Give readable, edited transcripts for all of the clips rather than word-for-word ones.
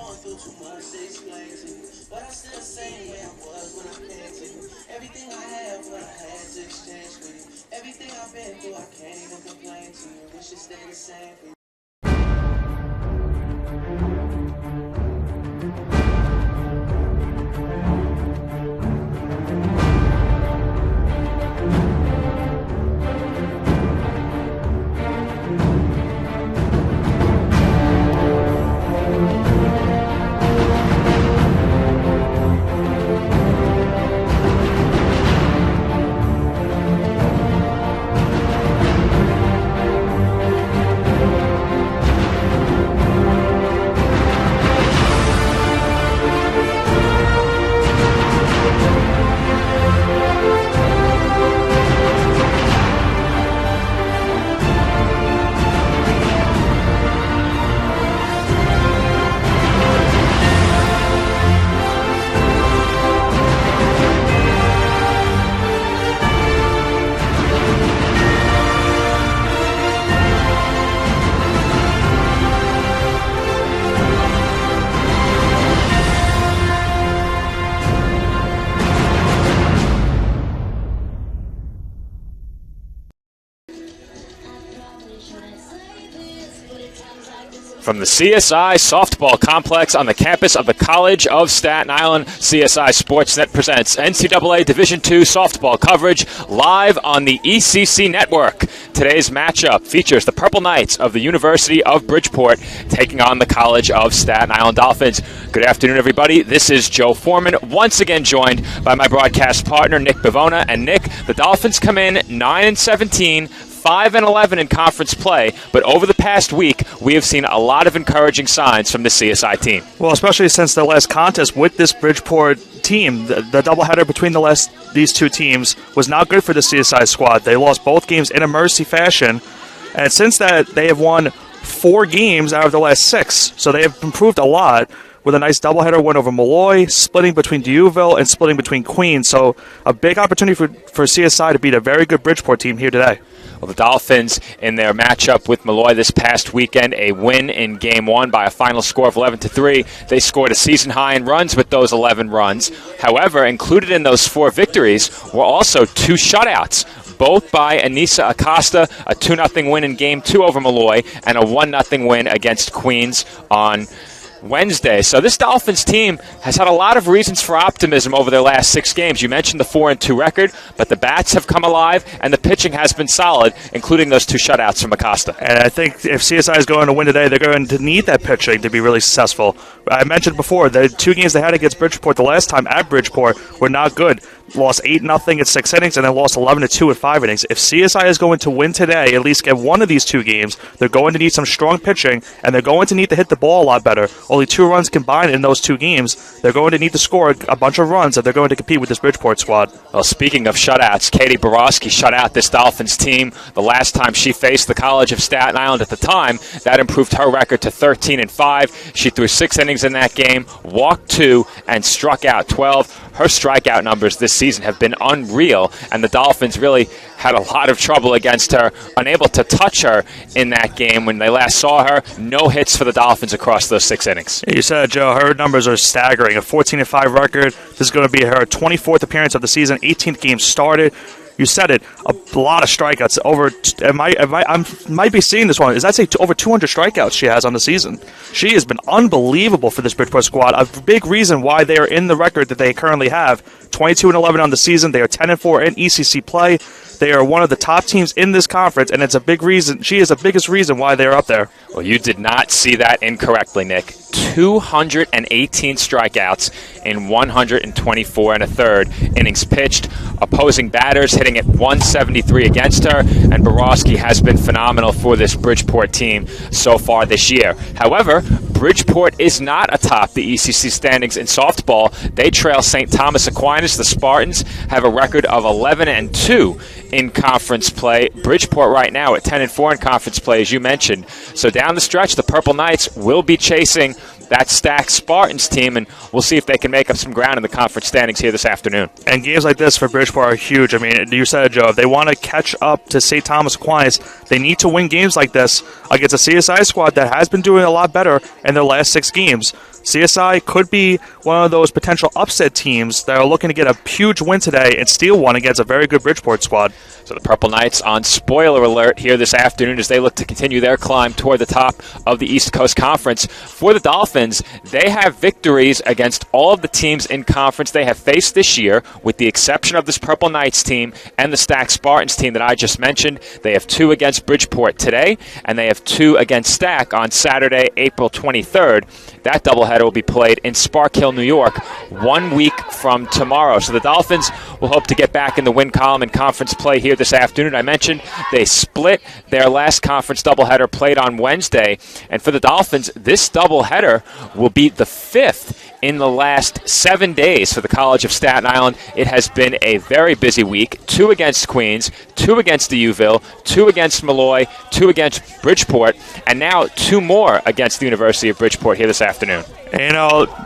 going through too much to explain to you, but I still the same way I was when I came to you. Everything I have, what I had to exchange for you. Everything I've been through, I can't even complain to you. Wish it stayed the same for you. From the CSI Softball Complex on the campus of the College of Staten Island, CSI Sportsnet presents NCAA Division II softball coverage live on the ECC Network. Today's matchup features the Purple Knights of the University of Bridgeport taking on the College of Staten Island Dolphins. Good afternoon, everybody. This is Joe Foreman, once again joined by my broadcast partner, Nick Bivona. And Nick, the Dolphins come in 9-17, 5-11 in conference play, but over the past week, we have seen a lot of encouraging signs from the CSI team. Well, especially since the last contest with this Bridgeport team, the doubleheader between these two teams was not good for the CSI squad. They lost both games in a mercy fashion, and since that, they have won 4 games out of the last 6, so they have improved a lot with a nice doubleheader win over Malloy, splitting between Dieuville and splitting between Queens. So a big opportunity for CSI to beat a very good Bridgeport team here today. Well, the Dolphins, in their matchup with Malloy this past weekend, a win in Game 1 by a final score of 11-3. They scored a season high in runs with those 11 runs. However, included in those 4 victories were also 2 shutouts, both by Anissa Acosta, a 2-0 win in Game 2 over Malloy, and a 1-0 win against Queens on Wednesday. So this Dolphins team has had a lot of reasons for optimism over their last 6 games. You mentioned the 4-2 record, but the bats have come alive and the pitching has been solid, including those 2 shutouts from Acosta. And I think if CSI is going to win today, they're going to need that pitching to be really successful. I mentioned before, the 2 games they had against Bridgeport the last time at Bridgeport were not good. Lost 8-0 at 6 innings and then lost 11-2 at 5 innings. If CSI is going to win today, at least get one of these 2 games, they're going to need some strong pitching, and they're going to need to hit the ball a lot better. Only 2 runs combined in those 2 games. They're going to need to score a bunch of runs if they're going to compete with this Bridgeport squad. Well, speaking of shutouts, Katie Borowski shut out this Dolphins team the last time she faced the College of Staten Island at the time. That improved her record to 13-5. She threw 6 innings in that game, walked 2, and struck out 12. Her strikeout numbers this season have been unreal, and the Dolphins really had a lot of trouble against her, unable to touch her in that game when they last saw her. No hits for the Dolphins across those 6 innings. You said, Joe, her numbers are staggering. A 14-5 record. This is going to be her 24th appearance of the season, 18th game started. You said it, a lot of strikeouts. I might be seeing this one. Is that say over 200 strikeouts she has on the season? She has been unbelievable for this Bridgeport squad. A big reason why they are in the record that they currently have. 22-11 on the season. They are 10-4 in ECC play. They are one of the top teams in this conference, and it's a big reason. She is the biggest reason why they're up there. Well, you did not see that incorrectly, Nick. 218 strikeouts in 124 and a third innings pitched. Opposing batters hitting at 173 against her, and Borowski has been phenomenal for this Bridgeport team so far this year. However, Bridgeport is not atop the ECC standings in softball. They trail St. Thomas Aquinas. The Spartans have a record of 11-2 in conference play. Bridgeport right now at 10-4 in conference play, as you mentioned. So down the stretch, the Purple Knights will be chasing that Stack Spartans team, and we'll see if they can make up some ground in the conference standings here this afternoon. And games like this for Bridgeport are huge. I mean, you said it, Joe. If they want to catch up to St. Thomas Aquinas, they need to win games like this against a CSI squad that has been doing a lot better in their last 6 games. CSI could be one of those potential upset teams that are looking to get a huge win today and steal one against a very good Bridgeport squad. So the Purple Knights on spoiler alert here this afternoon as they look to continue their climb toward the top of the East Coast Conference. For the Dolphins, they have victories against all of the teams in conference they have faced this year, with the exception of this Purple Knights team and the Stack Spartans team that I just mentioned. They have 2 against Bridgeport today, and they have 2 against Stack on Saturday, April 23rd. That doubleheader will be played in Spark Hill, New York, 1 week from tomorrow. So the Dolphins will hope to get back in the win column in conference play here this afternoon. I mentioned they split their last conference doubleheader played on Wednesday, and for the Dolphins, this doubleheader will be the 5th in the last 7 days for the College of Staten Island. It has been a very busy week. 2 against Queens, 2 against the Uville, 2 against Malloy, 2 against Bridgeport, and now 2 more against the University of Bridgeport here this afternoon. And,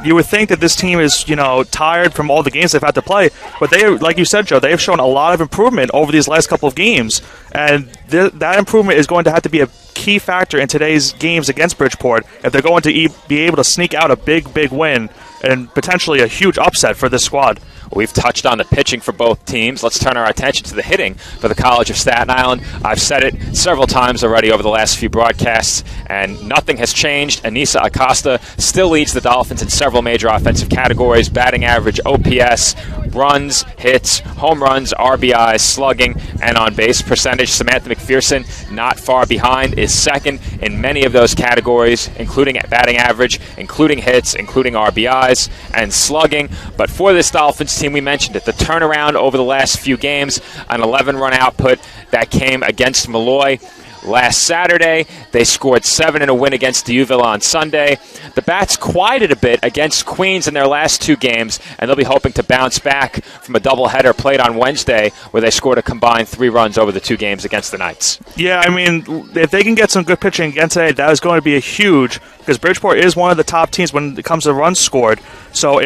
you would think that this team is, tired from all the games they've had to play, but they, like you said, Joe, they have shown a lot of improvement over these last couple of games, and that improvement is going to have to be a key factor in today's games against Bridgeport if they're going to be able to sneak out a big win and potentially a huge upset for this squad. We've touched on the pitching for both teams. Let's turn our attention to the hitting for the College of Staten Island. I've said it several times already over the last few broadcasts, and nothing has changed. Anissa Acosta still leads the Dolphins in several major offensive categories: batting average, OPS, runs, hits, home runs, RBIs, slugging, and on-base percentage. Samantha McPherson, not far behind, is second in many of those categories, including batting average, including hits, including RBIs, and slugging. But for this Dolphins team, we mentioned it, the turnaround over the last few games, an 11-run output that came against Malloy last Saturday. They scored 7 in a win against the Uville on Sunday. The Bats quieted a bit against Queens in their last 2 games, and they'll be hoping to bounce back from a doubleheader played on Wednesday where they scored a combined 3 runs over the 2 games against the Knights. Yeah, I mean, if they can get some good pitching again today, that is going to be a huge, because Bridgeport is one of the top teams when it comes to runs scored. So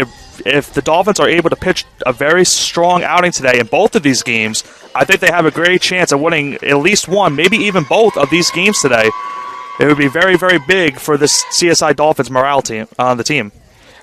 if the Dolphins are able to pitch a very strong outing today in both of these games, I think they have a great chance of winning at least one, maybe even both of these games today. It would be very, very big for this CSI Dolphins morale team on the team.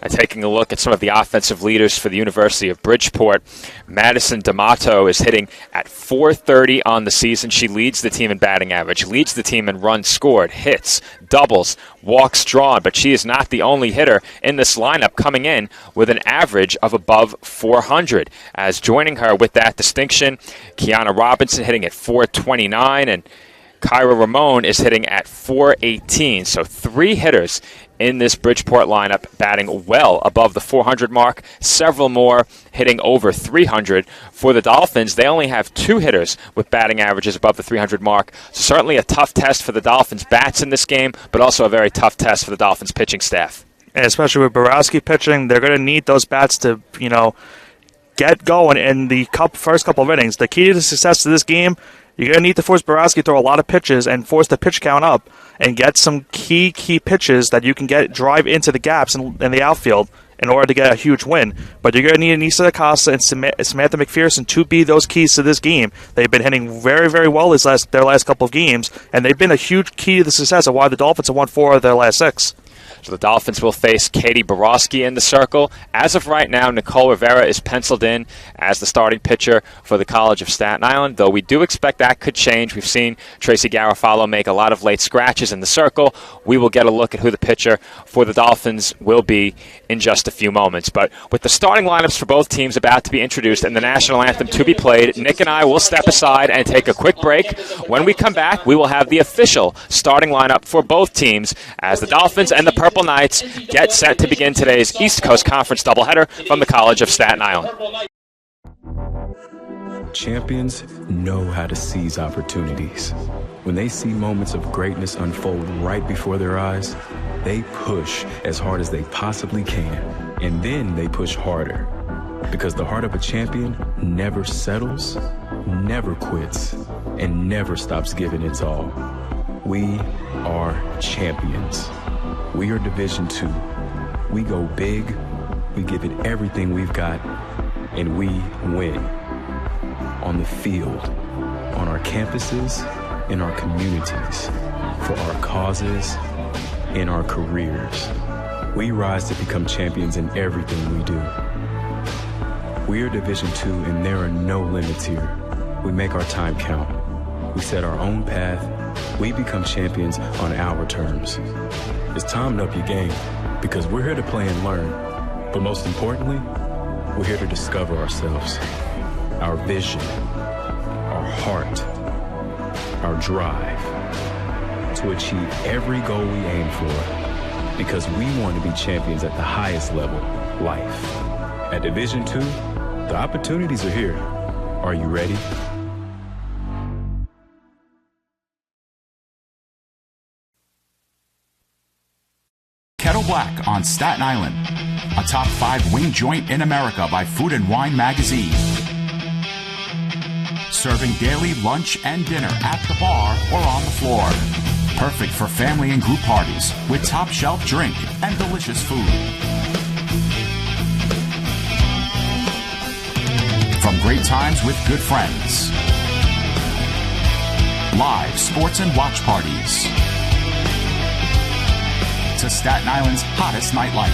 And taking a look at some of the offensive leaders for the University of Bridgeport, Madison D'Amato is hitting at .430 on the season. She leads the team in batting average, leads the team in runs scored, hits, doubles, walks drawn, but she is not the only hitter in this lineup coming in with an average of above 400. As joining her with that distinction, Kiana Robinson hitting at .429, and Kyra Ramon is hitting at .418. So 3 hitters in this Bridgeport lineup batting well above the 400 mark, several more hitting over 300. For the Dolphins, they only have 2 hitters with batting averages above the 300 mark. So certainly a tough test for the Dolphins bats in this game, but also a very tough test for the Dolphins pitching staff. And especially with Borowski pitching, they're going to need those bats to, get going in the first couple of innings. The key to the success of this game, you're going to need to force Borowski to throw a lot of pitches and force the pitch count up and get some key pitches that you can drive into the gaps in the outfield in order to get a huge win. But you're going to need Anissa Acosta and Samantha McPherson to be those keys to this game. They've been hitting very, very well their last couple of games, and they've been a huge key to the success of why the Dolphins have won 4 of their last 6. So the Dolphins will face Katie Borowski in the circle. As of right now, Nicole Rivera is penciled in as the starting pitcher for the College of Staten Island, though we do expect that could change. We've seen Tracy Garofalo make a lot of late scratches in the circle. We will get a look at who the pitcher for the Dolphins will be in just a few moments. But with the starting lineups for both teams about to be introduced and the national anthem to be played, Nick and I will step aside and take a quick break. When we come back, we will have the official starting lineup for both teams as the Dolphins and the Purple Knights get set to begin today's East Coast Conference doubleheader from the College of Staten Island. Champions know how to seize opportunities. When they see moments of greatness unfold right before their eyes, they push as hard as they possibly can, and then they push harder. Because the heart of a champion never settles, never quits, and never stops giving its all. We are champions. We are Division II, We go big, we give it everything we've got, and we win. On the field, on our campuses, in our communities, for our causes, in our careers. We rise to become champions in everything we do. We are Division II, and there are no limits here. We make our time count. We set our own path. We become champions on our terms. It's time to up your game, because we're here to play and learn. But most importantly, we're here to discover ourselves, our vision, our heart, our drive, to achieve every goal we aim for, because we want to be champions at the highest level, life. At Division II, the opportunities are here. Are you ready? Kettle Black on Staten Island, a top 5 wing joint in America by Food and Wine magazine. Serving daily lunch and dinner at the bar or on the floor. Perfect for family and group parties with top shelf drink and delicious food. From great times with good friends. Live sports and watch parties. To Staten Island's hottest nightlife.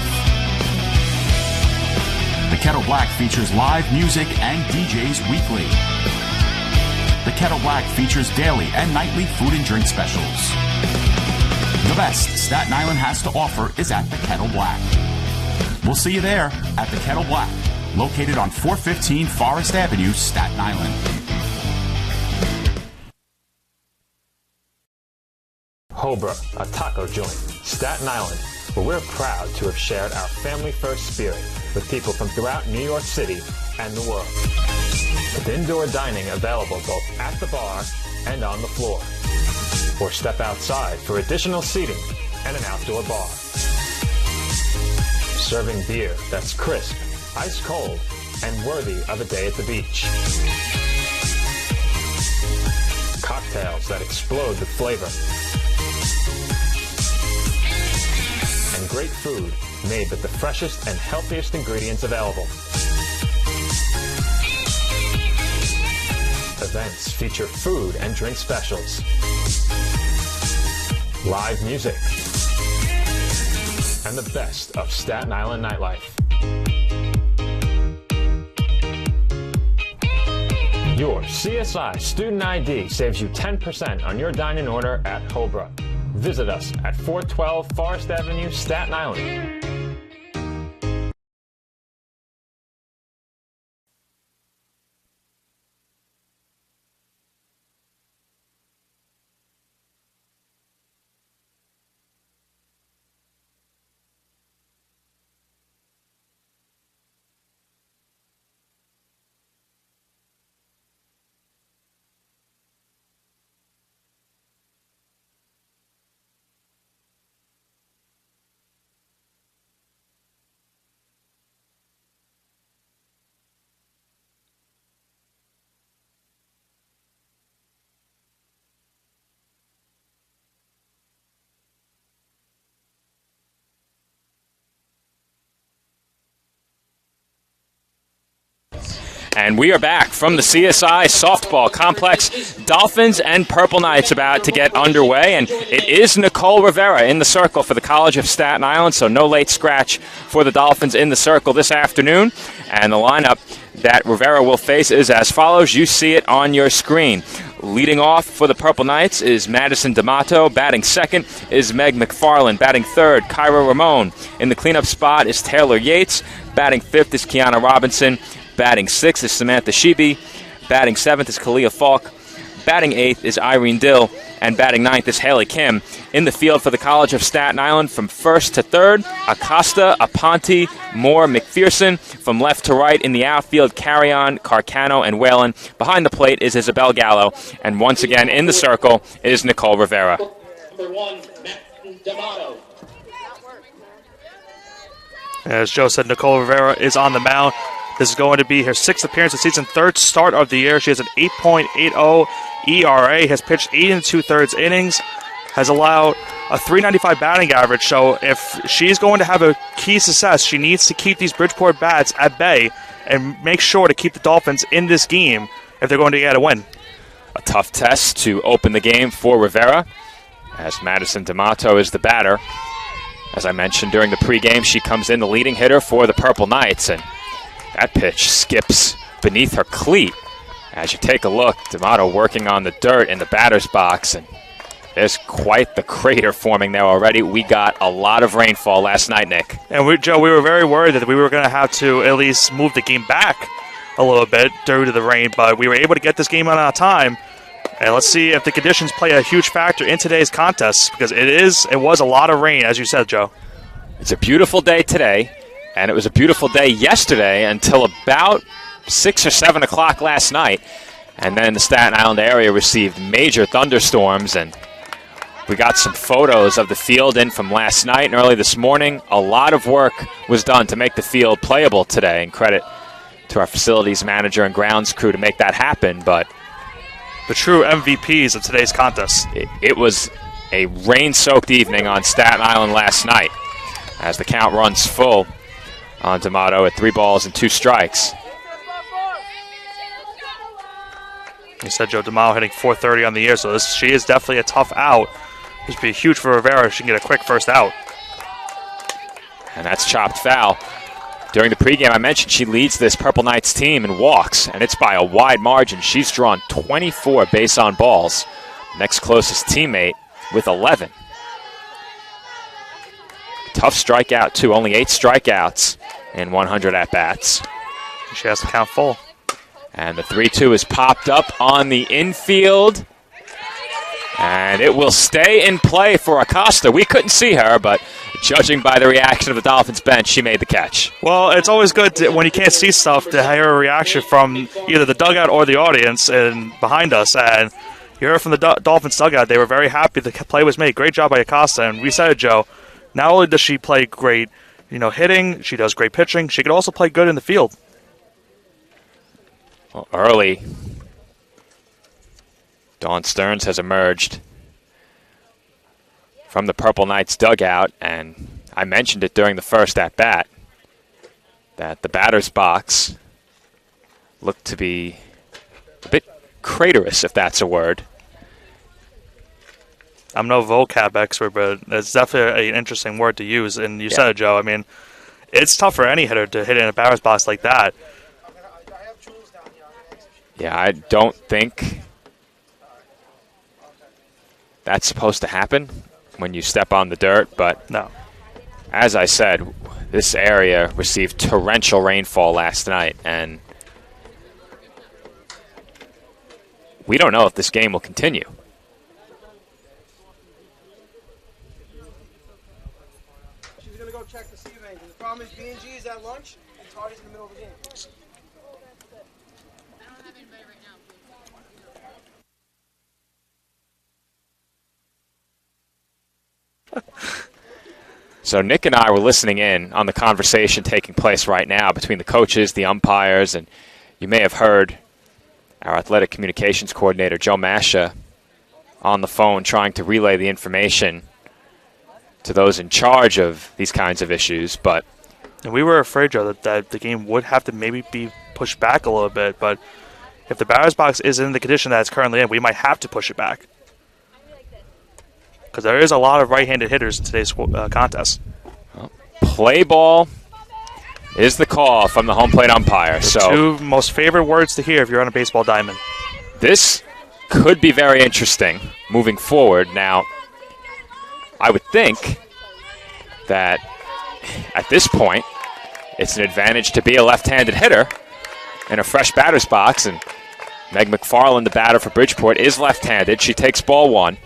The Kettle Black features live music and DJs weekly. The Kettle Black features daily and nightly food and drink specials. The best Staten Island has to offer is at the Kettle Black. We'll see you there at the Kettle Black, located on 415 Forest Avenue, Staten Island. Hobra, a taco joint, Staten Island, where we're proud to have shared our family-first spirit with people from throughout New York City and the world. With indoor dining available both at the bar and on the floor. Or step outside for additional seating and an outdoor bar. Serving beer that's crisp, ice cold, and worthy of a day at the beach. Cocktails that explode with flavor. And great food made with the freshest and healthiest ingredients available. Events feature food and drink specials. Live music. And the best of Staten Island nightlife. Your CSI Student ID saves you 10% on your dining order at Hobra. Visit us at 412 Forest Avenue, Staten Island. And we are back from the CSI softball complex. Dolphins and Purple Knights about to get underway, and it is Nicole Rivera in the circle for the College of Staten Island, so no late scratch for the Dolphins in the circle this afternoon. And the lineup that Rivera will face is as follows. You see it on your screen. Leading off for the Purple Knights is Madison D'Amato. Batting second is Meg McFarland. Batting third, Kyra Ramon. In the cleanup spot is Taylor Yates. Batting fifth is Kiana Robinson. Batting sixth is Samantha Sheeby. Batting seventh is Kalia Falk. Batting eighth is Irene Dill. And batting ninth is Haley Kim. In the field for the College of Staten Island from first to third, Acosta, Aponte, Moore, McPherson. From left to right in the outfield, Carrion, Carcano, and Whalen. Behind the plate is Isabel Gallo. And once again in the circle is Nicole Rivera. Number 1, D'Amato. As Joe said, Nicole Rivera is on the mound. This is going to be her 6th appearance of the season, 3rd start of the year. She has an 8.80 ERA, has pitched 8 2/3 innings, has allowed a 395 batting average. So if she's going to have a key success, she needs to keep these Bridgeport bats at bay and make sure to keep the Dolphins in this game if they're going to get a win. A tough test to open the game for Rivera, as Madison D'Amato is the batter. As I mentioned during the pregame, she comes in the leading hitter for the Purple Knights, and that pitch skips beneath her cleat. As you take a look, D'Amato working on the dirt in the batter's box, and there's quite the crater forming there already. We got a lot of rainfall last night, Nick. And Joe, we were very worried that we were going to have to at least move the game back a little bit due to the rain, but we were able to get this game on time. And let's see if the conditions play a huge factor in today's contest, because it was a lot of rain, as you said, Joe. It's a beautiful day today, and it was a beautiful day yesterday until about 6 or 7 o'clock last night. And then the Staten Island area received major thunderstorms, and we got some photos of the field in from last night and early this morning. A lot of work was done to make the field playable today, and credit to our facilities manager and grounds crew to make that happen. But the true MVPs of today's contest. It was a rain-soaked evening on Staten Island last night as the count runs full on D'Amato at 3 balls and 2 strikes. You said Joe D'Amato hitting .430 on the year, so she is definitely a tough out. This would be huge for Rivera if she can get a quick first out. And that's chopped foul. During the pregame, I mentioned she leads this Purple Knights team in walks, and it's by a wide margin. She's drawn 24 base on balls. Next closest teammate with 11. Tough strikeout, too. Only 8 strikeouts in 100 at-bats. She has to count full. And the 3-2 is popped up on the infield. And it will stay in play for Acosta. We couldn't see her, but judging by the reaction of the Dolphins bench, she made the catch. Well, it's always good when you can't see stuff to hear a reaction from either the dugout or the audience and behind us. And you heard from the Dolphins dugout, they were very happy the play was made. Great job by Acosta. And we said it, Joe, not only does she play great, hitting, she does great pitching, she could also play good in the field. Well, early, Dawn Stearns has emerged from the Purple Knights dugout, and I mentioned it during the first at-bat that the batter's box looked to be a bit craterous, if that's a word. I'm no vocab expert, but it's definitely an interesting word to use, and you said it, Joe. I mean, it's tough for any hitter to hit in a batter's box like that. Yeah, I don't think that's supposed to happen when you step on the dirt, but no. As I said, this area received torrential rainfall last night, and we don't know if this game will continue. She's going to go check to see if anything. The problem is B&G is at lunch, and Tardy's in the middle of the game. So Nick and I were listening in on the conversation taking place right now between the coaches, the umpires, and you may have heard our athletic communications coordinator, Joe Masha, on the phone trying to relay the information to those in charge of these kinds of issues. But and we were afraid, Joe, that the game would have to maybe be pushed back a little bit, but if the batter's box is in the condition that it's currently in, we might have to push it back. Because there is a lot of right-handed hitters in today's contest. Well, play ball is the call from the home plate umpire. The two most favorite words to hear if you're on a baseball diamond. This could be very interesting moving forward. Now, I would think that at this point, it's an advantage to be a left-handed hitter in a fresh batter's box. And Meg McFarland, the batter for Bridgeport, is left-handed. She takes ball 1.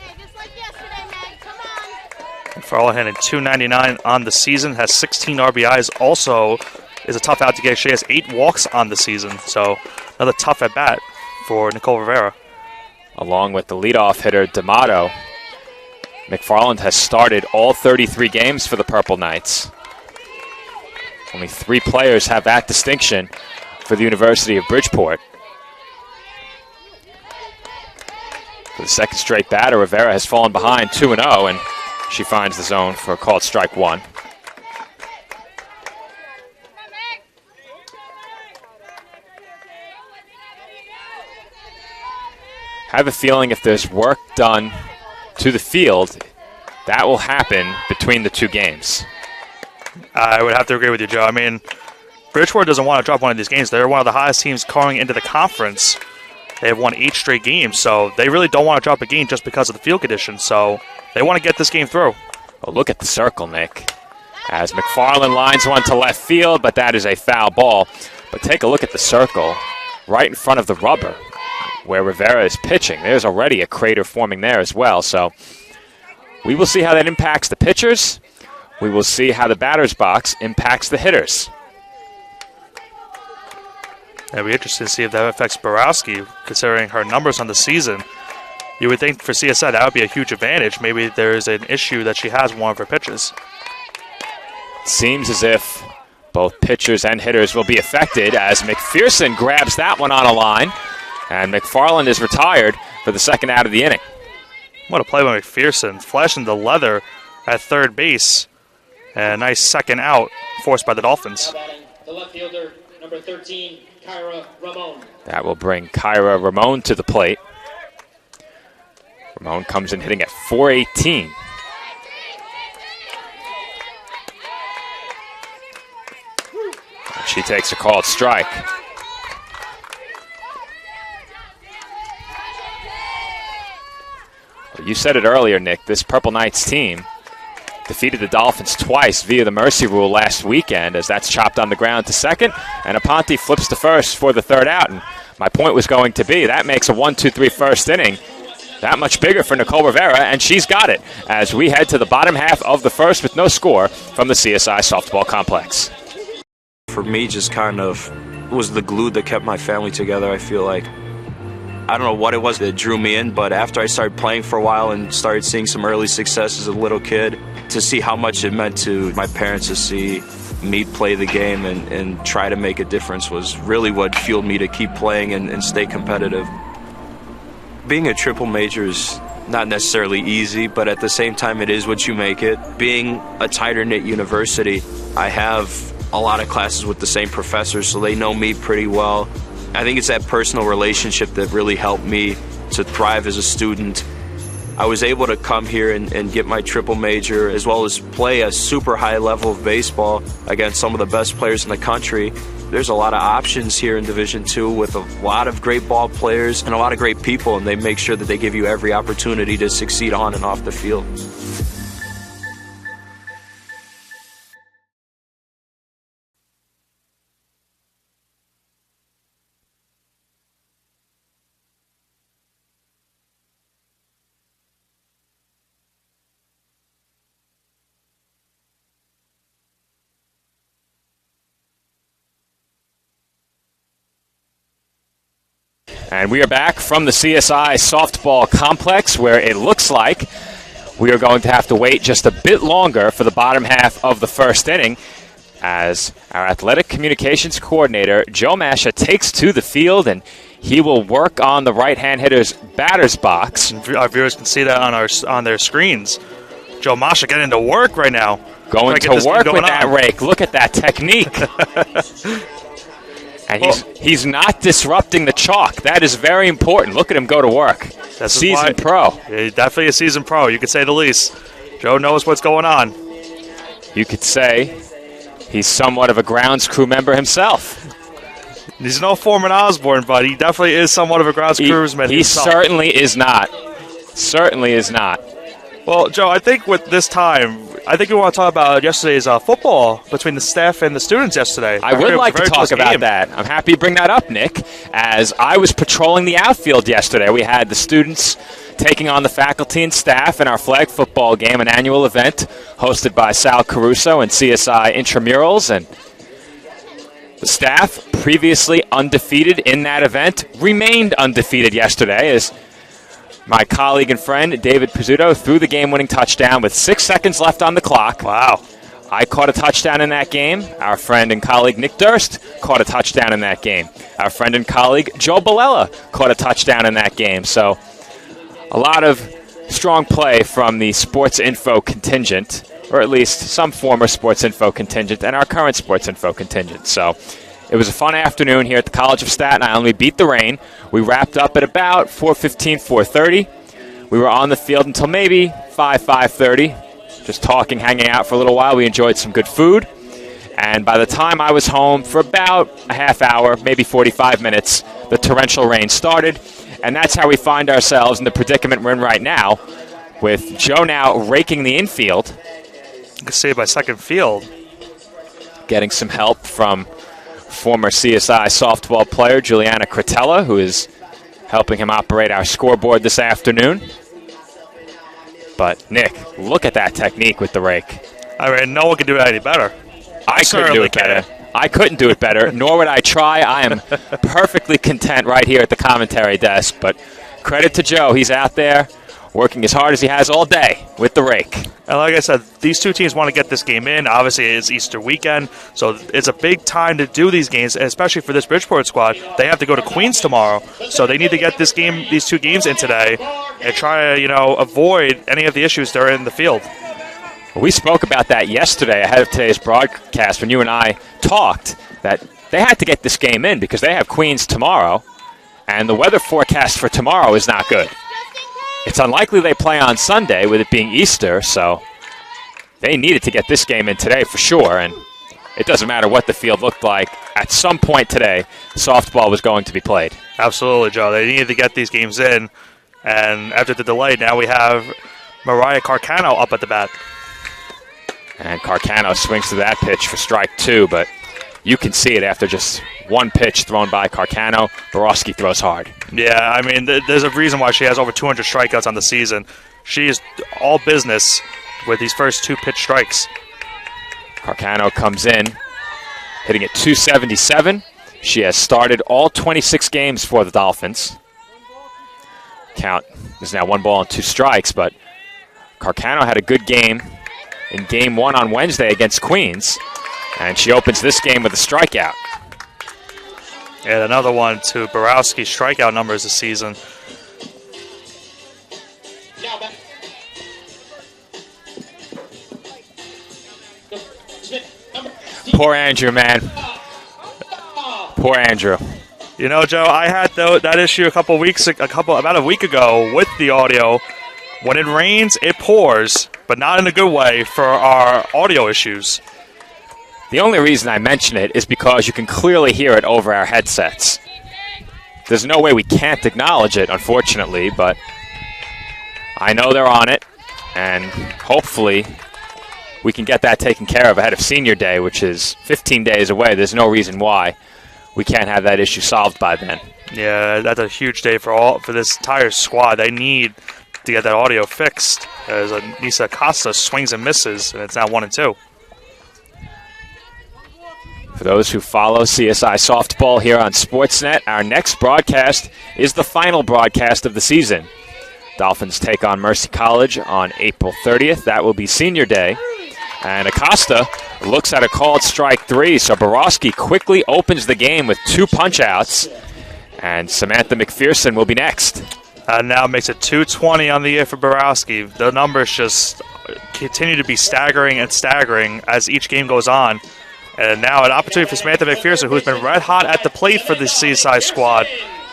McFarland hitting .299 on the season, has 16 RBIs. Also is a tough out to get. She has 8 walks on the season. So another tough at-bat for Nicole Rivera. Along with the leadoff hitter, D'Amato, McFarland has started all 33 games for the Purple Knights. Only 3 players have that distinction for the University of Bridgeport. For the second straight batter, Rivera has fallen behind 2-0, and She finds the zone for a called strike one. I have a feeling if there's work done to the field, that will happen between the two games. I would have to agree with you, Joe. I mean, Bridgeport doesn't want to drop one of these games. They're one of the highest teams going into the conference. They have won 8 straight games, so they really don't want to drop a game just because of the field conditions. So they want to get this game through. Oh, look at the circle, Nick. As McFarland lines one to left field, but that is a foul ball. But take a look at the circle right in front of the rubber where Rivera is pitching. There's already a crater forming there as well. So we will see how that impacts the pitchers. We will see how the batter's box impacts the hitters. It'll be interesting to see if that affects Borowski, considering her numbers on the season. You would think for CSI that would be a huge advantage. Maybe there's an issue that she has one of her pitches. Seems as if both pitchers and hitters will be affected as McPherson grabs that one on a line. And McFarland is retired for the second out of the inning. What a play by McPherson, flashing the leather at third base. And a nice second out forced by the Dolphins. Now batting the left fielder, number 13, Kyra Ramon. That will bring Kyra Ramon to the plate. Ramon comes in hitting at .418. She takes a called strike. Well, you said it earlier, Nick. This Purple Knights team defeated the Dolphins twice via the mercy rule last weekend, as that's chopped on the ground to second, and Aponte flips to first for the third out. And my point was going to be that makes a 1-2-3 first inning that much bigger for Nicole Rivera, and she's got it as we head to the bottom half of the first with no score from the CSI softball complex. For me, just kind of was the glue that kept my family together, I feel like. I don't know what it was that drew me in, but after I started playing for a while and started seeing some early success as a little kid, to see how much it meant to my parents to see me play the game and try to make a difference was really what fueled me to keep playing and stay competitive. Being a triple major is not necessarily easy, but at the same time it is what you make it. Being a tighter-knit university, I have a lot of classes with the same professors, so they know me pretty well. I think it's that personal relationship that really helped me to thrive as a student. I was able to come here and get my triple major, as well as play a super high level of baseball against some of the best players in the country. There's a lot of options here in Division II with a lot of great ball players and a lot of great people, and they make sure that they give you every opportunity to succeed on and off the field. And we are back from the CSI softball complex, where it looks like we are going to have to wait just a bit longer for the bottom half of the first inning, as our athletic communications coordinator, Joe Masha, takes to the field, and he will work on the right-hand hitter's batter's box. And our viewers can see that on their screens. Joe Masha getting to work right now. Going to work with that rake. Look at that technique. And he's not disrupting the chalk. That is very important. Look at him go to work. That's seasoned pro. He's definitely a seasoned pro, you could say the least. Joe knows what's going on. You could say he's somewhat of a grounds crew member himself. He's no Foreman Osborne, but he definitely is somewhat of a grounds crewsman himself. He certainly is not. Certainly is not. Well, Joe, I think with this time, I think we want to talk about yesterday's football between the staff and the students yesterday. I would like to talk about that. I'm happy you bring that up, Nick, as I was patrolling the outfield yesterday. We had the students taking on the faculty and staff in our flag football game, an annual event hosted by Sal Caruso and CSI Intramurals. And the staff, previously undefeated in that event, remained undefeated yesterday as my colleague and friend, David Pizzuto, threw the game-winning touchdown with 6 seconds left on the clock. Wow. I caught a touchdown in that game. Our friend and colleague, Nick Durst, caught a touchdown in that game. Our friend and colleague, Joe Balella, caught a touchdown in that game. So a lot of strong play from the Sports Info contingent, or at least some former Sports Info contingent and our current Sports Info contingent. So it was a fun afternoon here at the College of Staten Island. We beat the rain. We wrapped up at about 4:15, 4:30. We were on the field until maybe 5:30, just talking, hanging out for a little while. We enjoyed some good food. And by the time I was home for about a half hour, maybe 45 minutes, the torrential rain started. And that's how we find ourselves in the predicament we're in right now, with Joe now raking the infield. You can save by second field. Getting some help from former CSI softball player Juliana Cretella, who is helping him operate our scoreboard this afternoon. But, Nick, look at that technique with the rake. I mean, no one can do it any better. I couldn't do it better. I couldn't do it better, nor would I try. I am perfectly content right here at the commentary desk. But credit to Joe. He's out there working as hard as he has all day with the rake. And like I said, these two teams want to get this game in. Obviously, it's Easter weekend, so it's a big time to do these games, especially for this Bridgeport squad. They have to go to Queens tomorrow, so they need to get these two games in today and try to, avoid any of the issues that are in the field. We spoke about that yesterday ahead of today's broadcast when you and I talked that they had to get this game in because they have Queens tomorrow, and the weather forecast for tomorrow is not good. It's unlikely they play on Sunday with it being Easter, so they needed to get this game in today for sure, and it doesn't matter what the field looked like. At some point today, softball was going to be played. Absolutely, Joe. They needed to get these games in, and after the delay, now we have Mariah Carcano up at the bat. And Carcano swings to that pitch for strike two, but you can see it after just one pitch thrown by Carcano. Borowski throws hard. Yeah, I mean, there's a reason why she has over 200 strikeouts on the season. She is all business with these first two pitch strikes. Carcano comes in, hitting at 277. She has started all 26 games for the Dolphins. Count is now 1 ball and 2 strikes, but Carcano had a good game in Game 1 on Wednesday against Queens, and she opens this game with a strikeout. And another one to Borowski's strikeout numbers this season. Poor Andrew, man. Poor Andrew. You know, Joe, I had that issue about a week ago with the audio. When it rains, it pours, but not in a good way for our audio issues. The only reason I mention it is because you can clearly hear it over our headsets. There's no way we can't acknowledge it, unfortunately, but I know they're on it, and hopefully we can get that taken care of ahead of Senior Day, which is 15 days away. There's no reason why we can't have that issue solved by then. Yeah, that's a huge day for this entire squad. They need to get that audio fixed, as Nisa Acosta swings and misses, and it's now 1-2. For those who follow CSI Softball here on Sportsnet, our next broadcast is the final broadcast of the season. Dolphins take on Mercy College on April 30th. That will be Senior Day. And Acosta looks at a called strike 3, so Borowski quickly opens the game with 2 punch-outs, and Samantha McPherson will be next. Now makes it 220 on the year for Borowski. The numbers just continue to be staggering and staggering as each game goes on. And now an opportunity for Samantha McPherson, who's been red hot at the plate for the CSI squad,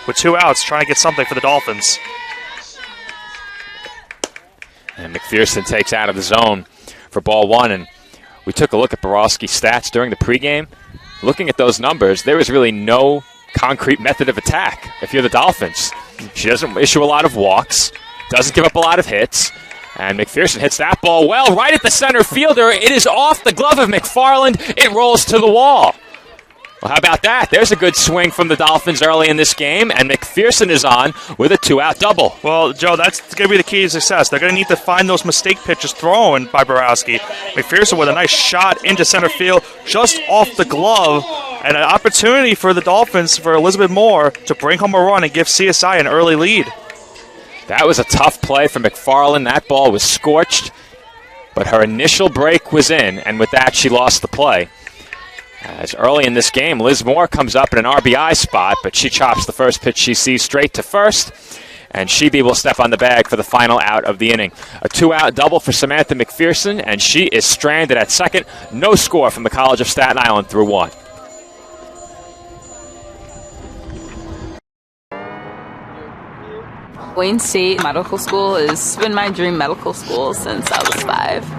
with 2 outs, trying to get something for the Dolphins. And McPherson takes out of the zone for ball 1. And we took a look at Borowski's stats during the pregame. Looking at those numbers, there is really no concrete method of attack if you're the Dolphins. She doesn't issue a lot of walks, doesn't give up a lot of hits, and McPherson hits that ball well right at the center fielder. It is off the glove of McFarland. It rolls to the wall. Well, how about that? There's a good swing from the Dolphins early in this game, and McPherson is on with a 2-out double. Well, Joe, that's going to be the key to success. They're going to need to find those mistake pitches thrown by Borowski. McPherson with a nice shot into center field, just off the glove, and an opportunity for the Dolphins, for Elizabeth Moore, to bring home a run and give CSI an early lead. That was a tough play for McFarland. That ball was scorched, but her initial break was in, and with that, she lost the play. As early in this game, Liz Moore comes up in an RBI spot, but she chops the first pitch she sees straight to first. and Shebe will step on the bag for the final out of the inning. A 2-out double for Samantha McPherson, and she is stranded at second. No score from the College of Staten Island through 1. Wayne State Medical School has been my dream medical school since I was 5.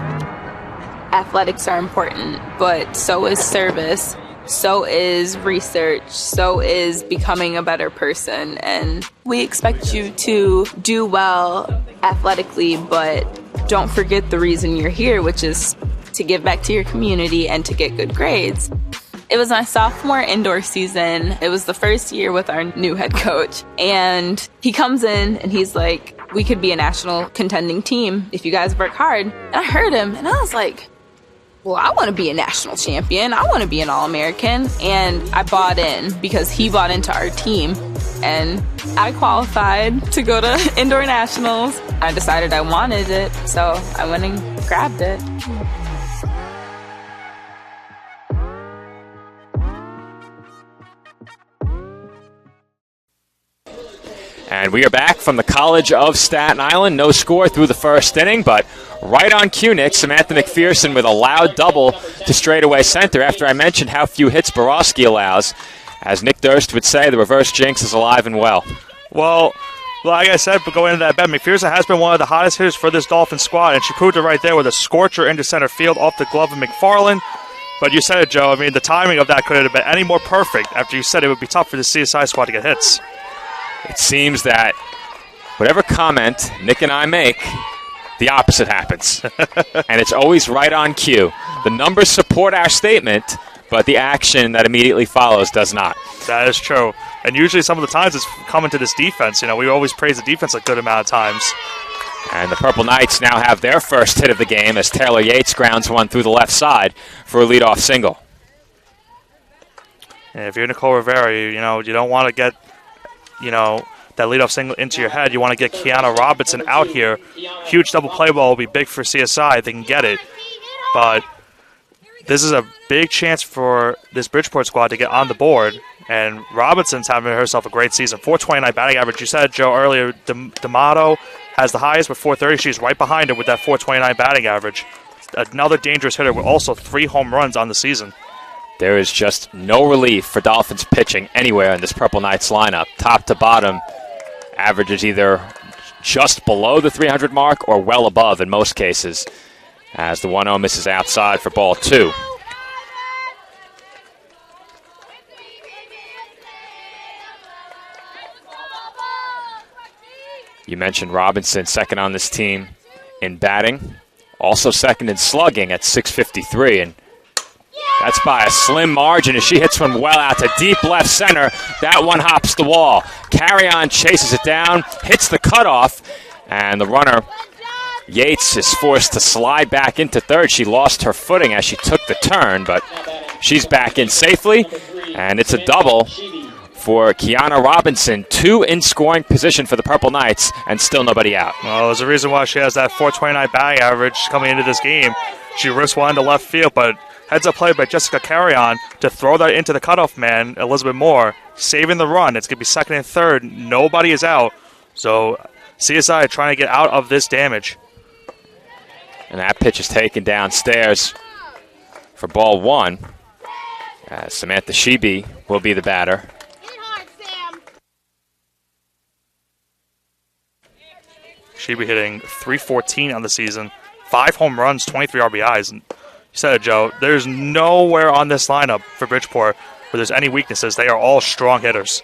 Athletics are important, but so is service, so is research, so is becoming a better person. And we expect you to do well athletically, but don't forget the reason you're here, which is to give back to your community and to get good grades. It was my sophomore indoor season. It was the first year with our new head coach. And he comes in and he's like, we could be a national contending team if you guys work hard. And I heard him and I was like, well, I want to be a national champion. I want to be an All-American. And I bought in because he bought into our team. And I qualified to go to indoor nationals. I decided I wanted it, so I went and grabbed it. And we are back from the College of Staten Island. No score through the first inning, but right on cue, Nick, Samantha McPherson with a loud double to straightaway center after I mentioned how few hits Borowski allows. As Nick Durst would say, the reverse jinx is alive and well. Well, like I said, but going into that bet, McPherson has been one of the hottest hitters for this Dolphins squad, and she proved it right there with a scorcher into center field off the glove of McFarland. But you said it, Joe. I mean, the timing of that couldn't have been any more perfect after you said it would be tough for the CSI squad to get hits. It seems that whatever comment Nick and I make, the opposite happens. And it's always right on cue. The numbers support our statement, but the action that immediately follows does not. That is true. And usually some of the times it's coming to this defense. You know, we always praise the defense a good amount of times. And the Purple Knights now have their first hit of the game as Taylor Yates grounds one through the left side for a leadoff single. And if you're Nicole Rivera, you don't want to get, that leadoff single into your head. You want to get Kiana Robinson out here. Huge double play ball will be big for CSI if they can get it. But this is a big chance for this Bridgeport squad to get on the board. And Robinson's having herself a great season. 429 batting average. You said, Joe, earlier, D'Amato has the highest with 430. She's right behind her with that 429 batting average. Another dangerous hitter with also 3 home runs on the season. There is just no relief for Dolphins pitching anywhere in this Purple Knights lineup. Top to bottom, averages either just below the 300 mark or well above in most cases, as the 1-0 misses outside for ball 2. You mentioned Robinson, second on this team in batting, also second in slugging at .653, and that's by a slim margin as she hits one well out to deep left center. That one hops the wall. Carry-on chases it down, hits the cutoff, and the runner, Yates, is forced to slide back into third. She lost her footing as she took the turn, but she's back in safely, and it's a double for Kiana Robinson. 2 in scoring position for the Purple Knights, and still nobody out. Well, there's a reason why she has that 429 batting average coming into this game. She risks one to left field, but heads up play by Jessica Carrion to throw that into the cutoff man, Elizabeth Moore, saving the run. It's going to be second and third. Nobody is out. So CSI trying to get out of this damage. And that pitch is taken downstairs for ball 1. Samantha Shebe will be the batter. Shebe hitting .314 on the season. 5 home runs, 23 RBIs. And you said it, Joe, there's nowhere on this lineup for Bridgeport where there's any weaknesses. They are all strong hitters.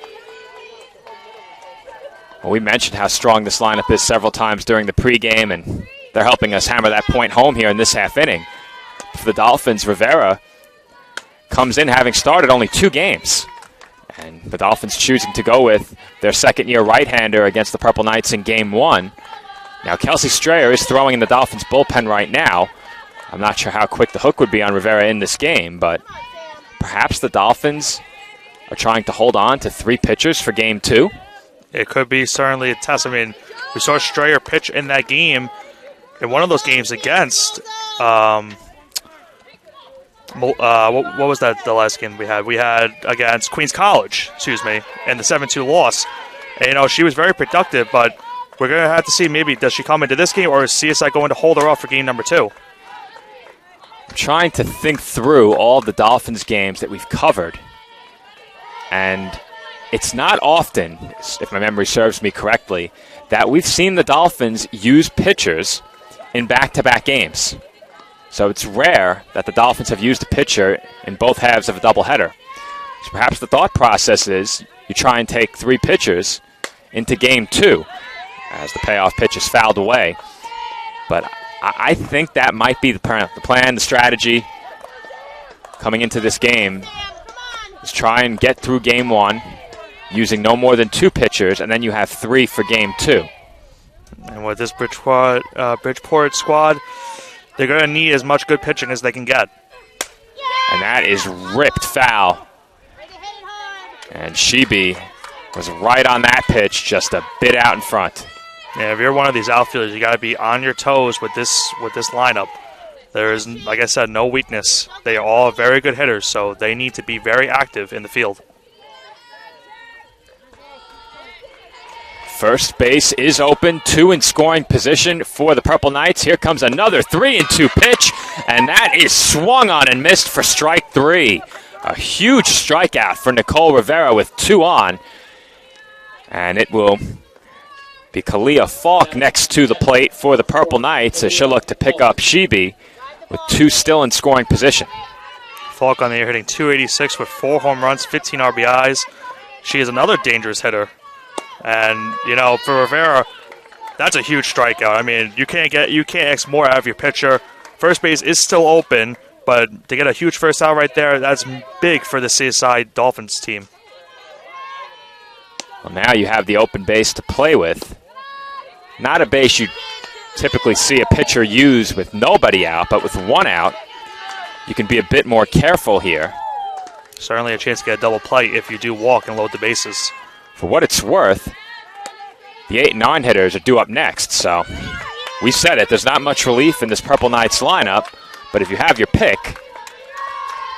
Well, we mentioned how strong this lineup is several times during the pregame, and they're helping us hammer that point home here in this half inning. For the Dolphins, Rivera comes in having started only 2 games. And the Dolphins choosing to go with their second-year right-hander against the Purple Knights in Game 1. Now, Kelsey Strayer is throwing in the Dolphins' bullpen right now. I'm not sure how quick the hook would be on Rivera in this game, but perhaps the Dolphins are trying to hold on to 3 pitchers for Game 2. It could be certainly a test. I mean, we saw Strayer pitch in that game, in one of those games against, what was that, the last game we had? We had against Queens College, in the 7-2 loss. And, she was very productive, but we're going to have to see maybe does she come into this game or is CSI going to hold her off for game number 2? I'm trying to think through all the Dolphins games that we've covered. And it's not often, if my memory serves me correctly, that we've seen the Dolphins use pitchers in back-to-back games. So it's rare that the Dolphins have used a pitcher in both halves of a doubleheader. So perhaps the thought process is you try and take 3 pitchers into game 2 as the payoff pitch is fouled away. But I think that might be the plan, the strategy coming into this game is try and get through game 1 using no more than 2 pitchers, and then you have 3 for game 2. And with this Bridgeport squad, they're going to need as much good pitching as they can get. And that is ripped foul. And Shebe was right on that pitch, just a bit out in front. Yeah, if you're one of these outfielders, you got to be on your toes with this lineup. There is, like I said, no weakness. They are all very good hitters, so they need to be very active in the field. First base is open, 2 in scoring position for the Purple Knights. Here comes another 3-2 pitch, and that is swung on and missed for strike 3. A huge strikeout for Nicole Rivera with 2 on. And it will be Kalia Falk next to the plate for the Purple Knights as she'll look to pick up Shebe with 2 still in scoring position. Falk on the air hitting .286 with 4 home runs, 15 RBIs. She is another dangerous hitter. And, for Rivera, that's a huge strikeout. I mean, you can't ask more out of your pitcher. First base is still open, but to get a huge first out right there, that's big for the CSI Dolphins team. Well, now you have the open base to play with. Not a base you typically see a pitcher use with nobody out, but with 1 out, you can be a bit more careful here. Certainly a chance to get a double play if you do walk and load the bases. For what it's worth, the 8 and 9 hitters are due up next, so we said it. There's not much relief in this Purple Knights lineup, but if you have your pick,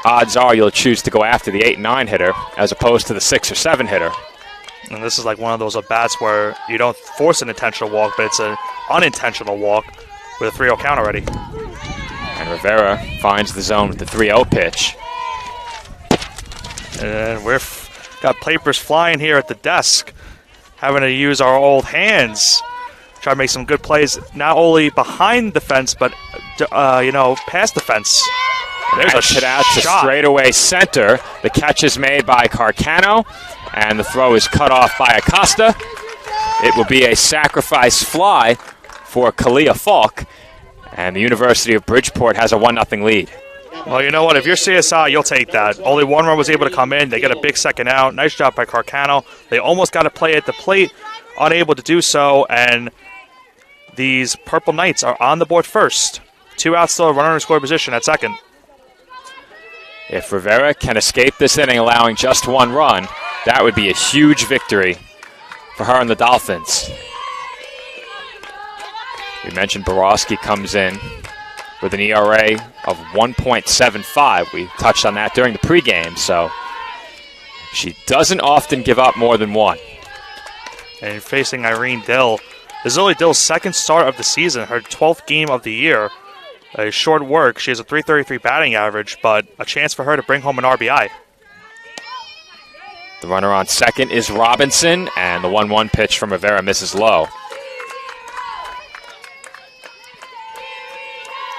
odds are you'll choose to go after the 8 and 9 hitter as opposed to the 6 or 7 hitter. And this is like one of those at-bats where you don't force an intentional walk, but it's an unintentional walk with a 3-0 count already. And Rivera finds the zone with the 3-0 pitch. And we've got papers flying here at the desk, having to use our old hands. Try to make some good plays, not only behind the fence, but, past the fence. There's a hit out to straightaway center. The catch is made by Carcano, and the throw is cut off by Acosta. It will be a sacrifice fly for Kalia Falk, and the University of Bridgeport has a 1-0 lead. Well, you know what? If you're CSI, you'll take that. Only 1 run was able to come in. They get a big second out. Nice job by Carcano. They almost got a play at the plate, unable to do so, and these Purple Knights are on the board first. 2 outs, still a runner in score position at second. If Rivera can escape this inning, allowing just 1 run, that would be a huge victory for her and the Dolphins. We mentioned Borowski comes in with an ERA of 1.75. We touched on that during the pregame, so she doesn't often give up more than 1. And facing Irene Dill. This is only Dill's 2nd start of the season, her 12th game of the year. A short work. She has a .333 batting average, but a chance for her to bring home an RBI. The runner on second is Robinson, and the 1-1 pitch from Rivera misses low.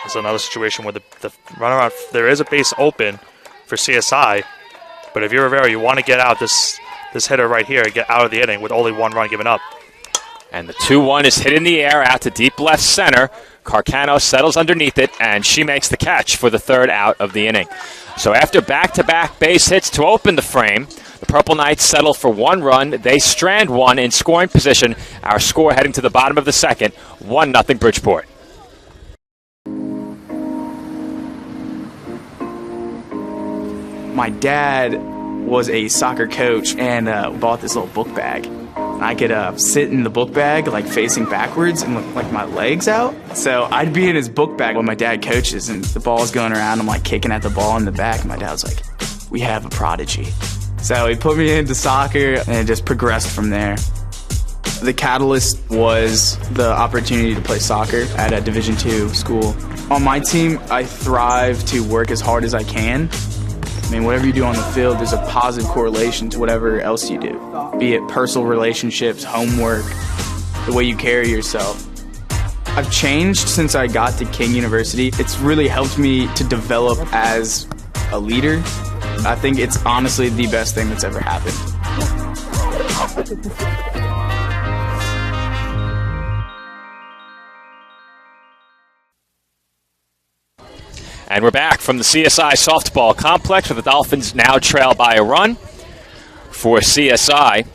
This is another situation where the runner on, there is a base open for CSI, but if you're Rivera, you want to get out this hitter right here and get out of the inning with only 1 run given up. And the 2-1 is hit in the air out to deep left center. Carcano settles underneath it, and she makes the catch for the 3rd out of the inning. So after back-to-back base hits to open the frame, the Purple Knights settle for 1 run. They strand 1 in scoring position. Our score heading to the bottom of the 2nd, 1-0 Bridgeport. My dad was a soccer coach and bought this little book bag. I could sit in the book bag, like facing backwards and with like my legs out. So I'd be in his book bag when my dad coaches and the ball's going around. I'm like kicking at the ball in the back. And my dad was like, "We have a prodigy." So he put me into soccer and it just progressed from there. The catalyst was the opportunity to play soccer at a Division II school. On my team, I thrive to work as hard as I can. I mean, whatever you do on the field, there's a positive correlation to whatever else you do, be it personal relationships, homework, the way you carry yourself. I've changed since I got to King University. It's really helped me to develop as a leader. I think it's honestly the best thing that's ever happened. And we're back from the CSI softball complex where the Dolphins now trail by a run. For CSI,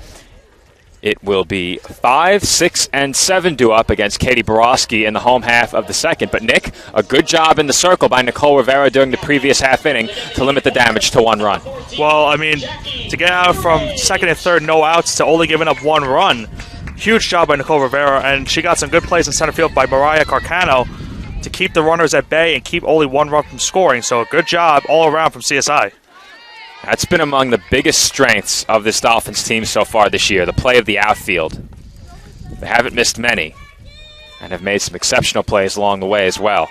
it will be 5, 6, and 7 due up against Katie Borowski in the home half of the second. But, Nick, a good job in the circle by Nicole Rivera during the previous half inning to limit the damage to 1 run. Well, I mean, to get out from second and third, no outs, to only giving up 1 run, huge job by Nicole Rivera, and she got some good plays in center field by Mariah Carcano to keep the runners at bay and keep only 1 run from scoring. So a good job all around from CSI. That's been among the biggest strengths of this Dolphins team so far this year, the play of the outfield. They haven't missed many and have made some exceptional plays along the way as well.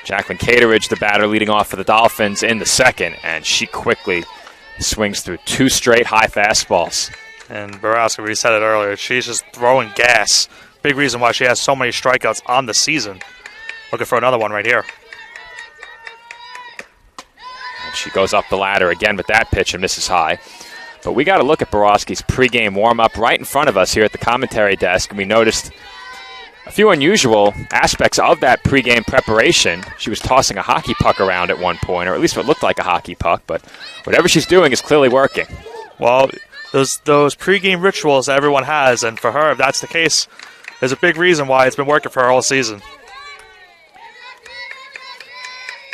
Jacqueline Cateridge, the batter, leading off for the Dolphins in the second, and she quickly swings through 2 straight high fastballs. And Borowski, we said it earlier, she's just throwing gas. Big reason why she has so many strikeouts on the season. Looking for another one right here. And she goes up the ladder again with that pitch and misses high. But we got to look at Borowski's pregame warm-up right in front of us here at the commentary desk, and we noticed a few unusual aspects of that pregame preparation. She was tossing a hockey puck around at one point, or at least what looked like a hockey puck, but whatever she's doing is clearly working. Well, those pregame rituals that everyone has, and for her, if that's the case, there's a big reason why it's been working for her all season.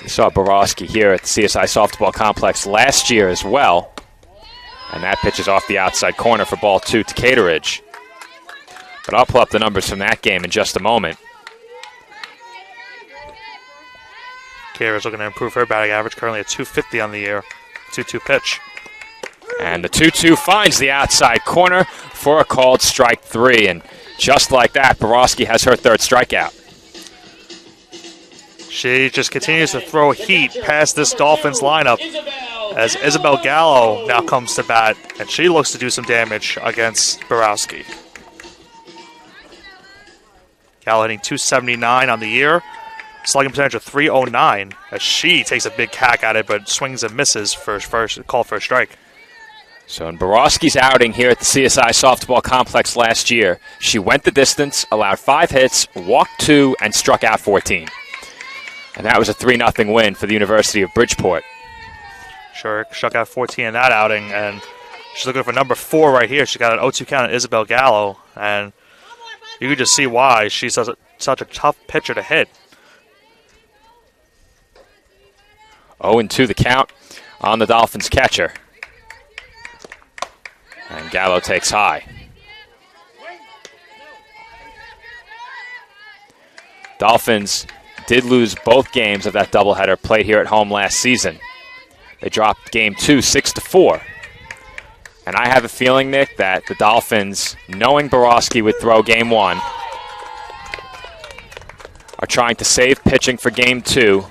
We saw Borowski here at the CSI softball complex last year as well. And that pitch is off the outside corner for ball 2 to Cateridge. But I'll pull up the numbers from that game in just a moment. Cateridge looking to improve her batting average, currently at .250 on the year. 2-2 pitch. And the 2-2 finds the outside corner for a called strike 3. And just like that, Borowski has her 3rd strikeout. She just continues to throw heat past this Dolphins lineup as Isabel Gallo now comes to bat, and she looks to do some damage against Borowski. Gallo hitting .279 on the year, slugging percentage of .309 as she takes a big hack at it but swings and misses for first call for a strike. So in Borowski's outing here at the CSI softball complex last year, she went the distance, allowed 5 hits, walked 2, and struck out 14. And that was a 3-0 win for the University of Bridgeport. Sure, struck out 14 in that outing, and she's looking for number 4 right here. She got an 0-2 count on Isabel Gallo, and you can just see why she's such a tough pitcher to hit. 0-2 the count on the Dolphins catcher. And Gallo takes high. Dolphins did lose both games of that doubleheader played here at home last season. They dropped game 2, 6-4. And I have a feeling, Nick, that the Dolphins, knowing Borowski would throw game 1, are trying to save pitching for game 2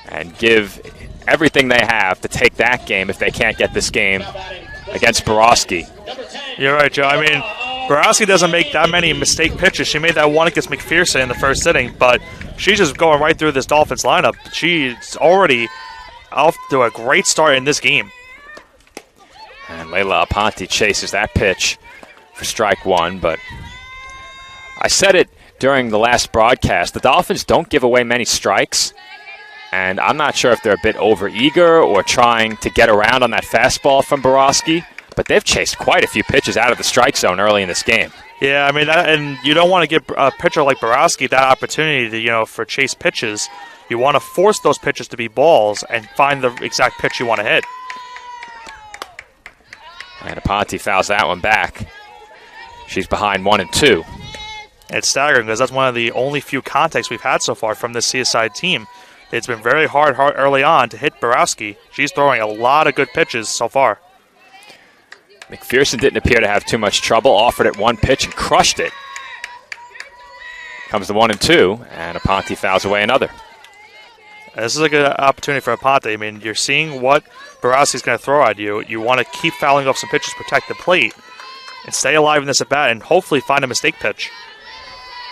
and give everything they have to take that game if they can't get this game against Borowski. You're right, Joe. I mean, Borowski doesn't make that many mistake pitches. She made that one against McPherson in the first inning, but she's just going right through this Dolphins lineup. She's already off to a great start in this game. And Layla Aponte chases that pitch for strike 1, but I said it during the last broadcast, the Dolphins don't give away many strikes, and I'm not sure if they're a bit overeager or trying to get around on that fastball from Borowski, but they've chased quite a few pitches out of the strike zone early in this game. Yeah, I mean, and you don't want to give a pitcher like Borowski that opportunity to, for chase pitches. You want to force those pitches to be balls and find the exact pitch you want to hit. And Aponte fouls that one back. She's behind 1-2. It's staggering because that's one of the only few contacts we've had so far from this CSI team. It's been very hard early on to hit Borowski. She's throwing a lot of good pitches so far. McPherson didn't appear to have too much trouble, offered it one pitch and crushed it. Comes the 1-2, and Aponte fouls away another. This is a good opportunity for Aponte. I mean, you're seeing what Borowski's going to throw at you. You want to keep fouling off some pitches, protect the plate, and stay alive in this at-bat, and hopefully find a mistake pitch.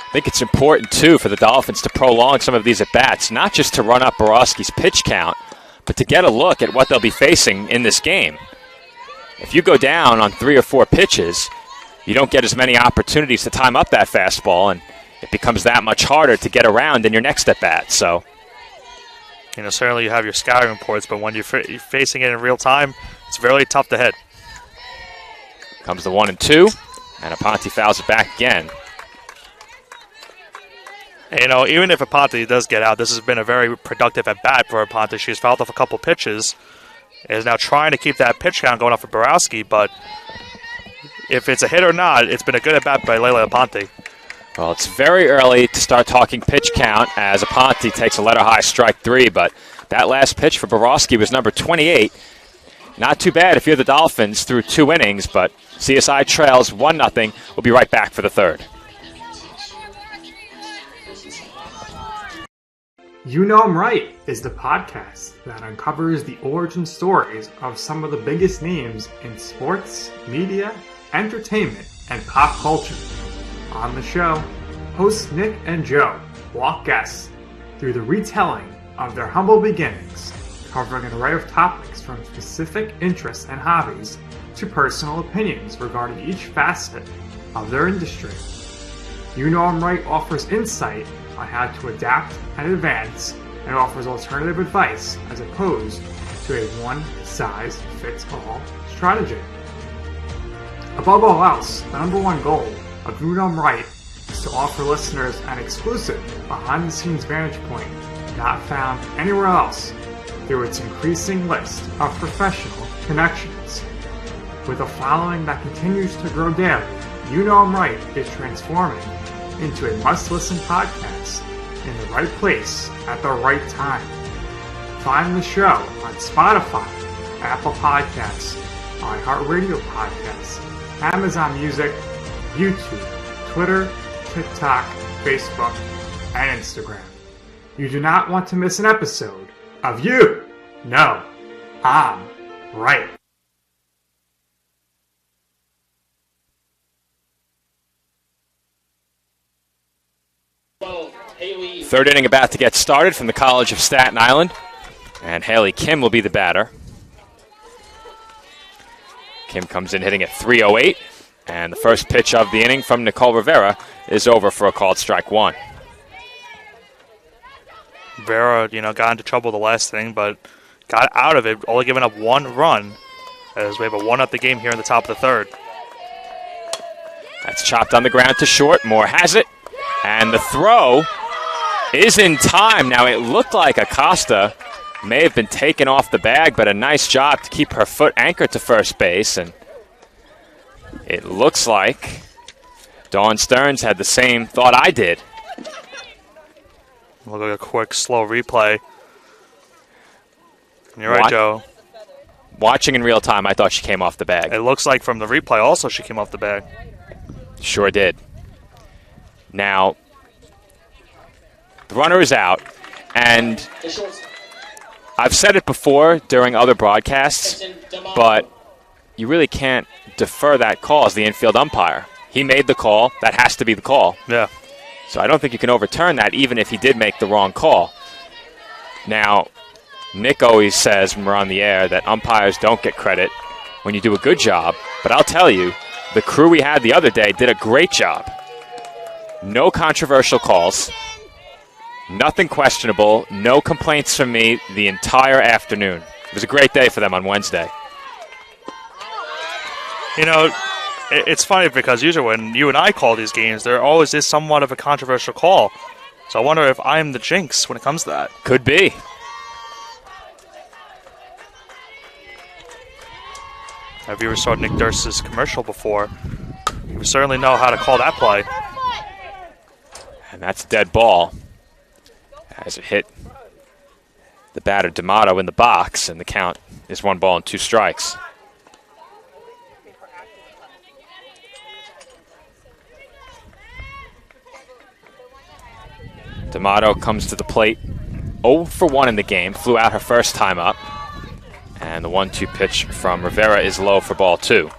I think it's important, too, for the Dolphins to prolong some of these at-bats, not just to run up Borowski's pitch count, but to get a look at what they'll be facing in this game. If you go down on 3 or 4 pitches, you don't get as many opportunities to time up that fastball, and it becomes that much harder to get around in your next at-bat. So, certainly you have your scouting reports, but when you're facing it in real time, it's very tough to hit. Comes the 1-2, and Aponte fouls it back again. And, even if Aponte does get out, this has been a very productive at-bat for Aponte. She's fouled off a couple pitches. Is now trying to keep that pitch count going off of Borowski, but if it's a hit or not, it's been a good at-bat by Leila Aponte. Well, it's very early to start talking pitch count as Aponte takes a letter-high strike 3, but that last pitch for Borowski was number 28. Not too bad if you're the Dolphins through 2 innings, but CSI trails 1-0. We'll be right back for the third. You Know 'em Right is the podcast that uncovers the origin stories of some of the biggest names in sports, media, entertainment, and pop culture. On the show, hosts Nick and Joe walk guests through the retelling of their humble beginnings, covering an array of topics from specific interests and hobbies to personal opinions regarding each facet of their industry. You Know 'em Right offers insight on how to adapt and advance, and offers alternative advice as opposed to a one-size-fits-all strategy. Above all else, the number one goal of You Know 'em Right is to offer listeners an exclusive behind-the-scenes vantage point not found anywhere else through its increasing list of professional connections. With a following that continues to grow daily, You Know 'em Right is transforming into a must-listen podcast in the right place at the right time. Find the show on Spotify, Apple Podcasts, iHeartRadio Podcasts, Amazon Music, YouTube, Twitter, TikTok, Facebook, and Instagram. You do not want to miss an episode of You Know 'em Right. Third inning about to get started from the College of Staten Island, and Haley Kim will be the batter. Kim comes in hitting at 308, and the first pitch of the inning from Nicole Rivera is over for a called strike 1. Rivera, got into trouble the last inning, but got out of it, only giving up 1 run, as we have a 1-up the game here in the top of the third. That's chopped on the ground to short. Moore has it, and the throw is in time. Now, it looked like Acosta may have been taken off the bag, but a nice job to keep her foot anchored to first base. And it looks like Dawn Stearns had the same thought I did. We'll go a quick, slow replay. You're right, Joe. Watching in real time, I thought she came off the bag. It looks like from the replay also she came off the bag. Sure did. Now, the runner is out, and I've said it before during other broadcasts, but you really can't defer that call as the infield umpire. He made the call. That has to be the call. Yeah. So I don't think you can overturn that even if he did make the wrong call. Now, Nick always says when we're on the air that umpires don't get credit when you do a good job, but I'll tell you, the crew we had the other day did a great job. No controversial calls. Nothing questionable. No complaints from me the entire afternoon. It was a great day for them on Wednesday. It's funny because usually when you and I call these games, there always is somewhat of a controversial call. So I wonder if I'm the jinx when it comes to that. Could be. Have you ever saw Nick Durst's commercial before? You certainly know how to call that play. And that's a dead ball as it hit the batter D'Amato in the box, and the count is 1 ball and 2 strikes. D'Amato comes to the plate 0 for 1 in the game, flew out her first time up. And the 1-2 pitch from Rivera is low for ball 2.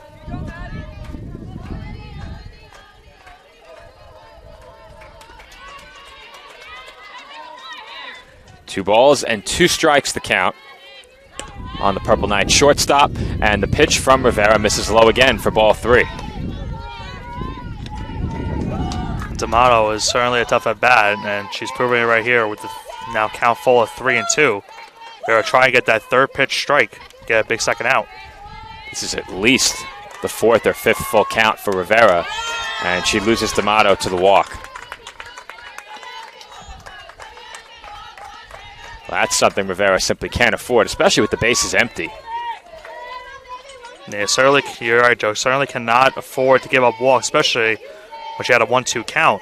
Two balls and 2 strikes the count on the Purple Knights shortstop, and the pitch from Rivera misses low again for ball 3. D'Amato is certainly a tough at bat, and she's proving it right here with the now count full of 3-2. They're trying to get that third pitch strike, get a big second out. This is at least the 4th or 5th full count for Rivera, and she loses D'Amato to the walk. Well, that's something Rivera simply can't afford, especially with the bases empty. Yeah, certainly, you're right, Joe. Certainly cannot afford to give up walks, especially when she had a 1-2 count.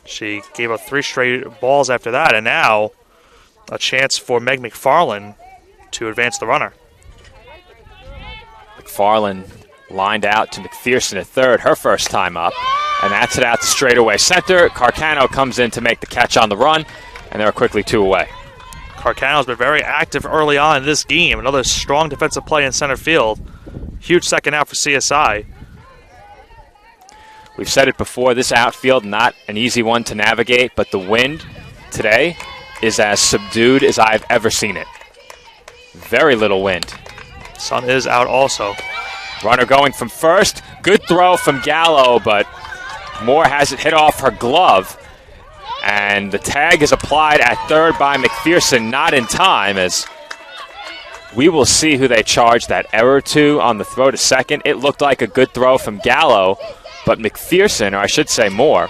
She gave up 3 straight balls after that, and now a chance for Meg McFarland to advance the runner. McFarland lined out to McPherson at third, her first time up, and that's it out to straightaway center. Carcano comes in to make the catch on the run, and they're quickly 2 away. Carcano's been very active early on in this game. Another strong defensive play in center field. Huge second out for CSI. We've said it before, this outfield not an easy one to navigate, but the wind today is as subdued as I've ever seen it. Very little wind. Sun is out also. Runner going from first. Good throw from Gallo, but Moore has it hit off her glove. And the tag is applied at third by McPherson, not in time, as we will see who they charge that error to on the throw to second. It looked like a good throw from Gallo, but McPherson, or I should say Moore,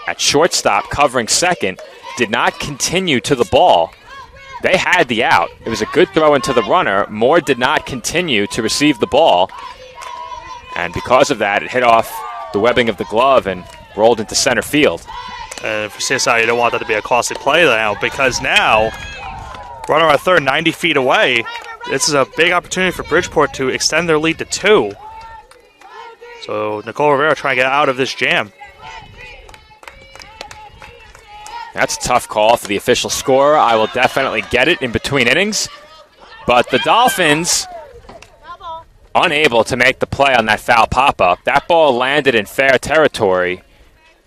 at shortstop covering second, did not continue to the ball. They had the out. It was a good throw into the runner. Moore did not continue to receive the ball, and because of that, it hit off the webbing of the glove and rolled into center field. For CSI, you don't want that to be a costly play now, because now, runner at third, 90 feet away, this is a big opportunity for Bridgeport to extend their lead to 2. So Nicole Rivera trying to get out of this jam. That's a tough call for the official scorer. I will definitely get it in between innings. But the Dolphins unable to make the play on that foul pop-up. That ball landed in fair territory.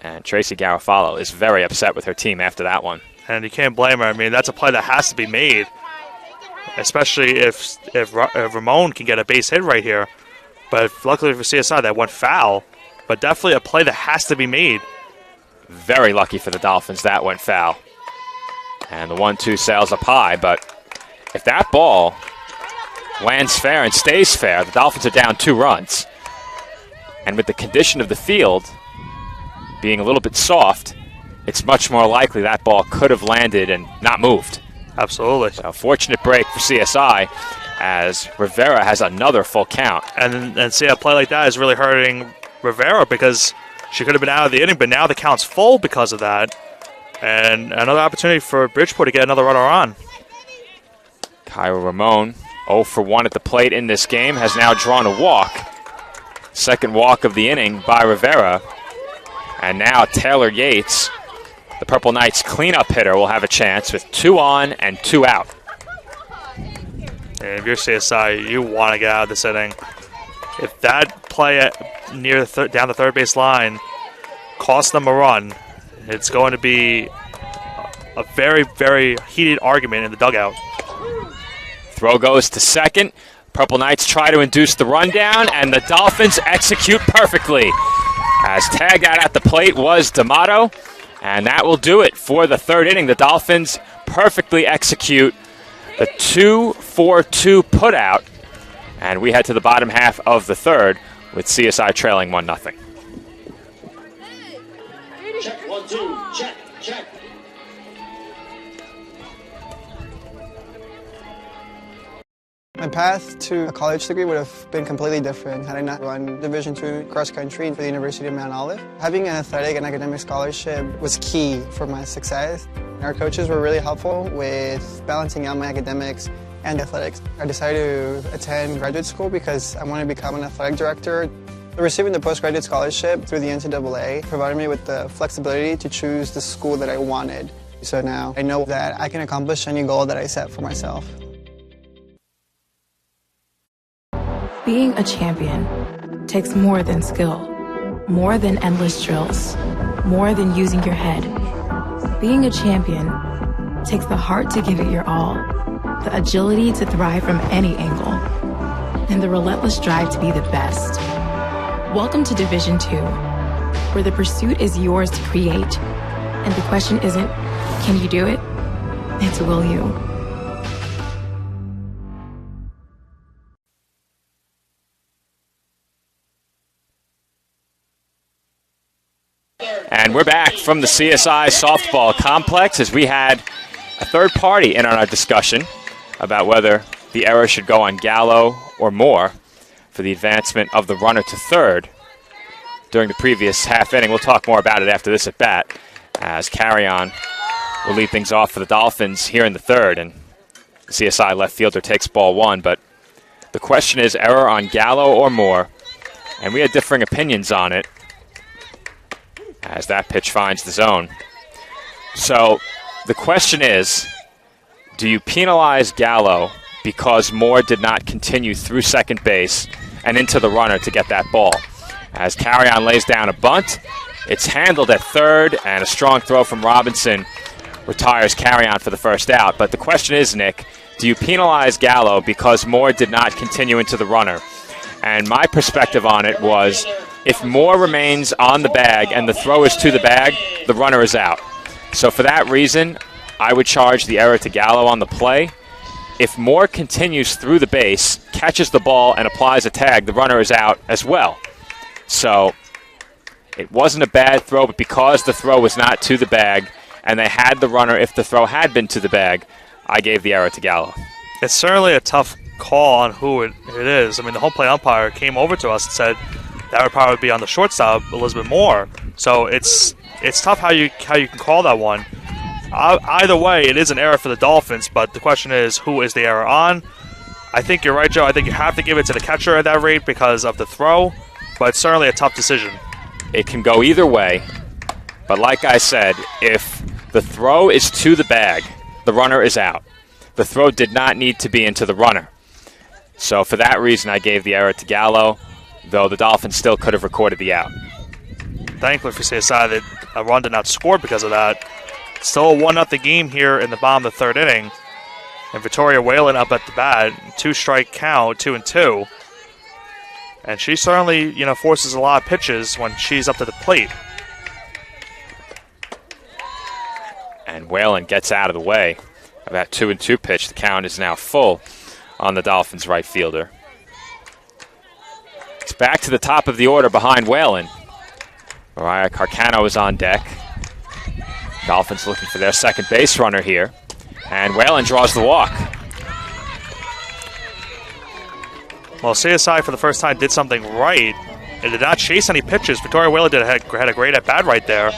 And Tracy Garofalo is very upset with her team after that one. And you can't blame her. I mean, that's a play that has to be made, especially if Ramon can get a base hit right here. But luckily for CSI, that went foul. But definitely a play that has to be made. Very lucky for the Dolphins that went foul. And the 1-2 sails up high. But if that ball lands fair and stays fair, the Dolphins are down 2 runs. And with the condition of the field being a little bit soft, it's much more likely that ball could have landed and not moved. Absolutely. So fortunate break for CSI as Rivera has another full count. And see, a play like that is really hurting Rivera because she could have been out of the inning, but now the count's full because of that. And another opportunity for Bridgeport to get another runner on. Kyra Ramon, 0 for 1 at the plate in this game, has now drawn a walk. Second walk of the inning by Rivera. And now Taylor Yates, the Purple Knights cleanup hitter, will have a chance with 2 on and 2 out. And if you're CSI, you want to get out of this inning. If that play near down the third base line costs them a run, it's going to be a very, very heated argument in the dugout. Throw goes to second. Purple Knights try to induce the rundown, and the Dolphins execute perfectly. As tagged out at the plate was D'Amato, and that will do it for the third inning. The Dolphins perfectly execute the 2-4-2 putout, and we head to the bottom half of the third with CSI trailing 1-0. Check, 1-2, check, check. My path to a college degree would have been completely different had I not run Division II cross country for the University of Mount Olive. Having an athletic and academic scholarship was key for my success. Our coaches were really helpful with balancing out my academics and athletics. I decided to attend graduate school because I wanted to become an athletic director. Receiving the postgraduate scholarship through the NCAA provided me with the flexibility to choose the school that I wanted. So now I know that I can accomplish any goal that I set for myself. Being a champion takes more than skill, more than endless drills, more than using your head. Being a champion takes the heart to give it your all, the agility to thrive from any angle, and the relentless drive to be the best. Welcome to Division 2, where the pursuit is yours to create, and the question isn't, can you do it? It's, will you? And we're back from the CSI softball complex as we had a third party in on our discussion about whether the error should go on Gallo or Moore for the advancement of the runner to third during the previous half inning. We'll talk more about it after this at bat, as Carry-On will lead things off for the Dolphins here in the third, and the CSI left fielder takes ball one. But the question is error on Gallo or Moore, and we had differing opinions on it as that pitch finds the zone. So the question is, do you penalize Gallo because Moore did not continue through second base and into the runner to get that ball? As Carry-On lays down a bunt, it's handled at third, and a strong throw from Robinson retires Carry-On for the first out. But the question is, Nick, do you penalize Gallo because Moore did not continue into the runner? And my perspective on it was, if Moore remains on the bag and the throw is to the bag, the runner is out. So for that reason, I would charge the error to Gallo on the play. If Moore continues through the base, catches the ball, and applies a tag, the runner is out as well. So it wasn't a bad throw, but because the throw was not to the bag and they had the runner if the throw had been to the bag, I gave the error to Gallo. It's certainly a tough call on who it is. I mean, the home plate umpire came over to us and said that would probably be on the shortstop, Elizabeth Moore. So it's tough how you can call that one. Either way, it is an error for the Dolphins, but the question is, who is the error on? I think you're right, Joe. I think you have to give it to the catcher at that rate because of the throw, but it's certainly a tough decision. It can go either way, but like I said, if the throw is to the bag, the runner is out. The throw did not need to be into the runner. So for that reason, I gave the error to Gallo, though the Dolphins still could have recorded the out. Thankfully for CSI that a run did not score because of that. Still a 1-0 game here in the bottom of the third inning. And Victoria Whalen up at the bat, 2-strike count, 2-2. And she certainly, forces a lot of pitches when she's up to the plate. And Whalen gets out of the way of that 2-2 pitch. The count is now full on the Dolphins right fielder. It's back to the top of the order behind Whalen. Mariah Carcano is on deck. Dolphins looking for their second base runner here. And Whalen draws the walk. Well, CSI for the first time did something right. It did not chase any pitches. Victoria Whalen had a great at-bat right there.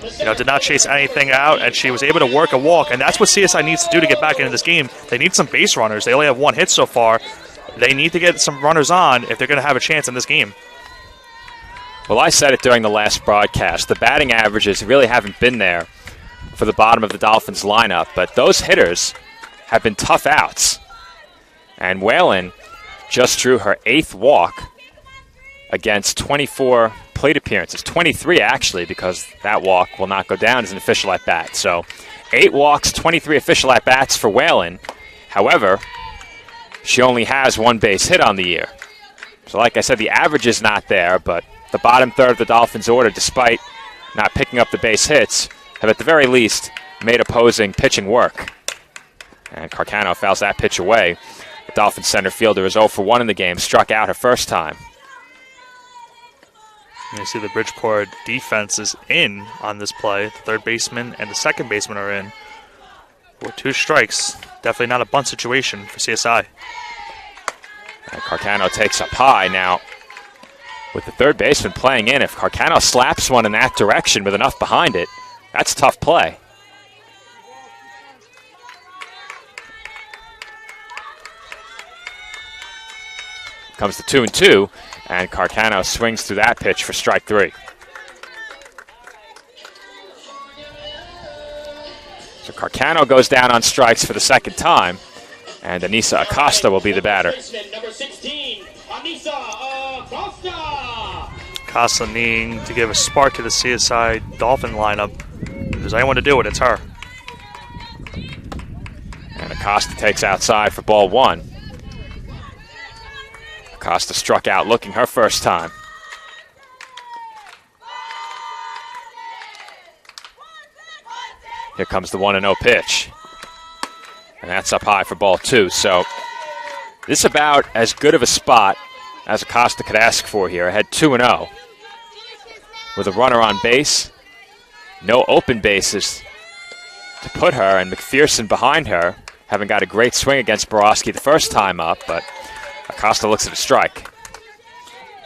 Did not chase anything out, and she was able to work a walk. And that's what CSI needs to do to get back into this game. They need some base runners. They only have one hit so far. They need to get some runners on if they're going to have a chance in this game. Well, I said it during the last broadcast. The batting averages really haven't been there for the bottom of the Dolphins lineup, but those hitters have been tough outs. And Whalen just drew her 8th walk against 24 plate appearances. 23, actually, because that walk will not go down as an official at-bat. So 8 walks, 23 official at-bats for Whalen. However, she only has 1 base hit on the year. So like I said, the average is not there, but the bottom third of the Dolphins' order, despite not picking up the base hits, have at the very least made opposing pitching work. And Carcano fouls that pitch away. The Dolphins center fielder is 0 for 1 in the game, struck out her first time. You see the Bridgeport defense is in on this play. The third baseman and the second baseman are in. With 2 strikes, definitely not a bunt situation for CSI. And Carcano takes up high now. With the third baseman playing in, if Carcano slaps one in that direction with enough behind it, that's a tough play. Comes to 2-2, and Carcano swings through that pitch for strike 3. Cano goes down on strikes for the second time, and Anissa Acosta will be the batter. Number 16, Anissa Acosta. Acosta needing to give a spark to the CSI Dolphin lineup. If there's anyone to do it, it's her. And Acosta takes outside for ball 1. Acosta struck out looking her first time. Here comes the 1-0 pitch. And that's up high for ball 2. So this is about as good of a spot as Acosta could ask for here. Ahead 2-0. With a runner on base. No open bases to put her, and McPherson behind her. Having got a great swing against Borowski the first time up, but Acosta looks at a strike.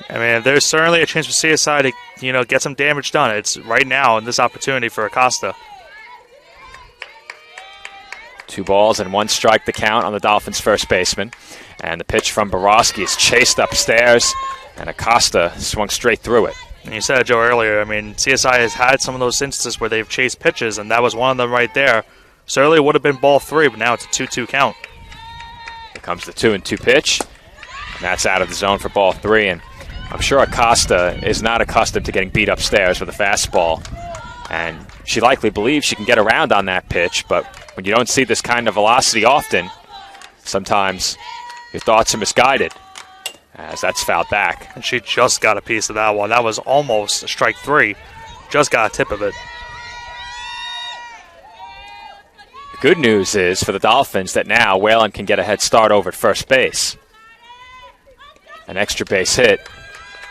I mean, there's certainly a chance for CSI to, get some damage done. It's right now in this opportunity for Acosta. 2 balls and 1 strike the count on the Dolphins' first baseman. And the pitch from Borowski is chased upstairs, and Acosta swung straight through it. And you said it, Joe, earlier. I mean, CSI has had some of those instances where they've chased pitches, and that was one of them right there. Certainly would have been ball 3, but now it's a 2-2 count. Here comes the 2-2 pitch, and that's out of the zone for ball 3. And I'm sure Acosta is not accustomed to getting beat upstairs with a fastball, and she likely believes she can get around on that pitch, but when you don't see this kind of velocity often, sometimes your thoughts are misguided, as that's fouled back. And she just got a piece of that one. That was almost a strike 3. Just got a tip of it. The good news is for the Dolphins that now Whalen can get a head start over at first base. An extra base hit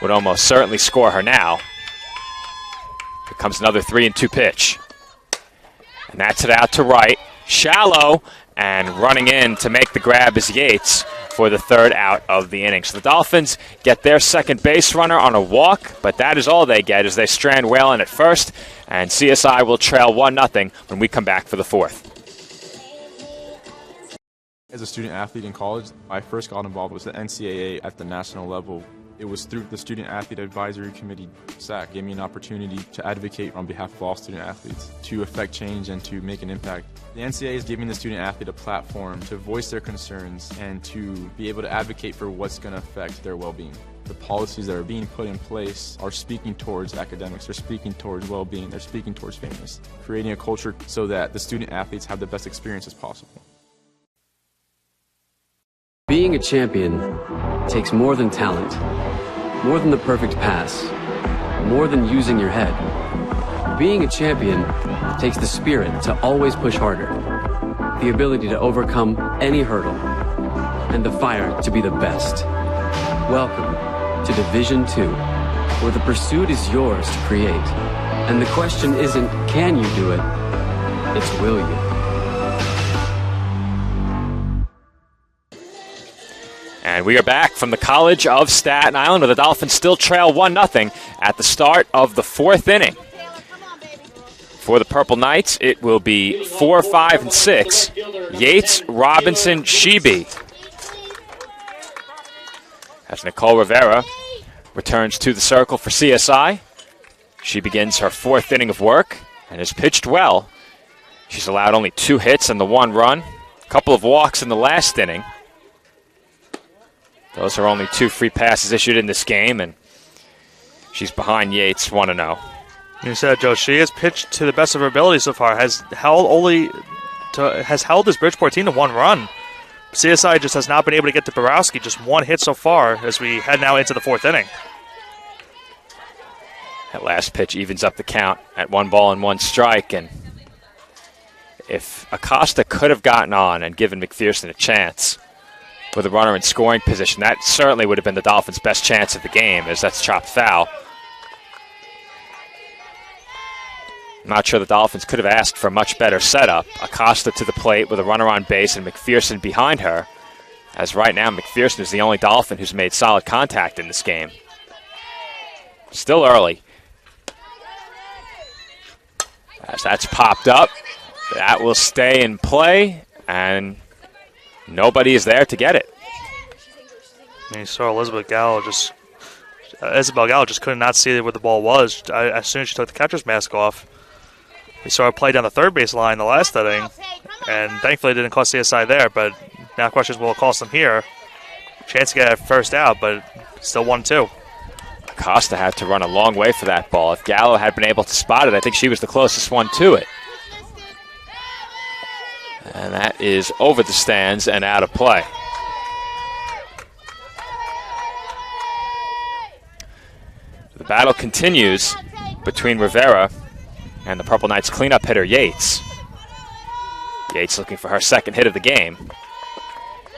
would almost certainly score her now. Here comes another 3-2 pitch. And that's it out to right. Shallow, and running in to make the grab is Yates for the 3rd out of the inning. So the Dolphins get their second base runner on a walk, but that is all they get as they strand Whalen at first, and CSI will trail 1-0 when we come back for the 4th. As a student athlete in college, I first got involved with the NCAA at the national level. It was through the Student Athlete Advisory Committee, SAC, gave me an opportunity to advocate on behalf of all student athletes, to affect change and to make an impact. The NCAA is giving the student athlete a platform to voice their concerns and to be able to advocate for what's going to affect their well-being. The policies that are being put in place are speaking towards academics, they're speaking towards well-being, they're speaking towards fairness, creating a culture so that the student athletes have the best experiences possible. Being a champion takes more than talent, more than the perfect pass, more than using your head. Being a champion takes the spirit to always push harder, the ability to overcome any hurdle, and the fire to be the best. Welcome to Division II, where the pursuit is yours to create. And the question isn't, can you do it? It's, will you? And we are back from the College of Staten Island, where the Dolphins still trail 1-0 at the start of the 4th inning. For the Purple Knights, it will be 4, 5, and 6. Yates, Robinson, Sheeby. As Nicole Rivera returns to the circle for CSI. She begins her 4th inning of work and has pitched well. She's allowed only 2 hits and the 1 run. A couple of walks in the last inning. Those are only 2 free passes issued in this game, and she's behind Yates 1-0. You said, Joe, she has pitched to the best of her ability so far. Has held this Bridgeport team to 1 run. CSI just has not been able to get to Borowski. Just 1 hit so far as we head now into the 4th inning. That last pitch evens up the count at 1 ball and 1 strike, and if Acosta could have gotten on and given McPherson a chance with a runner in scoring position, that certainly would have been the Dolphins' best chance of the game, as that's chopped foul. I'm not sure the Dolphins could have asked for a much better setup. Acosta to the plate with a runner on base and McPherson behind her, as right now McPherson is the only Dolphin who's made solid contact in this game. Still early. As that's popped up, that will stay in play, and nobody is there to get it. And you saw Isabel Gallo just could not see where the ball was. As soon as she took the catcher's mask off, we saw her play down the 3rd base line the last inning. and thankfully it didn't cost CSI there, but now questions will it cost them here. Chance to get a first out, but still 1-2. Acosta had to run a long way for that ball. If Gallo had been able to spot it, I think she was the closest one to it. And that is over the stands and out of play. The battle continues between Rivera and the Purple Knights cleanup hitter, Yates. Yates looking for her second hit of the game.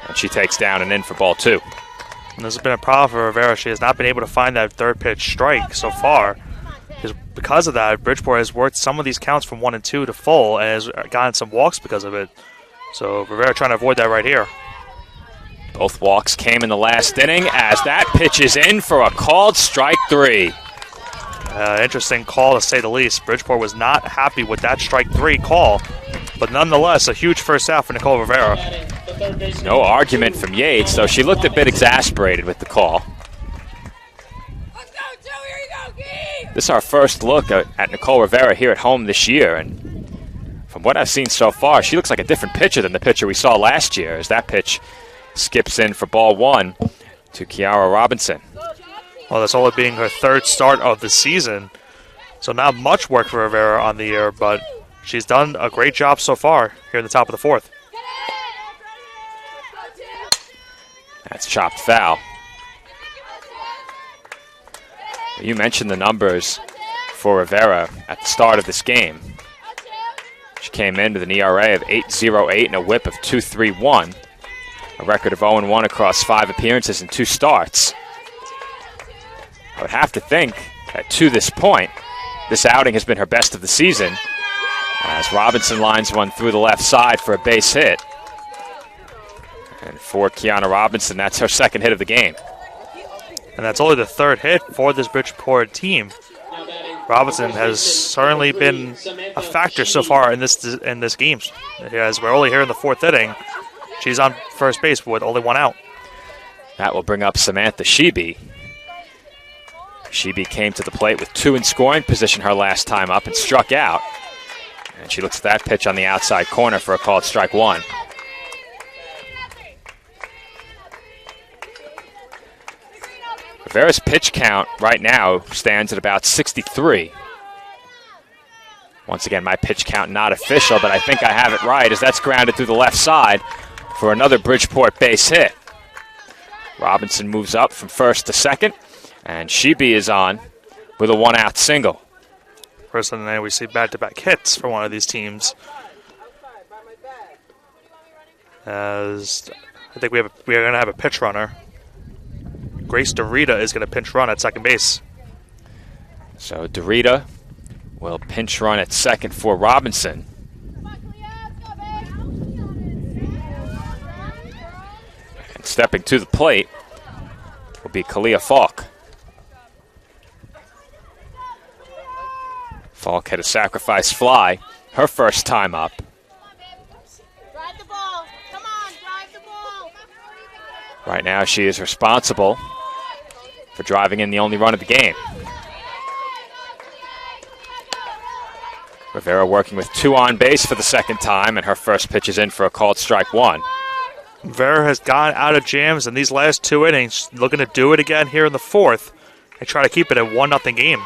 And she takes down and in for ball 2. And this has been a problem for Rivera. She has not been able to find that third pitch strike so far. Because of that, Bridgeport has worked some of these counts from 1 and 2 to full and has gotten some walks because of it. So Rivera trying to avoid that right here. Both walks came in the last inning as that pitch is in for a called strike 3. Interesting call to say the least. Bridgeport was not happy with that strike 3 call, but nonetheless a huge first out for Nicole Rivera. No argument from Yates, though she looked a bit exasperated with the call. This is our first look at Nicole Rivera here at home this year, and from what I've seen so far, she looks like a different pitcher than the pitcher we saw last year, as that pitch skips in for ball 1 to Kiara Robinson. Well, that's only being her third start of the season, so not much work for Rivera on the year, but she's done a great job so far here in the top of the 4th. That's chopped foul. You mentioned the numbers for Rivera at the start of this game. She came in with an ERA of 8.08 and a whip of 2.31. A record of 0-1 across 5 appearances and 2 starts. I would have to think that to this point, this outing has been her best of the season, as Robinson lines one through the left side for a base hit. And for Kiana Robinson, that's her second hit of the game. And that's only the third hit for this Bridgeport team. Robinson has certainly been a factor so far in this game. As we're only here in the 4th inning, she's on first base with only 1 out. That will bring up Samantha Shebe. Shebe came to the plate with 2 in scoring position her last time up and struck out. And she looks at that pitch on the outside corner for a called strike 1. Rivera's pitch count right now stands at about 63. Once again, my pitch count not official, but I think I have it right, as that's grounded through the left side for another Bridgeport base hit. Robinson moves up from first to second, and Shebe is on with a 1-out single. First of the night, we see back-to-back hits for one of these teams. As I think we are going to have a pitch runner. Grace Dorita is going to pinch run at second base. So Dorita will pinch run at second for Robinson. And stepping to the plate will be Kalia Falk. Falk had a sacrifice fly her first time up. Drive the ball. Come on, drive the ball. Right now she is responsible for driving in the only run of the game. Rivera working with 2 on base for the second time, and her first pitch is in for a called strike 1. Rivera has gone out of jams in these last 2 innings, looking to do it again here in the 4th and try to keep it a 1-0 game.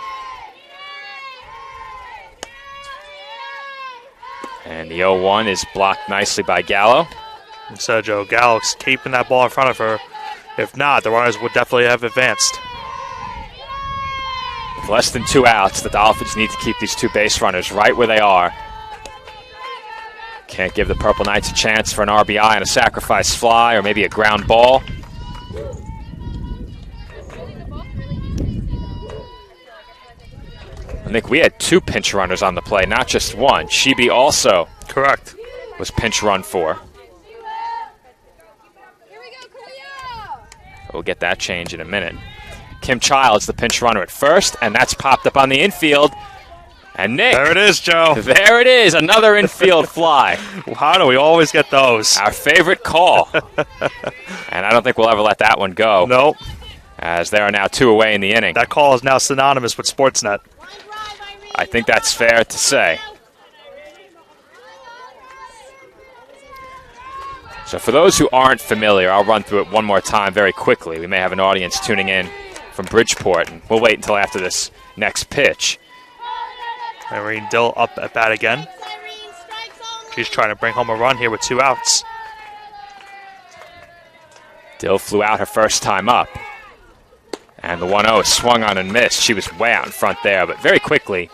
And the 0-1 is blocked nicely by Gallo. And Sergio Gallo's keeping that ball in front of her. If not, the runners would definitely have advanced. With less than 2 outs, the Dolphins need to keep these 2 base runners right where they are. Can't give the Purple Knights a chance for an RBI and a sacrifice fly or maybe a ground ball. I think we had 2 pinch runners on the play, not just 1. Shebe also correct was pinch run for. We'll get that change in a minute. Kim Childs, the pinch runner at first, and that's popped up on the infield. And Nick. There it is, Joe. There it is, another infield fly. How do we always get those? Our favorite call. And I don't think we'll ever let that one go. Nope. As there are now 2 away in the inning. That call is now synonymous with Sportsnet. I think that's fair to say. So for those who aren't familiar, I'll run through it one more time very quickly. We may have an audience tuning in from Bridgeport, and we'll wait until after this next pitch. Irene Dill up at bat again. She's trying to bring home a run here with 2 outs. Dill flew out her first time up. And the 1-0 swung on and missed. She was way out in front there, but very quickly,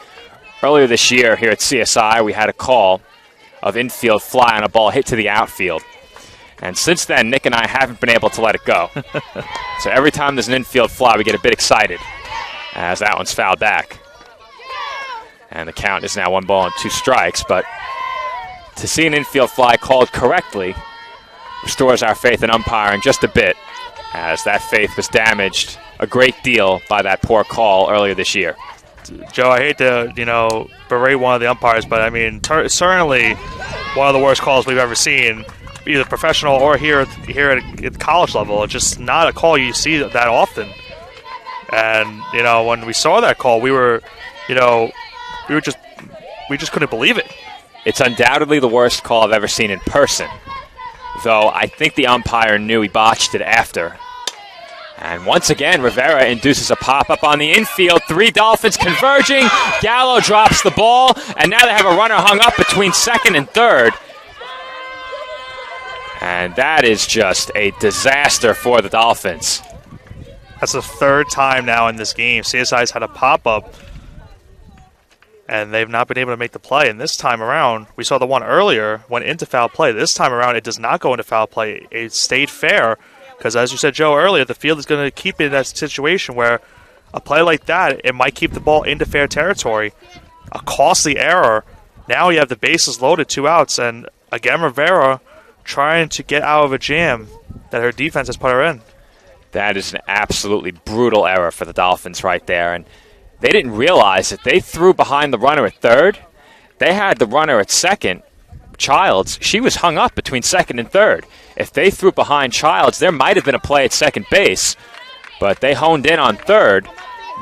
earlier this year here at CSI, we had a call of infield fly on a ball hit to the outfield. And since then, Nick and I haven't been able to let it go. So every time there's an infield fly, we get a bit excited as that one's fouled back. And the count is now 1 ball and 2 strikes. But to see an infield fly called correctly restores our faith in umpiring just a bit, as that faith was damaged a great deal by that poor call earlier this year. Joe, I hate to, berate one of the umpires, but I mean, certainly one of the worst calls we've ever seen, either professional or here at the college level. It's just not a call you see that often. And, when we saw that call, we just couldn't believe it. It's undoubtedly the worst call I've ever seen in person, though I think the umpire knew he botched it after. And once again, Rivera induces a pop-up on the infield. 3 Dolphins converging. Gallo drops the ball, and now they have a runner hung up between second and third. And that is just a disaster for the Dolphins. That's the 3rd time now in this game. CSI's had a pop-up, and they've not been able to make the play. And this time around, we saw the one earlier, went into foul play. This time around, it does not go into foul play. It stayed fair. Because as you said, Joe, earlier, the field is going to keep it in that situation where a play like that, it might keep the ball into fair territory. A costly error. Now you have the bases loaded, 2 outs, and again, Rivera trying to get out of a jam that her defense has put her in. That is an absolutely brutal error for the Dolphins right there. And they didn't realize that they threw behind the runner at third. They had the runner at second. Childs, she was hung up between second and third. If they threw behind Childs, there might have been a play at second base, but they honed in on third.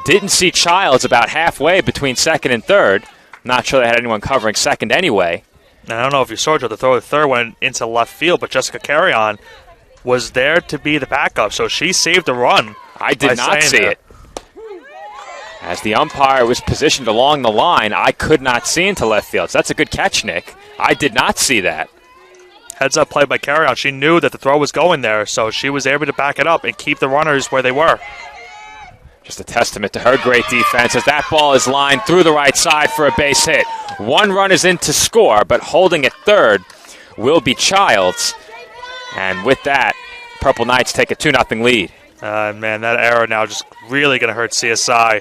Didn't see Childs about halfway between second and third. Not sure they had anyone covering second anyway. I don't know if you saw, Joe, the throw of third went into left field, but Jessica Carrion was there to be the backup, so she saved the run. I did not see it. As the umpire was positioned along the line, I could not see into left field. So that's a good catch, Nick. I did not see that. Heads-up play by Carrion. She knew that the throw was going there, so she was able to back it up and keep the runners where they were. Just a testament to her great defense as that ball is lined through the right side for a base hit. 1 run is in to score, but holding at third will be Childs. And with that, Purple Knights take a 2-0 lead. Man, that error now just really going to hurt CSI.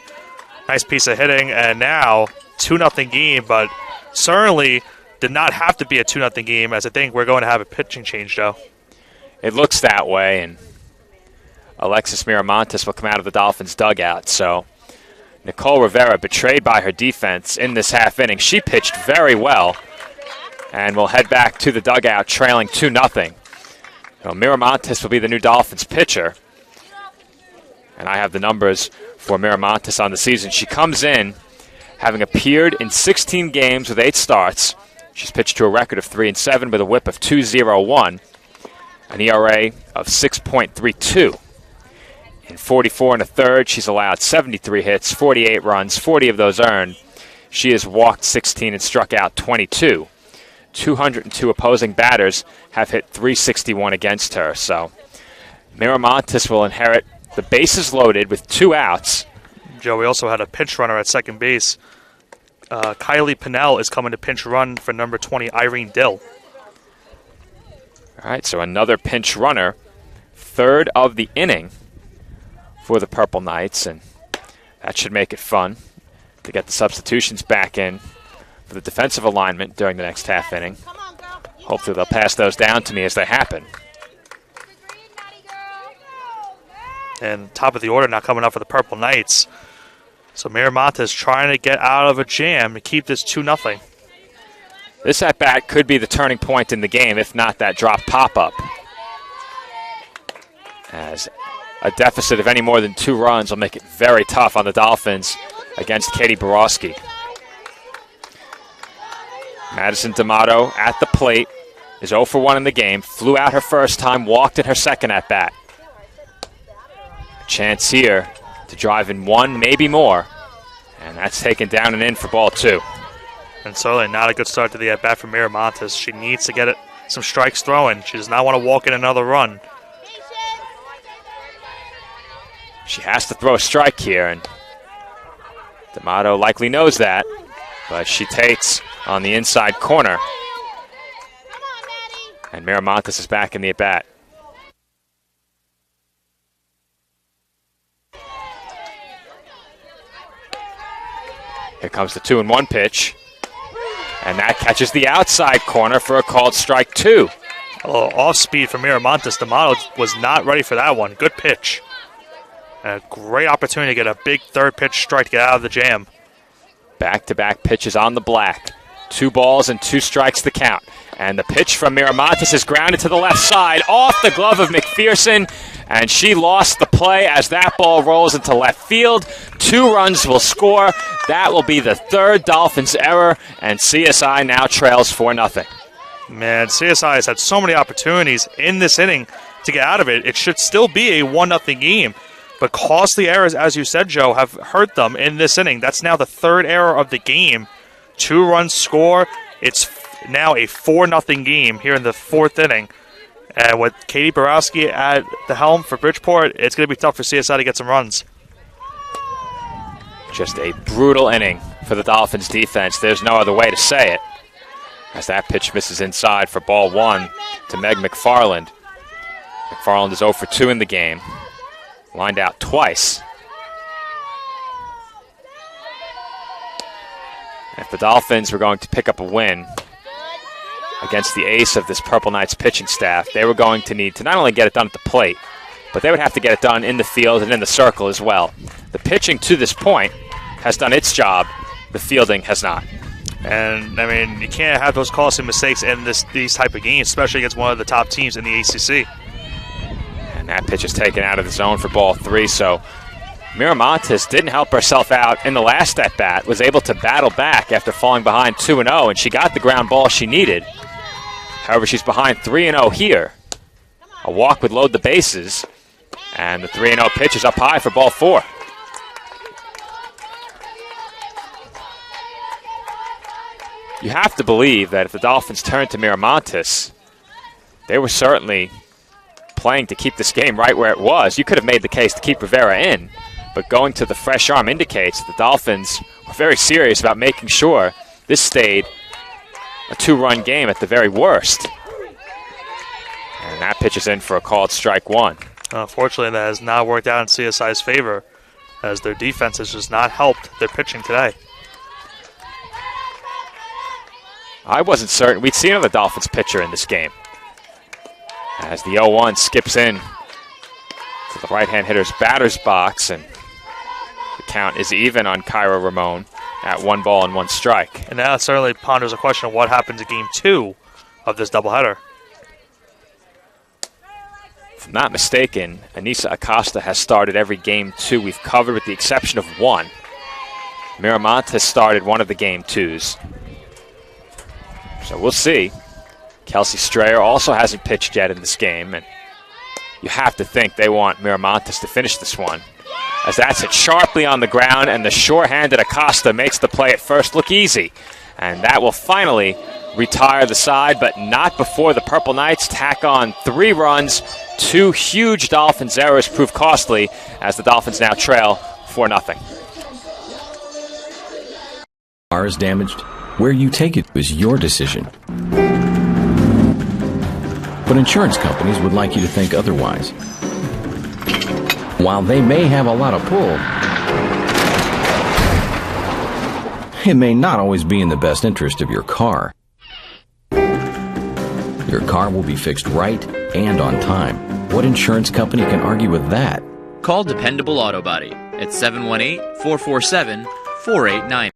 Nice piece of hitting, and now 2-0 game, but certainly did not have to be a 2-0 game, as I think we're going to have a pitching change, Joe. It looks that way, and Alexis Miramontes will come out of the Dolphins' dugout. So Nicole Rivera, betrayed by her defense in this half inning. She pitched very well and will head back to the dugout trailing 2-0. So Miramontes will be the new Dolphins pitcher. And I have the numbers for Miramontes on the season. She comes in having appeared in 16 games with 8 starts. She's pitched to a record of 3-7 with a whip of 2.01, an ERA of 6.32. In 44 1/3, she's allowed 73 hits, 48 runs, 40 of those earned. She has walked 16 and struck out 22. 202 opposing batters have hit .361 against her. So Miramontes will inherit the bases loaded with 2 outs. Joe, we also had a pinch runner at second base. Kylie Pinnell is coming to pinch run for number 20, Irene Dill. All right, so another pinch runner, 3rd of the inning for the Purple Knights, and that should make it fun to get the substitutions back in for the defensive alignment during the next half inning. Hopefully they'll pass those down to me as they happen. And top of the order now coming up for the Purple Knights. So Miramontes trying to get out of a jam and keep this 2-0. This at-bat could be the turning point in the game, if not that drop pop-up. As a deficit of any more than 2 runs will make it very tough on the Dolphins against Katie Borowski. Madison D'Amato at the plate is 0 for 1 in the game. Flew out her first time, walked in her second at bat. A chance here to drive in one, maybe more. And that's taken down and in for ball 2. And certainly not a good start to the at bat for Miramontes. She needs to get some strikes throwing. She does not want to walk in another run. She has to throw a strike here, and D'Amato likely knows that, but she takes on the inside corner. And Miramontes is back in the at-bat. Here comes the 2-1 pitch. And that catches the outside corner for a called strike 2. A little off speed for Miramontes. D'Amato was not ready for that one. Good pitch. And a great opportunity to get a big third pitch strike to get out of the jam. Back-to-back pitches on the black. 2 balls and 2 strikes the count. And the pitch from Miramontes is grounded to the left side off the glove of McPherson. And she lost the play as that ball rolls into left field. 2 runs will score. That will be the 3rd Dolphins error. And CSI now trails 4-0. Man, CSI has had so many opportunities in this inning to get out of it. It should still be a 1-0 game. But costly errors, as you said, Joe, have hurt them in this inning. That's now the 3rd error of the game. 2 runs score. It's now a 4-0 game here in the 4th inning. And with Katie Borowski at the helm for Bridgeport, it's going to be tough for CSI to get some runs. Just a brutal inning for the Dolphins defense. There's no other way to say it. As that pitch misses inside for ball 1 to Meg McFarland. McFarland is 0 for 2 in the game. Lined out twice. If the Dolphins were going to pick up a win against the ace of this Purple Knights pitching staff, they were going to need to not only get it done at the plate, but they would have to get it done in the field and in the circle as well. The pitching to this point has done its job. The fielding has not. And, I mean, you can't have those costly mistakes in these type of games, especially against one of the top teams in the ACC. And that pitch is taken out of the zone for ball 3, so Miramontes didn't help herself out in the last at-bat, was able to battle back after falling behind 2-0, and she got the ground ball she needed. However, she's behind 3-0 here. A walk would load the bases, and the 3-0 pitch is up high for ball 4. You have to believe that if the Dolphins turned to Miramontes, they were certainly playing to keep this game right where it was. You could have made the case to keep Rivera in, but going to the fresh arm indicates the Dolphins were very serious about making sure this stayed a 2-run game at the very worst. And that pitch is in for a called strike 1. Unfortunately, that has not worked out in CSI's favor, as their defense has just not helped their pitching today. I wasn't certain we'd see another Dolphins pitcher in this game. As the 0-1 skips in to the right-hand hitter's batter's box, and the count is even on Kyra Ramon at 1 ball and 1 strike. And now it certainly ponders a question of what happens in Game 2 of this doubleheader. If I'm not mistaken, Anissa Acosta has started every Game 2 we've covered with the exception of 1. Miramontes started one of the Game 2s. So we'll see. Kelsey Strayer also hasn't pitched yet in this game, and you have to think they want Miramontes to finish this one. As that's hit sharply on the ground, and the sure-handed Acosta makes the play at first look easy. And that will finally retire the side, but not before the Purple Knights tack on 3 runs. 2 huge Dolphins errors prove costly as the Dolphins now trail 4-0. Car is damaged. Where you take it is your decision. But insurance companies would like you to think otherwise. While they may have a lot of pull, it may not always be in the best interest of your car. Your car will be fixed right and on time. What insurance company can argue with that? Call Dependable Auto Body at 718-447-4890.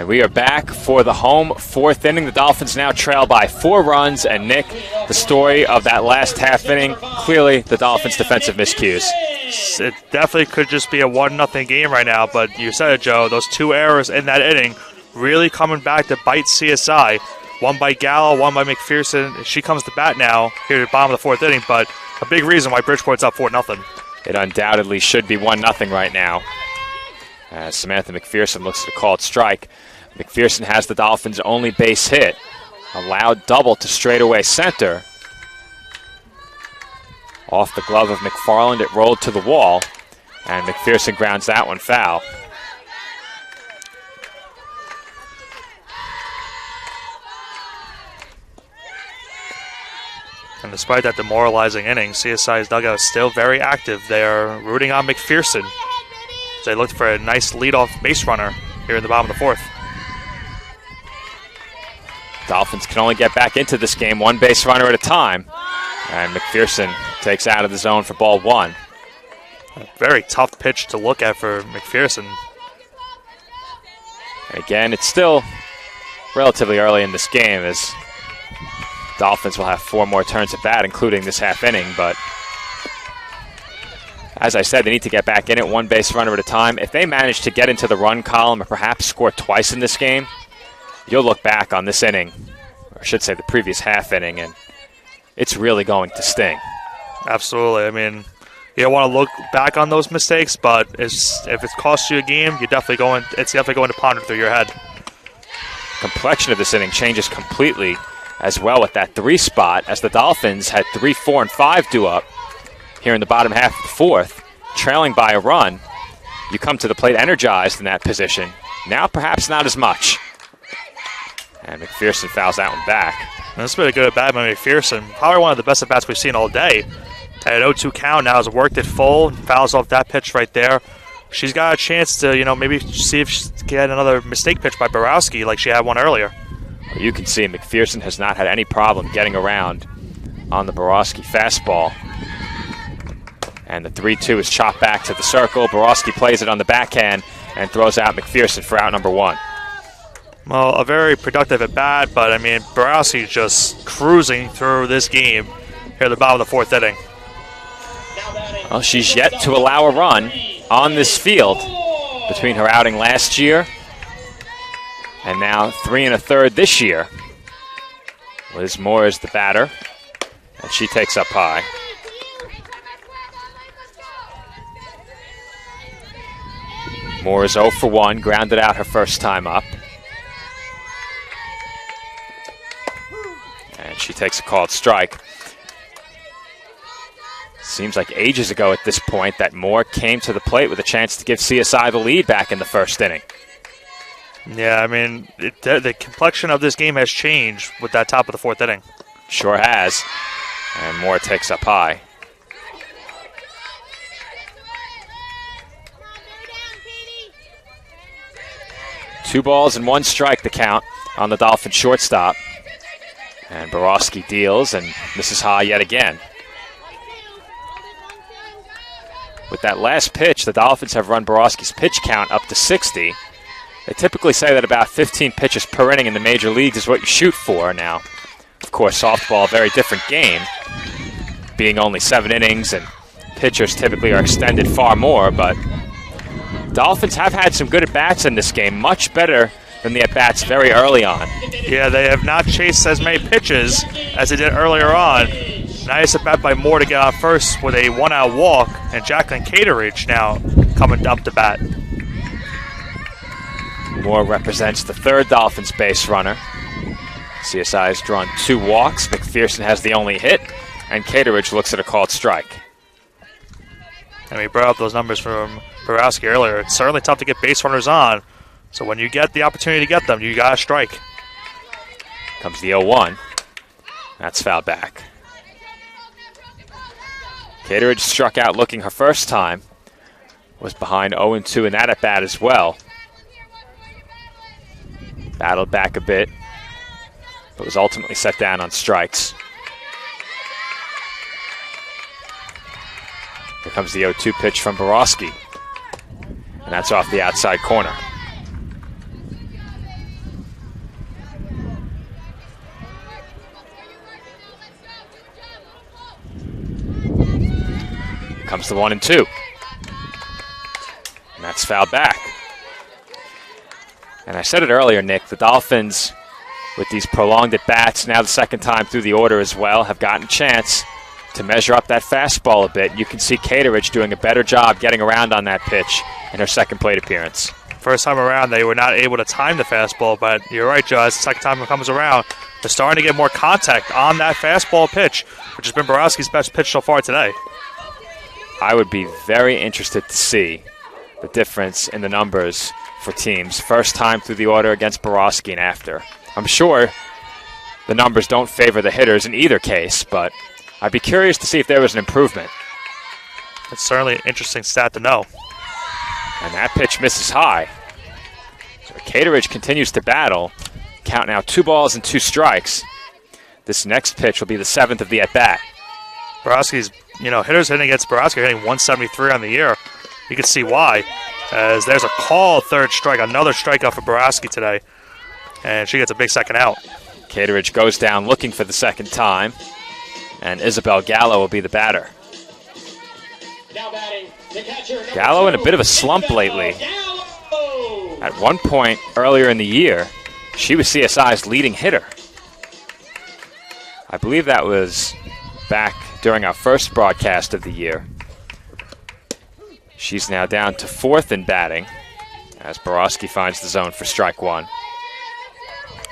And we are back for the home fourth inning. The Dolphins now trail by 4 runs. And Nick, the story of that last half inning, clearly the Dolphins' defensive miscues. It definitely could just be a 1-0 game right now, but you said it, Joe. Those 2 errors in that inning really coming back to bite CSI. One by Gallo, one by McPherson. She comes to bat now here at the bottom of the 4th inning, but a big reason why Bridgeport's up 4-0. It undoubtedly should be 1-0 right now. As Samantha McPherson looks to call it strike. McPherson has the Dolphins' only base hit. A loud double to straightaway center. Off the glove of McFarland, it rolled to the wall, and McPherson grounds that one foul. And despite that demoralizing inning, CSI's dugout is still very active. They are rooting on McPherson. They looked for a nice leadoff base runner here in the bottom of the 4th. Dolphins can only get back into this game 1 base runner at a time. And McPherson takes out of the zone for ball 1. A very tough pitch to look at for McPherson. Again, it's still relatively early in this game as Dolphins will have 4 more turns at bat, including this half inning. But as I said, they need to get back in it 1 base runner at a time. If they manage to get into the run column and perhaps score twice in this game, you'll look back on this inning, or I should say the previous half inning, and it's really going to sting. Absolutely. I mean, you don't want to look back on those mistakes, but if it costs you a game, it's definitely going to ponder through your head. Complexion of this inning changes completely as well with that 3 spot, as the Dolphins had 3, 4, and 5 due up here in the bottom half of the 4th, trailing by a run. You come to the plate energized in that position. Now perhaps not as much. And McPherson fouls that one back. That's been a good at-bat by McPherson. Probably one of the best at-bats we've seen all day. At an 0-2 count now has worked it full, fouls off that pitch right there. She's got a chance to, maybe see if she can get another mistake pitch by Borowski like she had one earlier. Well, you can see McPherson has not had any problem getting around on the Borowski fastball. And the 3-2 is chopped back to the circle. Borowski plays it on the backhand and throws out McPherson for out number 1. Well, a very productive at-bat, but, I mean, Borowski just cruising through this game here at the bottom of the 4th inning. Well, she's yet to allow a run on this field between her outing last year and now 3 1/3 this year. Liz Moore is the batter, and she takes up high. Moore is 0 for 1, grounded out her first time up. And she takes a called strike. Seems like ages ago at this point that Moore came to the plate with a chance to give CSI the lead back in the 1st inning. Yeah, I mean, the complexion of this game has changed with that top of the 4th inning. Sure has. And Moore takes up high. Two balls and 1 strike the count on the Dolphin shortstop. And Borowski deals and misses high yet again. With that last pitch, the Dolphins have run Borowski's pitch count up to 60. They typically say that about 15 pitches per inning in the major leagues is what you shoot for. Now, of course, softball, a very different game, being only 7 innings, and pitchers typically are extended far more, but Dolphins have had some good at-bats in this game, much better than the at-bats very early on. Yeah, they have not chased as many pitches as they did earlier on. Nice at-bat by Moore to get out first with a 1-out walk, and Jacqueline Cateridge now coming up to bat. Moore represents the 3rd Dolphins base runner. CSI has drawn 2 walks. McPherson has the only hit, and Cateridge looks at a called strike. And we brought up those numbers from Borowski earlier. It's certainly tough to get base runners on, so when you get the opportunity to get them, you got to strike. Comes the 0-1. That's fouled back. Cateridge struck out looking her first time. Was behind 0-2 in that at-bat as well. Battled back a bit, but was ultimately set down on strikes. Here comes the 0-2 pitch from Borowski. And that's off the outside corner. Comes the 1-2. And that's fouled back. And I said it earlier, Nick, the Dolphins, with these prolonged at-bats, now the second time through the order as well, have gotten a chance to measure up that fastball a bit. You can see Cateridge doing a better job getting around on that pitch in her second plate appearance. First time around, they were not able to time the fastball, but you're right, Joe. As the second time it comes around, they're starting to get more contact on that fastball pitch, which has been Borowski's best pitch so far today. I would be very interested to see the difference in the numbers for teams first time through the order against Borowski and after. I'm sure the numbers don't favor the hitters in either case, but I'd be curious to see if there was an improvement. It's certainly an interesting stat to know. And that pitch misses high. So Cateridge continues to battle. Count now 2 balls and 2 strikes. This next pitch will be the 7th of the at-bat. Borowski's, hitters hitting against Borowski are hitting 173 on the year. You can see why, as there's a called third strike, another strikeout for Borowski today, and she gets a big second out. Cateridge goes down looking for the second time, and Isabel Gallo will be the batter. Now batting, the catcher, Gallo in a bit of a slump lately. At one point earlier in the year, she was CSI's leading hitter. I believe that was back during our first broadcast of the year. She's now down to 4th in batting as Borowski finds the zone for strike 1.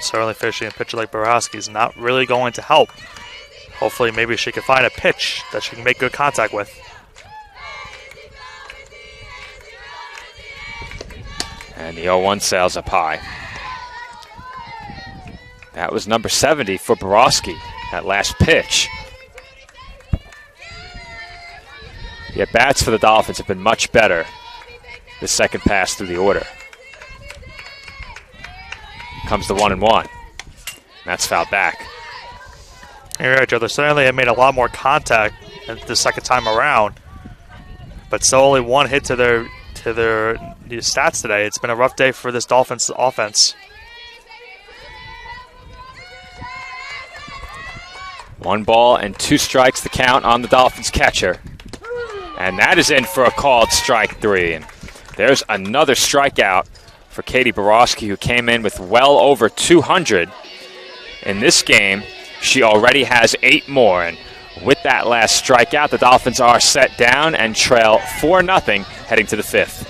Certainly fishing a pitcher like Borowski is not really going to help. Hopefully maybe she can find a pitch that she can make good contact with. And the 0-1 sails up high. That was number 70 for Borowski, that last pitch. The at-bats for the Dolphins have been much better this second pass through the order. Comes the 1-1. That's fouled back. You're right, Joe. They certainly have made a lot more contact the second time around, but still only 1 hit to their stats today. It's been a rough day for this Dolphins offense. 1 ball and 2 strikes the count on the Dolphins catcher. And that is in for a called strike 3. And there's another strikeout for Katie Borowski, who came in with well over 200. In this game, she already has 8 more. And with that last strikeout, the Dolphins are set down and trail 4-0 heading to the 5th.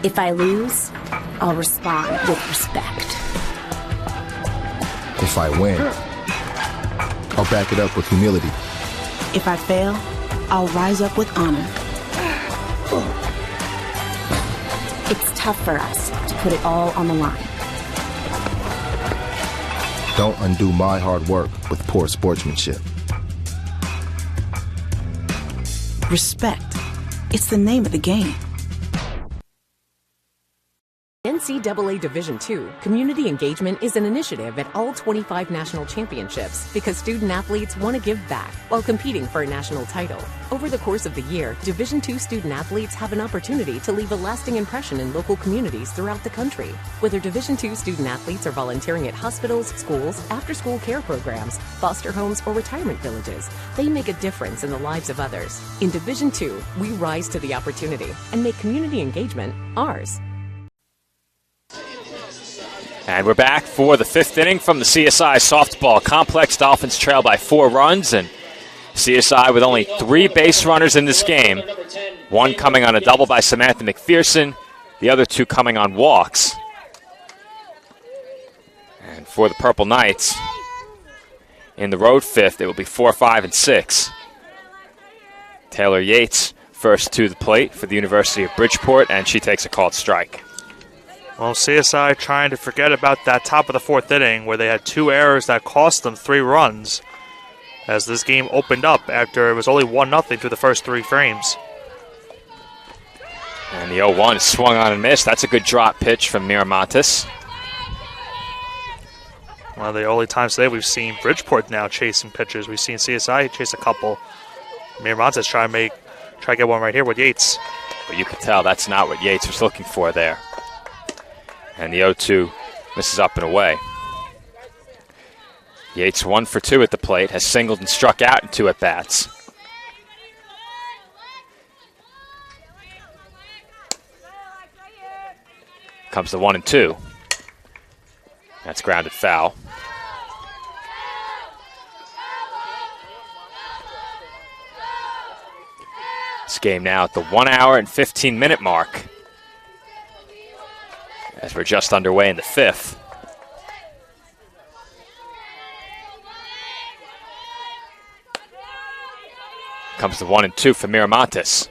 If I lose, I'll respond with respect. If I win, I'll back it up with humility. If I fail, I'll rise up with honor. It's tough for us to put it all on the line. Don't undo my hard work with poor sportsmanship. Respect. It's the name of the game. NCAA Division II Community Engagement is an initiative at all 25 national championships because student athletes want to give back while competing for a national title. Over the course of the year, Division II student athletes have an opportunity to leave a lasting impression in local communities throughout the country. Whether Division II student athletes are volunteering at hospitals, schools, after-school care programs, foster homes, or retirement villages, they make a difference in the lives of others. In Division II, we rise to the opportunity and make community engagement ours. And we're back for the 5th inning from the CSI softball complex. Dolphins trail by 4 runs, and CSI with only 3 base runners in this game. 1 coming on a double by Samantha McPherson, the other 2 coming on walks. And for the Purple Knights, in the road 5th, it will be 4, 5, and 6. Taylor Yates first to the plate for the University of Bridgeport, and she takes a called strike. Well, CSI trying to forget about that top of the 4th inning where they had 2 errors that cost them 3 runs as this game opened up after it was only 1-0 through the first 3 frames. And the 0-1 is swung on and missed. That's a good drop pitch from Miramontes. One of the only times today we've seen Bridgeport now chasing pitches. We've seen CSI chase a couple. Miramontes try to get one right here with Yates. But you could tell that's not what Yates was looking for there. And the 0-2 misses up and away. Yates 1 for 2 at the plate, has singled and struck out in 2 at-bats. Comes the 1-2. That's grounded foul. This game now at the 1 hour and 15-minute mark, as we're just underway in the fifth. Comes the 1-2 for Miramontes.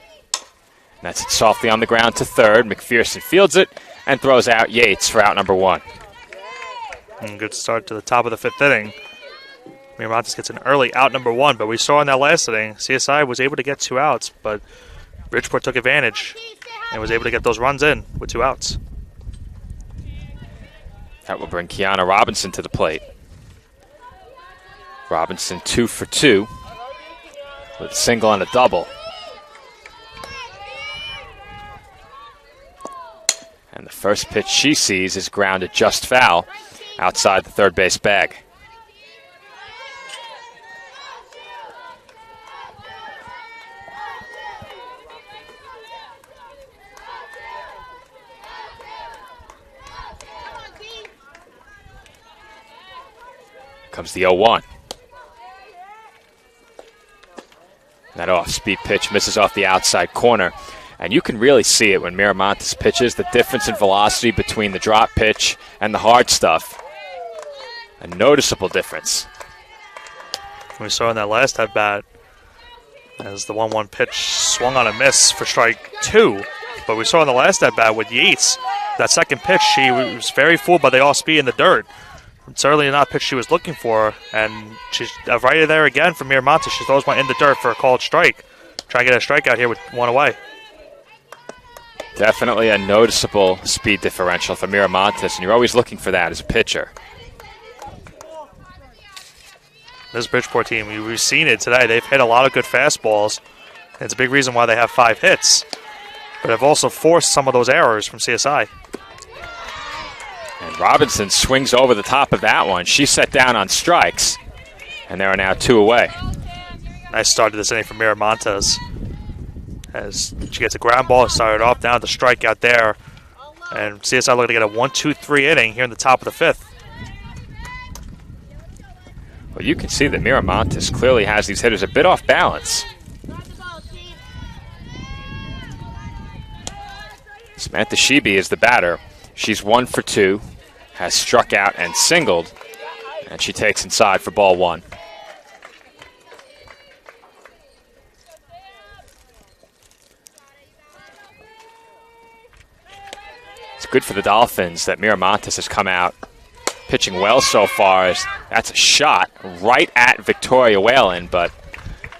And that's it softly on the ground to third. McPherson fields it and throws out Yates for out number 1. And good start to the top of the fifth inning. Miramontes gets an early out number 1, but we saw in that last inning, CSI was able to get 2 outs, but Bridgeport took advantage and was able to get those runs in with 2 outs. That will bring Kiana Robinson to the plate. Robinson 2 for 2 with a single and a double. And the first pitch she sees is grounded just foul outside the third base bag. Comes the 0-1. That off-speed pitch misses off the outside corner. And you can really see it when Miramontes pitches, the difference in velocity between the drop pitch and the hard stuff. A noticeable difference. We saw in that last at-bat as the 1-1 pitch swung on a miss for strike 2. But we saw in the last at-bat with Yates, that second pitch, she was very fooled by the off-speed in the dirt. It's certainly not a pitch she was looking for, and she's right there again for Miramontes. She throws one in the dirt for a called strike. Try to get a strikeout here with 1 away. Definitely a noticeable speed differential for Miramontes, and you're always looking for that as a pitcher. This Bridgeport team, we've seen it today. They've hit a lot of good fastballs. It's a big reason why they have 5 hits. But have also forced some of those errors from CSI. And Robinson swings over the top of that one. She's set down on strikes, and there are now 2 away. Nice start to this inning from Miramontes. As she gets a ground ball, started off down the strikeout there. And CSI looking to get a 1-2-3 inning here in the top of the fifth. Well, you can see that Miramontes clearly has these hitters a bit off balance. Samantha Shebe is the batter. She's 1 for 2, has struck out and singled, and she takes inside for ball 1. It's good for the Dolphins that Miramontes has come out pitching well so far. As that's a shot right at Victoria Whalen, but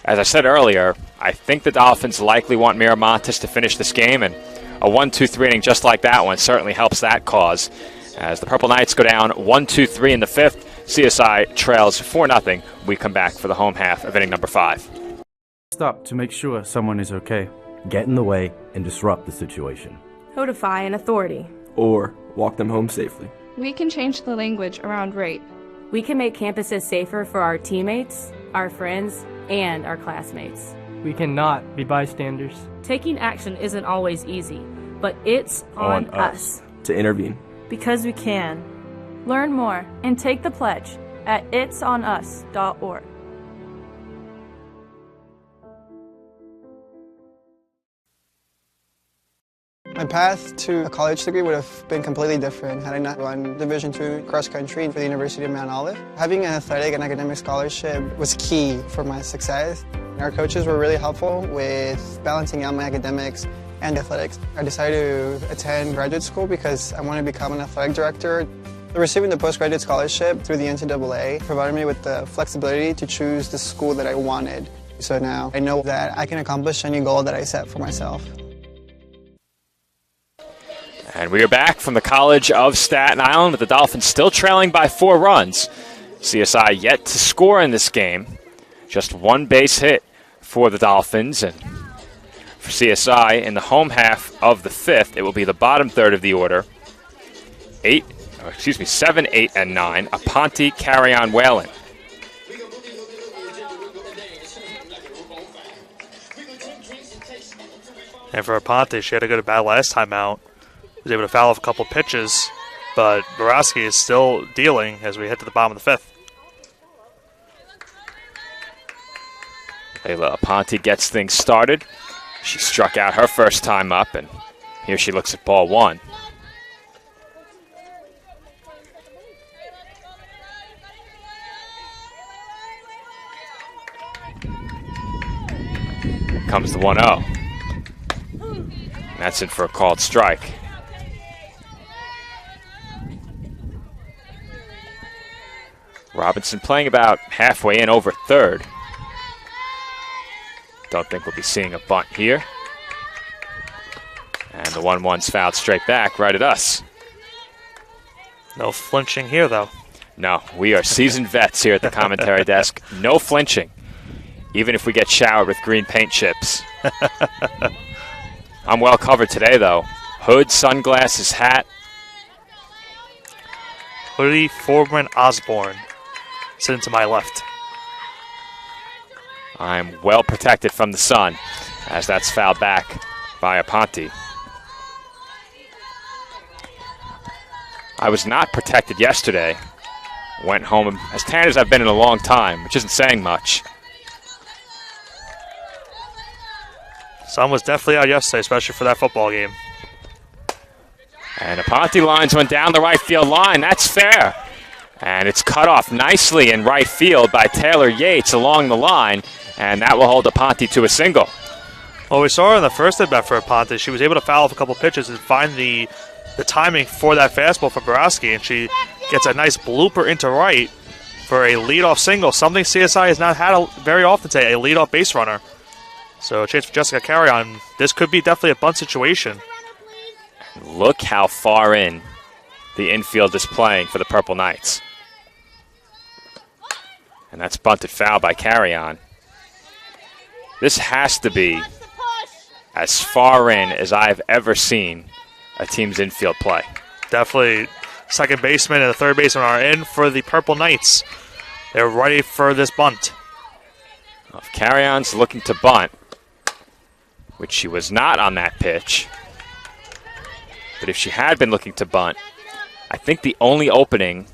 as I said earlier, I think the Dolphins likely want Miramontes to finish this game, and a 1-2-3 inning just like that one certainly helps that cause. As the Purple Knights go down 1-2-3 in the fifth, CSI trails 4-0. We come back for the home half of inning number 5. Stop to make sure someone is okay. Get in the way and disrupt the situation. Notify an authority. Or walk them home safely. We can change the language around rape. We can make campuses safer for our teammates, our friends, and our classmates. We cannot be bystanders. Taking action isn't always easy, but it's on us to intervene. Because we can. Learn more and take the pledge at itsonus.org. My path to a college degree would have been completely different had I not run Division II cross country for the University of Mount Olive. Having an athletic and academic scholarship was key for my success. Our coaches were really helpful with balancing out my academics and athletics. I decided to attend graduate school because I wanted to become an athletic director. Receiving the postgraduate scholarship through the NCAA provided me with the flexibility to choose the school that I wanted. So now I know that I can accomplish any goal that I set for myself. And we are back from the College of Staten Island with the Dolphins still trailing by 4 runs. CSI yet to score in this game. Just 1 base hit for the Dolphins. And for CSI in the home half of the 5th, it will be the bottom third of the order. 7, 8, and 9. Aponte, Carrion, Whalen. And for Aponte, she had a good bat last time out. was able to foul off a couple pitches, but Borowski is still dealing as we head to the bottom of the 5th. Layla Aponte gets things started. She struck out her first time up, and here she looks at ball 1. Comes the 1-0. That's in for a called strike. Robinson playing about halfway in over third. Don't think we'll be seeing a bunt here. And the 1-1's fouled straight back right at us. No flinching here, though. No, we are seasoned vets here at the commentary desk. No flinching, even if we get showered with green paint chips. I'm well covered today, though. Hood, sunglasses, hat. Hoodie Foreman Osborne sitting to my left. I'm well protected from the sun, as that's fouled back by Aponte. I was not protected yesterday. Went home as tan as I've been in a long time, which isn't saying much. Sun was definitely out yesterday, especially for that football game. And Aponte lines one down the right field line. That's fair. And it's cut off nicely in right field by Taylor Yates along the line, and that will hold Aponte to a single. Well, we saw her in the first at-bat for Aponte. She was able to foul off a couple pitches and find the timing for that fastball from Borowski, and she gets a nice blooper into right for a leadoff single, something CSI has not had very often today, a leadoff base runner. So a chance for Jessica Carrion. This could be definitely a bunt situation. Look how far in the infield is playing for the Purple Knights. And that's bunted foul by Carrion. This has to be as far in as I've ever seen a team's infield play. Definitely second baseman and the third baseman are in for the Purple Knights. They're ready for this bunt. Well, if Carrion's looking to bunt, which she was not on that pitch, but if she had been looking to bunt, I think the only opening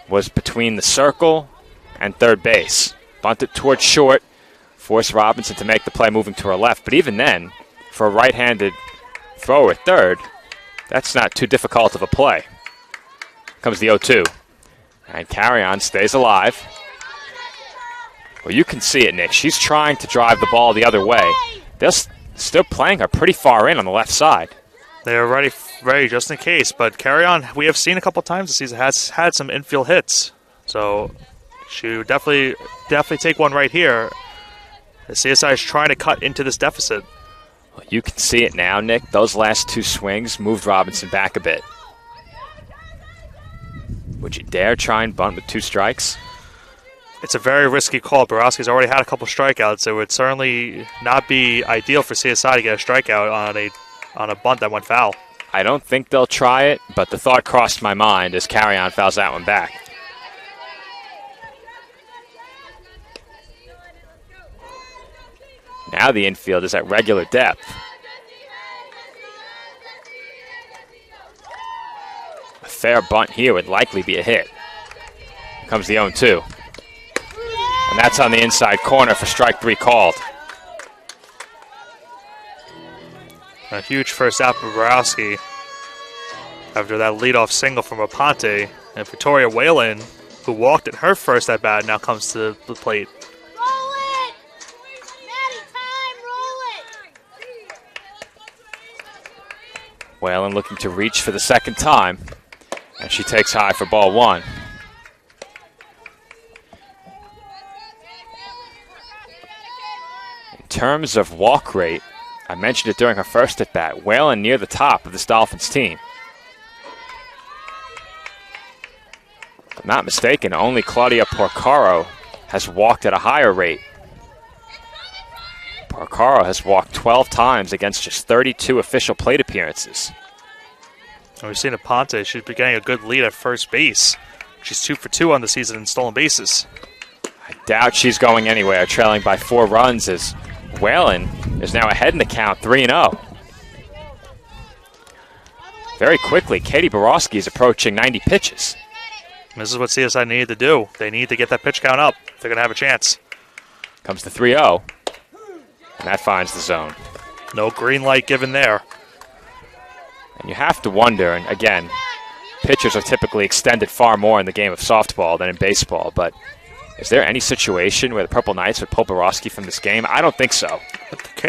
was between the circle and third base. Bunt it towards short, force Robinson to make the play moving to her left. But even then, for a right-handed thrower at third, that's not too difficult of a play. Comes the 0-2. And Carrion stays alive. Well, you can see it, Nick. She's trying to drive the ball the other way. They're still playing her pretty far in on the left side. They're ready just in case. But Carrion, we have seen a couple times this season, has had some infield hits. So she would definitely take one right here. The CSI is trying to cut into this deficit. Well, you can see it now, Nick. Those last two swings moved Robinson back a bit. Would you dare try and bunt with 2 strikes? It's a very risky call. Borowski's already had a couple strikeouts. It would certainly not be ideal for CSI to get a strikeout on a bunt that went foul. I don't think they'll try it, but the thought crossed my mind as Carrion fouls that one back. Now the infield is at regular depth. A fair bunt here would likely be a hit. Comes the 0-2. And that's on the inside corner for strike 3 called. A huge first out for Borowski after that leadoff single from Aponte. And Victoria Whalen, who walked in her first at bat, now comes to the plate. Whalen looking to reach for the second time, and she takes high for ball 1. In terms of walk rate, I mentioned it during her first at bat, Whalen near the top of this Dolphins team. If I'm not mistaken, only Claudia Porcaro has walked at a higher rate. Porcaro has walked 12 times against just 32 official plate appearances. And we've seen Aponte. She's been getting a good lead at first base. She's 2 for 2 on the season in stolen bases. I doubt she's going anywhere, trailing by 4 runs as Whalen is now ahead in the count, 3-0. Very quickly, Katie Borowski is approaching 90 pitches. This is what CSI needed to do. They need to get that pitch count up if they're going to have a chance. Comes the 3-0, and that finds the zone. No green light given there. And you have to wonder, and again, pitchers are typically extended far more in the game of softball than in baseball, but is there any situation where the Purple Knights would pull Borowski from this game? I don't think so.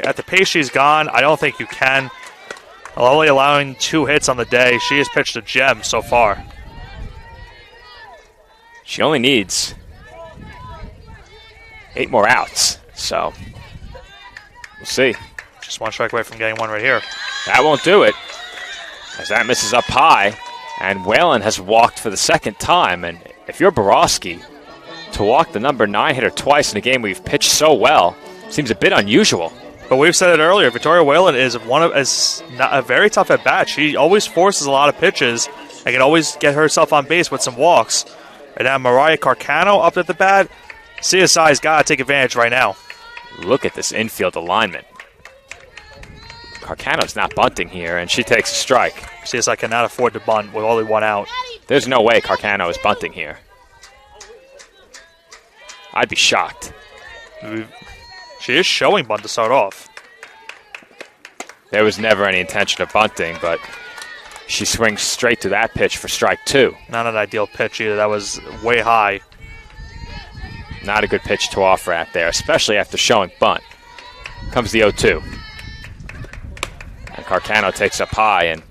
At the pace she's gone, I don't think you can. Only allowing 2 hits on the day. She has pitched a gem so far. She only needs 8 more outs, so we'll see. Just 1 strike away from getting one right here. That won't do it, as that misses up high, and Whalen has walked for the 2nd time. And if you're Borowski, to walk the number 9 hitter twice in a game where you've pitched so well seems a bit unusual. But we've said it earlier, Victoria Whalen is not a very tough at bat. She always forces a lot of pitches and can always get herself on base with some walks. And now Mariah Carcano up at the bat. CSI's got to take advantage right now. Look at this infield alignment. Carcano's not bunting here, and she takes a strike. CSI cannot afford to bunt with only 1 out. There's no way Carcano is bunting here. I'd be shocked. She is showing bunt to start off. There was never any intention of bunting, but she swings straight to that pitch for strike 2. Not an ideal pitch either. That was way high. Not a good pitch to offer at there, especially after showing bunt. Comes the 0-2. And Carcano takes up high, and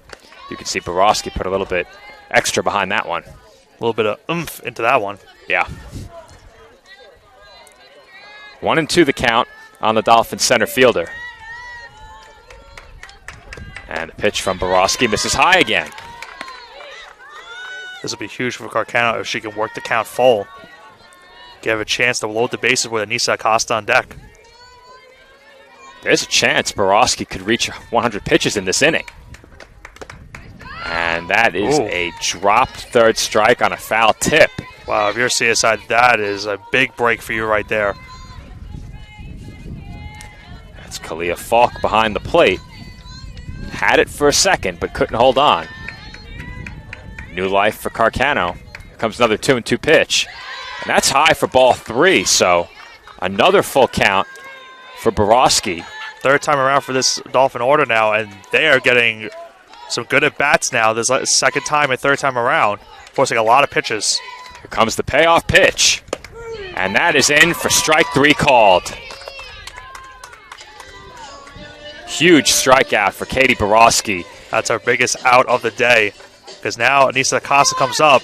you can see Borowski put a little bit extra behind that one. A little bit of oomph into that one. Yeah. 1-2 the count on the Dolphins center fielder. And a pitch from Borowski misses high again. This will be huge for Carcano if she can work the count full. Give a chance to load the bases with Anissa Acosta on deck. There's a chance Borowski could reach 100 pitches in this inning. And that is a dropped 3rd strike on a foul tip. Wow, if you're CSI, that is a big break for you right there. That's Kalia Falk behind the plate. Had it for a second, but couldn't hold on. New life for Carcano. Here comes another 2-2 pitch. And that's high for ball 3, so another full count for Borowski. 3rd time around for this Dolphin order now, and they are getting some good at-bats now. This is 2nd time and 3rd time around, forcing a lot of pitches. Here comes the payoff pitch. And that is in for strike 3 called. Huge strikeout for Katie Borowski. That's our biggest out of the day, because now Anissa Acosta comes up,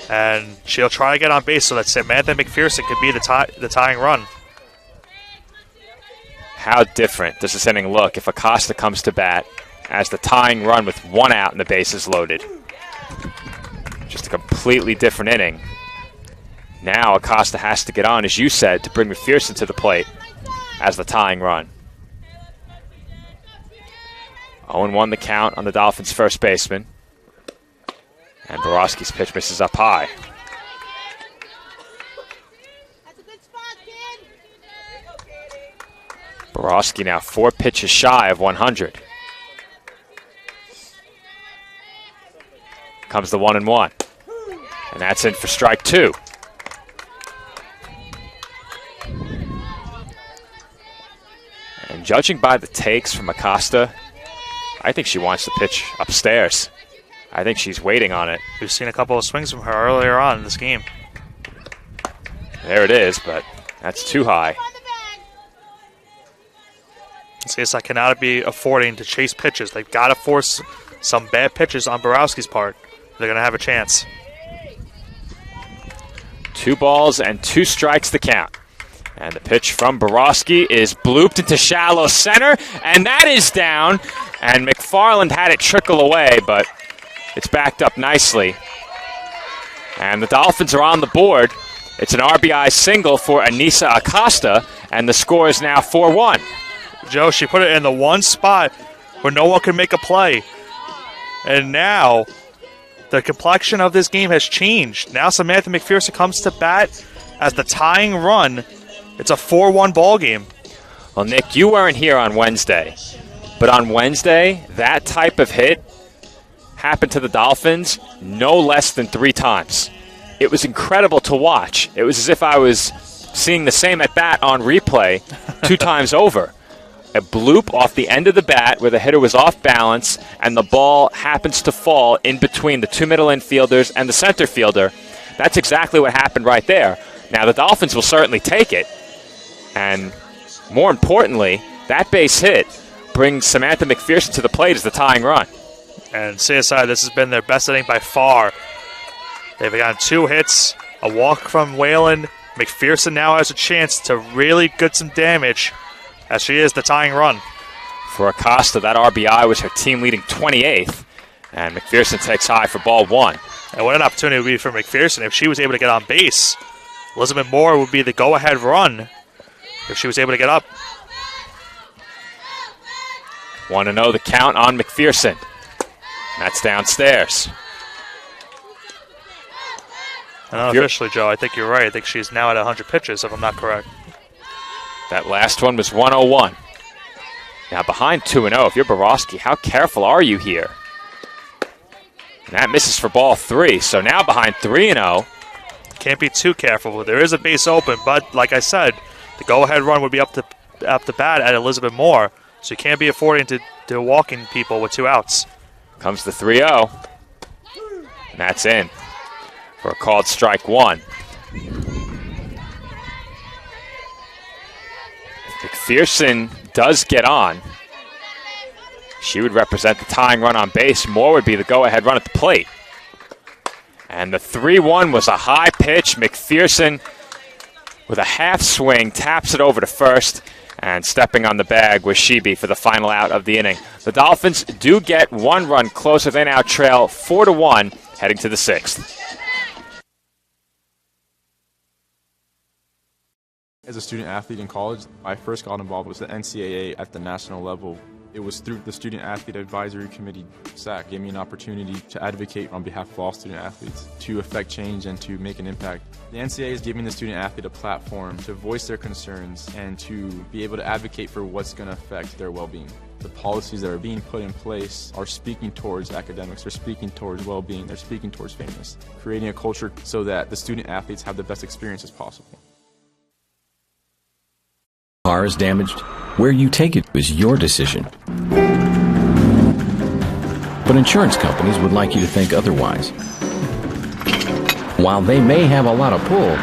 and she'll try to get on base so that Samantha McPherson could be the tying run. How different does this inning look if Acosta comes to bat as the tying run with 1 out and the bases loaded? Just a completely different inning. Now Acosta has to get on, as you said, to bring McPherson to the plate as the tying run. 0-1 the count on the Dolphins' first baseman. And Borowski's pitch misses up high. Borowski now 4 pitches shy of 100. Comes the 1-1. And that's in for strike 2. And judging by the takes from Acosta, I think she wants to pitch upstairs. I think she's waiting on it. We've seen a couple of swings from her earlier on in this game. There it is, but that's too high. CSI cannot be affording to chase pitches. They've got to force some bad pitches on Borowski's part. They're going to have a chance. 2 balls and 2 strikes the count. And the pitch from Borowski is blooped into shallow center, and that is down. And McFarland had it trickle away, but it's backed up nicely. And the Dolphins are on the board. It's an RBI single for Anissa Acosta, and the score is now 4-1. Joe, she put it in the one spot where no one can make a play. And now the complexion of this game has changed. Now Samantha McPherson comes to bat as the tying run. It's a 4-1 ball game. Well, Nick, you weren't here on Wednesday. But on Wednesday, that type of hit happened to the Dolphins no less than 3 times. It was incredible to watch. It was as if I was seeing the same at bat on replay 2 times over. A bloop off the end of the bat where the hitter was off balance and the ball happens to fall in between the 2 middle infielders and the center fielder. That's exactly what happened right there. Now, the Dolphins will certainly take it. And more importantly, that base hit brings Samantha McPherson to the plate as the tying run. And CSI, this has been their best inning by far. They've gotten 2 hits, a walk from Whalen. McPherson now has a chance to really get some damage, as she is the tying run. For Acosta, that RBI was her team-leading 28th, and McPherson takes high for ball 1. And what an opportunity it would be for McPherson if she was able to get on base. Elizabeth Moore would be the go-ahead run if she was able to get up. 1-0 the count on McPherson. That's downstairs. And unofficially, Joe, I think you're right. I think she's now at 100 pitches, if I'm not correct. That last one was 101. Now behind 2-0, if you're Borowski, how careful are you here? And that misses for ball 3. So now behind 3-0. Can't be too careful. There is a base open, but like I said, the go-ahead run would be up the bat at Elizabeth Moore. So you can't be affording to walking people with 2 outs. Comes the 3-0. And that's in for a called strike 1. McPherson does get on. She would represent the tying run on base. Moore would be the go-ahead run at the plate. And the 3-1 was a high pitch. McPherson, with a half swing, taps it over to first. And stepping on the bag was Shebe for the final out of the inning. The Dolphins do get 1 run closer. They now trail 4-1, heading to the 6th. As a student athlete in college, I first got involved with the NCAA at the national level. It was through the Student Athlete Advisory Committee, SAC, gave me an opportunity to advocate on behalf of all student athletes, to affect change and to make an impact. The NCAA is giving the student athlete a platform to voice their concerns and to be able to advocate for what's going to affect their well-being. The policies that are being put in place are speaking towards academics, they're speaking towards well-being, they're speaking towards fairness, creating a culture so that the student athletes have the best experiences possible. Car is damaged, where you take it is your decision. But insurance companies would like you to think otherwise. While they may have a lot of pull,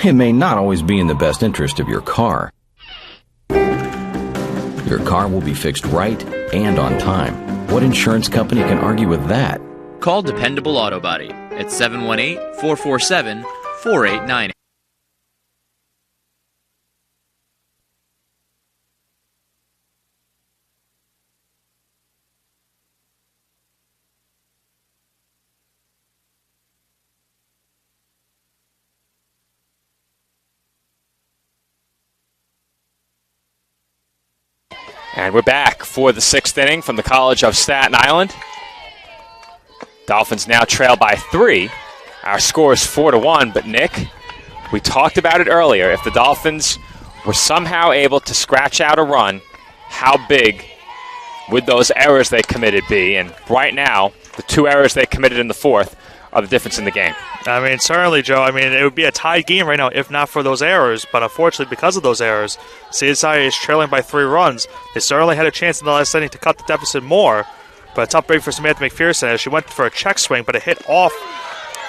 it may not always be in the best interest of your car. Your car will be fixed right and on time. What insurance company can argue with that? Call Dependable Auto Body at 718-447-4898. And we're back for the 6th inning from the College of Staten Island. Dolphins now trail by 3. Our score is 4-1, but Nick, we talked about it earlier. If the Dolphins were somehow able to scratch out a run, how big would those errors they committed be? And right now, the 2 errors they committed in the 4th are the difference in the game. I mean, certainly, Joe. I mean, it would be a tied game right now if not for those errors. But unfortunately, because of those errors, CSI is trailing by 3 runs. They certainly had a chance in the last inning to cut the deficit more. But a tough break for Samantha McPherson as she went for a check swing, but it hit off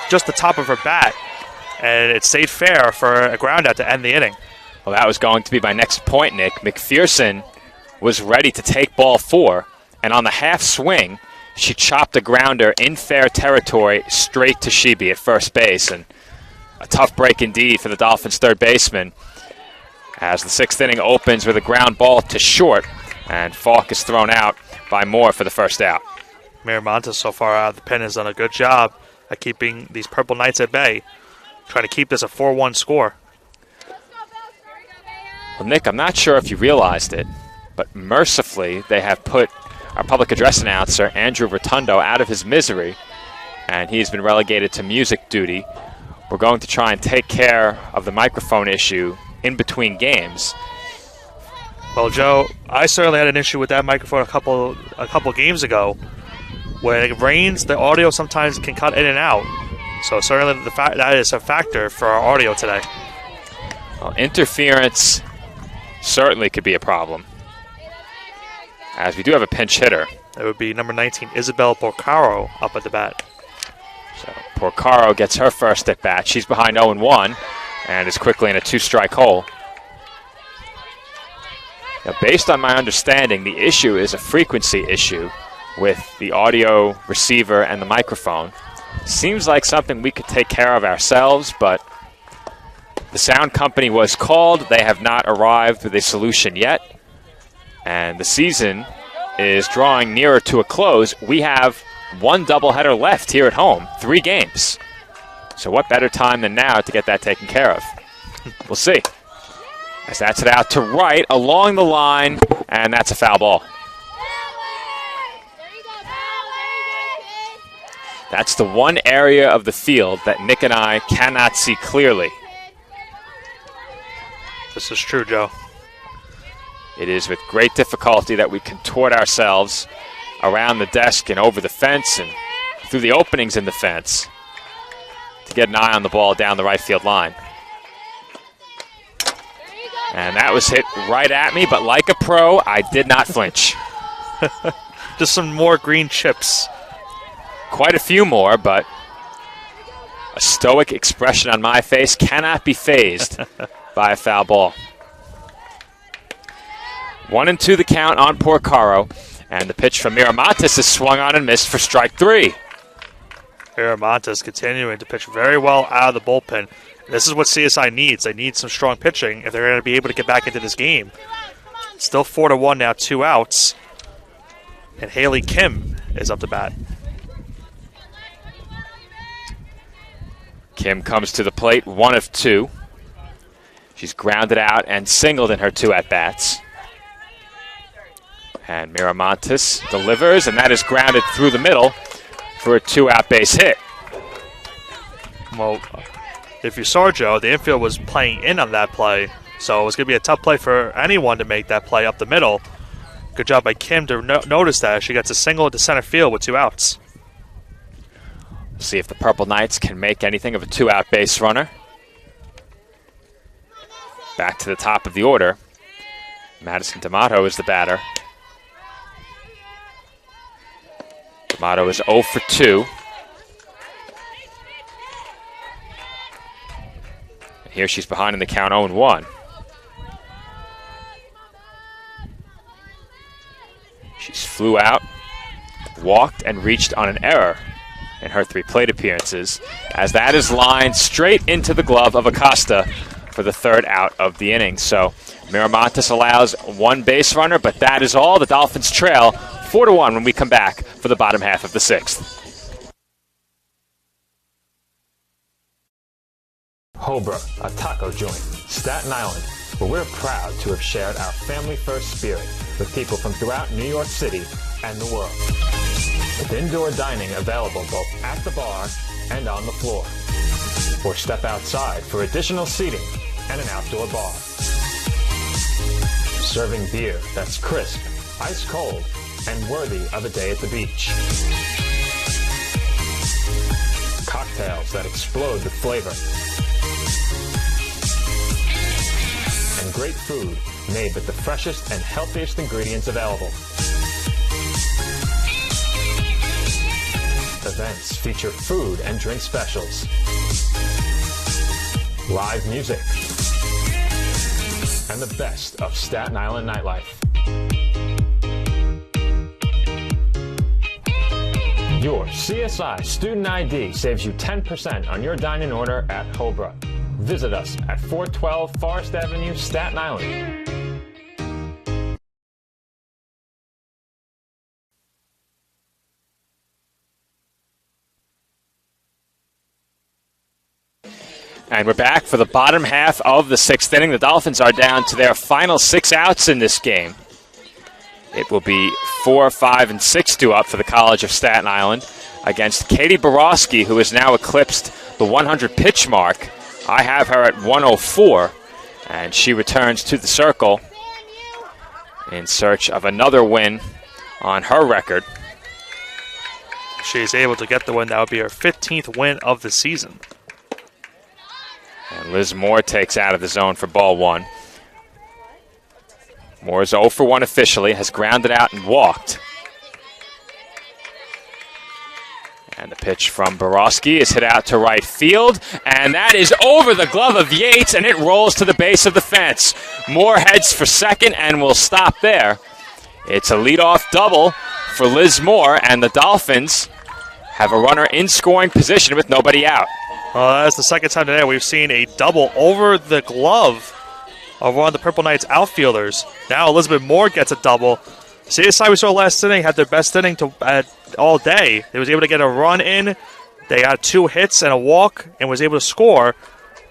just the top of her bat. And it stayed fair for a ground out to end the inning. Well, that was going to be my next point, Nick. McPherson was ready to take ball 4, and on the half swing, she chopped a grounder in fair territory straight to Shebe at first base. And a tough break indeed for the Dolphins' third baseman as the 6th inning opens with a ground ball to short, and Falk is thrown out by Moore for the first out. Miramontes so far out of the pen has done a good job at keeping these Purple Knights at bay, trying to keep this a 4-1 score. Well, Nick, I'm not sure if you realized it, but mercifully they have put our public address announcer, Andrew Rotundo, out of his misery, and he's been relegated to music duty. We're going to try and take care of the microphone issue in between games. Well, Joe, I certainly had an issue with that microphone a couple games ago. When it rains, the audio sometimes can cut in and out. So certainly that is a factor for our audio today. Well, interference certainly could be a problem, as we do have a pinch hitter. It would be number 19, Isabel Porcaro, up at the bat. So Porcaro gets her first at bat. She's behind 0-1 and is quickly in a 2-strike hole. Now, based on my understanding, the issue is a frequency issue with the audio receiver and the microphone. Seems like something we could take care of ourselves, but the sound company was called. They have not arrived with a solution yet, and the season is drawing nearer to a close. We have one doubleheader left here at home, 3 games. So what better time than now to get that taken care of? We'll see. As that's it out to right along the line, and that's a foul ball. That's the one area of the field that Nick and I cannot see clearly. This is true, Joe. It is with great difficulty that we contort ourselves around the desk and over the fence and through the openings in the fence to get an eye on the ball down the right field line. And that was hit right at me, but like a pro, I did not flinch. Just some more green chips. Quite a few more, but a stoic expression on my face cannot be fazed by a foul ball. 1-2 the count on Porcaro, and the pitch from Miramontes is swung on and missed for strike 3. Miramontes continuing to pitch very well out of the bullpen. This is what CSI needs. They need some strong pitching if they're going to be able to get back into this game. Still 4-1 now, 2 outs. And Haley Kim is up to bat. Kim comes to the plate, 1 of 2. She's grounded out and singled in her 2 at-bats. And Miramontes delivers, and that is grounded through the middle for a 2-out base hit. Well, if you saw, Joe, the infield was playing in on that play, so it was going to be a tough play for anyone to make that play up the middle. Good job by Kim to notice that. She gets a single into center field with 2 outs. See if the Purple Knights can make anything of a 2-out base runner. Back to the top of the order. Madison D'Amato is the batter. D'Amato is 0 for 2. And here she's behind in the count, 0-1. She's flew out, walked, and reached on an error in her 3 plate appearances, as that is lined straight into the glove of Acosta for the 3rd out of the inning. So Miramontes allows 1 base runner, but that is all. The Dolphins trail 4-1 when we come back for the bottom half of the 6th. Hobra, a taco joint, Staten Island, where we're proud to have shared our family-first spirit with people from throughout New York City and the world. With indoor dining available both at the bar and on the floor. Or step outside for additional seating and an outdoor bar. Serving beer that's crisp, ice cold, and worthy of a day at the beach. Cocktails that explode with flavor. And great food made with the freshest and healthiest ingredients available. Events feature food and drink specials, live music, and the best of Staten Island nightlife. Your CSI Student ID saves you 10% on your dine-in order at Hobra. Visit us at 412 Forest Avenue, Staten Island. And we're back for the bottom half of the 6th inning. The Dolphins are down to their final 6 outs in this game. It will be 4, 5, and 6 due up for the College of Staten Island against Katie Borowski, who has now eclipsed the 100 pitch mark. I have her at 104, and she returns to the circle in search of another win on her record. She's able to get the win. That would be her 15th win of the season. And Liz Moore takes out of the zone for ball 1. Moore is 0 for 1 officially, has grounded out and walked. And the pitch from Borowski is hit out to right field, and that is over the glove of Yates, and it rolls to the base of the fence. Moore heads for second and will stop there. It's a leadoff double for Liz Moore, and the Dolphins have a runner in scoring position with nobody out. Well, that's the second time today we've seen a double over the glove of one of the Purple Knights outfielders. Now Elizabeth Moore gets a double. CSI we saw last inning had their best inning all day. They was able to get a run in. They got 2 hits and a walk and was able to score.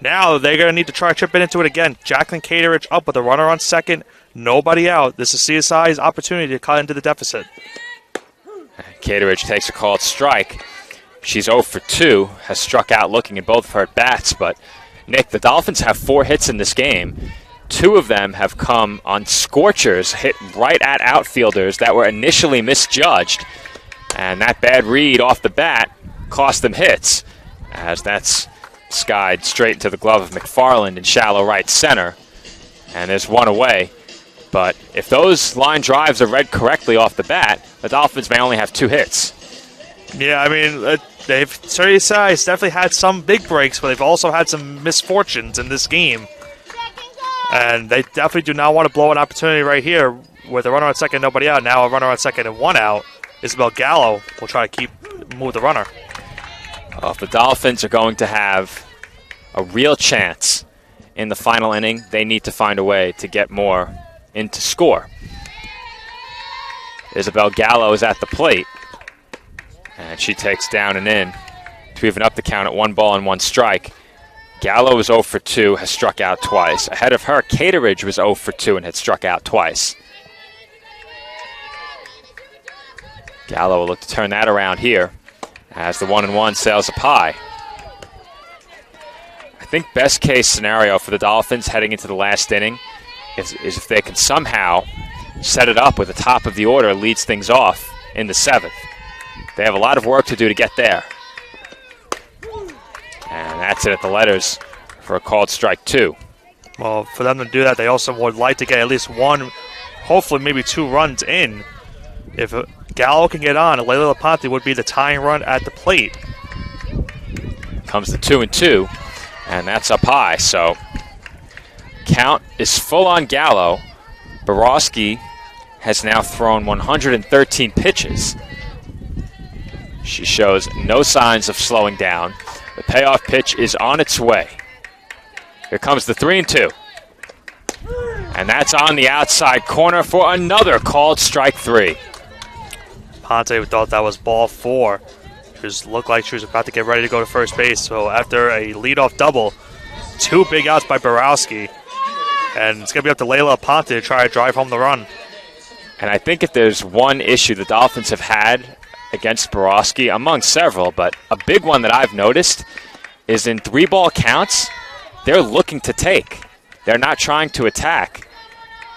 Now they're going to need to try to chip into it again. Jacqueline Caterich up with a runner on second. Nobody out. This is CSI's opportunity to cut into the deficit. Caterich takes a called strike. She's 0 for 2, has struck out looking at both of her at-bats. But, Nick, the Dolphins have 4 hits in this game. 2 of them have come on scorchers, hit right at outfielders that were initially misjudged. And that bad read off the bat cost them hits, as that's skied straight into the glove of McFarland in shallow right center. And there's one away. But if those line drives are read correctly off the bat, the Dolphins may only have 2 hits. Yeah, I mean, CSI's definitely had some big breaks, but they've also had some misfortunes in this game. And they definitely do not want to blow an opportunity right here with a runner on second, nobody out. Now a runner on second and 1 out. Isabel Gallo will try to move the runner. If the Dolphins are going to have a real chance in the final inning, they need to find a way to get more in to score. Isabel Gallo is at the plate, and she takes down and in to even up the count at 1 ball and 1 strike. Gallo is 0 for 2, has struck out twice. Ahead of her, Caterich was 0 for 2 and had struck out twice. Gallo will look to turn that around here as the 1-1 sails up high. I think best case scenario for the Dolphins heading into the last inning is if they can somehow set it up with the top of the order leads things off in the 7th. They have a lot of work to do to get there. And that's it at the letters for a called strike 2. Well, for them to do that, they also would like to get at least 1, hopefully maybe 2 runs in. If Gallo can get on, Layla Laponte would be the tying run at the plate. Comes the 2-2, and that's up high. So count is full on Gallo. Borowski has now thrown 113 pitches. She shows no signs of slowing down. The payoff pitch is on its way. Here comes the 3-2. And that's on the outside corner for another called strike 3. Ponte thought that was ball 4. Just looked like she was about to get ready to go to first base. So after a leadoff double, 2 big outs by Borowski. And it's going to be up to Layla Ponte to try to drive home the run. And I think if there's one issue the Dolphins have had against Borowski, among several, but a big one that I've noticed is in 3-ball counts, they're looking to take. They're not trying to attack.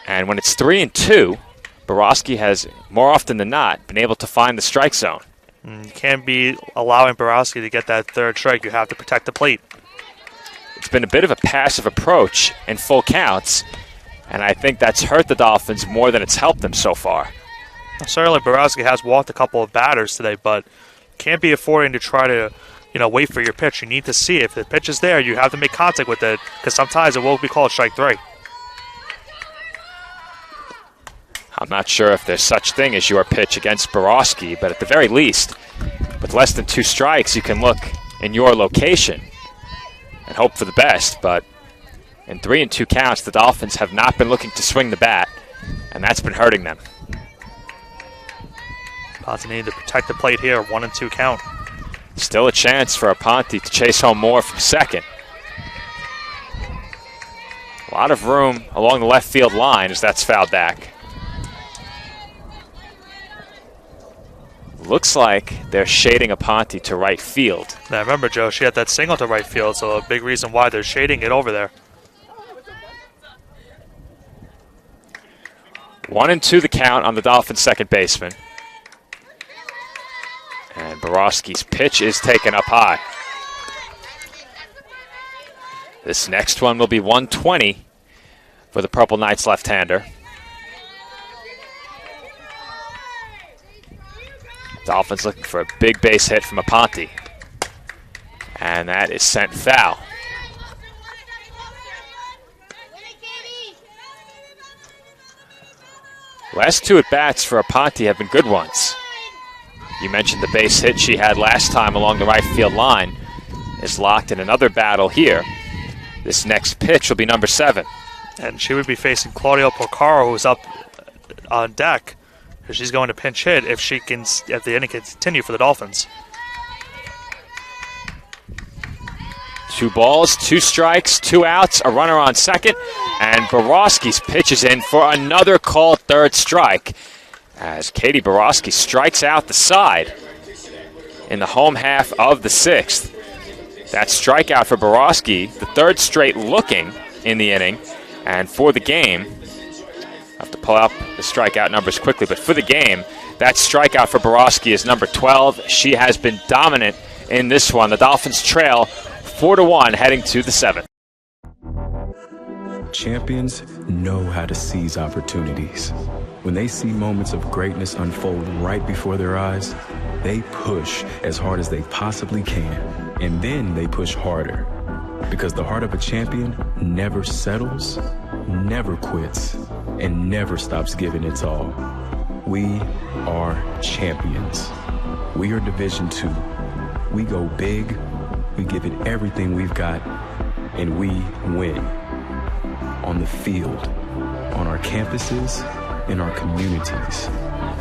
And when it's 3-2, Borowski has, more often than not, been able to find the strike zone. You can't be allowing Borowski to get that 3rd strike. You have to protect the plate. It's been a bit of a passive approach in full counts, and I think that's hurt the Dolphins more than it's helped them so far. Certainly, Borowski has walked a couple of batters today, but can't be affording to try to, wait for your pitch. You need to see if the pitch is there. You have to make contact with it, because sometimes it will be called strike 3. I'm not sure if there's such thing as your pitch against Borowski, but at the very least, with less than 2 strikes, you can look in your location and hope for the best. But in 3-2 counts, the Dolphins have not been looking to swing the bat, and that's been hurting them. Ponte needed to protect the plate here, 1-2 count. Still a chance for Aponte to chase home more from second. A lot of room along the left field line as that's fouled back. Looks like they're shading Aponte to right field. Now remember, Joe, she had that single to right field, so a big reason why they're shading it over there. 1-2 the count on the Dolphins' second baseman. And Borowski's pitch is taken up high. This next one will be 120 for the Purple Knights left-hander. Dolphins looking for a big base hit from Aponte. And that is sent foul. Last two at-bats for Aponte have been good ones. You mentioned the base hit she had last time along the right field line is locked in another battle here. This next pitch will be number 7. And she would be facing Claudio Porcaro, who's up on deck, because she's going to pinch hit if the inning can continue for the Dolphins. 2 balls, 2 strikes, 2 outs, a runner on second, and Borowski's pitch is in for another called third strike as Katie Borowski strikes out the side in the home half of the 6th. That strikeout for Borowski, the third straight looking in the inning, and for the game, I have to pull up the strikeout numbers quickly, but for the game, that strikeout for Borowski is number 12. She has been dominant in this one. The Dolphins trail 4-1 heading to the 7th. Champions know how to seize opportunities. When they see moments of greatness unfold right before their eyes, they push as hard as they possibly can, and then they push harder. Because the heart of a champion never settles, never quits, and never stops giving its all. We are champions. We are Division II. We go big, we give it everything we've got, and we win. On the field, on our campuses, in our communities,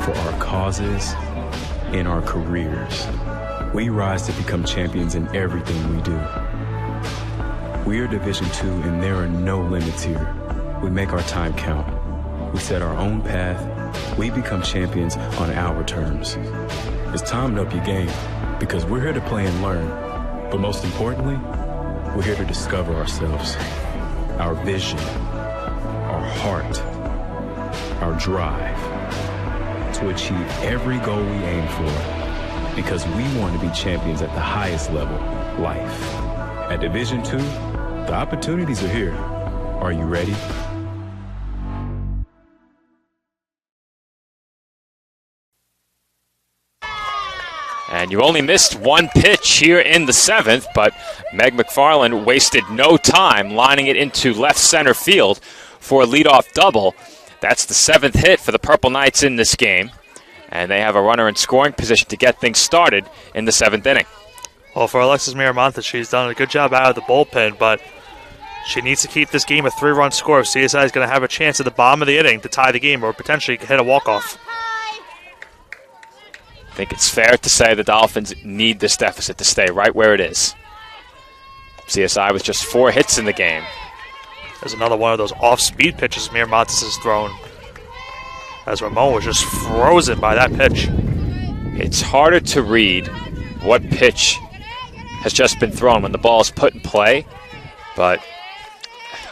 for our causes, in our careers. We rise to become champions in everything we do. We are Division II, and there are no limits here. We make our time count. We set our own path. We become champions on our terms. It's time to up your game, because we're here to play and learn. But most importantly, we're here to discover ourselves, our vision, our heart, our drive, to achieve every goal we aim for, because we want to be champions at the highest level, life. At Division II, the opportunities are here. Are you ready? And you only missed one pitch here in the 7th, but Meg McFarland wasted no time lining it into left center field for a leadoff double. That's the 7th hit for the Purple Knights in this game, and they have a runner in scoring position to get things started in the 7th inning. Well, for Alexis Miramontes, she's done a good job out of the bullpen, but she needs to keep this game a 3-run score if CSI is going to have a chance at the bottom of the inning to tie the game or potentially hit a walk-off. I think it's fair to say the Dolphins need this deficit to stay right where it is. CSI with just 4 hits in the game. There's another one of those off-speed pitches Miramontes has thrown, as Ramon was just frozen by that pitch. It's harder to read what pitch has just been thrown when the ball is put in play, but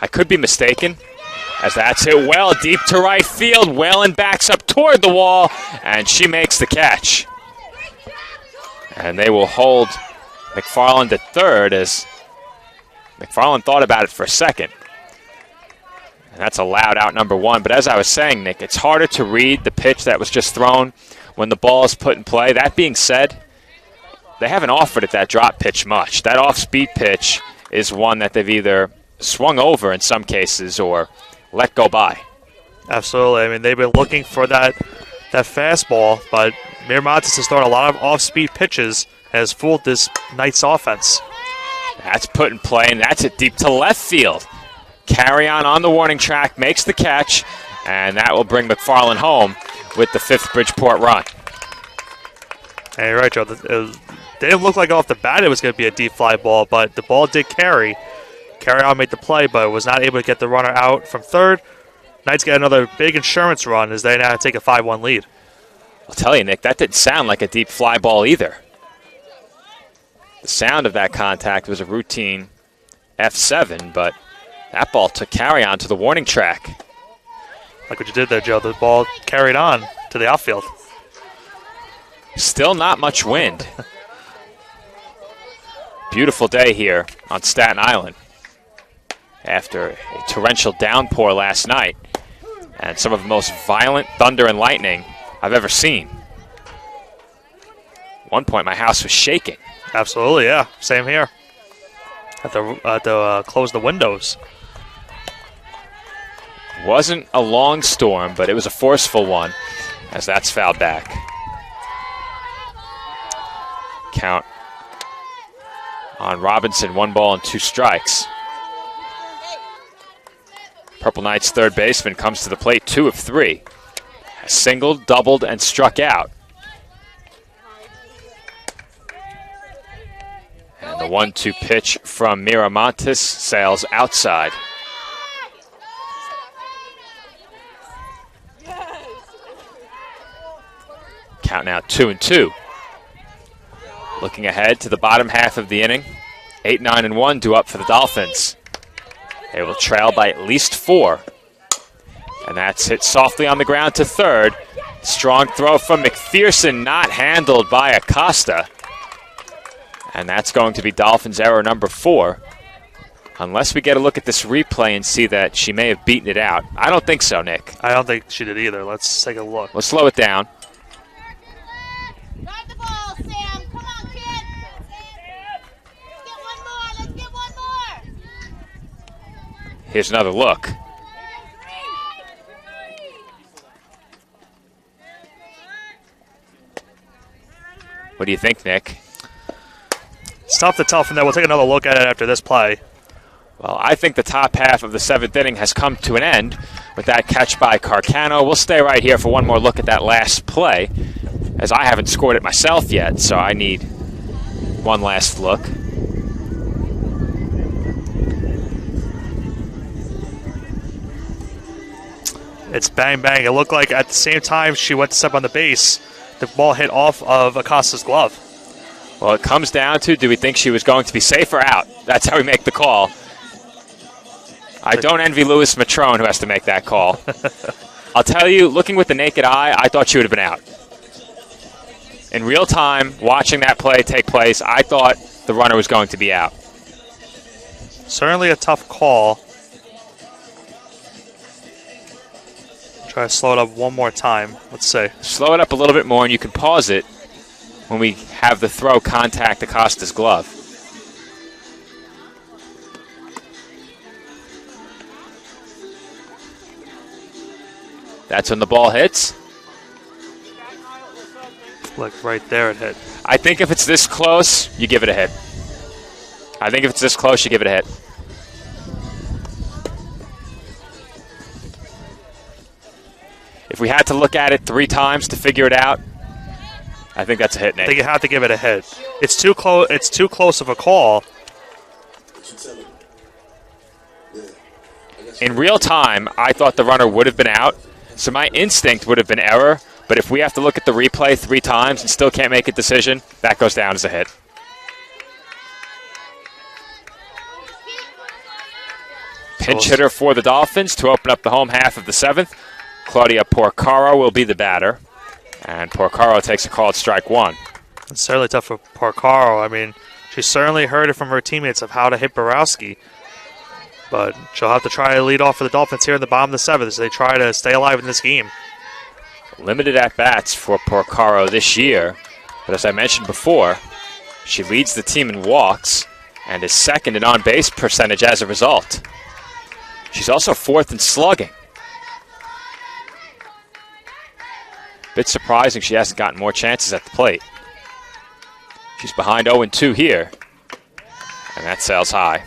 I could be mistaken, as that's hit well deep to right field. Whalen backs up toward the wall, and she makes the catch. And they will hold McFarland at third, as McFarland thought about it for a second. And that's allowed out number 1. But as I was saying, Nick, it's harder to read the pitch that was just thrown when the ball is put in play. That being said, they haven't offered it that drop pitch much. That off-speed pitch is one that they've either swung over in some cases or let go by. Absolutely. I mean, they've been looking for that fastball, but Miramontes has thrown a lot of off-speed pitches and has fooled this Knights offense. That's put in play, and that's it deep to left field. Carry on the warning track, makes the catch, and that will bring McFarland home with the 5th Bridgeport run. Hey, you're right, Joe. It didn't look like off the bat it was going to be a deep fly ball, but the ball did carry. Carry on made the play, but was not able to get the runner out from third. Knights get another big insurance run as they now take a 5-1 lead. I'll tell you, Nick, that didn't sound like a deep fly ball either. The sound of that contact was a routine F7, but that ball took carry on to the warning track. Like what you did there, Joe. The ball carried on to the outfield. Still not much wind. Beautiful day here on Staten Island after a torrential downpour last night and some of the most violent thunder and lightning I've ever seen. At one point, my house was shaking. Absolutely, yeah. Same here. Had to close the windows. Wasn't a long storm, but it was a forceful one as that's fouled back. Count on Robinson, 1 ball and 2 strikes. Purple Knights third baseman comes to the plate, 2 of 3. Has singled, doubled, and struck out. And the 1-2 pitch from Miramontes sails outside. Count now 2-2. Looking ahead to the bottom half of the inning. 8, 9, and 1 due up for the Dolphins. They will trail by at least 4. And that's hit softly on the ground to third. Strong throw from McPherson, not handled by Acosta. And that's going to be Dolphins error number 4. Unless we get a look at this replay and see that she may have beaten it out. I don't think so, Nick. I don't think she did either. Let's take a look. Let's slow it down. Drive the ball, Sam. Come on, kid. Let's get one more. Let's get one more. Here's another look. What do you think, Nick? It's tough to tell from there. We'll take another look at it after this play. Well, I think the top half of the 7th inning has come to an end with that catch by Carcano. We'll stay right here for one more look at that last play, as I haven't scored it myself yet, so I need one last look. It's bang, bang. It looked like at the same time she went to step on the base, the ball hit off of Acosta's glove. Well, it comes down to, do we think she was going to be safe or out? That's how we make the call. I don't envy Louis Matrone, who has to make that call. I'll tell you, looking with the naked eye, I thought she would have been out. In real time, watching that play take place, I thought the runner was going to be out. Certainly a tough call. Try to slow it up one more time. Let's see. Slow it up a little bit more, and you can pause it when we have the throw contact Acosta's glove. That's when the ball hits. Look, right there it hit. I think if it's this close, you give it a hit. I think if it's this close, you give it a hit. If we had to look at it 3 times to figure it out, I think that's a hit, Nick. I think you have to give it a hit. It's too close. It's too close of a call. In real time, I thought the runner would have been out, so my instinct would have been error. But if we have to look at the replay 3 times and still can't make a decision, that goes down as a hit. Pinch hitter for the Dolphins to open up the home half of the 7th. Claudia Porcaro will be the batter. And Porcaro takes a call at strike 1. It's certainly tough for Porcaro. I mean, she certainly heard it from her teammates of how to hit Borowski. But she'll have to try to lead off for the Dolphins here in the bottom of the 7th as they try to stay alive in this game. Limited at-bats for Porcaro this year. But as I mentioned before, she leads the team in walks and is second in on-base percentage as a result. She's also 4th in slugging. Bit surprising she hasn't gotten more chances at the plate. She's behind 0-2 here, and that sails high.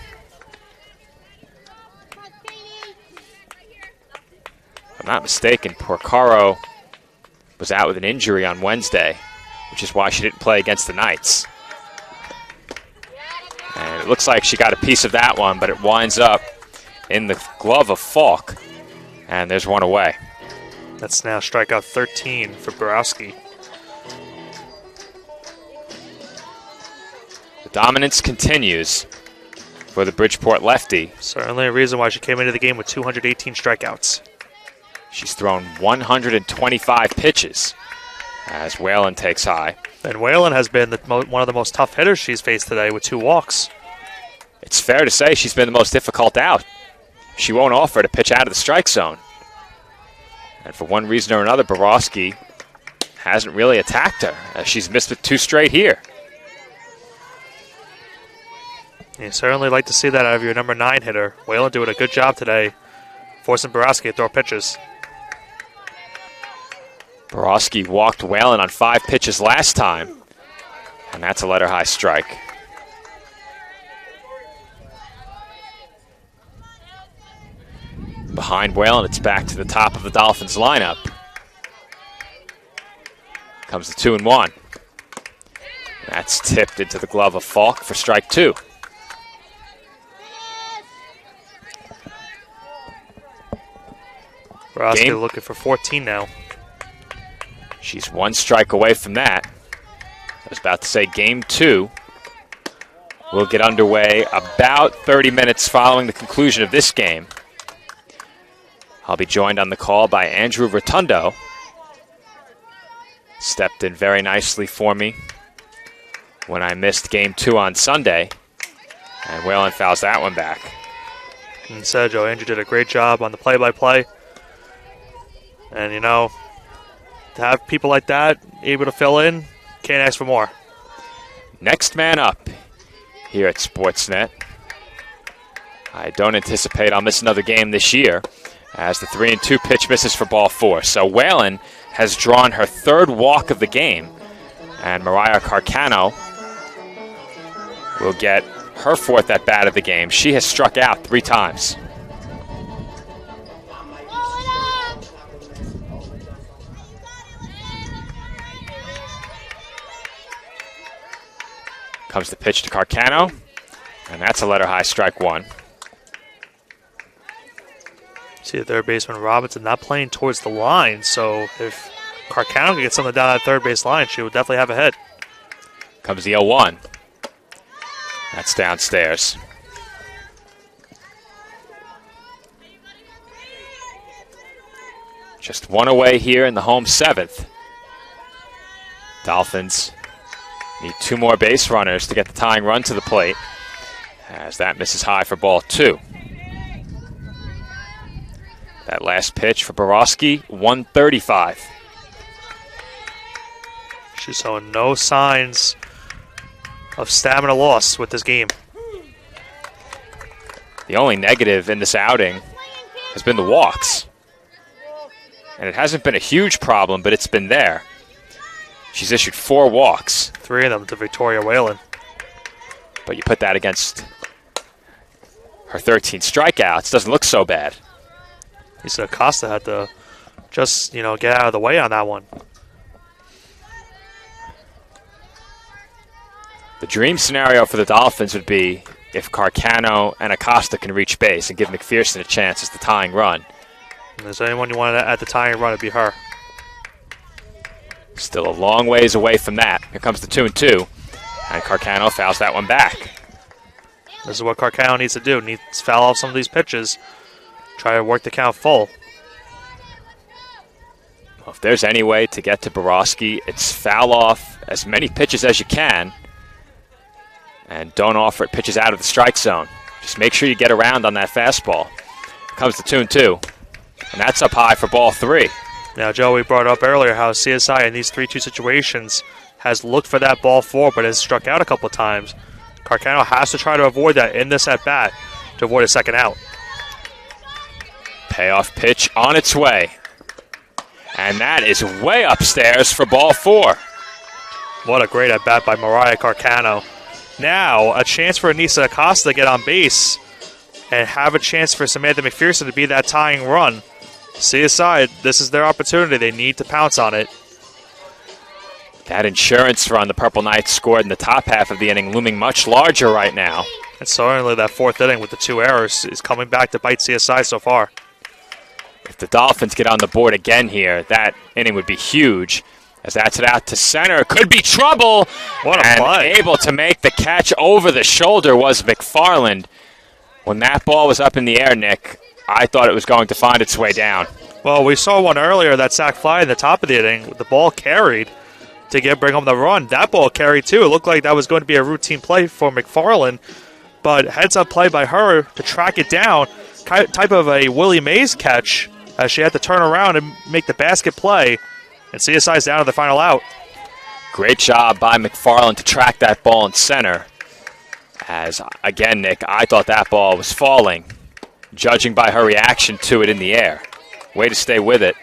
If I'm not mistaken, Porcaro was out with an injury on Wednesday, which is why she didn't play against the Knights. And it looks like she got a piece of that one, but it winds up in the glove of Falk, and there's one away. That's now strikeout 13 for Borowski. The dominance continues for the Bridgeport lefty. Certainly a reason why she came into the game with 218 strikeouts. She's thrown 125 pitches as Whalen takes high. And Whalen has been one of the most tough hitters she's faced today with 2 walks. It's fair to say she's been the most difficult out. She won't offer to pitch out of the strike zone. And for one reason or another, Borowski hasn't really attacked her, as she's missed with 2 straight here. You certainly like to see that out of your number 9 hitter. Whalen doing a good job today, forcing Borowski to throw pitches. Borowski walked Whalen on 5 pitches last time, and that's a letter high strike. Behind Whalen, it's back to the top of the Dolphins lineup. Comes the 2-1. That's tipped into the glove of Falk for strike 2. Borowski looking for 14 now. She's 1 strike away from that. I was about to say game 2 will get underway about 30 minutes following the conclusion of this game. I'll be joined on the call by Andrew Rotundo. Stepped in very nicely for me when I missed game 2 on Sunday. And Whalen fouls that one back. And Sergio, Andrew did a great job on the play-by-play. And, you know, to have people like that able to fill in, can't ask for more. Next man up here at Sportsnet. I don't anticipate I'll miss another game this year, as the 3-2 pitch misses for ball 4. So Whalen has drawn her 3rd walk of the game, and Mariah Carcano will get her 4th at bat of the game. She has struck out 3 times. Comes the pitch to Carcano, and that's a letter high strike 1. See the third baseman Robinson not playing towards the line, so if Carcano can get something down that third base line, she would definitely have a hit. Comes the 0-1. That's downstairs. Just 1 away here in the home 7th. Dolphins need 2 more base runners to get the tying run to the plate, as that misses high for ball 2. That last pitch for Borowski, 135. She's showing no signs of stamina loss with this game. The only negative in this outing has been the walks. And it hasn't been a huge problem, but it's been there. She's issued 4 walks. 3 of them to Victoria Whalen. But you put that against her 13 strikeouts, doesn't look so bad. Lisa Acosta had to just, get out of the way on that one. The dream scenario for the Dolphins would be if Carcano and Acosta can reach base and give McPherson a chance as the tying run. If there's anyone you wanted at the tying run, it'd be her. Still a long ways away from that. Here comes the 2-2, and Carcano fouls that one back. This is what Carcano needs to do. Needs to foul off some of these pitches. Try to work the count full. Well, if there's any way to get to Borowski, it's foul off as many pitches as you can, and don't offer it pitches out of the strike zone. Just make sure you get around on that fastball. Here comes the 2-2, and that's up high for ball 3. Now, Joe, we brought up earlier how CSI in these 3-2 situations has looked for that ball 4, but has struck out a couple of times. Carcano has to try to avoid that in this at-bat to avoid a second out. Payoff pitch on its way. And that is way upstairs for ball 4. What a great at-bat by Mariah Carcano. Now, a chance for Anissa Acosta to get on base and have a chance for Samantha McPherson to be that tying run. CSI, this is their opportunity. They need to pounce on it. That insurance run the Purple Knights scored in the top half of the inning looming much larger right now. And certainly that 4th inning with the 2 errors is coming back to bite CSI so far. If the Dolphins get on the board again here, that inning would be huge. As that's it out to center. Could be trouble. What a play. Able to make the catch over the shoulder was McFarland. When that ball was up in the air, Nick, I thought it was going to find its way down. Well, we saw one earlier, that sac fly in the top of the inning, with the ball carried to bring home the run. That ball carried too. It looked like that was going to be a routine play for McFarland, but heads-up play by her to track it down, type of a Willie Mays catch, as she had to turn around and make the basket play, and CSI's down to the final out. Great job by McFarland to track that ball in center. As, again, Nick, I thought that ball was falling, judging by her reaction to it in the air. Way to stay with it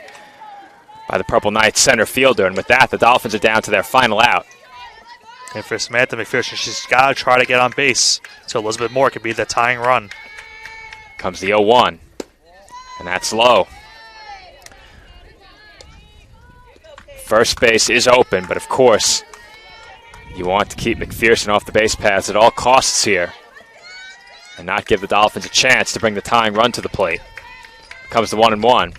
by the Purple Knights center fielder. And with that, the Dolphins are down to their final out. And for Samantha McPherson, she's got to try to get on base so Elizabeth Moore can be the tying run. Comes the 0-1, and that's low. First base is open, but of course, you want to keep McPherson off the base paths at all costs here and not give the Dolphins a chance to bring the tying run to the plate. Comes the 1-1,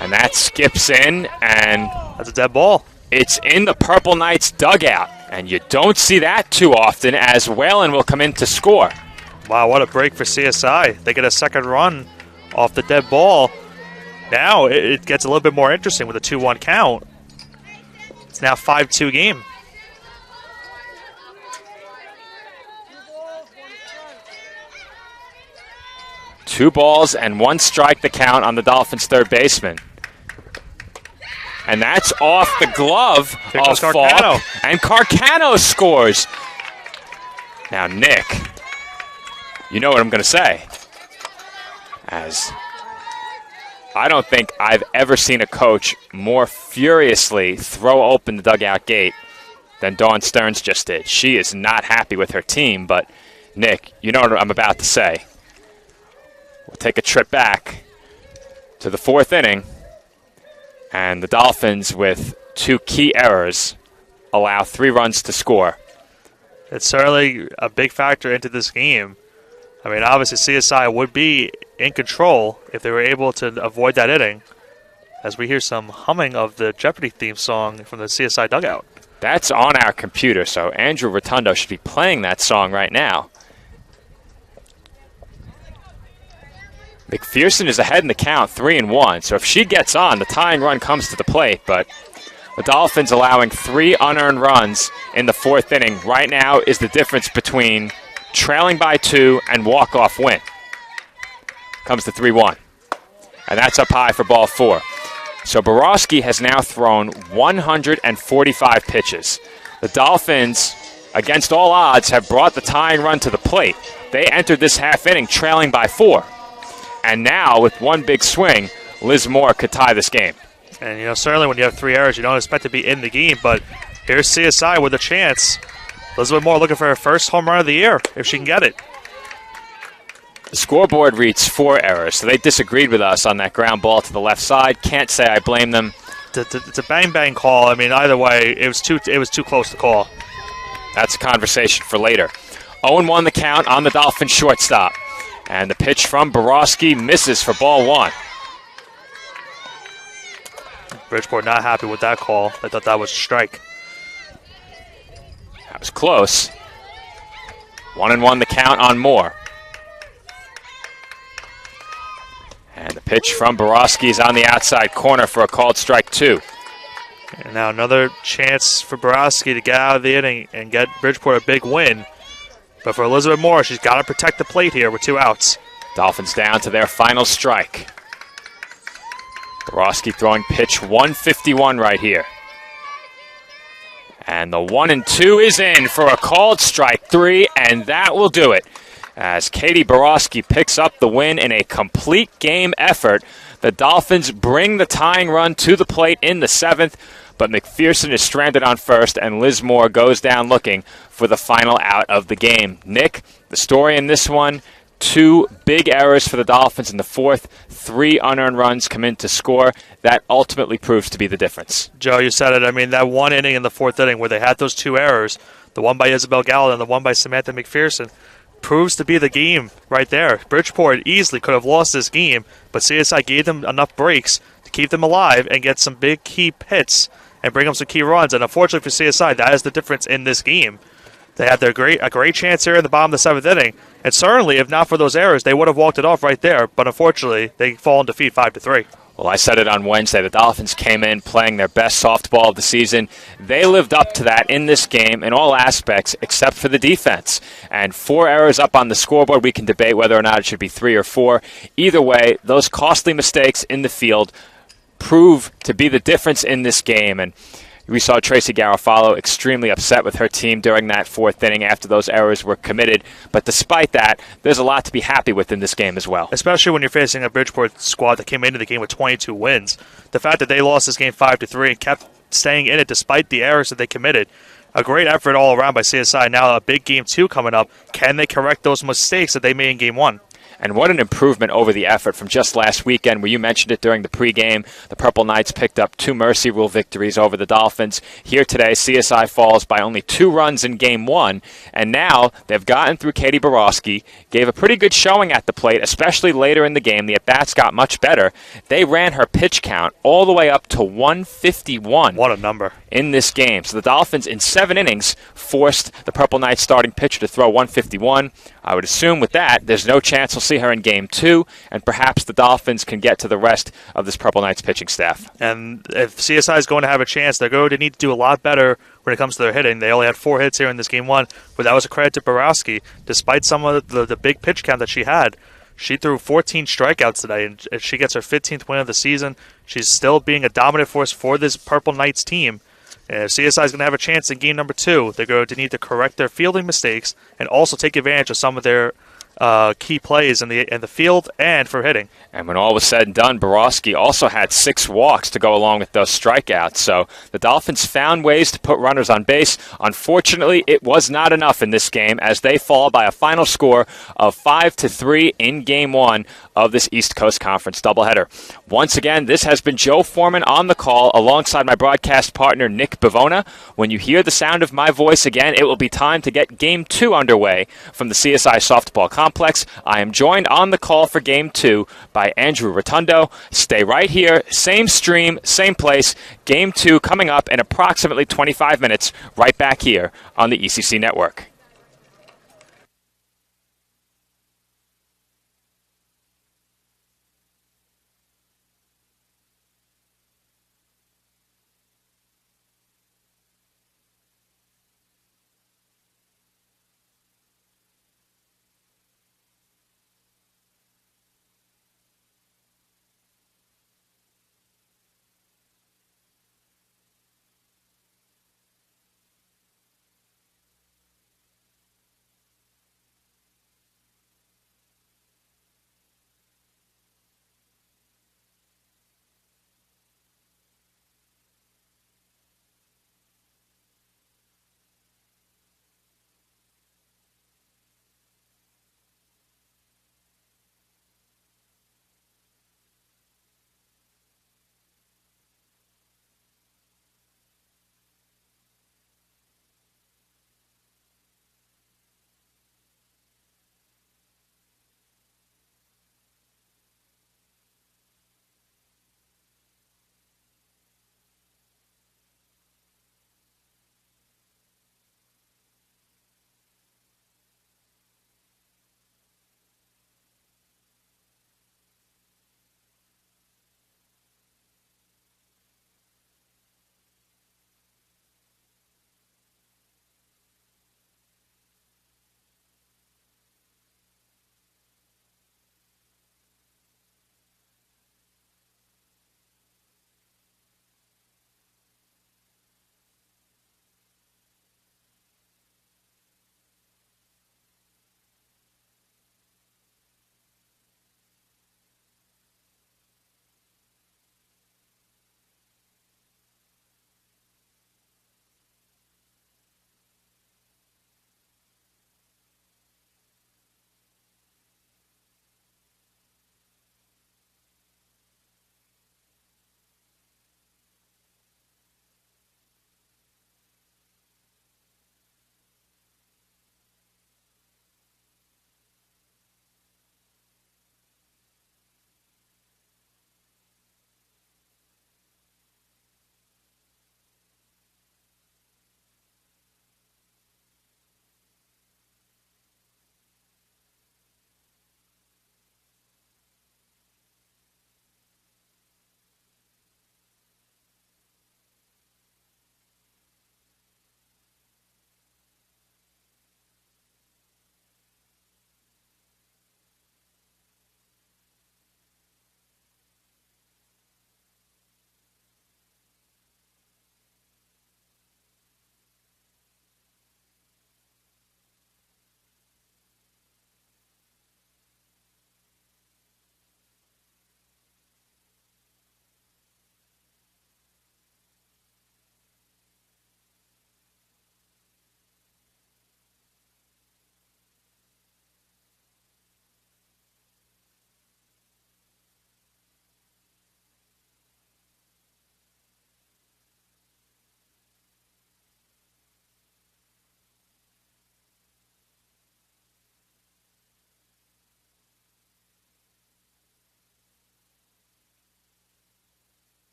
and that skips in, and that's a dead ball. It's in the Purple Knights dugout, and you don't see that too often, as Whalen will come in to score. Wow, what a break for CSI. They get a second run off the dead ball. Now it gets a little bit more interesting with a 2-1 count. It's now 5-2 game. Two balls and one strike the count on the Dolphins' third baseman. And that's off the glove of Falk. And Carcano scores. Now, Nick, you know what I'm going to say. As I don't think I've ever seen a coach more furiously throw open the dugout gate than Dawn Stearns just did. She is not happy with her team, but Nick, you know what I'm about to say. We'll take a trip back to the fourth inning, and the Dolphins, with two key errors, allow 3 runs to score. It's certainly a big factor into this game. I mean, obviously CSI would be in control if they were able to avoid that inning, as we hear some humming of the Jeopardy theme song from the CSI dugout. That's on our computer, so Andrew Rotundo should be playing that song right now. McPherson is ahead in the count, 3-1, so if she gets on, the tying run comes to the plate, but the Dolphins allowing 3 unearned runs in the fourth inning right now is the difference between trailing by 2 and walk-off win. Comes to 3-1, and that's up high for ball 4. So Borowski has now thrown 145 pitches. The Dolphins, against all odds, have brought the tying run to the plate. They entered this half inning trailing by 4. And now, with one big swing, Liz Moore could tie this game. And, you know, certainly when you have 3 errors, you don't expect to be in the game, but here's CSI with a chance. Elizabeth Moore looking for her first home run of the year, if she can get it. The scoreboard reads 4 errors, so they disagreed with us on that ground ball to the left side. Can't say I blame them. It's a bang-bang call. I mean, either way, it was too close to call. That's a conversation for later. 0-1 the count on the Dolphins shortstop. And the pitch from Borowski misses for ball 1. Bridgeport not happy with that call. They thought that was a strike. That was close. 1-1 the count on Moore. And the pitch from Borowski is on the outside corner for a called strike 2. And now another chance for Borowski to get out of the inning and get Bridgeport a big win. But for Elizabeth Moore, she's got to protect the plate here with 2 outs. Dolphins down to their final strike. Borowski throwing pitch 151 right here. And the 1-2 is in for a called strike 3, and that will do it. As Katie Borowski picks up the win in a complete game effort, the Dolphins bring the tying run to the plate in the 7th, but McPherson is stranded on first, and Liz Moore goes down looking for the final out of the game. Nick, the story in this one, 2 big errors for the Dolphins in the 4th, 3 unearned runs come in to score. That ultimately proves to be the difference. Joe, you said it. I mean, that one inning in the 4th inning where they had those 2 errors, the one by Isabel Gallo and the one by Samantha McPherson, proves to be the game right there. Bridgeport easily could have lost this game, but CSI gave them enough breaks to keep them alive and get some big key hits and bring them some key runs. And unfortunately for CSI, that is the difference in this game. They had a great chance here in the bottom of the 7th inning, and certainly, if not for those errors, they would have walked it off right there. But unfortunately, they fall in defeat 5-3. Well, I said it on Wednesday. The Dolphins came in playing their best softball of the season. They lived up to that in this game in all aspects except for the defense. And 4 errors up on the scoreboard. We can debate whether or not it should be 3 or 4. Either way, those costly mistakes in the field prove to be the difference in this game. And we saw Tracy Garofalo extremely upset with her team during that 4th inning after those errors were committed. But despite that, there's a lot to be happy with in this game as well. Especially when you're facing a Bridgeport squad that came into the game with 22 wins. The fact that they lost this game 5-3 and kept staying in it despite the errors that they committed. A great effort all around by CSI. Now a big game 2 coming up. Can they correct those mistakes that they made in game 1? And what an improvement over the effort from just last weekend, where you mentioned it during the pregame. The Purple Knights picked up 2 Mercy Rule victories over the Dolphins. Here today, CSI falls by only 2 runs in Game 1. And now they've gotten through Katie Borowski, gave a pretty good showing at the plate, especially later in the game. The at-bats got much better. They ran her pitch count all the way up to 151. What a number. In this game. So the Dolphins, in 7 innings, forced the Purple Knights starting pitcher to throw 151. I would assume with that, there's no chance we'll see her in Game 2, and perhaps the Dolphins can get to the rest of this Purple Knights pitching staff. And if CSI is going to have a chance, they're going to need to do a lot better when it comes to their hitting. They only had 4 hits here in this Game 1, but that was a credit to Borowski. Despite some of the big pitch count that she had, she threw 14 strikeouts today, and she gets her 15th win of the season. She's still being a dominant force for this Purple Knights team. And if CSI is going to have a chance in game number 2, they're going to need to correct their fielding mistakes and also take advantage of some of their key plays in the field and for hitting. And when all was said and done, Borowski also had 6 walks to go along with those strikeouts. So the Dolphins found ways to put runners on base. Unfortunately, it was not enough in this game as they fall by a final score of 5-3 in Game 1 of this East Coast Conference doubleheader. Once again, this has been Joe Foreman on the call alongside my broadcast partner, Nick Bavona. When you hear the sound of my voice again, it will be time to get Game 2 underway from the CSI Softball Complex. I am joined on the call for Game 2 by Andrew Rotundo. Stay right here, same stream, same place. Game 2 coming up in approximately 25 minutes, right back here on the ECC Network.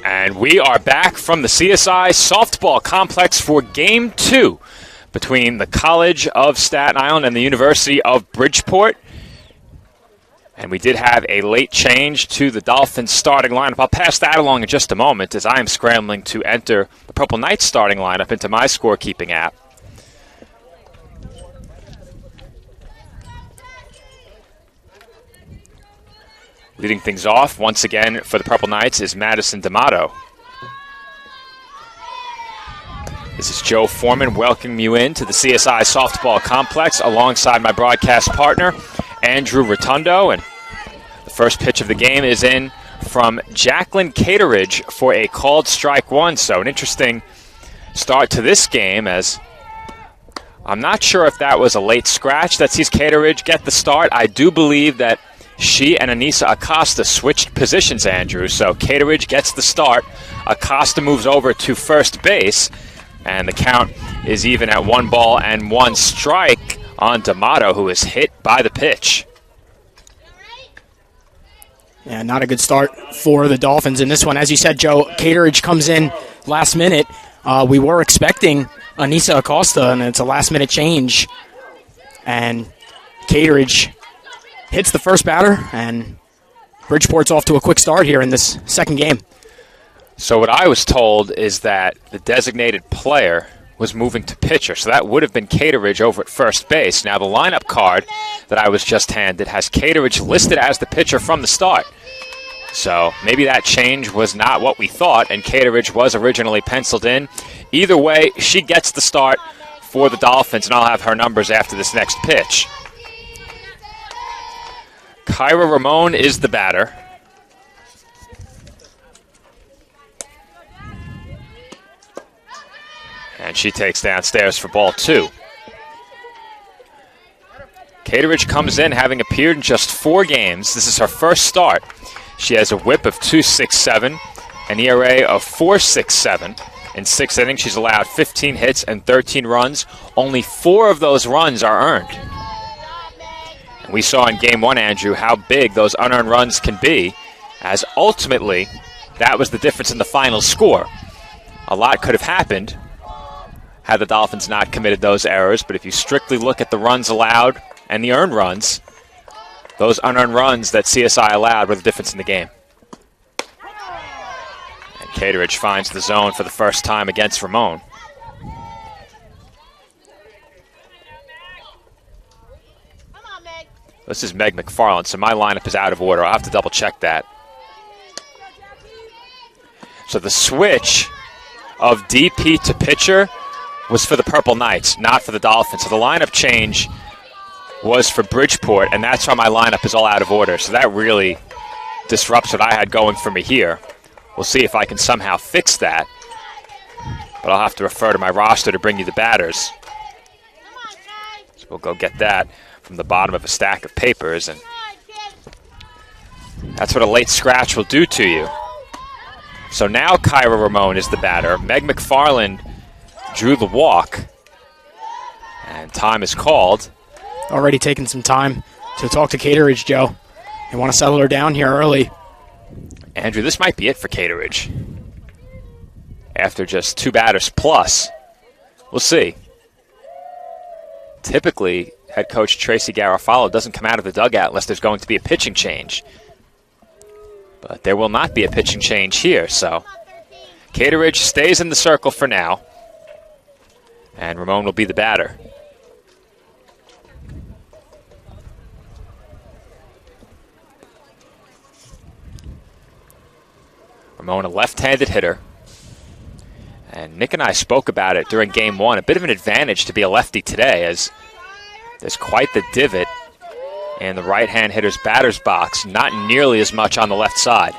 And we are back from the CSI softball complex for Game 2 between the College of Staten Island and the University of Bridgeport. And we did have a late change to the Dolphins starting lineup. I'll pass that along in just a moment as I am scrambling to enter the Purple Knights starting lineup into my scorekeeping app. Leading things off, once again, for the Purple Knights is Madison D'Amato. This is Joe Foreman welcoming you into the CSI softball complex alongside my broadcast partner, Andrew Rotundo. And the first pitch of the game is in from Jacqueline Cateridge for a called strike one. So an interesting start to this game, as I'm not sure if that was a late scratch that sees Cateridge get the start. I do believe that she and Anissa Acosta switched positions, Andrew. So Cateridge gets the start. Acosta moves over to first base. And the count is even at 1-1 strike on D'Amato, who is hit by the pitch. Yeah, not a good start for the Dolphins in this one. As you said, Joe, Cateridge comes in last minute. We were expecting Anissa Acosta, and it's a last-minute change. And Cateridge hits the first batter, and Bridgeport's off to a quick start here in this second game. So what I was told is that the designated player was moving to pitcher, so that would have been Cateridge over at first base. Now the lineup card that I was just handed has Cateridge listed as the pitcher from the start. So maybe that change was not what we thought, and Cateridge was originally penciled in. Either way, she gets the start for the Dolphins, and I'll have her numbers after this next pitch. Kyra Ramon is the batter. And she takes downstairs for ball 2. Cateridge comes in having appeared in just 4 games. This is her first start. She has a whip of .267, an ERA of .467. In 6 innings, she's allowed 15 hits and 13 runs. Only 4 of those runs are earned. And we saw in Game 1, Andrew, how big those unearned runs can be, as ultimately that was the difference in the final score. A lot could have happened had the Dolphins not committed those errors, but if you strictly look at the runs allowed and the earned runs, those unearned runs that CSI allowed were the difference in the game. And Cateridge finds the zone for the first time against Ramon. This is Meg McFarland, so my lineup is out of order. I'll have to double check that. So the switch of DP to pitcher was for the Purple Knights, not for the Dolphins. So the lineup change was for Bridgeport, and that's why my lineup is all out of order. So that really disrupts what I had going for me here. We'll see if I can somehow fix that. But I'll have to refer to my roster to bring you the batters. So we'll go get that from the bottom of a stack of papers, and that's what a late scratch will do to you. So now Kyra Ramon is the batter. Meg McFarland drew the walk, and time is called. Already taking some time to talk to Cateridge, Joe. They want to settle her down here early. Andrew, this might be it for Cateridge. After just 2 batters plus. We'll see. Typically, head coach Tracy Garofalo doesn't come out of the dugout unless there's going to be a pitching change. But there will not be a pitching change here, so Cateridge stays in the circle for now, and Ramon will be the batter. Ramon, a left-handed hitter. And Nick and I spoke about it during Game 1. A bit of an advantage to be a lefty today, as there's quite the divot in the right-hand hitter's batter's box, not nearly as much on the left side.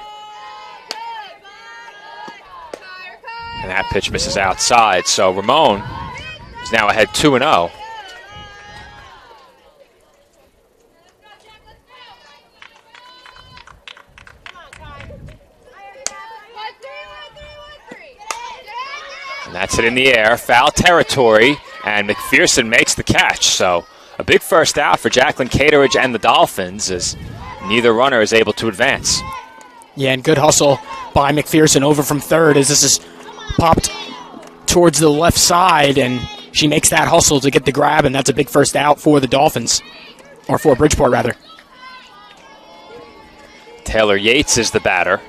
And that pitch misses outside, so Ramon is now ahead 2-0. And that's it in the air, foul territory, and McPherson makes the catch. So a big first out for Jacqueline Cateridge and the Dolphins, as neither runner is able to advance. Yeah, and good hustle by McPherson over from third as this is popped towards the left side, and she makes that hustle to get the grab, and that's a big first out for the Dolphins, or for Bridgeport, rather. Taylor Yates is the batter.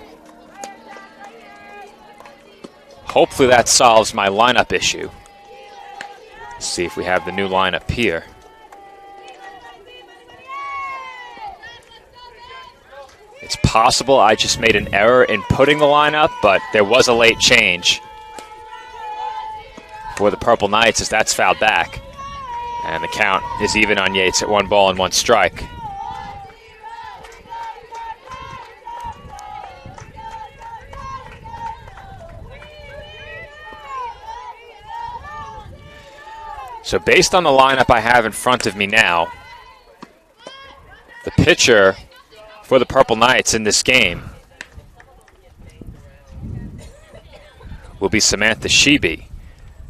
Hopefully that solves my lineup issue. Let's see if we have the new lineup here. It's possible I just made an error in putting the lineup, but there was a late change for the Purple Knights as that's fouled back. And the count is even on Yates at 1 ball and 1 strike. So based on the lineup I have in front of me now, the pitcher for the Purple Knights in this game will be Samantha Sheeby.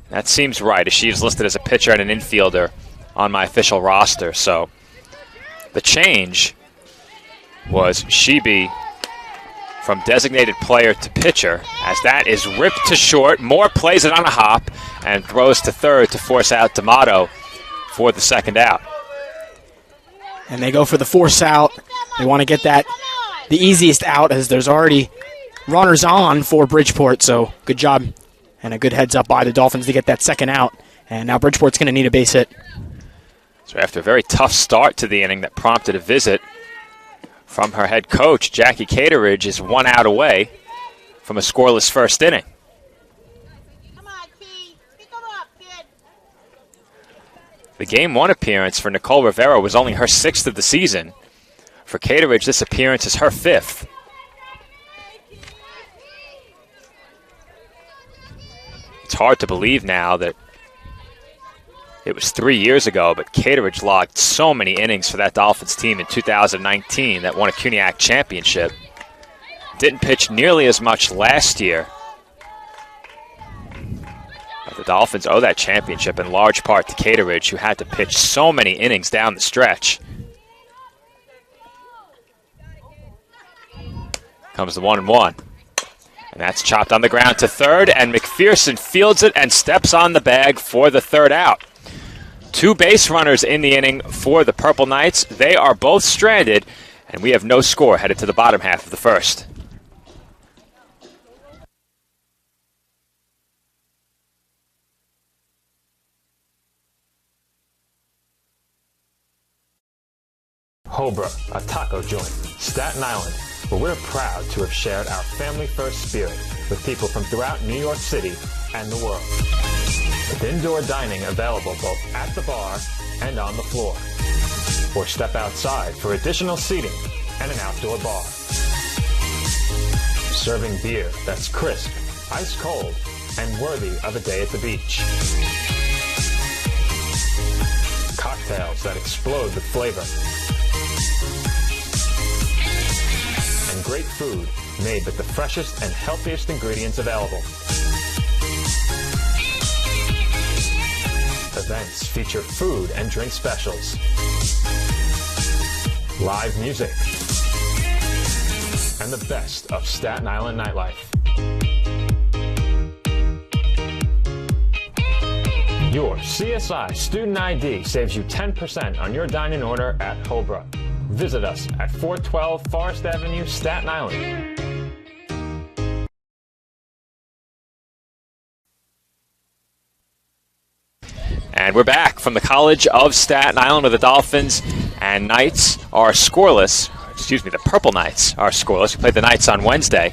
That seems right, as she is listed as a pitcher and an infielder on my official roster. So the change was Sheeby from designated player to pitcher, as that is ripped to short. Moore plays it on a hop and throws to third to force out D'Amato for the second out. And they go for the force out. They want to get that the easiest out, as there's already runners on for Bridgeport. So good job and a good heads up by the Dolphins to get that second out. And now Bridgeport's going to need a base hit. So after a very tough start to the inning that prompted a visit from her head coach, Jackie Cateridge is 1 out away from a scoreless first inning. The Game 1 appearance for Nicole Rivera was only her 6th of the season. For Cateridge, this appearance is her 5th. It's hard to believe now that it was 3 years ago, but Cateridge logged so many innings for that Dolphins team in 2019 that won a CUNYAC championship. Didn't pitch nearly as much last year. But the Dolphins owe that championship in large part to Cateridge, who had to pitch so many innings down the stretch. Comes the 1-1. And that's chopped on the ground to third, and McPherson fields it and steps on the bag for the third out. 2 base runners in the inning for the Purple Knights. They are both stranded, and we have no score headed to the bottom half of the first. Cobra, a taco joint, Staten Island, where we're proud to have shared our family-first spirit with people from throughout New York City and the world. With indoor dining available both at the bar and on the floor. Or step outside for additional seating and an outdoor bar. Serving beer that's crisp, ice cold, and worthy of a day at the beach. Cocktails that explode with flavor. And great food made with the freshest and healthiest ingredients available. Events feature food and drink specials, live music, and the best of Staten Island nightlife. Your CSI Student ID saves you 10% on your dining order at Cobra. Visit us at 412 Forest Avenue, Staten Island. And we're back from the College of Staten Island, where the Dolphins and Knights are scoreless. Excuse me, the Purple Knights are scoreless. We played the Knights on Wednesday.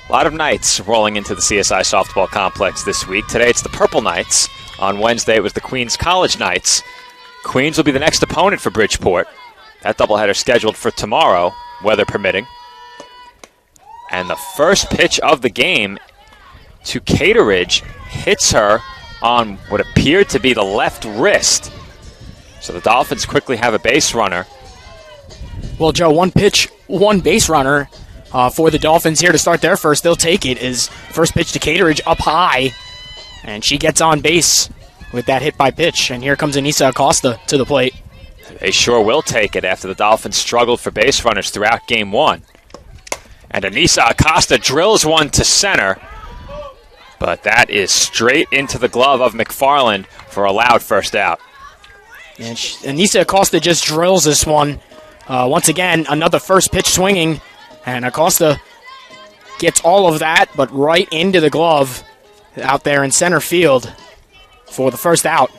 A lot of Knights rolling into the CSI softball complex this week. Today it's the Purple Knights. On Wednesday it was the Queens College Knights. Queens will be the next opponent for Bridgeport. That doubleheader scheduled for tomorrow, weather permitting. And the first pitch of the game to Cateridge hits her on what appeared to be the left wrist. So the Dolphins quickly have a base runner. Well, Joe, one pitch, one base runner for the Dolphins here to start their first. They'll take it. Is first pitch to Cateridge up high, and she gets on base with that hit by pitch. And here comes Anissa Acosta to the plate. They sure will take it after the Dolphins struggled for base runners throughout Game 1. And Anissa Acosta drills one to center, but that is straight into the glove of McFarland for a loud first out. And Anissa Acosta just drills this one. Once again, another first pitch swinging, and Acosta gets all of that, but right into the glove out there in center field for the first out.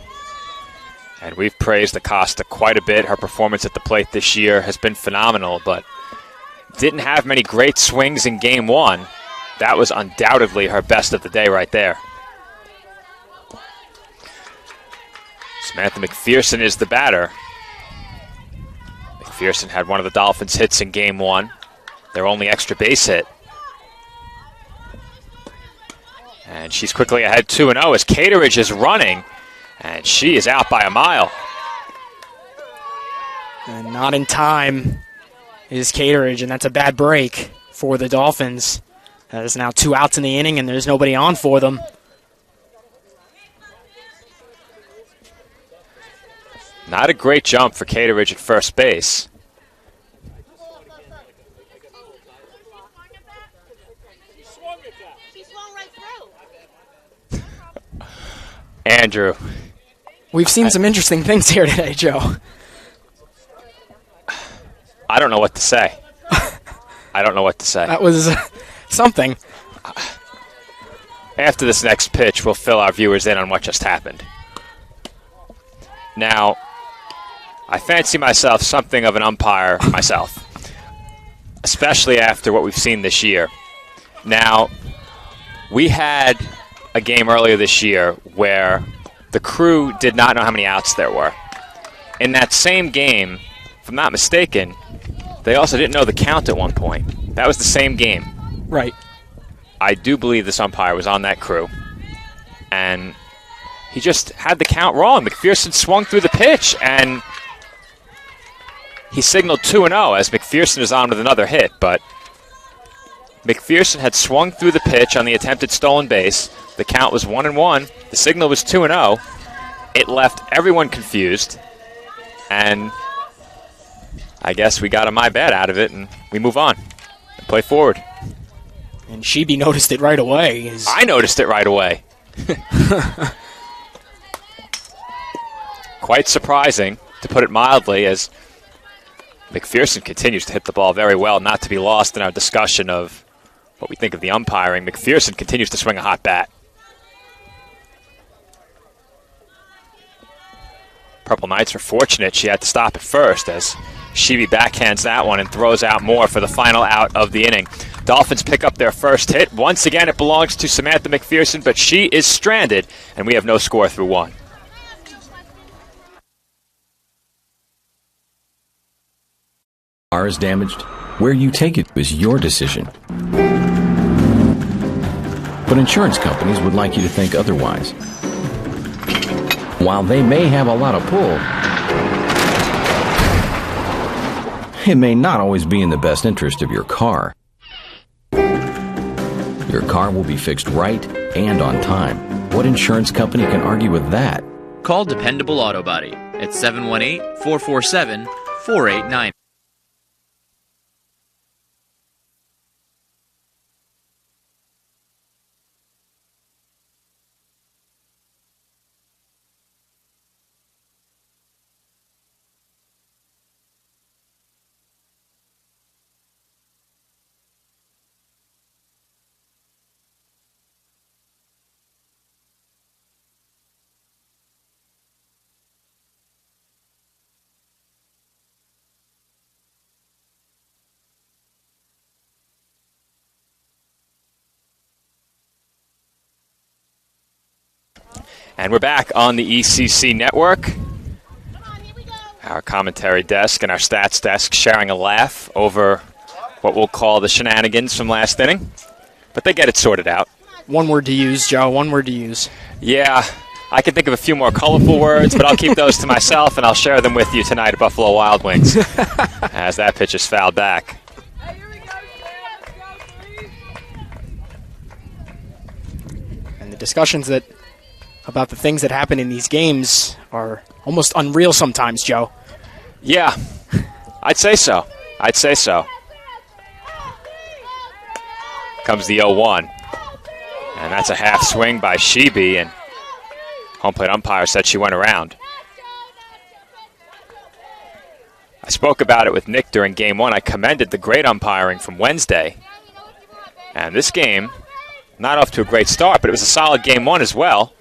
And we've praised Acosta quite a bit. Her performance at the plate this year has been phenomenal, but didn't have many great swings in game one. That was undoubtedly her best of the day right there. Samantha McPherson is the batter. McPherson had one of the Dolphins' hits in game one, their only extra base hit. And she's quickly ahead 2-0 as Cateridge is running, and she is out by a mile. And not in time is Cateridge, and that's a bad break for the Dolphins. There's now 2 outs in the inning, and there's nobody on for them. Not a great jump for Cateridge at first base. Andrew. We've seen some interesting things here today, Joe. I don't know what to say. I don't know what to say. That was something. After this next pitch, we'll fill our viewers in on what just happened. Now, I fancy myself something of an umpire myself, especially after what we've seen this year. Now, we had a game earlier this year where the crew did not know how many outs there were. In that same game, if I'm not mistaken, they also didn't know the count at one point. That was the same game. Right. I do believe this umpire was on that crew, and he just had the count wrong. McPherson swung through the pitch, and he signaled 2-0 as McPherson is on with another hit, but McPherson had swung through the pitch on the attempted stolen base. The count was 1-1. The signal was 2-0. It left everyone confused, and I guess we got a my bad out of it, and we move on and play forward. And Sheeby noticed it right away. I noticed it right away. Quite surprising, to put it mildly, as McPherson continues to hit the ball very well, not to be lost in our discussion of what we think of the umpiring. McPherson continues to swing a hot bat. Purple Knights are fortunate she had to stop at first as Sheeby backhands that one and throws out more for the final out of the inning. Dolphins pick up their first hit. Once again, it belongs to Samantha McPherson, but she is stranded, and we have no score through one. Car is damaged, where you take it is your decision. But insurance companies would like you to think otherwise. While they may have a lot of pull, it may not always be in the best interest of your car. Your car will be fixed right and on time. What insurance company can argue with that? Call Dependable Auto Body at 718-447-4890. And we're back on the ECC network. Our commentary desk and our stats desk sharing a laugh over what we'll call the shenanigans from last inning. But they get it sorted out. One word to use, Joe. One word to use. Yeah, I can think of a few more colorful words, but I'll keep those to myself, and I'll share them with you tonight at Buffalo Wild Wings as that pitch is fouled back. And the discussions about the things that happen in these games are almost unreal sometimes, Joe. Yeah, I'd say so. I'd say so. comes the 0-1. And that's a half swing by Shebe, and home plate umpire said she went around. I spoke about it with Nick during game one. I commended the great umpiring from Wednesday. And this game, not off to a great start, but it was a solid game one as well.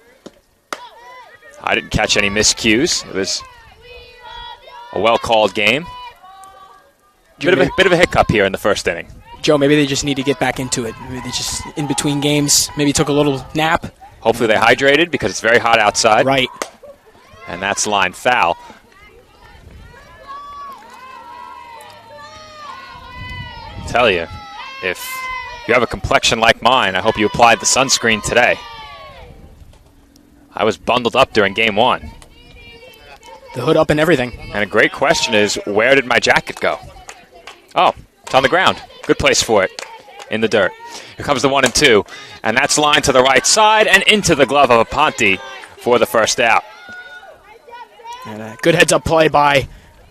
I didn't catch any miscues. It was a well-called game. Bit of a hiccup here in the first inning. Joe, maybe they just need to get back into it. Maybe they just, in between games, maybe took a little nap. Hopefully they hydrated because it's very hot outside. Right. And that's line foul. I tell you, if you have a complexion like mine, I hope you applied the sunscreen today. I was bundled up during game one. The hood up and everything. And a great question is, where did my jacket go? Oh, it's on the ground. Good place for it, in the dirt. Here comes the 1-2, and that's lined to the right side and into the glove of Aponte for the first out. And a good heads-up play by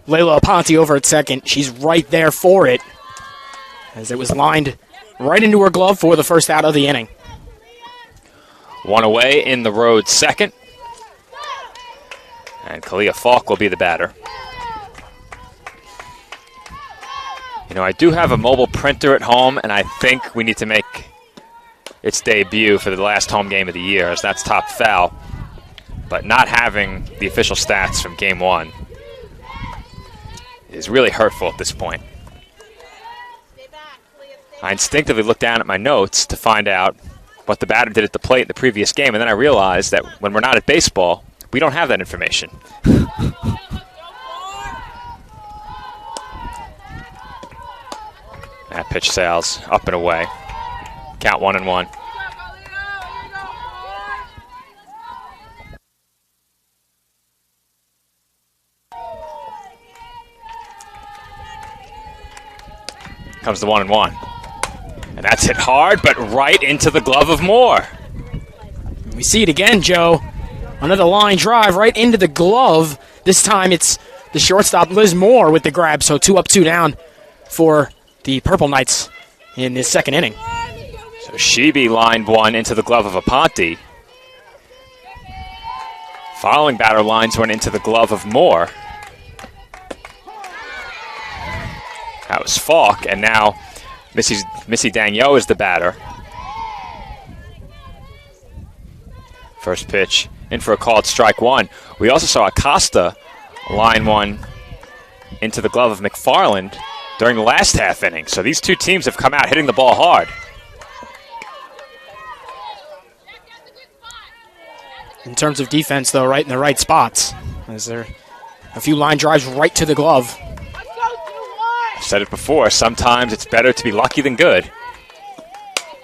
Layla Aponte over at second. She's right there for it, as it was lined right into her glove for the first out of the inning. One away in the road second. And Kalia Falk will be the batter. You know, I do have a mobile printer at home, and I think we need to make its debut for the last home game of the year, as that's top foul. But not having the official stats from game one is really hurtful at this point. I instinctively looked down at my notes to find out what the batter did at the plate in the previous game, and then I realized that when we're not at baseball, we don't have that information. That pitch sails up and away. Count 1-1. Comes the 1-1. And that's hit hard, but right into the glove of Moore. We see it again, Joe. Another line drive right into the glove. This time it's the shortstop, Liz Moore, with the grab. So 2 up, 2 down for the Purple Knights in this second inning. So Shebe lined one into the glove of Aponte. Following batter lines one into the glove of Moore. That was Falk, and now Missy Dagneau is the batter. First pitch in for a called strike one. We also saw Acosta line one into the glove of McFarland during the last half inning. So these two teams have come out hitting the ball hard. In terms of defense, though, right in the right spots. Is there a few line drives right to the glove? I've said it before, sometimes it's better to be lucky than good.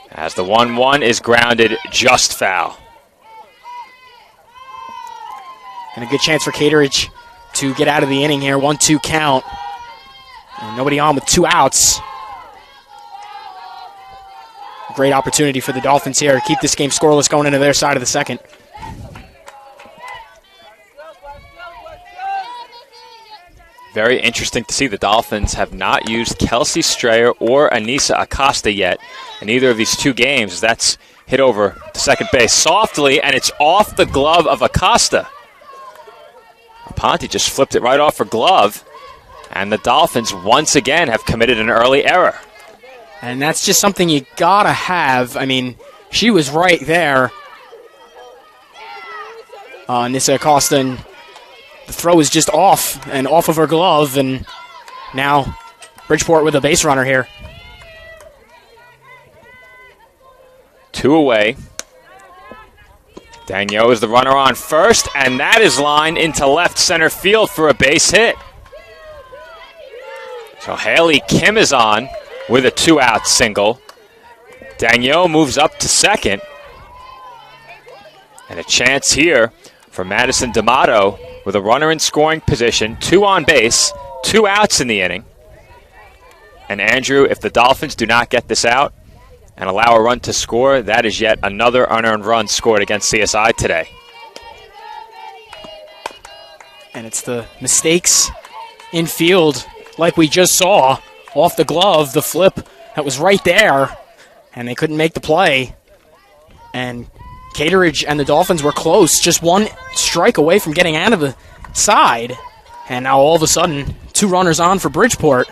As the 1-1 is grounded just foul. And a good chance for Caterage to get out of the inning here. 1-2 count. And nobody on with 2 outs. Great opportunity for the Dolphins here to keep this game scoreless going into their side of the second. Very interesting to see the Dolphins have not used Kelsey Strayer or Anissa Acosta yet in either of these two games. That's hit over to second base softly, and it's off the glove of Acosta. Aponte just flipped it right off her glove, and the Dolphins once again have committed an early error. And that's just something you gotta have. I mean, she was right there. Anissa Acosta, and the throw is just off and off of her glove, and now Bridgeport with a base runner here. 2 away. Dagneau is the runner on first, and that is lined into left center field for a base hit. So Haley Kim is on with a 2-out single. Dagneau moves up to second. And a chance here for Madison D'Amato with a runner in scoring position, 2 on base, 2 outs in the inning. And Andrew, if the Dolphins do not get this out and allow a run to score, that is yet another unearned run scored against CSI today. And it's the mistakes in field, like we just saw, off the glove, the flip that was right there. and they couldn't make the play. And Caterage and the Dolphins were close, just one strike away from getting out of the side. And now all of a sudden, 2 runners on for Bridgeport.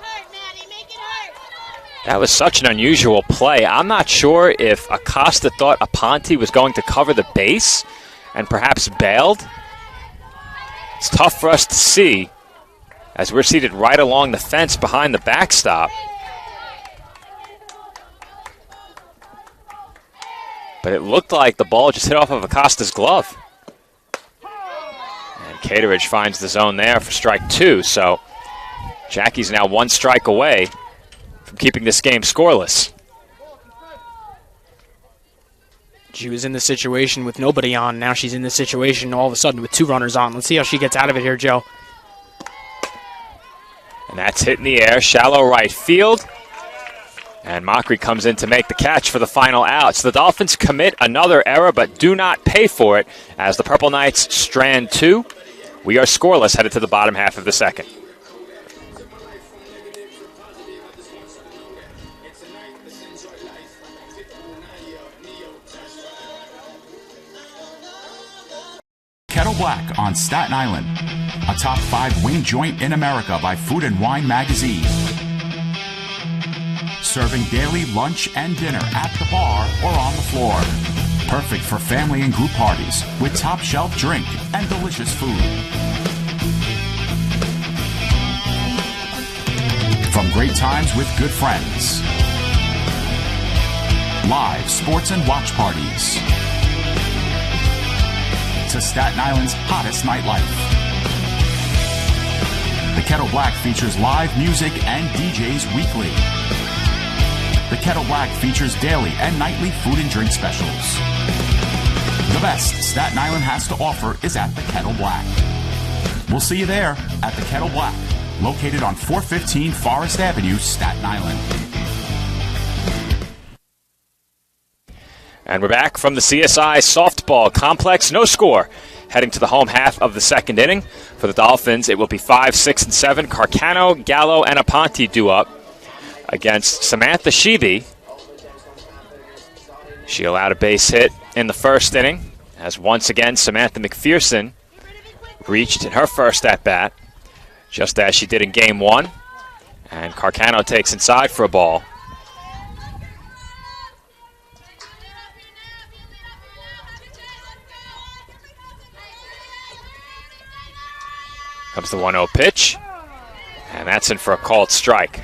That was such an unusual play. I'm not sure if Acosta thought Aponte was going to cover the base and perhaps bailed. It's tough for us to see as we're seated right along the fence behind the backstop. But it looked like the ball just hit off of Acosta's glove. And Caterage finds the zone there for strike 2. So Jackie's now 1 strike away from keeping this game scoreless. She was in the situation with nobody on. Now she's in this situation all of a sudden with 2 runners on. Let's see how she gets out of it here, Joe. And that's hit in the air, shallow right field. And Mockery comes in to make the catch for the final out. So the Dolphins commit another error but do not pay for it as the Purple Knights strand 2. We are scoreless headed to the bottom half of the second. Kettle Black on Staten Island, a top 5 wing joint in America by Food and Wine magazine. Serving daily lunch and dinner at the bar or on the floor. Perfect for family and group parties with top shelf drink and delicious food. From great times with good friends. Live sports and watch parties. To Staten Island's hottest nightlife. The Kettle Black features live music and DJs weekly. The Kettle Black features daily and nightly food and drink specials. The best Staten Island has to offer is at the Kettle Black. We'll see you there at the Kettle Black, located on 415 Forest Avenue, Staten Island. And we're back from the CSI softball complex. No score. Heading to the home half of the second inning. For the Dolphins, it will be 5, 6, and 7. Carcano, Gallo, and Aponte due up against Samantha Sheeby. She allowed a base hit in the first inning, as once again Samantha McPherson reached in her first at-bat, just as she did in Game 1. And Carcano takes inside for a ball. Comes the 1-0 pitch, and that's in for a called strike.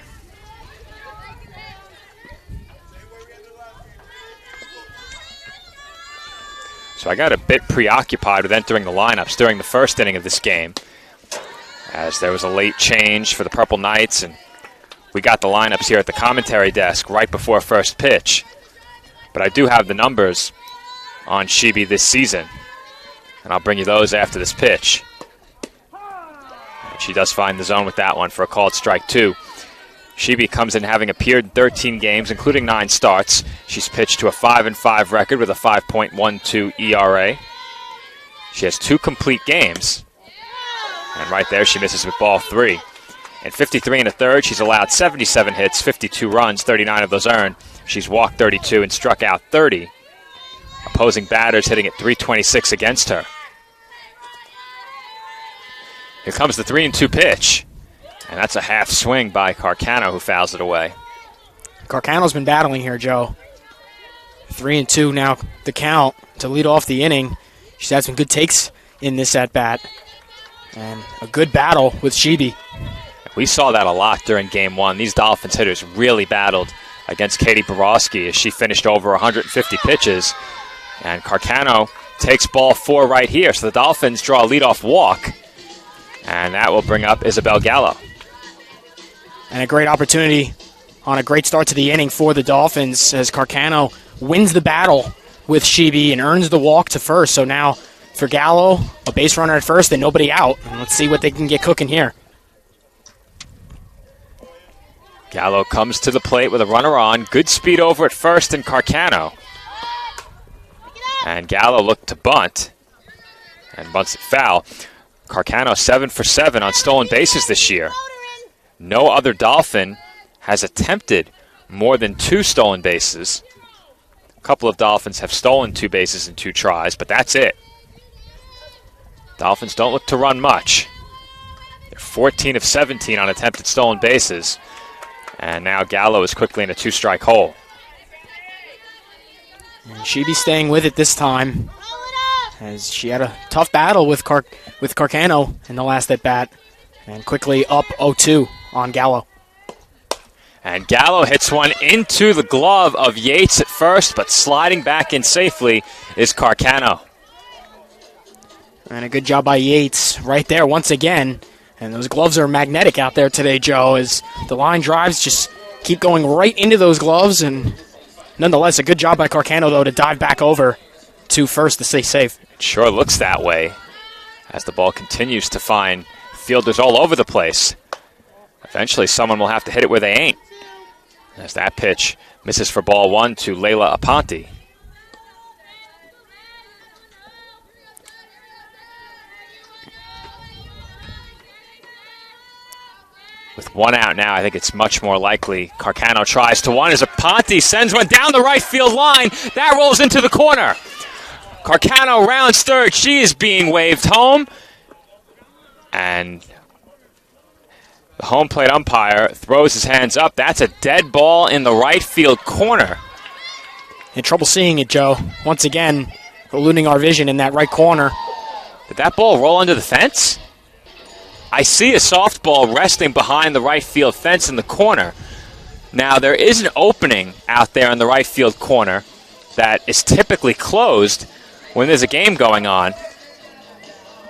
So I got a bit preoccupied with entering the lineups during the first inning of this game, as there was a late change for the Purple Knights, and we got the lineups here at the commentary desk right before first pitch. But I do have the numbers on Sheeby this season, and I'll bring you those after this pitch. And she does find the zone with that one for a called strike 2. Sheeby comes in having appeared in 13 games, including 9 starts. She's pitched to a 5-5 record with a 5.12 ERA. She has 2 complete games. And right there, she misses with ball 3. In 53 1/3, she's allowed 77 hits, 52 runs, 39 of those earned. She's walked 32 and struck out 30. Opposing batters hitting at .326 against her. Here comes the 3-2 pitch. And that's a half swing by Carcano, who fouls it away. Carcano's been battling here, Joe. 3-2 now the count to lead off the inning. She's had some good takes in this at-bat. And a good battle with Sheeby. We saw that a lot during Game 1. These Dolphins hitters really battled against Katie Borowski as she finished over 150 pitches. And Carcano takes ball 4 right here. So the Dolphins draw a leadoff walk. And that will bring up Isabel Gallo. And a great opportunity on a great start to the inning for the Dolphins as Carcano wins the battle with Sheeby and earns the walk to first. So now for Gallo, a base runner at first and nobody out. And let's see what they can get cooking here. Gallo comes to the plate with a runner on. Good speed over at first and Carcano. And Gallo looked to bunt and bunts it foul. Carcano 7 for 7 on stolen bases this year. No other Dolphin has attempted more than 2 stolen bases. couple of Dolphins have stolen 2 bases in 2 tries, but that's it. Dolphins don't look to run much. They're 14 of 17 on attempted stolen bases. And now Gallo is quickly in a 2-strike hole. And Sheeby staying with it this time, as she had a tough battle with Carcano in the last at-bat. And quickly up 0-2 on Gallo. And Gallo hits one into the glove of Yates at first, but sliding back in safely is Carcano. And a good job by Yates right there once again. And those gloves are magnetic out there today, Joe, as the line drives just keep going right into those gloves. And nonetheless, a good job by Carcano, though, to dive back over to first to stay safe. It sure looks that way as the ball continues to find fielders all over the place. Eventually, someone will have to hit it where they ain't. As that pitch misses for ball 1 to Leila Aponte. With 1 out now, I think it's much more likely Carcano tries to 1 as Aponte sends one down the right field line. That rolls into the corner. Carcano rounds third. She is being waved home. And the home plate umpire throws his hands up. That's a dead ball in the right field corner. In trouble seeing it, Joe. Once again, eluding our vision in that right corner. Did that ball roll under the fence? I see a softball resting behind the right field fence in the corner. Now, there is an opening out there in the right field corner that is typically closed when there's a game going on.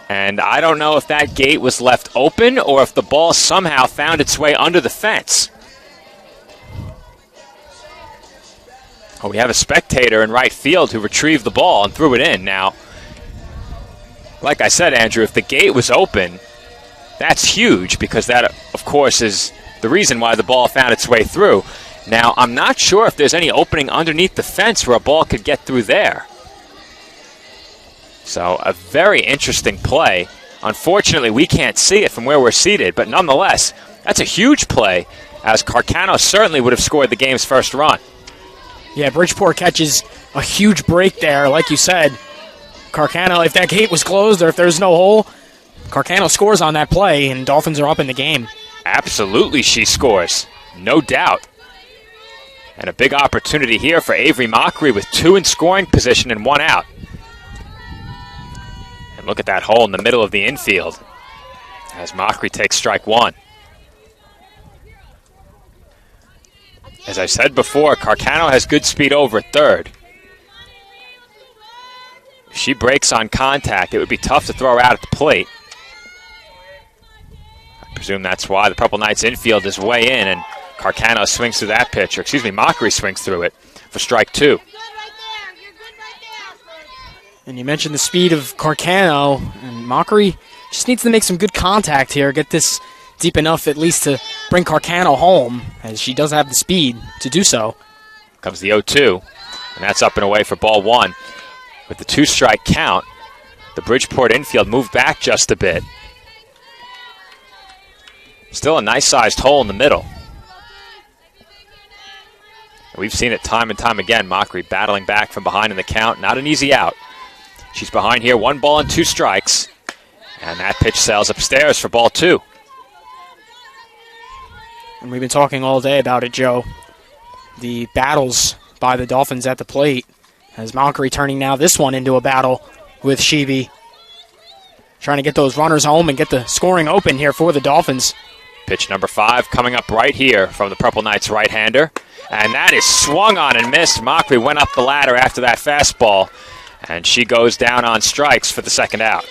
And I don't know if that gate was left open or if the ball somehow found its way under the fence. Oh, we have a spectator in right field who retrieved the ball and threw it in. Now, like I said, Andrew, if the gate was open, that's huge because that, of course, is the reason why the ball found its way through. Now, I'm not sure if there's any opening underneath the fence where a ball could get through there. So, a very interesting play. Unfortunately, we can't see it from where we're seated, but nonetheless, that's a huge play, as Carcano certainly would have scored the game's first run. Yeah, Bridgeport catches a huge break there. Like you said, Carcano, if that gate was closed or if there's no hole, Carcano scores on that play, and Dolphins are up in the game. Absolutely she scores, no doubt. And a big opportunity here for Avery Mockery with 2 in scoring position and 1 out. And look at that hole in the middle of the infield as Mockery takes strike 1. As I said before, Carcano has good speed over at third. If she breaks on contact, it would be tough to throw her out at the plate. I presume that's why the Purple Knights infield is way in, and Carcano swings through that pitch, or excuse me, Mockery swings through it for strike 2. And you mentioned the speed of Carcano, and Mockery just needs to make some good contact here, get this deep enough at least to bring Carcano home, as she does have the speed to do so. Comes the 0-2, and that's up and away for ball 1. With the 2-strike count, the Bridgeport infield moved back just a bit. Still a nice-sized hole in the middle. We've seen it time and time again, Mockery battling back from behind in the count. Not an easy out. She's behind here, 1 ball and 2 strikes. And that pitch sails upstairs for ball 2. And we've been talking all day about it, Joe. The battles by the Dolphins at the plate. As Mockery turning now this one into a battle with Sheeby. Trying to get those runners home and get the scoring open here for the Dolphins. Pitch number 5 coming up right here from the Purple Knights right-hander. And that is swung on and missed. Mockery went up the ladder after that fastball. And she goes down on strikes for the second out.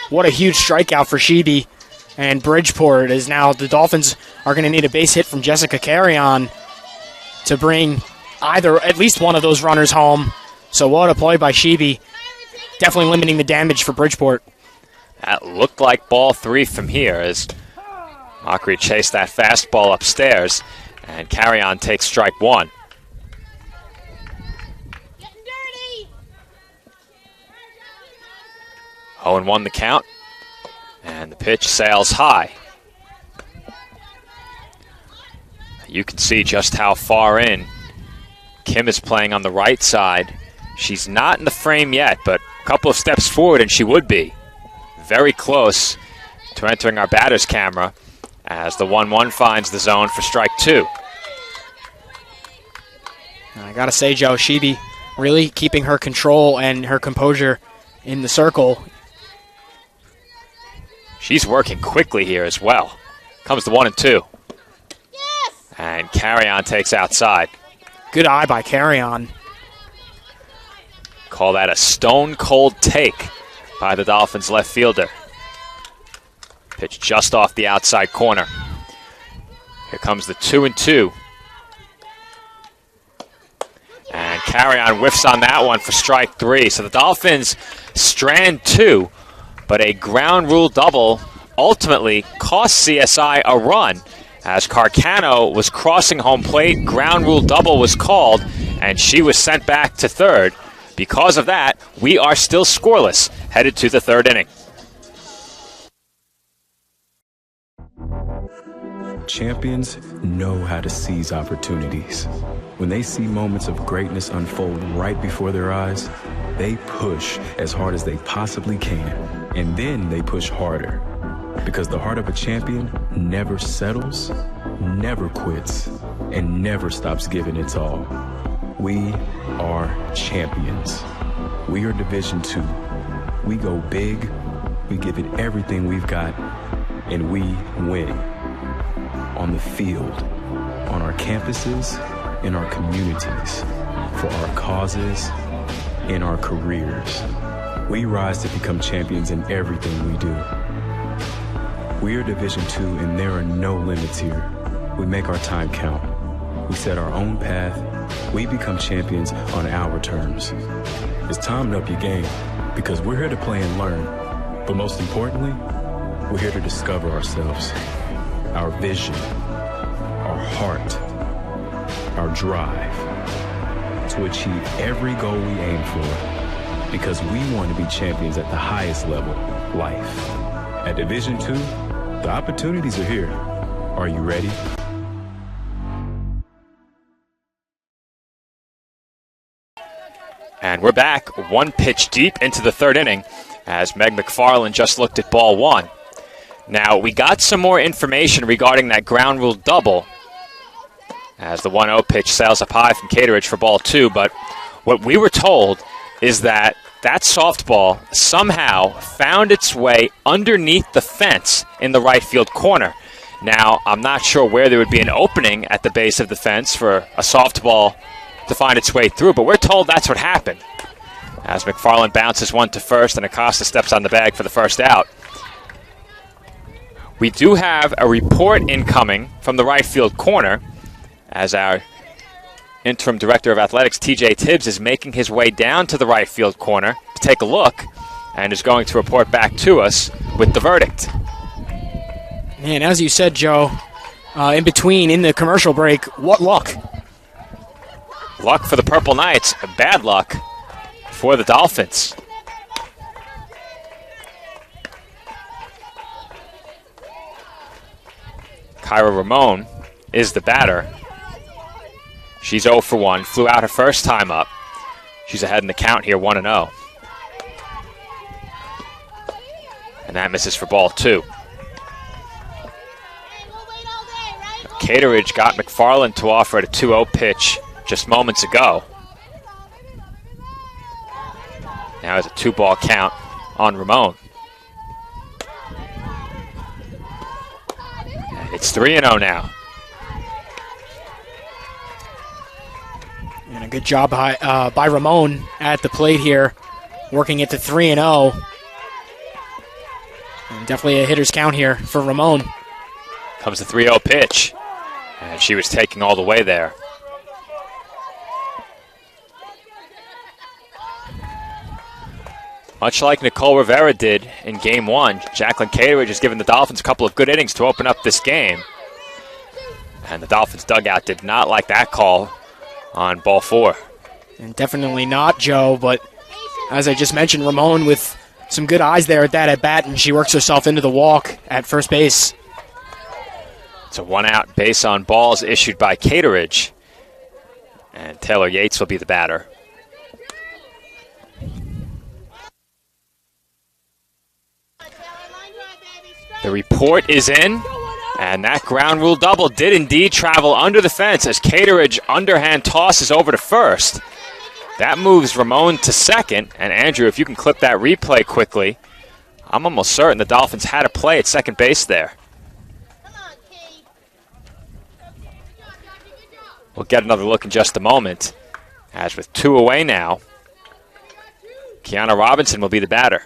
What a huge strikeout for Sheeby. And Bridgeport is now, the Dolphins are going to need a base hit from Jessica Carrion to bring either, at least one of those runners home. So what a play by Sheeby. Definitely limiting the damage for Bridgeport. That looked like ball 3 from here as Mockery chased that fastball upstairs. And Carrion takes strike 1. Getting dirty. 0-1 the count. And the pitch sails high. You can see just how far in Kim is playing on the right side. She's not in the frame yet, but a couple of steps forward and she would be. Very close to entering our batter's camera as the 1-1 finds the zone for strike 2. I got to say, Joe, Sheedy really keeping her control and her composure in the circle. She's working quickly here as well. Comes the 1-2. Yes! And Carry-On takes outside. Good eye by Carry-On. Call that a stone-cold take by the Dolphins left fielder. Pitch just off the outside corner. Here comes the 2-2. And Carry-On whiffs on that one for strike 3. So the Dolphins strand 2, but a ground rule double ultimately cost CSI a run. As Carcano was crossing home plate, ground rule double was called, and she was sent back to third. Because of that, we are still scoreless, headed to the third inning. Champions know how to seize opportunities. When they see moments of greatness unfold right before their eyes, they push as hard as they possibly can, and then they push harder. Because the heart of a champion never settles, never quits, and never stops giving its all. We are champions. We are Division II. We go big, we give it everything we've got, and we win. On the field, on our campuses, in our communities, for our causes, in our careers. We rise to become champions in everything we do. We are Division II, and there are no limits here. We make our time count. We set our own path. We become champions on our terms. It's time to up your game, because we're here to play and learn. But most importantly, we're here to discover ourselves, our vision, our heart, our drive, to achieve every goal we aim for, because we want to be champions at the highest level, life. At Division II, the opportunities are here. Are you ready? And we're back one pitch deep into the third inning as Meg McFarland just looked at ball 1. Now, we got some more information regarding that ground rule double as the 1-0 pitch sails up high from Cateridge for ball 2, but what we were told is that that softball somehow found its way underneath the fence in the right field corner. Now, I'm not sure where there would be an opening at the base of the fence for a softball to find its way through, but we're told that's what happened. As McFarland bounces one to first and Acosta steps on the bag for the first out. We do have a report incoming from the right field corner as our interim director of athletics, TJ Tibbs, is making his way down to the right field corner to take a look and is going to report back to us with the verdict. Man, as you said, Joe, in the commercial break, what luck? Luck for the Purple Knights, bad luck for the Dolphins. Kyra Ramon is the batter. She's 0 for 1, flew out her first time up. She's ahead in the count here, 1-0. And that misses for ball 2. Cateridge got McFarland to offer at a 2-0 pitch just moments ago. Now it's a 2-ball count on Ramon. And it's 3-0 now. And a good job by Ramon at the plate here, working it to 3-0. And definitely a hitter's count here for Ramon. Comes the 3-0 pitch. And she was taking all the way there. Much like Nicole Rivera did in Game 1, Jacqueline Cateridge has given the Dolphins a couple of good innings to open up this game. And the Dolphins dugout did not like that call on ball 4. And definitely not, Joe, but as I just mentioned, Ramon with some good eyes there at that at-bat, and she works herself into the walk at first base. It's a 1-out base on balls issued by Cateridge. And Taylor Yates will be the batter. The report is in, and that ground rule double did indeed travel under the fence as Cateridge underhand tosses over to first. That moves Ramon to second, and Andrew, if you can clip that replay quickly, I'm almost certain the Dolphins had a play at second base there. We'll get another look in just a moment, as with 2 away now, Kiana Robinson will be the batter.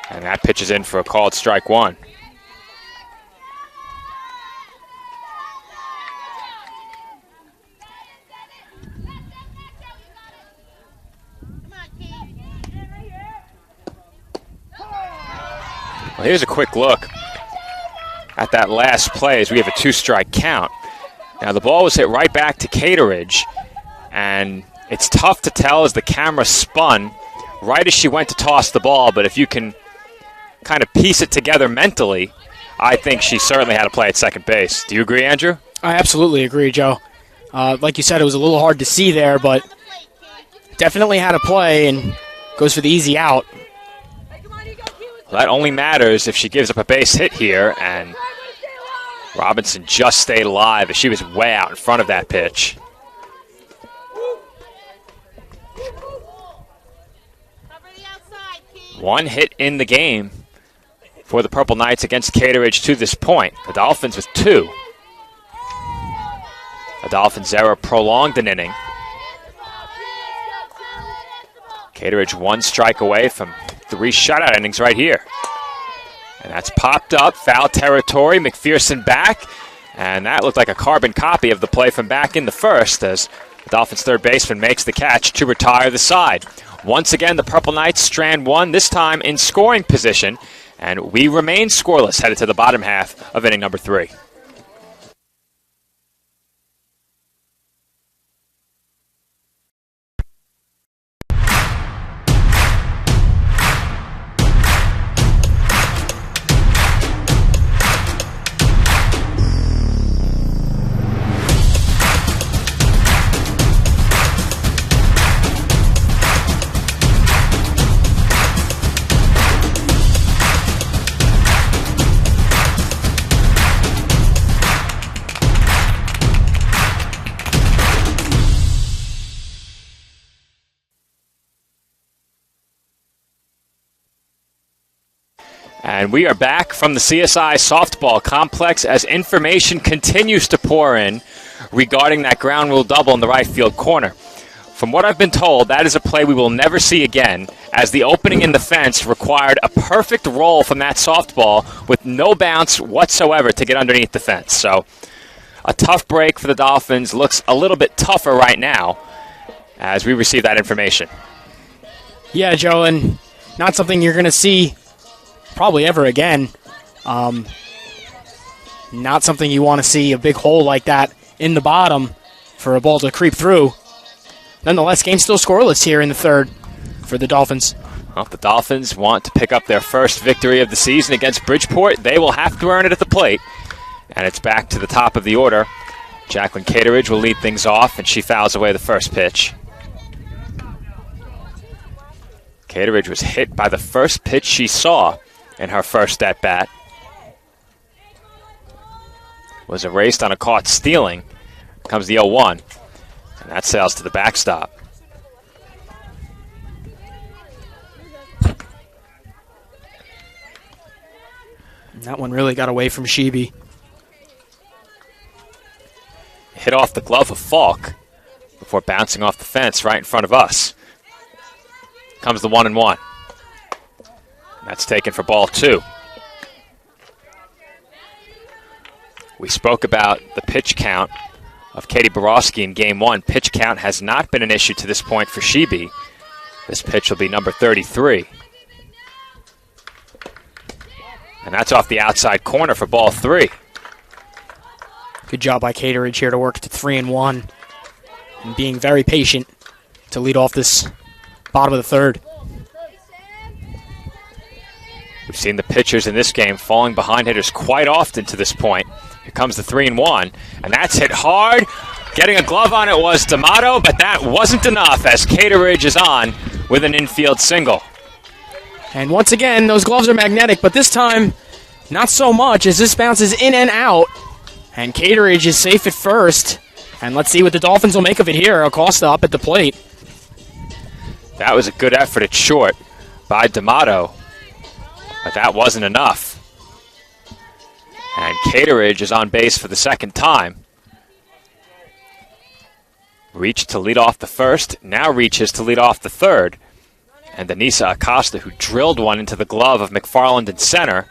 And that pitch is in for a called strike one. Well, here's a quick look at that last play as we have a 2-strike count. Now, the ball was hit right back to Cateridge, and it's tough to tell as the camera spun right as she went to toss the ball, but if you can kind of piece it together mentally, I think she certainly had a play at second base. Do you agree, Andrew? I absolutely agree, Joe. Like you said, it was a little hard to see there, but definitely had a play and goes for the easy out. Well, that only matters if she gives up a base hit here, and Robinson just stayed alive as she was way out in front of that pitch. One hit in the game for the Purple Knights against Cateridge to this point. The Dolphins with 2. The Dolphins' error prolonged an inning. Cateridge 1 strike away from 3 shutout innings right here. And that's popped up, foul territory, McPherson back, and that looked like a carbon copy of the play from back in the first as the Dolphins' third baseman makes the catch to retire the side. Once again, the Purple Knights strand 1, this time in scoring position, and we remain scoreless headed to the bottom half of inning number 3. And we are back from the CSI softball complex as information continues to pour in regarding that ground rule double in the right field corner. From what I've been told, that is a play we will never see again, as the opening in the fence required a perfect roll from that softball with no bounce whatsoever to get underneath the fence. So a tough break for the Dolphins. Looks a little bit tougher right now as we receive that information. Yeah, Joe, and not something you're going to see probably ever again. Not something you want to see, a big hole like that in the bottom for a ball to creep through. Nonetheless, game still scoreless here in the third for the Dolphins. Well, if the Dolphins want to pick up their first victory of the season against Bridgeport, they will have to earn it at the plate. And it's back to the top of the order. Jacqueline Cateridge will lead things off, and she fouls away the first pitch. Cateridge was hit by the first pitch she saw in her first at-bat. Was erased on a caught stealing. Comes the 0-1. And that sails to the backstop. That one really got away from Sheeby. Hit off the glove of Falk before bouncing off the fence right in front of us. Comes the 1-1. That's taken for ball 2. We spoke about the pitch count of Katie Borowski in game 1. Pitch count has not been an issue to this point for Sheeby. This pitch will be number 33. And that's off the outside corner for ball 3. Good job by Cateridge here to work to 3-1 and being very patient to lead off this bottom of the third. We've seen the pitchers in this game falling behind hitters quite often to this point. Here comes the 3-1, and that's hit hard. Getting a glove on it was D'Amato, but that wasn't enough as Cateridge is on with an infield single. And once again, those gloves are magnetic, but this time, not so much as this bounces in and out. And Cateridge is safe at first. And let's see what the Dolphins will make of it here. Acosta up at the plate. That was a good effort at short by D'Amato, but that wasn't enough. And Cateridge is on base for the second time. Reached to lead off the first, now reaches to lead off the third. And Anissa Acosta, who drilled one into the glove of McFarland in center,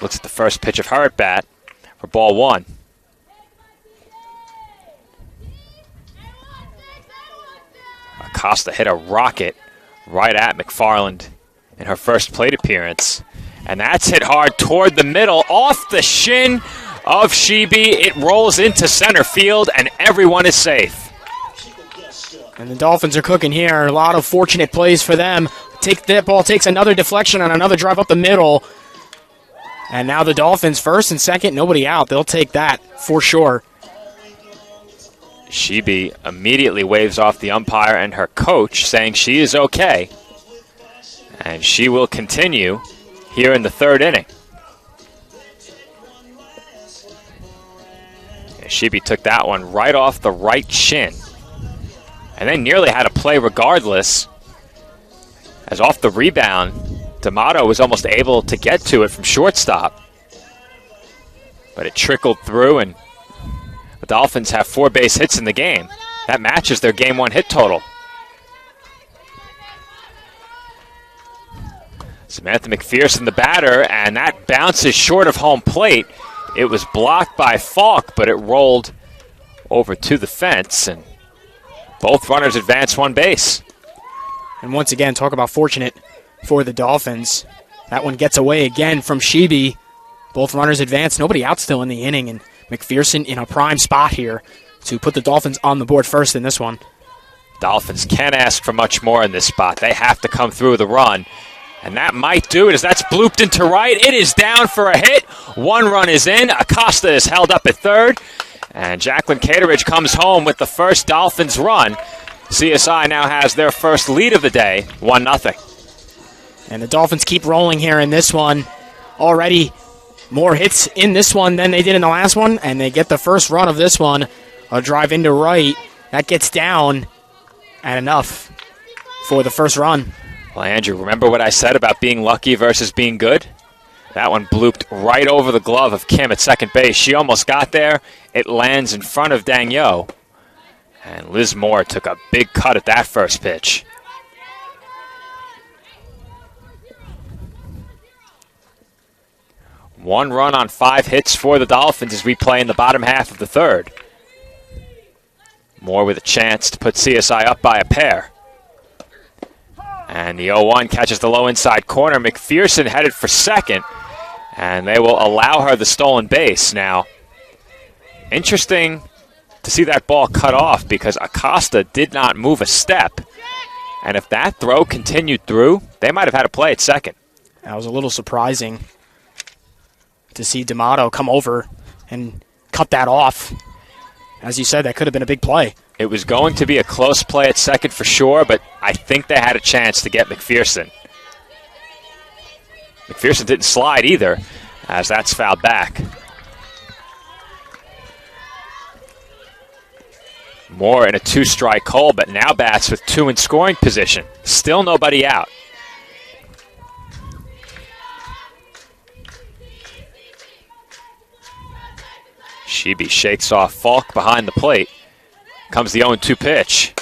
looks at the first pitch of her at bat for ball one. Acosta hit a rocket right at McFarland in her first plate appearance. And that's hit hard toward the middle, off the shin of Shibi. It rolls into center field, and everyone is safe. And the Dolphins are cooking here. A lot of fortunate plays for them. That ball takes another deflection and another drive up the middle. And now the Dolphins first and second, nobody out. They'll take that for sure. Shibi immediately waves off the umpire and her coach, saying she is okay. And she will continue here in the third inning. And Shibi took that one right off the right shin. And they nearly had a play regardless, as off the rebound, D'Amato was almost able to get to it from shortstop. But it trickled through, and the Dolphins have 4 base hits in the game. That matches their game 1 hit total. Samantha McPherson, the batter, and that bounces short of home plate. It was blocked by Falk, but it rolled over to the fence, and both runners advance 1 base. And once again, talk about fortunate for the Dolphins. That one gets away again from Shibi. Both runners advance. Nobody out still in the inning, and McPherson in a prime spot here to put the Dolphins on the board first in this one. Dolphins can't ask for much more in this spot. They have to come through with a run. And that might do it as that's blooped into right. It is down for a hit. 1 run is in. Acosta is held up at third. And Jacqueline Cateridge comes home with the first Dolphins run. CSI now has their first lead of the day, 1-0. And the Dolphins keep rolling here in this one. Already more hits in this one than they did in the last one. And they get the first run of this one. A drive into right. That gets down. And enough for the first run. Well, Andrew, remember what I said about being lucky versus being good? That one blooped right over the glove of Kim at second base. She almost got there. It lands in front of Dang Yo. And Liz Moore took a big cut at that first pitch. One run on 5 hits for the Dolphins as we play in the bottom half of the third. Moore with a chance to put CSI up by a pair. And the 0-1 catches the low inside corner. McPherson headed for second. And they will allow her the stolen base. Now, interesting to see that ball cut off because Acosta did not move a step. And if that throw continued through, they might have had a play at second. That was a little surprising to see D'Amato come over and cut that off. As you said, that could have been a big play. It was going to be a close play at second for sure, but I think they had a chance to get McPherson. McPherson didn't slide either, as that's fouled back. Moore in a 2-strike hole, but now bats with 2 in scoring position. Still nobody out. Shibi shakes off Falk behind the plate. Comes the 0-2 pitch.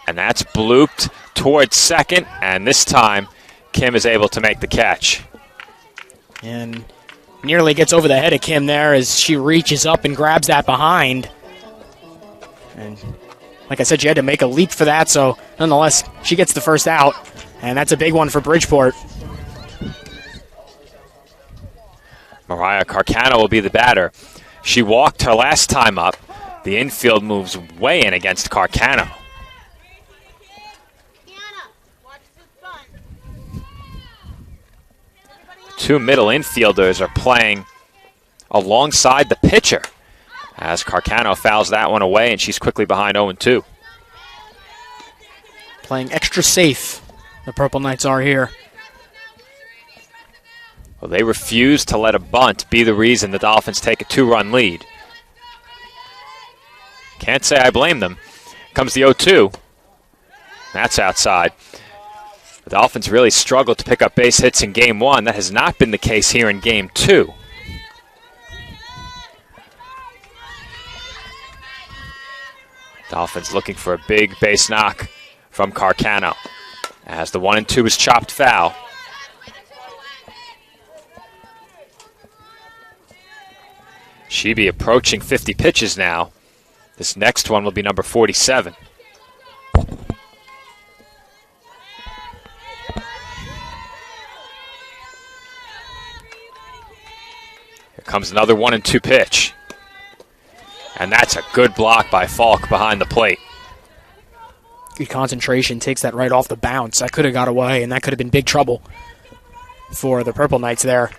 And that's blooped towards second, and this time Kim is able to make the catch. And nearly gets over the head of Kim there as she reaches up and grabs that behind. And like I said, she had to make a leap for that, so nonetheless, she gets the first out. And that's a big one for Bridgeport. Mariah Carcano will be the batter. She walked her last time up. The infield moves way in against Carcano. two middle infielders are playing alongside the pitcher as Carcano fouls that one away, and she's quickly behind 0-2. Playing extra safe, the Purple Knights are here. Well, they refuse to let a bunt be the reason the Dolphins take a 2-run lead. Can't say I blame them. Comes the 0-2. That's outside. The Dolphins really struggled to pick up base hits in Game 1. That has not been the case here in Game 2. Dolphins looking for a big base knock from Carcano as the 1-2 is chopped foul. Sheeby approaching 50 pitches now. This next one will be number 47. Here comes another 1-2 pitch. And that's a good block by Falk behind the plate. Good concentration, takes that right off the bounce. That could have got away, and that could have been big trouble for the Purple Knights there.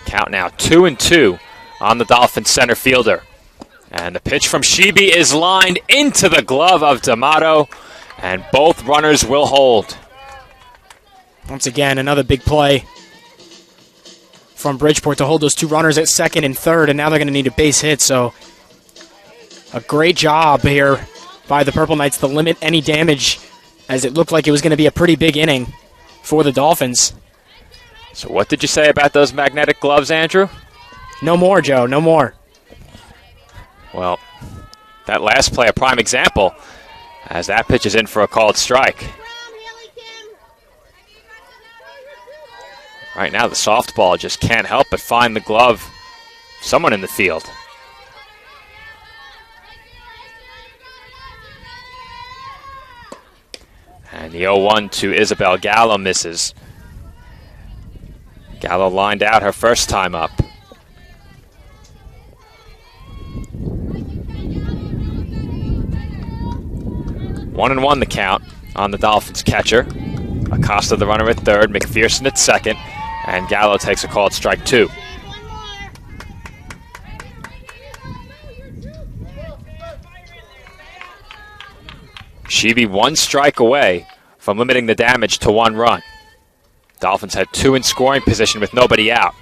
Count now 2-2 on the Dolphins center fielder. And the pitch from Sheeby is lined into the glove of D'Amato, and both runners will hold. Once again, another big play from Bridgeport to hold those two runners at second and third, and now they're going to need a base hit, so a great job here by the Purple Knights to limit any damage, as it looked like it was going to be a pretty big inning for the Dolphins. So what did you say about those magnetic gloves, Andrew? No more, Joe, no more. Well, that last play, a prime example, as that pitch is in for a called strike. Right now, the softball just can't help but find the glove of someone in the field. And the 0-1 to Isabel Gallo misses. Gallo lined out her first time up. 1-1 the count on the Dolphins catcher. Acosta the runner at third, McPherson at second, and Gallo takes a called strike 2. Sheeby 1 strike away from limiting the damage to 1 run. Dolphins had 2 in scoring position with nobody out,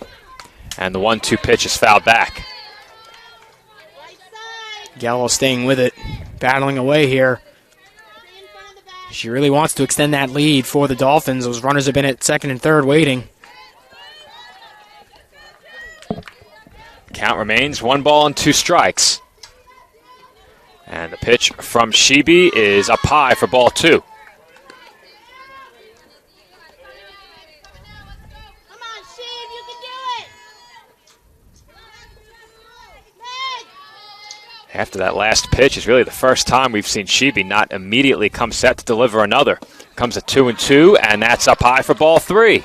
and the 1-2 pitch is fouled back. Gallo staying with it, battling away here. She really wants to extend that lead for the Dolphins. Those runners have been at second and third waiting. Count remains 1 ball and 2 strikes. And the pitch from Sheeby is up high for ball 2. After that last pitch is really the first time we've seen Sheeby not immediately come set to deliver another. Comes a 2-2, and that's up high for ball 3.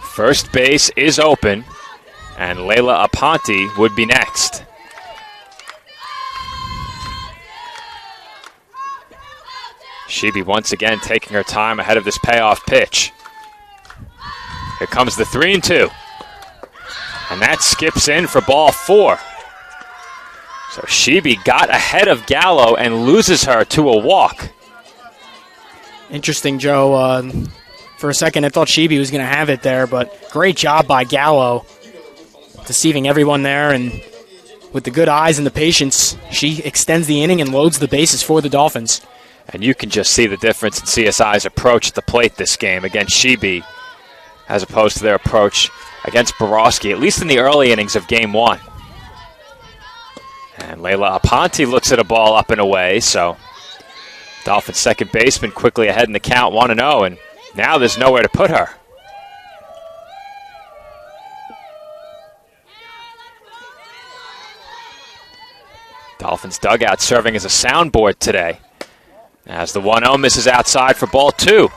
First base is open, and Layla Aponte would be next. Sheeby once again taking her time ahead of this payoff pitch. Here comes the 3-2. And that skips in for ball 4. So Sheeby got ahead of Gallo and loses her to a walk. Interesting, Joe. For a second, I thought Sheeby was going to have it there, but great job by Gallo, deceiving everyone there. And with the good eyes and the patience, she extends the inning and loads the bases for the Dolphins. And you can just see the difference in CSI's approach at the plate this game against Sheeby, as opposed to their approach against Borowski, at least in the early innings of Game 1. And Layla Aponte looks at a ball up and away, so Dolphins second baseman quickly ahead in the count, 1-0, and now there's nowhere to put her. Dolphins dugout serving as a soundboard today, as the 1-0 misses outside for ball 2.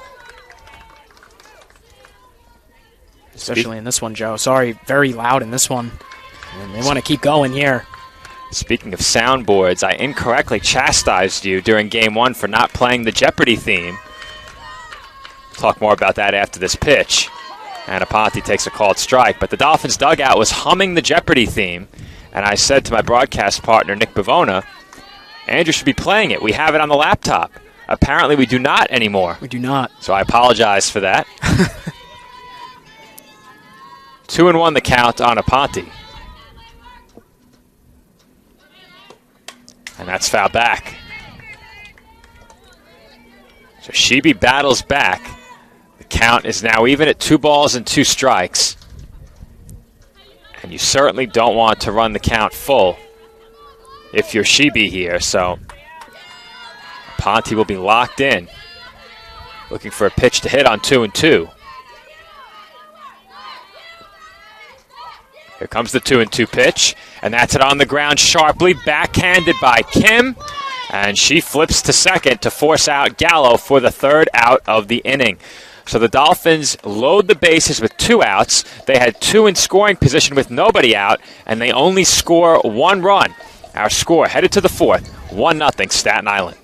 Especially in this one, Joe. Sorry, very loud in this one. And they want to keep going here. Speaking of soundboards, I incorrectly chastised you during Game 1 for not playing the Jeopardy theme talk more about that after this pitch. And Aponte takes a called strike. But the Dolphins dugout was humming the Jeopardy theme. And I said to my broadcast partner, Nick Bavona, Andrew should be playing it. We have it on the laptop. Apparently we do not anymore. We do not. So I apologize for that. 2-1 the count on Aponte. And that's foul back. So Shebe battles back. The count is now even at 2 balls and 2 strikes. And you certainly don't want to run the count full if you're Shebe here. So Aponte will be locked in, looking for a pitch to hit on 2-2. Here comes the 2-2 pitch, and that's it on the ground sharply, backhanded by Kim, and she flips to second to force out Gallo for the 3rd out of the inning. So the Dolphins load the bases with 2 outs. They had 2 in scoring position with nobody out, and they only score 1 run. Our score headed to the 4th, 1-0 Staten Island.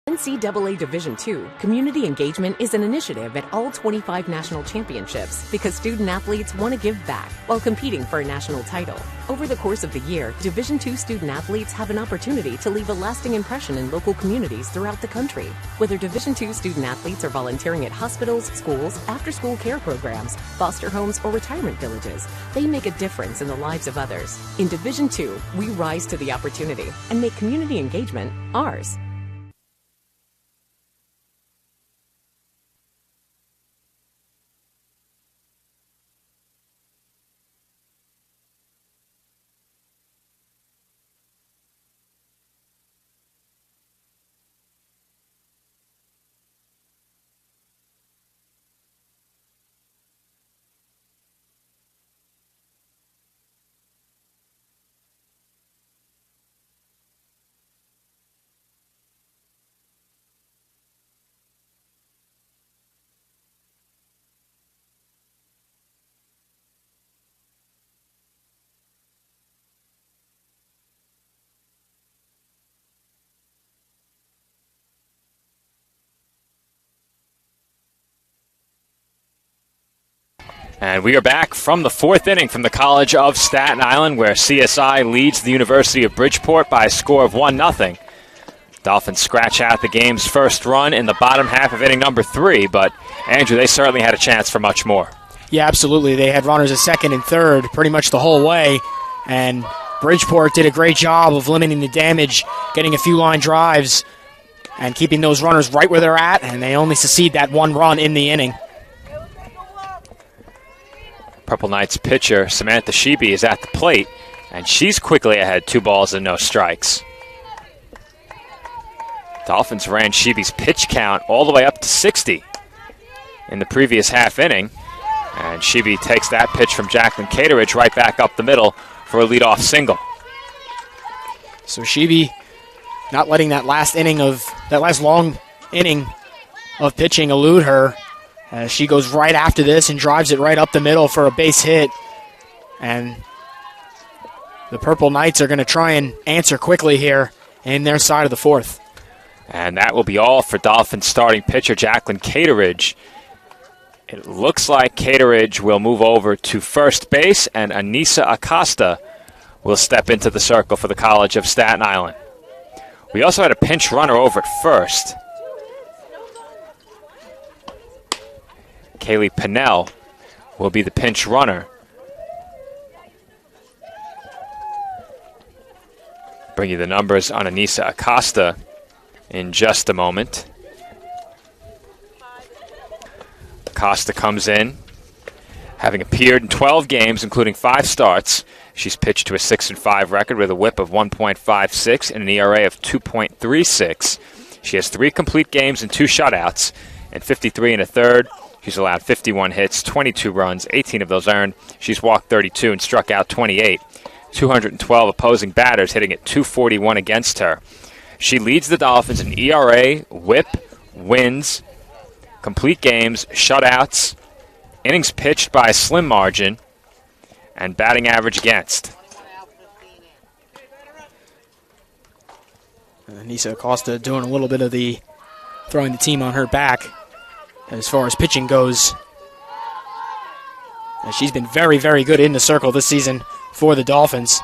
NCAA Division II, community engagement is an initiative at all 25 national championships because student athletes want to give back while competing for a national title. Over the course of the year, Division II student athletes have an opportunity to leave a lasting impression in local communities throughout the country. Whether Division II student athletes are volunteering at hospitals, schools, after-school care programs, foster homes, or retirement villages, they make a difference in the lives of others. In Division II, we rise to the opportunity and make community engagement ours. And we are back from the 4th inning from the College of Staten Island, where CSI leads the University of Bridgeport by a score of 1-0. Dolphins scratch out the game's first run in the bottom half of inning number 3, but Andrew, they certainly had a chance for much more. Yeah, absolutely. They had runners at second and third pretty much the whole way, and Bridgeport did a great job of limiting the damage, getting a few line drives, and keeping those runners right where they're at, and they only succeed that 1 run in the inning. Purple Knights pitcher Samantha Shebe is at the plate, and she's quickly ahead, 2 balls and no strikes. Dolphins ran Shebe's pitch count all the way up to 60 in the previous half inning, and Shebe takes that pitch from Jacqueline Cateridge right back up the middle for a leadoff single. So Shebe not letting that last long inning of pitching elude her. She goes right after this and drives it right up the middle for a base hit. And the Purple Knights are going to try and answer quickly here in their side of the 4th. And that will be all for Dolphins starting pitcher Jacqueline Cateridge. It looks like Cateridge will move over to first base, and Anissa Acosta will step into the circle for the College of Staten Island. We also had a pinch runner over at first. Kaylee Pinnell will be the pinch runner. Bring you the numbers on Anissa Acosta in just a moment. Acosta comes in, having appeared in 12 games, including 5 starts. She's pitched to a 6-5 record with a whip of 1.56 and an ERA of 2.36. She has 3 complete games and 2 shutouts, and 53 1/3. She's allowed 51 hits, 22 runs, 18 of those earned. She's walked 32 and struck out 28. 212 opposing batters hitting at .241 against her. She leads the Dolphins in ERA, whip, wins, complete games, shutouts, innings pitched by a slim margin, and batting average against. Anissa Acosta doing a little bit of the throwing the team on her back as far as pitching goes. And she's been very, very good in the circle this season for the Dolphins.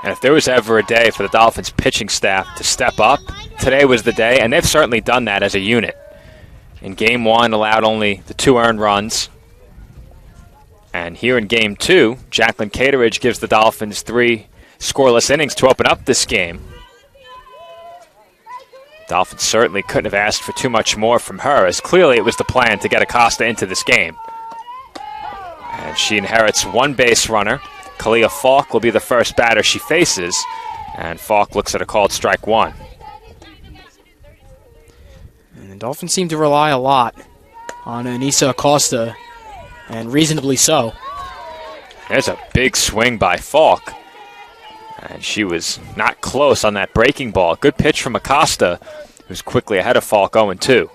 And if there was ever a day for the Dolphins pitching staff to step up, today was the day, and they've certainly done that as a unit. In Game 1, allowed only the 2 earned runs. And here in Game 2, Jacqueline Cateridge gives the Dolphins 3 scoreless innings to open up this game. Dolphins certainly couldn't have asked for too much more from her, as clearly it was the plan to get Acosta into this game. And she inherits 1 base runner. Kalia Falk will be the first batter she faces, and Falk looks at a called strike 1. And the Dolphins seem to rely a lot on Anissa Acosta, and reasonably so. There's a big swing by Falk, and she was not close on that breaking ball. Good pitch from Acosta, who's quickly ahead of Falk 0-2.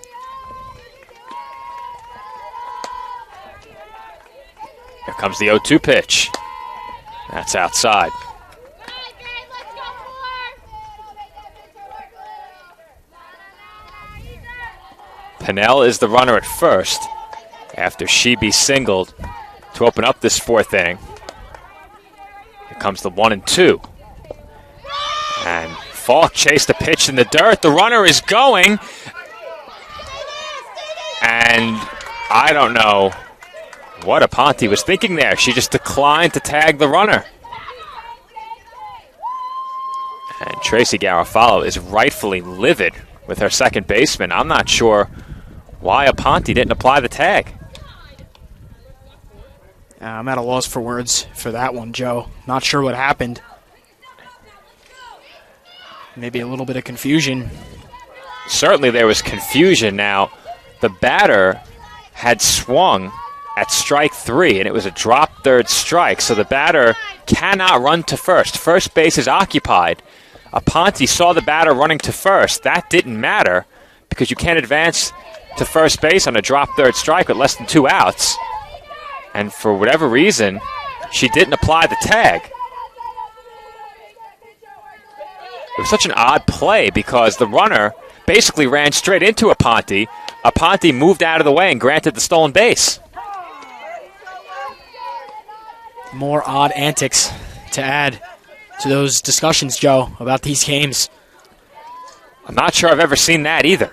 Here comes the 0-2 pitch. That's outside. Pinnell is the runner at first after Shebe singled to open up this 4th inning. Here comes the 1-2. And Falk chased the pitch in the dirt. The runner is going. And I don't know what Aponte was thinking there. She just declined to tag the runner. And Tracy Garofalo is rightfully livid with her second baseman. I'm not sure why Aponte didn't apply the tag. I'm at a loss for words for that one, Joe. Not sure what happened. Maybe a little bit of confusion. Certainly there was confusion. Now, the batter had swung at strike 3, and it was a drop third strike, so the batter cannot run to first. First base is occupied. Aponte saw the batter running to first. That didn't matter because you can't advance to first base on a drop third strike with less than 2 outs. And for whatever reason, she didn't apply the tag. It was such an odd play because the runner basically ran straight into Aponte. Aponte moved out of the way and granted the stolen base. More odd antics to add to those discussions, Joe, about these games. I'm not sure I've ever seen that either.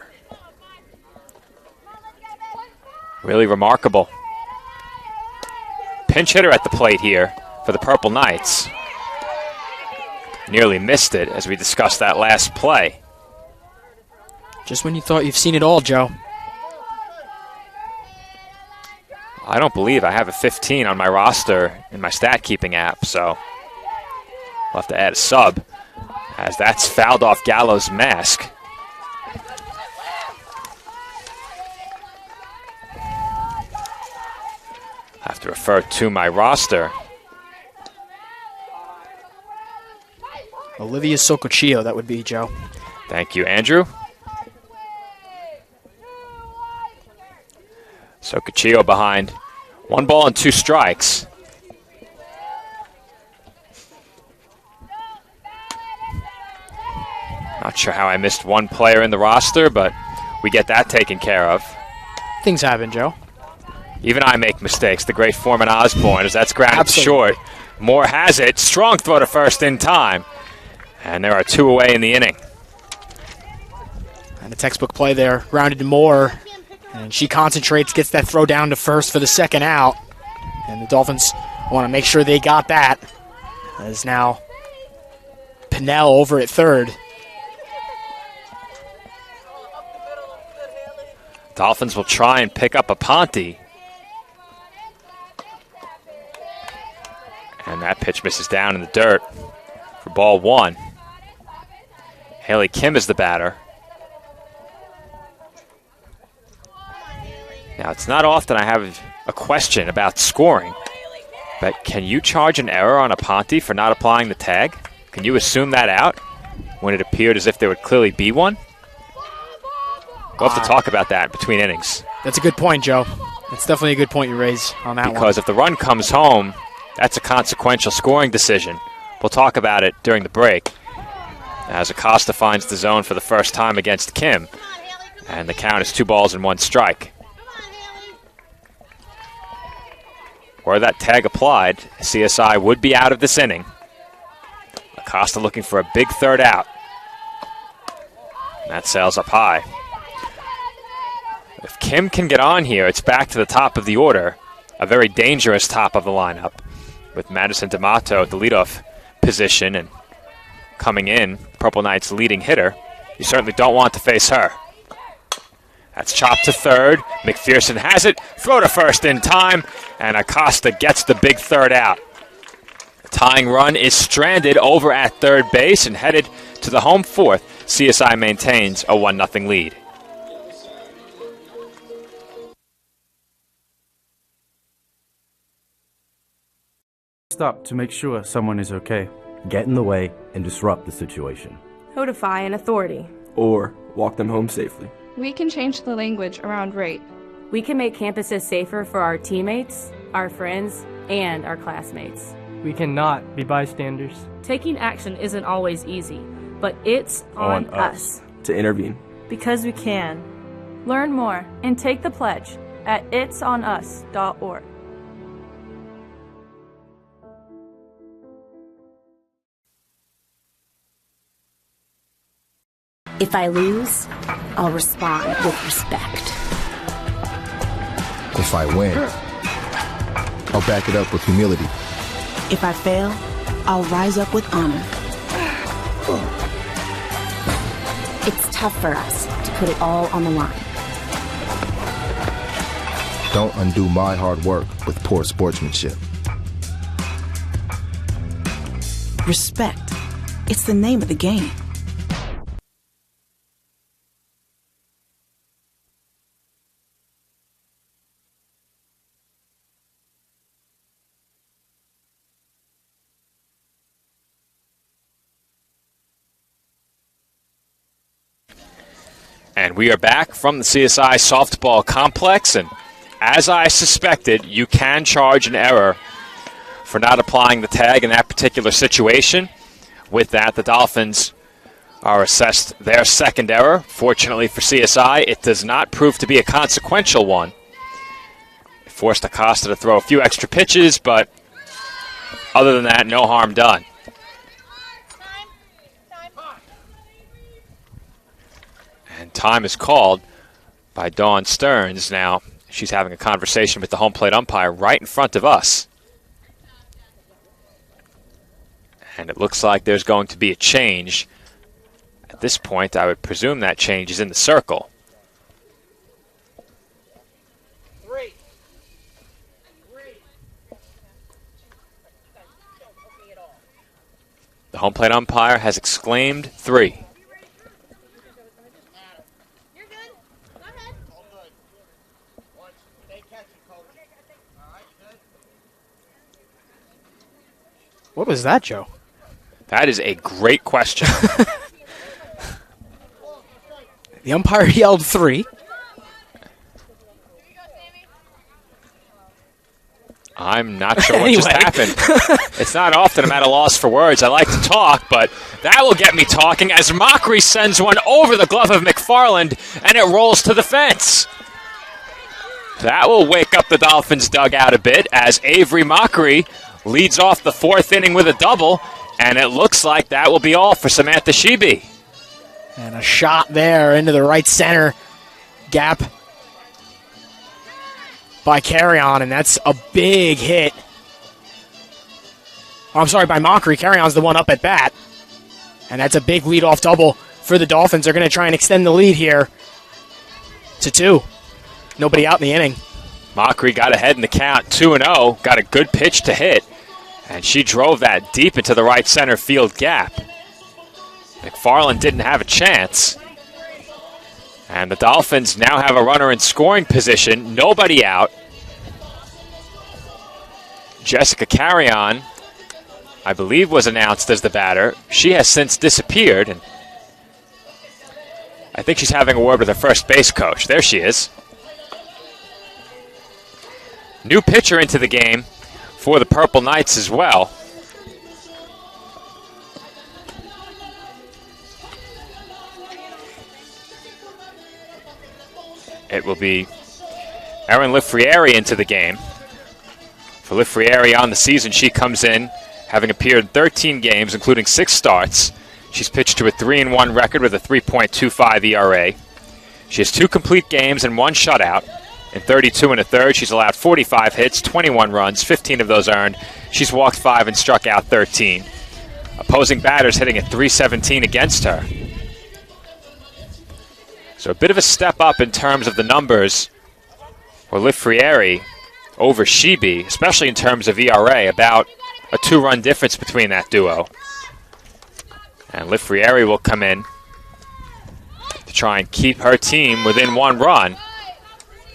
Really remarkable. Pinch hitter at the plate here for the Purple Knights. Nearly missed it as we discussed that last play. Just when you thought you've seen it all, Joe. I don't believe I have a 15 on my roster in my stat keeping app, so I'll have to add a sub, as that's fouled off Gallo's mask. I have to refer to my roster. Olivia Socochio, that would be, Joe. Thank you, Andrew. Socochio behind 1 ball and 2 strikes. Not sure how I missed 1 player in the roster, but we get that taken care of. Things happen, Joe. Even I make mistakes. The great Foreman Osborne, as that's grounded Absolutely. short. Moore has it. Strong throw to first in time. And there are 2 away in the inning. And a textbook play there. Grounded to Moore. And she concentrates, gets that throw down to first for the second out. And the Dolphins want to make sure they got that. As now Pinnell over at third. Dolphins will try and pick up Aponte. And that pitch misses down in the dirt for ball 1. Haley Kim is the batter. Now, it's not often I have a question about scoring, but can you charge an error on Aponte for not applying the tag? Can you assume that out when it appeared as if there would clearly be one? We'll have to talk about that between innings. That's a good point, Joe. That's definitely a good point you raise on that one. Because if the run comes home, that's a consequential scoring decision. We'll talk about it during the break. as Acosta finds the zone for the first time against Kim. And the count is 2 balls and 1 strike. Were that tag applied, CSI would be out of this inning. Acosta looking for a big third out. That sails up high. If Kim can get on here, it's back to the top of the order. A very dangerous top of the lineup with Madison D'Amato at the leadoff position and coming in, Purple Knight's leading hitter. You certainly don't want to face her. That's chopped to third. McPherson has it. Throw to first in time. And Acosta gets the big third out. The tying run is stranded over at third base and headed to the home fourth. CSI maintains a 1-0 lead. Stop to make sure someone is okay. Get in the way and disrupt the situation. Notify an authority. Or walk them home safely. We can change the language around rape. We can make campuses safer for our teammates, our friends, and our classmates. We cannot be bystanders. Taking action isn't always easy, but it's on us to intervene. Because we can. Learn more and take the pledge at itsonus.org. If I lose, I'll respond with respect. If I win, I'll back it up with humility. If I fail, I'll rise up with honor. It's tough for us to put it all on the line. Don't undo my hard work with poor sportsmanship. Respect. It's the name of the game. And we are back from the CSI softball complex, and as I suspected, you can charge an error for not applying the tag in that particular situation. With that, the Dolphins are assessed their second error. Fortunately for CSI, it does not prove to be a consequential one. It forced Acosta to throw a few extra pitches, but other than that, no harm done. And time is called by Dawn Stearns. Now, she's having a conversation with the home plate umpire right in front of us. And it looks like there's going to be a change. At this point, I would presume that change is in the circle. The home plate umpire has exclaimed 3. What was that, Joe? That is a great question. The umpire yelled 3. I'm not sure what just happened. It's not often I'm at a loss for words. I like to talk, but that will get me talking as Mockery sends one over the glove of McFarland, and it rolls to the fence. That will wake up the Dolphins' dugout a bit as Avery Mockery leads off the 4th inning with a double, and it looks like that will be all for Samantha Shebe. And a shot there into the right center gap by Carrion, and that's a big hit. Oh, I'm sorry, by Mockery. Carrion's the one up at bat. And that's a big leadoff double for the Dolphins. They're going to try and extend the lead here to 2. Nobody out in the inning. Mockery got ahead in the count, 2-0, got a good pitch to hit, and she drove that deep into the right center field gap. McFarland didn't have a chance. And the Dolphins now have a runner in scoring position, nobody out. Jessica Carrion, I believe, was announced as the batter. She has since disappeared, and I think she's having a word with her first base coach. There she is. New pitcher into the game for the Purple Knights as well. it will be Erin Lifrieri into the game. For Lifrieri on the season, she comes in having appeared in 13 games, including 6 starts. She's pitched to a 3-1 record with a 3.25 ERA. She has 2 complete games and 1 shutout. In 32 1/3, she's allowed 45 hits, 21 runs, 15 of those earned. She's walked 5 and struck out 13. Opposing batters hitting at .317 against her. So a bit of a step up in terms of the numbers for Lifrieri over Shibi, especially in terms of ERA, about a 2-run difference between that duo. And Lifrieri will come in to try and keep her team within 1 run.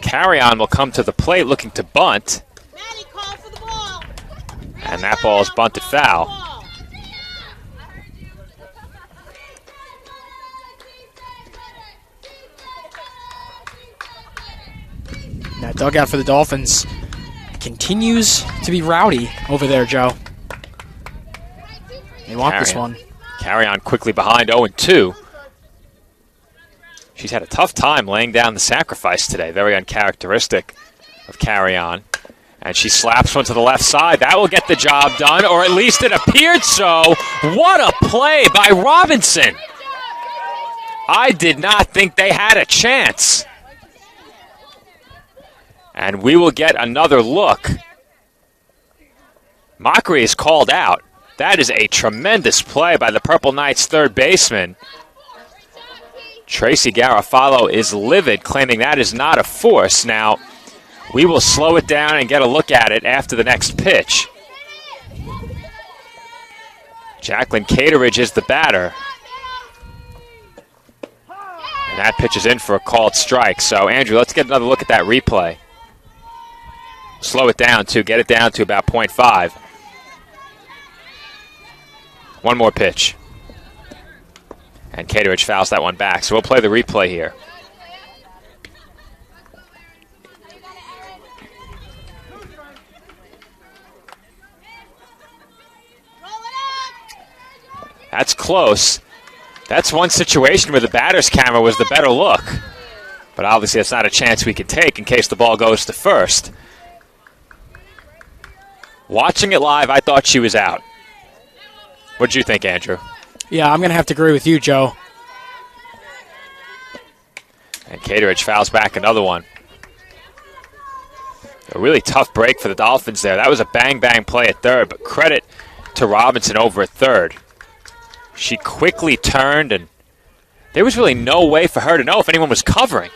Carry-On will come to the plate looking to bunt. And that ball is bunted foul. That dugout for the Dolphins continues to be rowdy over there, Joe. They want this one. Carry-On quickly behind 0-2. She's had a tough time laying down the sacrifice today. Very uncharacteristic of Carry-On. And she slaps one to the left side. That will get the job done, or at least it appeared so. What a play by Robinson. I did not think they had a chance. And we will get another look. Mockery is called out. That is a tremendous play by the Purple Knights' third baseman. Tracy Garofalo is livid, claiming that is not a force. Now, we will slow it down and get a look at it after the next pitch. Jacqueline Cateridge is the batter. And that pitch is in for a called strike. So, Andrew, let's get another look at that replay. Slow it down, too. Get it down to about 0.5. One more pitch. And Cateridge fouls that one back. So we'll play the replay here. That's close. That's one situation where the batter's camera was the better look. But obviously that's not a chance we could take in case the ball goes to first. Watching it live, I thought she was out. What did you think, Andrew? Yeah, I'm going to have to agree with you, Joe. And Cateridge fouls back another one. A really tough break for the Dolphins there. That was a bang-bang play at third, but credit to Robinson over at third. She quickly turned, and there was really no way for her to know if anyone was covering.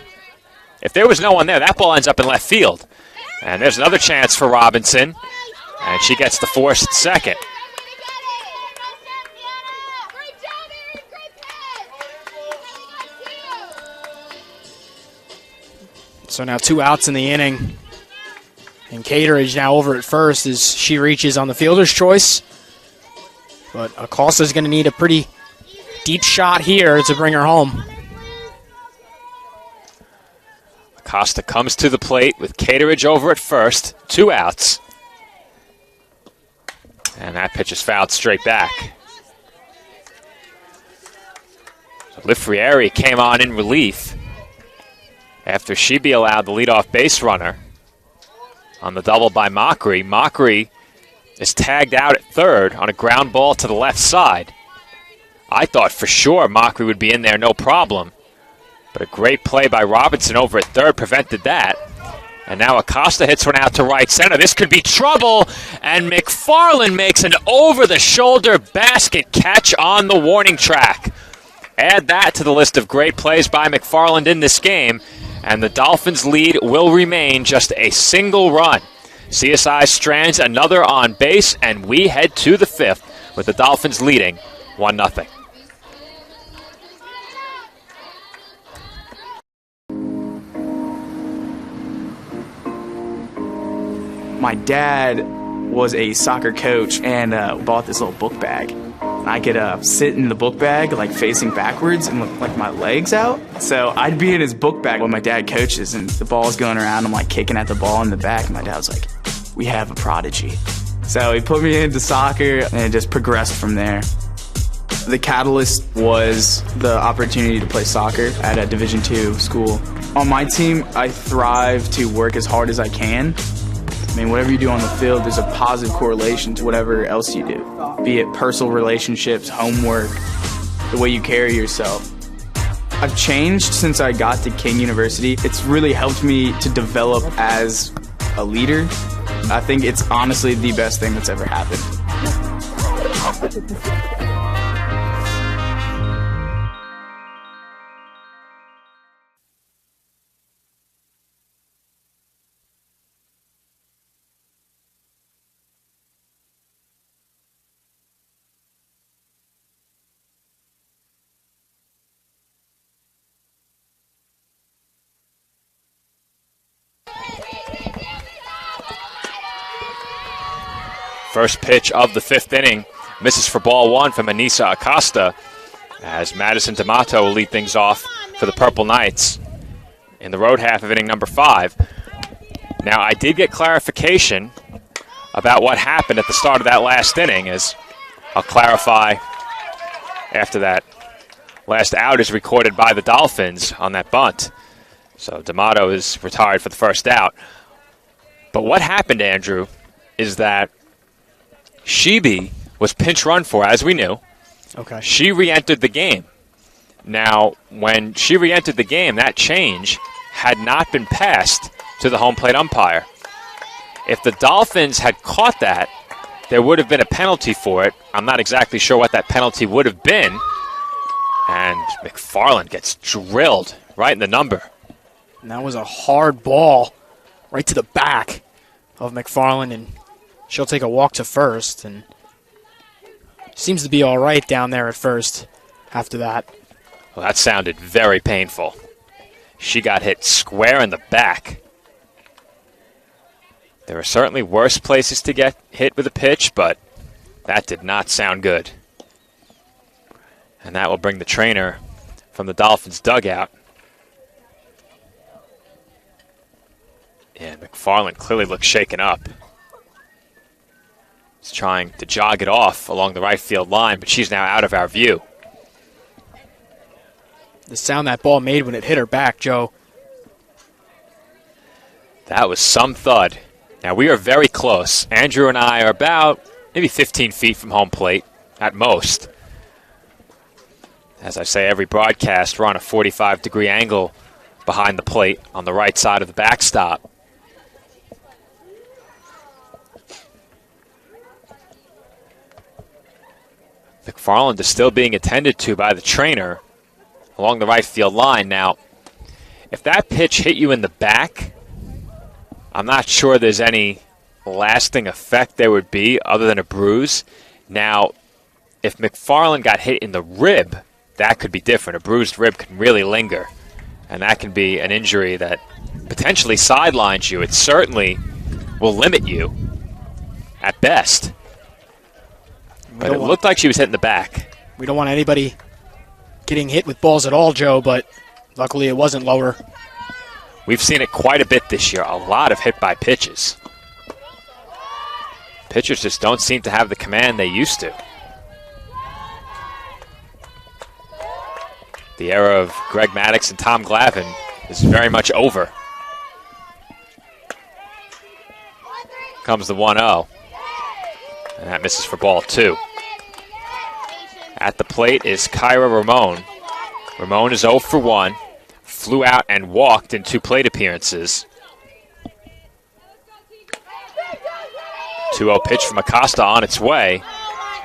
If there was no one there, that ball ends up in left field. And there's another chance for Robinson, and she gets the force at second. So now 2 outs in the inning. And Cateridge now over at first as she reaches on the fielder's choice. But Acosta's going to need a pretty deep shot here to bring her home. Acosta comes to the plate with Cateridge over at first. 2 outs. And that pitch is fouled straight back. So Lifrieri came on in relief after Shibi allowed the leadoff base runner on the double by Mockery. Mockery is tagged out at third on a ground ball to the left side. I thought for sure Mockery would be in there, no problem. But a great play by Robinson over at third prevented that. And now Acosta hits one out to right center. This could be trouble. And McFarland makes an over-the-shoulder basket catch on the warning track. Add that to the list of great plays by McFarland in this game, and the Dolphins' lead will remain just a single run. CSI strands another on base, and we head to the 5th with the Dolphins leading 1-0. My dad was a soccer coach and bought this little book bag. I could sit in the book bag, like facing backwards and with like my legs out. So I'd be in his book bag when my dad coaches and the ball's going around. I'm like kicking at the ball in the back. And my dad was like, "We have a prodigy." So he put me into soccer and it just progressed from there. The catalyst was the opportunity to play soccer at a Division II school. On my team, I thrive to work as hard as I can. I mean, whatever you do on the field, there's a positive correlation to whatever else you do, be it personal relationships, homework, the way you carry yourself. I've changed since I got to King University. It's really helped me to develop as a leader. I think it's honestly the best thing that's ever happened. First pitch of the 5th inning misses for ball 1 from Anissa Acosta, as Madison D'Amato will lead things off for the Purple Knights in the road half of inning number 5. Now, I did get clarification about what happened at the start of that last inning, as I'll clarify after that last out is recorded by the Dolphins on that bunt. So D'Amato is retired for the first out. But what happened, Andrew, is that Shebe was pinch run for, as we knew. Okay. She re-entered the game. Now, when she re-entered the game, that change had not been passed to the home plate umpire. If the Dolphins had caught that, there would have been a penalty for it. I'm not exactly sure what that penalty would have been. And McFarland gets drilled right in the number. And that was a hard ball right to the back of McFarland, and she'll take a walk to first, and seems to be all right down there at first after that. Well, that sounded very painful. She got hit square in the back. There are certainly worse places to get hit with a pitch, but that did not sound good. And that will bring the trainer from the Dolphins dugout. And McFarland clearly looks shaken up. He's trying to jog it off along the right field line, but she's now out of our view. The sound that ball made when it hit her back, Joe. That was some thud. Now, we are very close. Andrew and I are about maybe 15 feet from home plate at most. As I say every broadcast, we're on a 45-degree angle behind the plate on the right side of the backstop. McFarland is still being attended to by the trainer along the right field line. Now, if that pitch hit you in the back, I'm not sure there's any lasting effect there would be other than a bruise. Now, if McFarland got hit in the rib, that could be different. A bruised rib can really linger, and that can be an injury that potentially sidelines you. It certainly will limit you at best. But it looked like she was hit in the back. We don't want anybody getting hit with balls at all, Joe, but luckily it wasn't lower. We've seen it quite a bit this year, a lot of hit by pitches. Pitchers just don't seem to have the command they used to. The era of Greg Maddux and Tom Glavine is very much over. Comes the 1-0. And that misses for ball 2. At the plate is Kyra Ramon. Ramon is 0 for 1. Flew out and walked in 2 plate appearances. 2-0 pitch from Acosta on its way.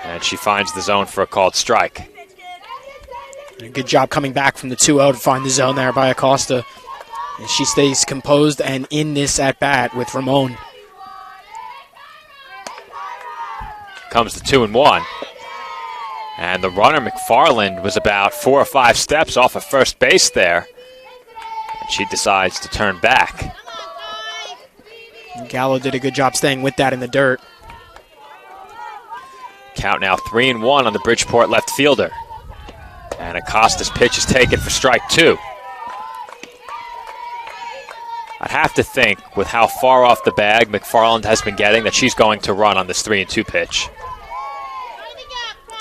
And she finds the zone for a called strike. Good job coming back from the 2-0 to find the zone there by Acosta. And she stays composed and in this at-bat with Ramon. Comes the 2-1. And the runner, McFarland, was about 4 or 5 steps off of first base there. And she decides to turn back. Gallo did a good job staying with that in the dirt. Count now 3-1 on the Bridgeport left fielder. And Acosta's pitch is taken for strike 2. I'd have to think, with how far off the bag McFarland has been getting, that she's going to run on this 3-2 pitch.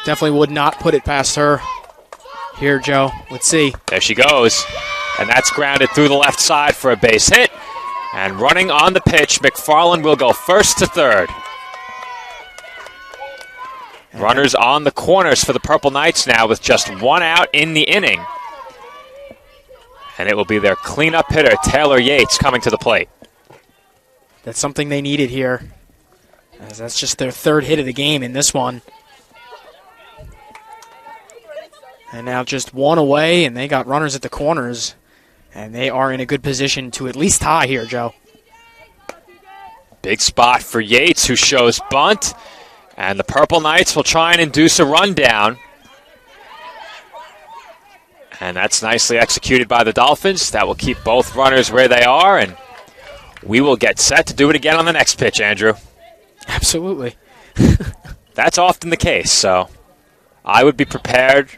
Definitely would not put it past her. Here, Joe. Let's see. There she goes. And that's grounded through the left side for a base hit. And running on the pitch, McFarland will go first to third. Runners on the corners for the Purple Knights now with just one out in the inning. And it will be their cleanup hitter, Taylor Yates, coming to the plate. That's something they needed here, as that's just their third hit of the game in this one. And now just one away, and they got runners at the corners. And they are in a good position to at least tie here, Joe. Big spot for Yates, who shows bunt. And the Purple Knights will try and induce a rundown. And that's nicely executed by the Dolphins. That will keep both runners where they are, and we will get set to do it again on the next pitch, Andrew. Absolutely. That's often the case, so I would be prepared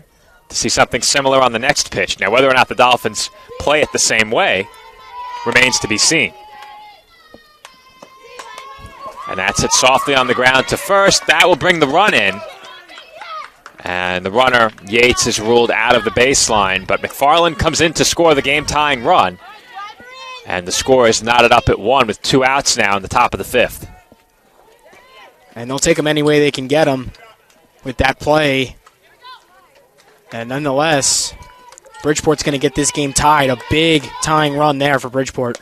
to see something similar on the next pitch. Now, whether or not the Dolphins play it the same way remains to be seen. And that's hit softly on the ground to first. That will bring the run in. And the runner, Yates, is ruled out of the baseline. But McFarland comes in to score the game-tying run. And the score is knotted up at 1 with 2 outs now in the top of the 5th. And they'll take them any way they can get them with that play. And nonetheless, Bridgeport's going to get this game tied. A big tying run there for Bridgeport.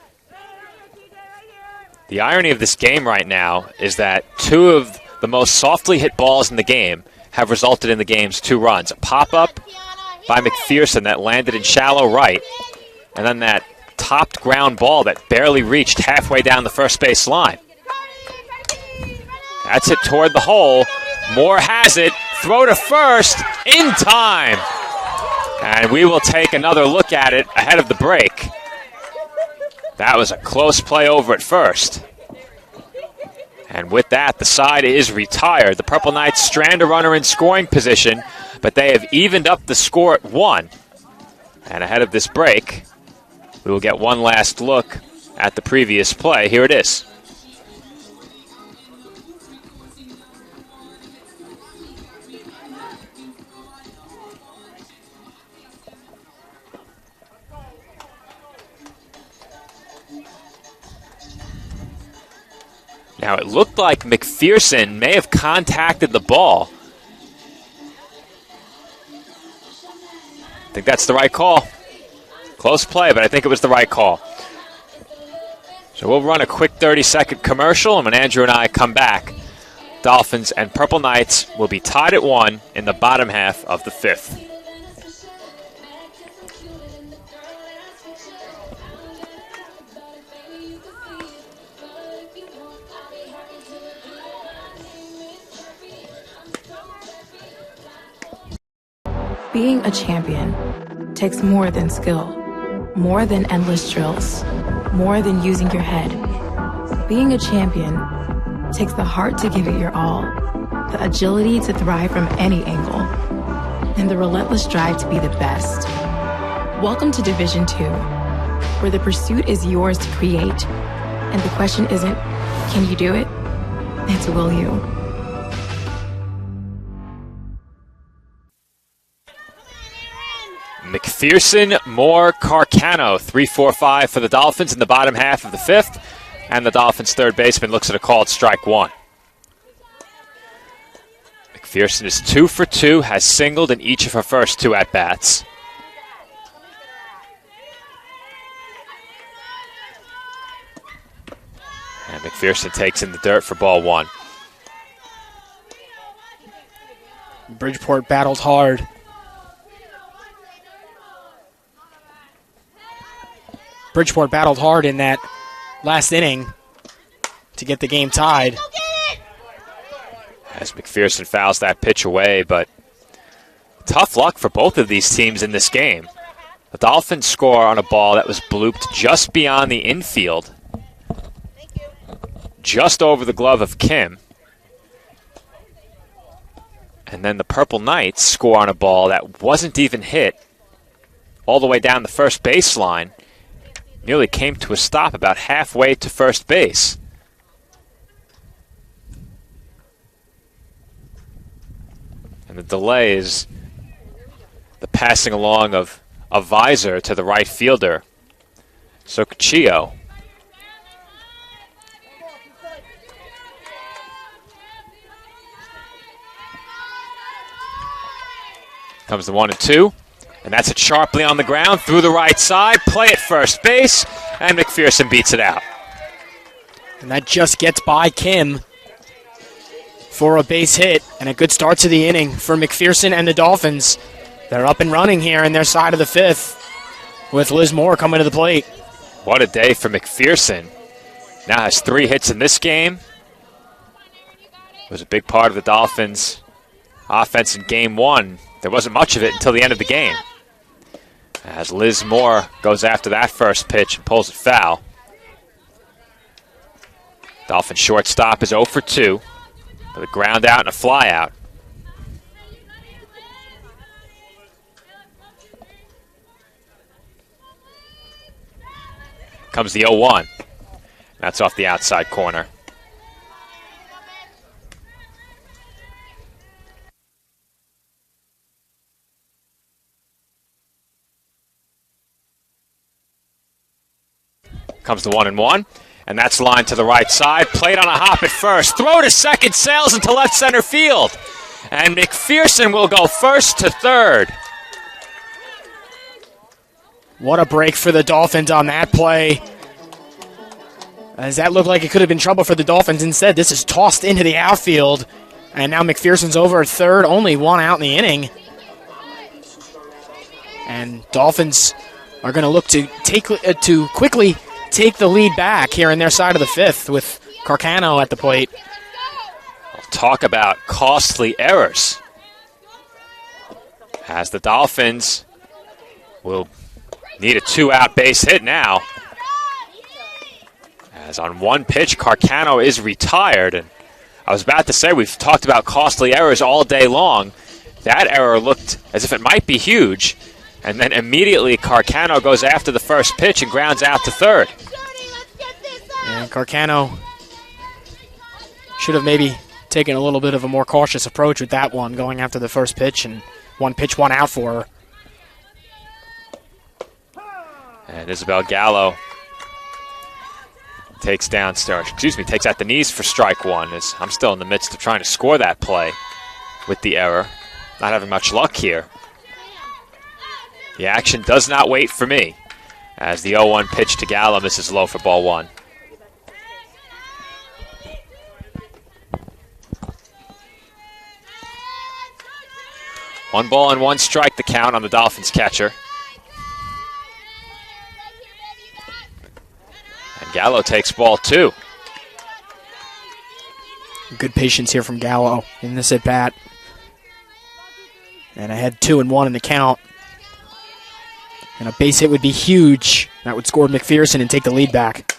The irony of this game right now is that 2 of the most softly hit balls in the game have resulted in the game's 2 runs. A pop-up by McPherson that landed in shallow right, and then that topped ground ball that barely reached halfway down the first base line. That's it toward the hole. Moore has it. Throw to first in time. And we will take another look at it ahead of the break. That was a close play over at first. And with that, the side is retired. The Purple Knights strand a runner in scoring position, but they have evened up the score at 1. And ahead of this break, we will get one last look at the previous play. Here it is. Now, it looked like McPherson may have contacted the ball. I think that's the right call. Close play, but I think it was the right call. So we'll run a quick 30-second commercial, and when Andrew and I come back, Dolphins and Purple Knights will be tied at 1 in the bottom half of the 5th. Being a champion takes more than skill, more than endless drills, more than using your head. Being a champion takes the heart to give it your all, the agility to thrive from any angle, and the relentless drive to be the best. Welcome to Division 2, where the pursuit is yours to create, and the question isn't, can you do it? It's will you? McPherson, Moore, Carcano, 3-4-5 for the Dolphins in the bottom half of the 5th. And the Dolphins' third baseman looks at a called strike 1. McPherson is 2 for 2, has singled in each of her first 2 at-bats. And McPherson takes in the dirt for ball 1. Bridgeport battled hard. Bridgeport battled hard in that last inning to get the game tied. As McPherson fouls that pitch away, but tough luck for both of these teams in this game. The Dolphins score on a ball that was blooped just beyond the infield, just over the glove of Kim. And then the Purple Knights score on a ball that wasn't even hit all the way down the first baseline. Nearly came to a stop about halfway to first base. And the delay is the passing along of a visor to the right fielder, Sokuchio. Comes the 1-2, and that's it sharply on the ground through the right side. Play at first base, and McPherson beats it out. And that just gets by Kim for a base hit, and a good start to the inning for McPherson and the Dolphins. They're up and running here in their side of the fifth with Liz Moore coming to the plate. What a day for McPherson. Now has 3 hits in this game. Was a big part of the Dolphins' offense in game 1. There wasn't much of it until the end of the game, as Liz Moore goes after that first pitch and pulls it foul. Dolphin shortstop is 0 for 2 with a ground out and a fly out. Comes the 0-1. That's off the outside corner. Comes the 1-1, and that's lined to the right side. Played on a hop at first. Throw to second, sails into left center field. And McPherson will go first to third. What a break for the Dolphins on that play. As that looked like it could have been trouble for the Dolphins. Instead, this is tossed into the outfield. And now McPherson's over at third, only 1 out in the inning. And Dolphins are going to look to quickly take the lead back here in their side of the fifth with Carcano at the plate. Talk about costly errors, as the Dolphins will need a 2-out base hit now. As on one pitch, Carcano is retired. And I was about to say, we've talked about costly errors all day long. That error looked as if it might be huge. And then immediately Carcano goes after the first pitch and grounds out to third. And Carcano should have maybe taken a little bit of a more cautious approach with that one, going after the first pitch, and 1 pitch, 1 out for her. And Isabel Gallo takes out the knees for strike 1, as I'm still in the midst of trying to score that play with the error. Not having much luck here. The action does not wait for me, as the 0-1 pitch to Gallo misses low for ball 1. One ball and 1 strike, the count on the Dolphins catcher. And Gallo takes ball 2. Good patience here from Gallo in this at-bat. And I had 2-1 in the count. And a base hit would be huge. That would score McPherson and take the lead back.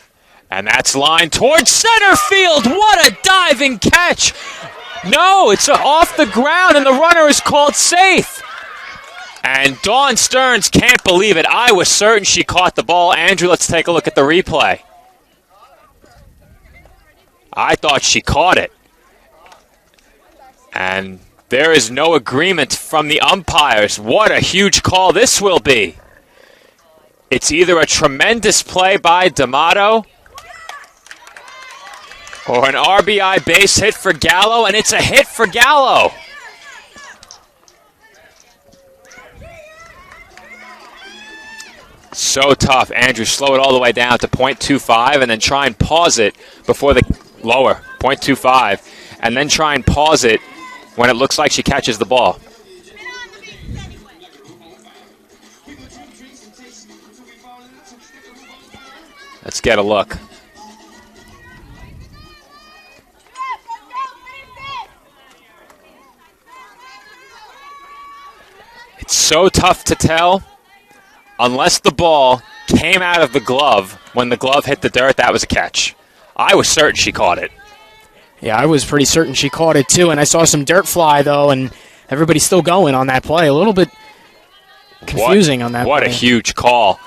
And that's lined towards center field. What a diving catch! No, it's off the ground, and the runner is called safe. And Dawn Stearns can't believe it. I was certain she caught the ball. Andrew, let's take a look at the replay. I thought she caught it. And there is no agreement from the umpires. What a huge call this will be. It's either a tremendous play by D'Amato or an RBI base hit for Gallo, and it's a hit for Gallo. So tough. Andrew, slow it all the way down to .25 and then try and pause it before the lower, .25, and then try and pause it when it looks like she catches the ball. Let's get a look. It's so tough to tell. Unless the ball came out of the glove when the glove hit the dirt, that was a catch. I was certain she caught it. Yeah, I was pretty certain she caught it too, and I saw some dirt fly, though, and everybody's still going on that play. A little bit confusing on that What play. A huge call,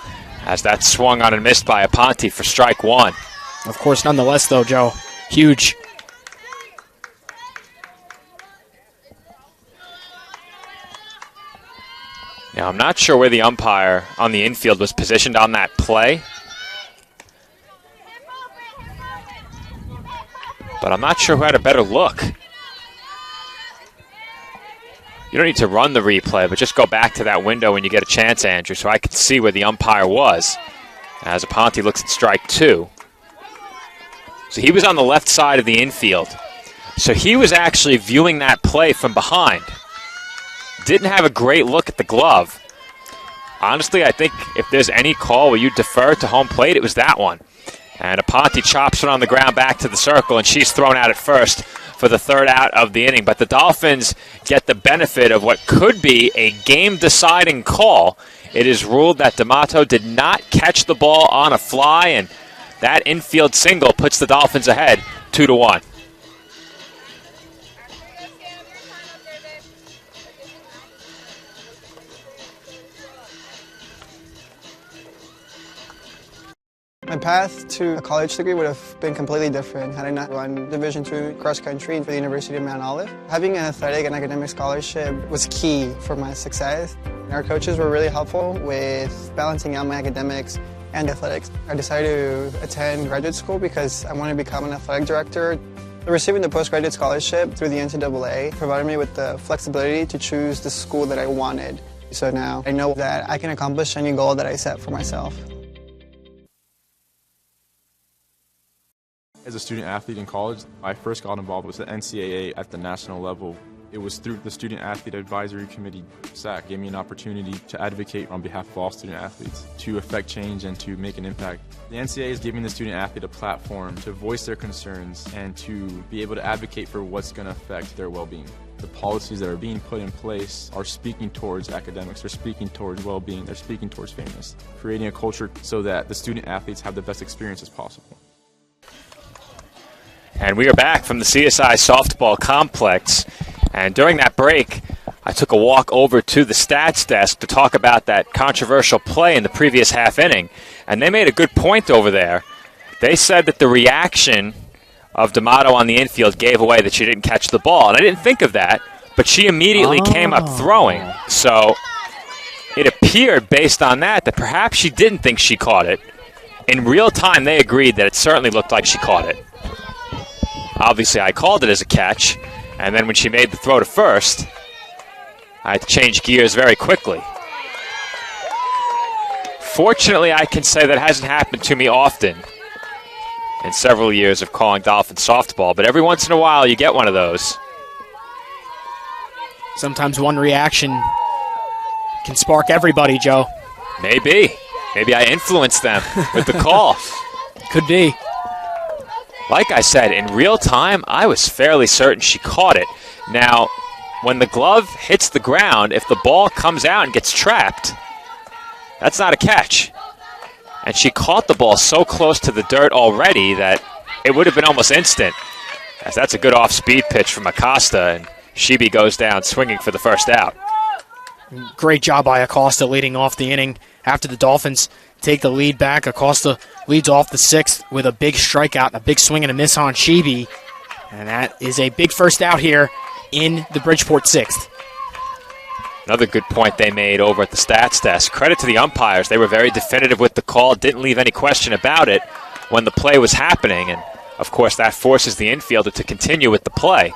as that swung on and missed by Aponte for strike 1. Of course, nonetheless, though, Joe, huge. Now, I'm not sure where the umpire on the infield was positioned on that play, but I'm not sure who had a better look. You don't need to run the replay, but just go back to that window when you get a chance, Andrew, so I can see where the umpire was as Aponte looks at strike 2. So he was on the left side of the infield. So he was actually viewing that play from behind. Didn't have a great look at the glove. Honestly, I think if there's any call where you defer to home plate, it was that one. And Aponte chops it on the ground back to the circle, and she's thrown out at first for the third out of the inning. But the Dolphins get the benefit of what could be a game-deciding call. It is ruled that D'Amato did not catch the ball on a fly, and that infield single puts the Dolphins ahead 2-1. My path to a college degree would have been completely different had I not run Division II cross country for the University of Mount Olive. Having an athletic and academic scholarship was key for my success. Our coaches were really helpful with balancing out my academics and athletics. I decided to attend graduate school because I wanted to become an athletic director. Receiving the postgraduate scholarship through the NCAA provided me with the flexibility to choose the school that I wanted. So now I know that I can accomplish any goal that I set for myself. As a student athlete in college, I first got involved with the NCAA at the national level. It was through the Student Athlete Advisory Committee, SAC, gave me an opportunity to advocate on behalf of all student athletes, to affect change and to make an impact. The NCAA is giving the student athlete a platform to voice their concerns and to be able to advocate for what's going to affect their well-being. The policies that are being put in place are speaking towards academics, they're speaking towards well-being, they're speaking towards fairness, creating a culture so that the student athletes have the best experiences possible. And we are back from the CSI softball complex. And during that break, I took a walk over to the stats desk to talk about that controversial play in the previous half inning. And they made a good point over there. They said that the reaction of D'Amato on the infield gave away that she didn't catch the ball. And I didn't think of that, but she immediately came up throwing. So it appeared based on that perhaps she didn't think she caught it. In real time, they agreed that it certainly looked like she caught it. Obviously, I called it as a catch, and then when she made the throw to first, I had to change gears very quickly. Fortunately, I can say that hasn't happened to me often in several years of calling Dolphin softball, but every once in a while you get one of those. Sometimes one reaction can spark everybody, Joe. Maybe. Maybe I influenced them with the call. Could be. Like I said, in real time, I was fairly certain she caught it. Now, when the glove hits the ground, if the ball comes out and gets trapped, that's not a catch. And she caught the ball so close to the dirt already that it would have been almost instant. As that's a good off-speed pitch from Acosta, and Shibi goes down swinging for the first out. Great job by Acosta leading off the inning. After the Dolphins take the lead back, Acosta leads off the sixth with a big strikeout and a big swing and a miss on Shibi. And that is a big first out here in the Bridgeport sixth. Another good point they made over at the stats desk. Credit to the umpires. They were very definitive with the call, didn't leave any question about it when the play was happening. And, of course, that forces the infielder to continue with the play.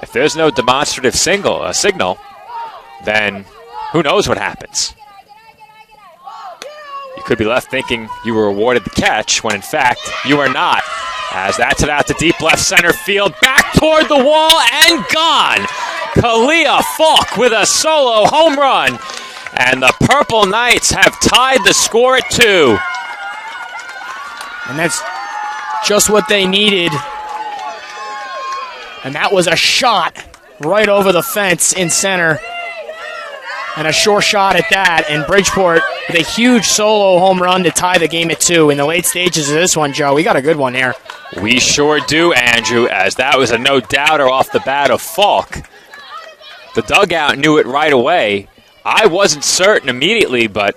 If there's no demonstrative signal, then who knows what happens. You could be left thinking you were awarded the catch when, in fact, you are not. As that's it out to deep left center field, back toward the wall and gone. Kalia Falk with a solo home run. And the Purple Knights have tied the score at 2. And that's just what they needed. And that was a shot right over the fence in center. And a sure shot at that. And Bridgeport with a huge solo home run to tie the game at 2. In the late stages of this one, Joe, we got a good one here. We sure do, Andrew, as that was a no-doubter off the bat of Falk. The dugout knew it right away. I wasn't certain immediately, but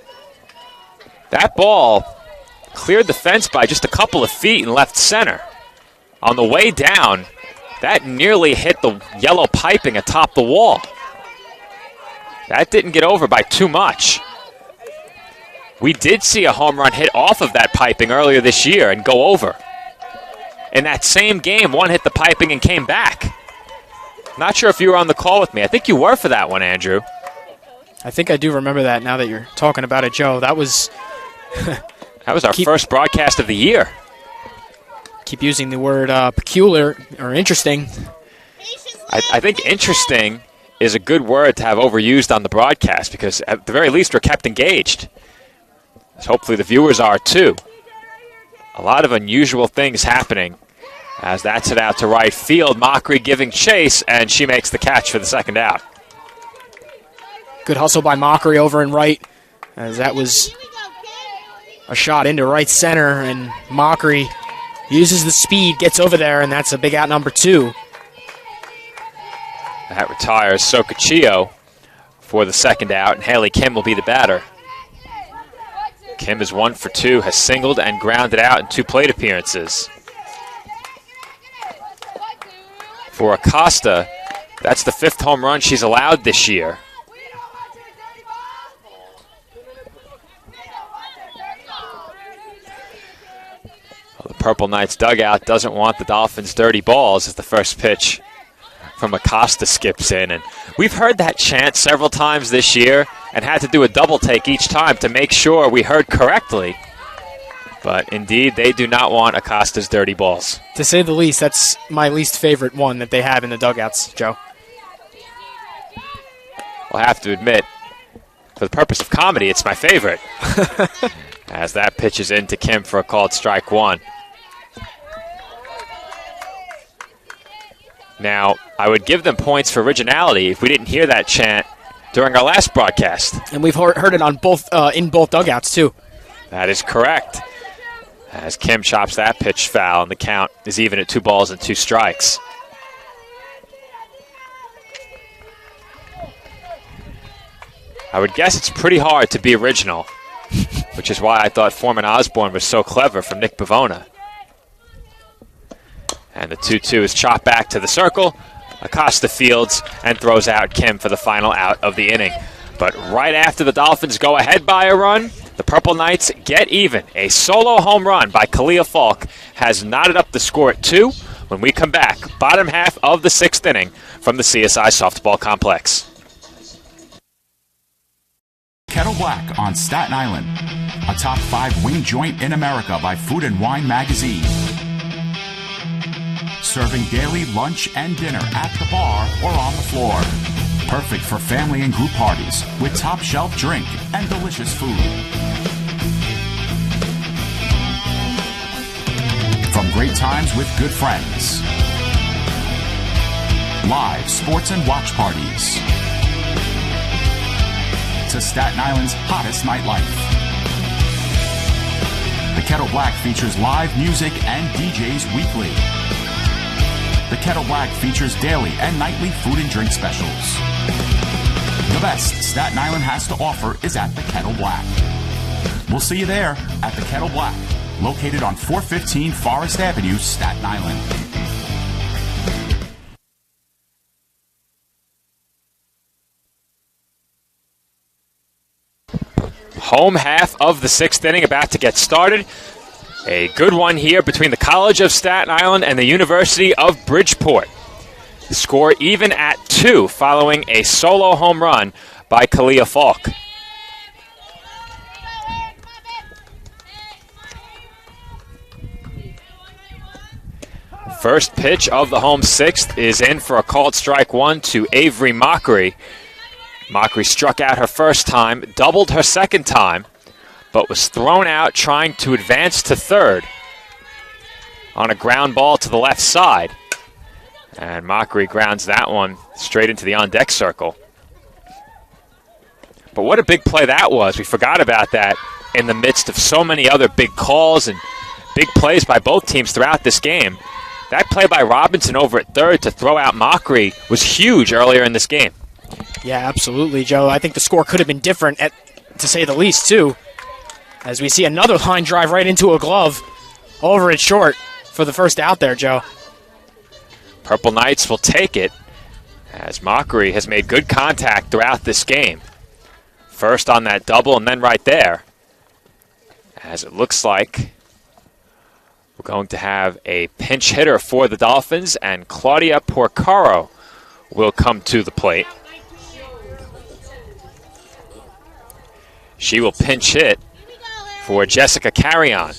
that ball cleared the fence by just a couple of feet in left center. On the way down, that nearly hit the yellow piping atop the wall. That didn't get over by too much. We did see a home run hit off of that piping earlier this year and go over. In that same game, one hit the piping and came back. Not sure if you were on the call with me. I think you were for that one, Andrew. I think I do remember that now that you're talking about it, Joe. That was... that was our first broadcast of the year. Keep using the word peculiar or interesting. I think interesting is a good word to have overused on the broadcast because at the very least we're kept engaged. So hopefully the viewers are too. A lot of unusual things happening as that's it out to right field. Mockery giving chase, and she makes the catch for the second out. Good hustle by Mockery over in right, as that was a shot into right center, and Mockery uses the speed, gets over there, and that's a big out number 2. That retires Sokachio for the second out, and Haley Kim will be the batter. Kim is 1 for 2, has singled and grounded out in 2 plate appearances. For Acosta, that's the 5th home run she's allowed this year. Well, the Purple Knights dugout doesn't want the Dolphins' dirty balls as the first pitch from Acosta skips in. And we've heard that chant several times this year and had to do a double take each time to make sure we heard correctly. But indeed, they do not want Acosta's dirty balls. To say the least, that's my least favorite one that they have in the dugouts, Joe. I'll have to admit, for the purpose of comedy, it's my favorite. As that pitches into Kim for a called strike 1. Now, I would give them points for originality if we didn't hear that chant during our last broadcast. And we've heard it on both in both dugouts, too. That is correct. As Kim chops that pitch foul, and the count is even at 2 balls and 2 strikes. I would guess it's pretty hard to be original, which is why I thought Foreman Osborne was so clever from Nick Bavona. And the 2-2 is chopped back to the circle. Acosta fields and throws out Kim for the final out of the inning. But right after the Dolphins go ahead by a run, the Purple Knights get even. A solo home run by Kalia Falk has knotted up the score at 2 when we come back, bottom half of the 6th inning from the CSI Softball Complex. Kettle Black on Staten Island, a top 5 wing joint in America by Food and Wine magazine. Serving daily lunch and dinner at the bar or on the floor. Perfect for family and group parties with top shelf drink and delicious food. From great times with good friends. Live sports and watch parties. To Staten Island's hottest nightlife. The Kettle Black features live music and DJs weekly. The Kettle Black features daily and nightly food and drink specials. The best Staten Island has to offer is at the Kettle Black. We'll see you there at the Kettle Black, located on 415 Forest Avenue, Staten Island. Home half of the 6th inning about to get started. A good one here between the College of Staten Island and the University of Bridgeport. The score even at 2 following a solo home run by Kalia Falk. First pitch of the home 6th is in for a called strike 1 to Avery Mockery. Mockery struck out her first time, doubled her second time, but was thrown out trying to advance to third on a ground ball to the left side. And Mockery grounds that one straight into the on-deck circle. But what a big play that was. We forgot about that in the midst of so many other big calls and big plays by both teams throughout this game. That play by Robinson over at third to throw out Mockery was huge earlier in this game. Yeah, absolutely, Joe. I think the score could have been different, to say the least, too. As we see another line drive right into a glove over at short for the first out there, Joe. Purple Knights will take it as Mockery has made good contact throughout this game. First on that double and then right there. As it looks like we're going to have a pinch hitter for the Dolphins, and Claudia Porcaro will come to the plate. She will pinch hit for Jessica Carrion.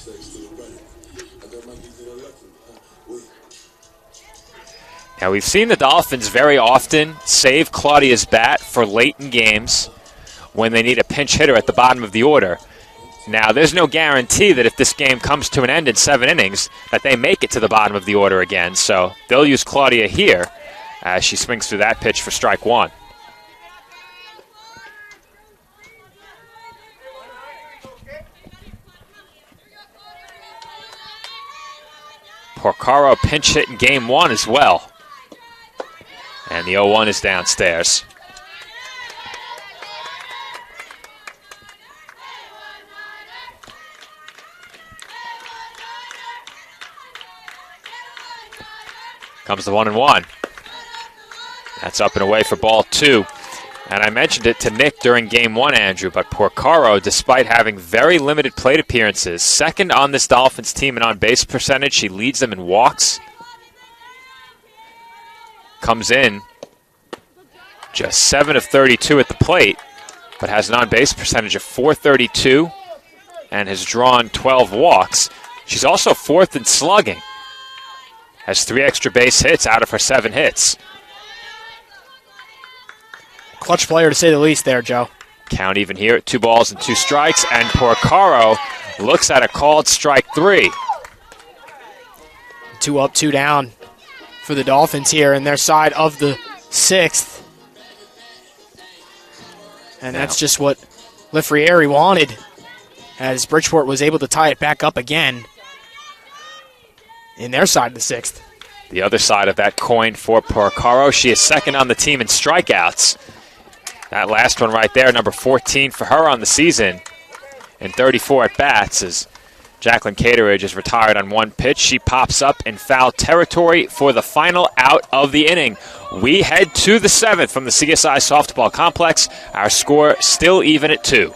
Now, we've seen the Dolphins very often save Claudia's bat for late in games when they need a pinch hitter at the bottom of the order. Now, there's no guarantee that if this game comes to an end in 7 innings that they make it to the bottom of the order again. So they'll use Claudia here as she swings through that pitch for strike 1. Porcaro pinch hit in game 1 as well. And the 0-1 is downstairs. Comes the 1-1. That's up and away for ball 2. And I mentioned it to Nick during game 1, Andrew, but Porcaro, despite having very limited plate appearances, second on this Dolphins team in on-base percentage. She leads them in walks. Comes in just 7 of 32 at the plate, but has an on-base percentage of .432 and has drawn 12 walks. She's also 4th in slugging. Has 3 extra base hits out of her 7 hits. Clutch player to say the least there, Joe. Count even here at 2 balls and 2 strikes, and Porcaro looks at a called strike 3. 2 up, 2 down for the Dolphins here in their side of the 6th. And that's just what Lifrieri wanted, as Bridgeport was able to tie it back up again in their side of the 6th. The other side of that coin for Porcaro. She is second on the team in strikeouts. That last one right there, number 14 for her on the season, and 34 at-bats, as Jacqueline Cateridge is retired on 1 pitch. She pops up in foul territory for the final out of the inning. We head to the 7th from the CSI Softball Complex. Our score still even at 2.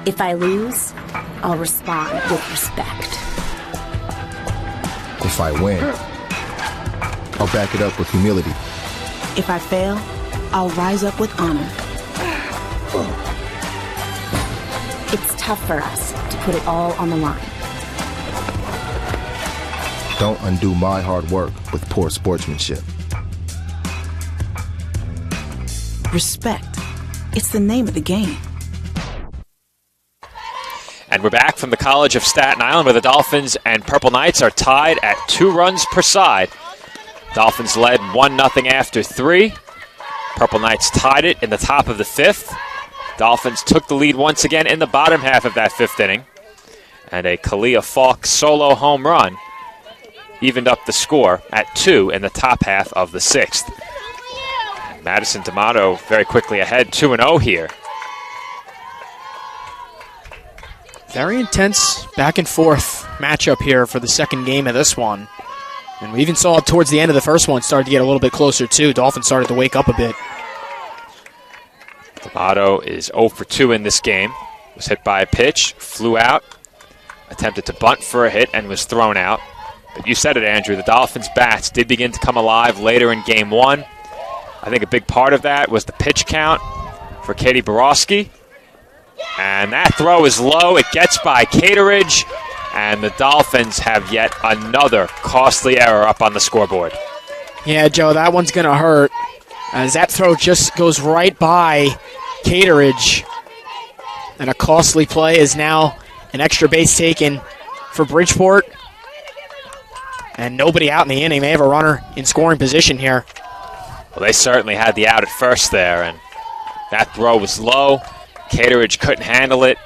If I lose, I'll respond with respect. If I win, I'll back it up with humility. If I fail, I'll rise up with honor. It's tough for us to put it all on the line. Don't undo my hard work with poor sportsmanship. Respect. It's the name of the game. And we're back from the College of Staten Island, where the Dolphins and Purple Knights are tied at 2 runs per side. Dolphins led 1-0 after 3. Purple Knights tied it in the top of the 5th. Dolphins took the lead once again in the bottom half of that 5th inning. And a Kalia Falk solo home run evened up the score at 2 in the top half of the 6th. And Madison D'Amato very quickly ahead, 2-0 here. Very intense back and forth matchup here for the second game of this one. And we even saw it towards the end of the first one started to get a little bit closer too. Dolphins started to wake up a bit. D'Amato is 0 for 2 in this game. Was hit by a pitch, flew out, attempted to bunt for a hit, and was thrown out. But you said it, Andrew, the Dolphins' bats did begin to come alive later in game 1. I think a big part of that was the pitch count for Katie Borowski. And that throw is low. It gets by Cateridge, and the Dolphins have yet another costly error up on the scoreboard. Yeah, Joe, that one's going to hurt, as that throw just goes right by Caterage. And a costly play is now an extra base taken for Bridgeport. And nobody out in the inning. They have a runner in scoring position here. Well, they certainly had the out at first there, and that throw was low. Caterage couldn't handle it.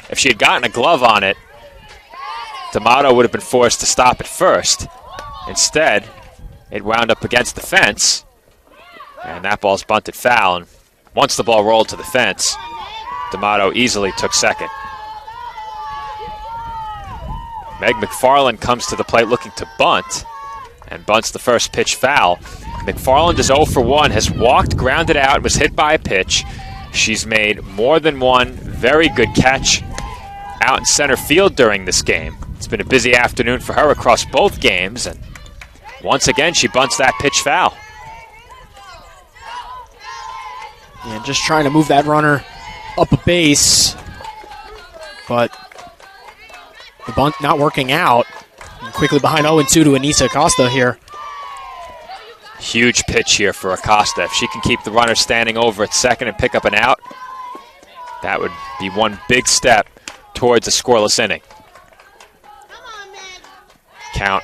If she had gotten a glove on it, D'Amato would have been forced to stop at first. Instead, it wound up against the fence, and that ball's bunted foul. And once the ball rolled to the fence, D'Amato easily took second. Meg McFarland comes to the plate looking to bunt, and bunts the first pitch foul. McFarland is 0 for 1, has walked, grounded out, and was hit by a pitch. She's made more than one very good catch out in center field during this game. It's been a busy afternoon for her across both games, and once again she bunts that pitch foul. Yeah, just trying to move that runner up a base, but the bunt not working out. And quickly behind 0-2 to Anissa Acosta here. Huge pitch here for Acosta. If she can keep the runner standing over at second and pick up an out, that would be one big step towards a scoreless inning. Count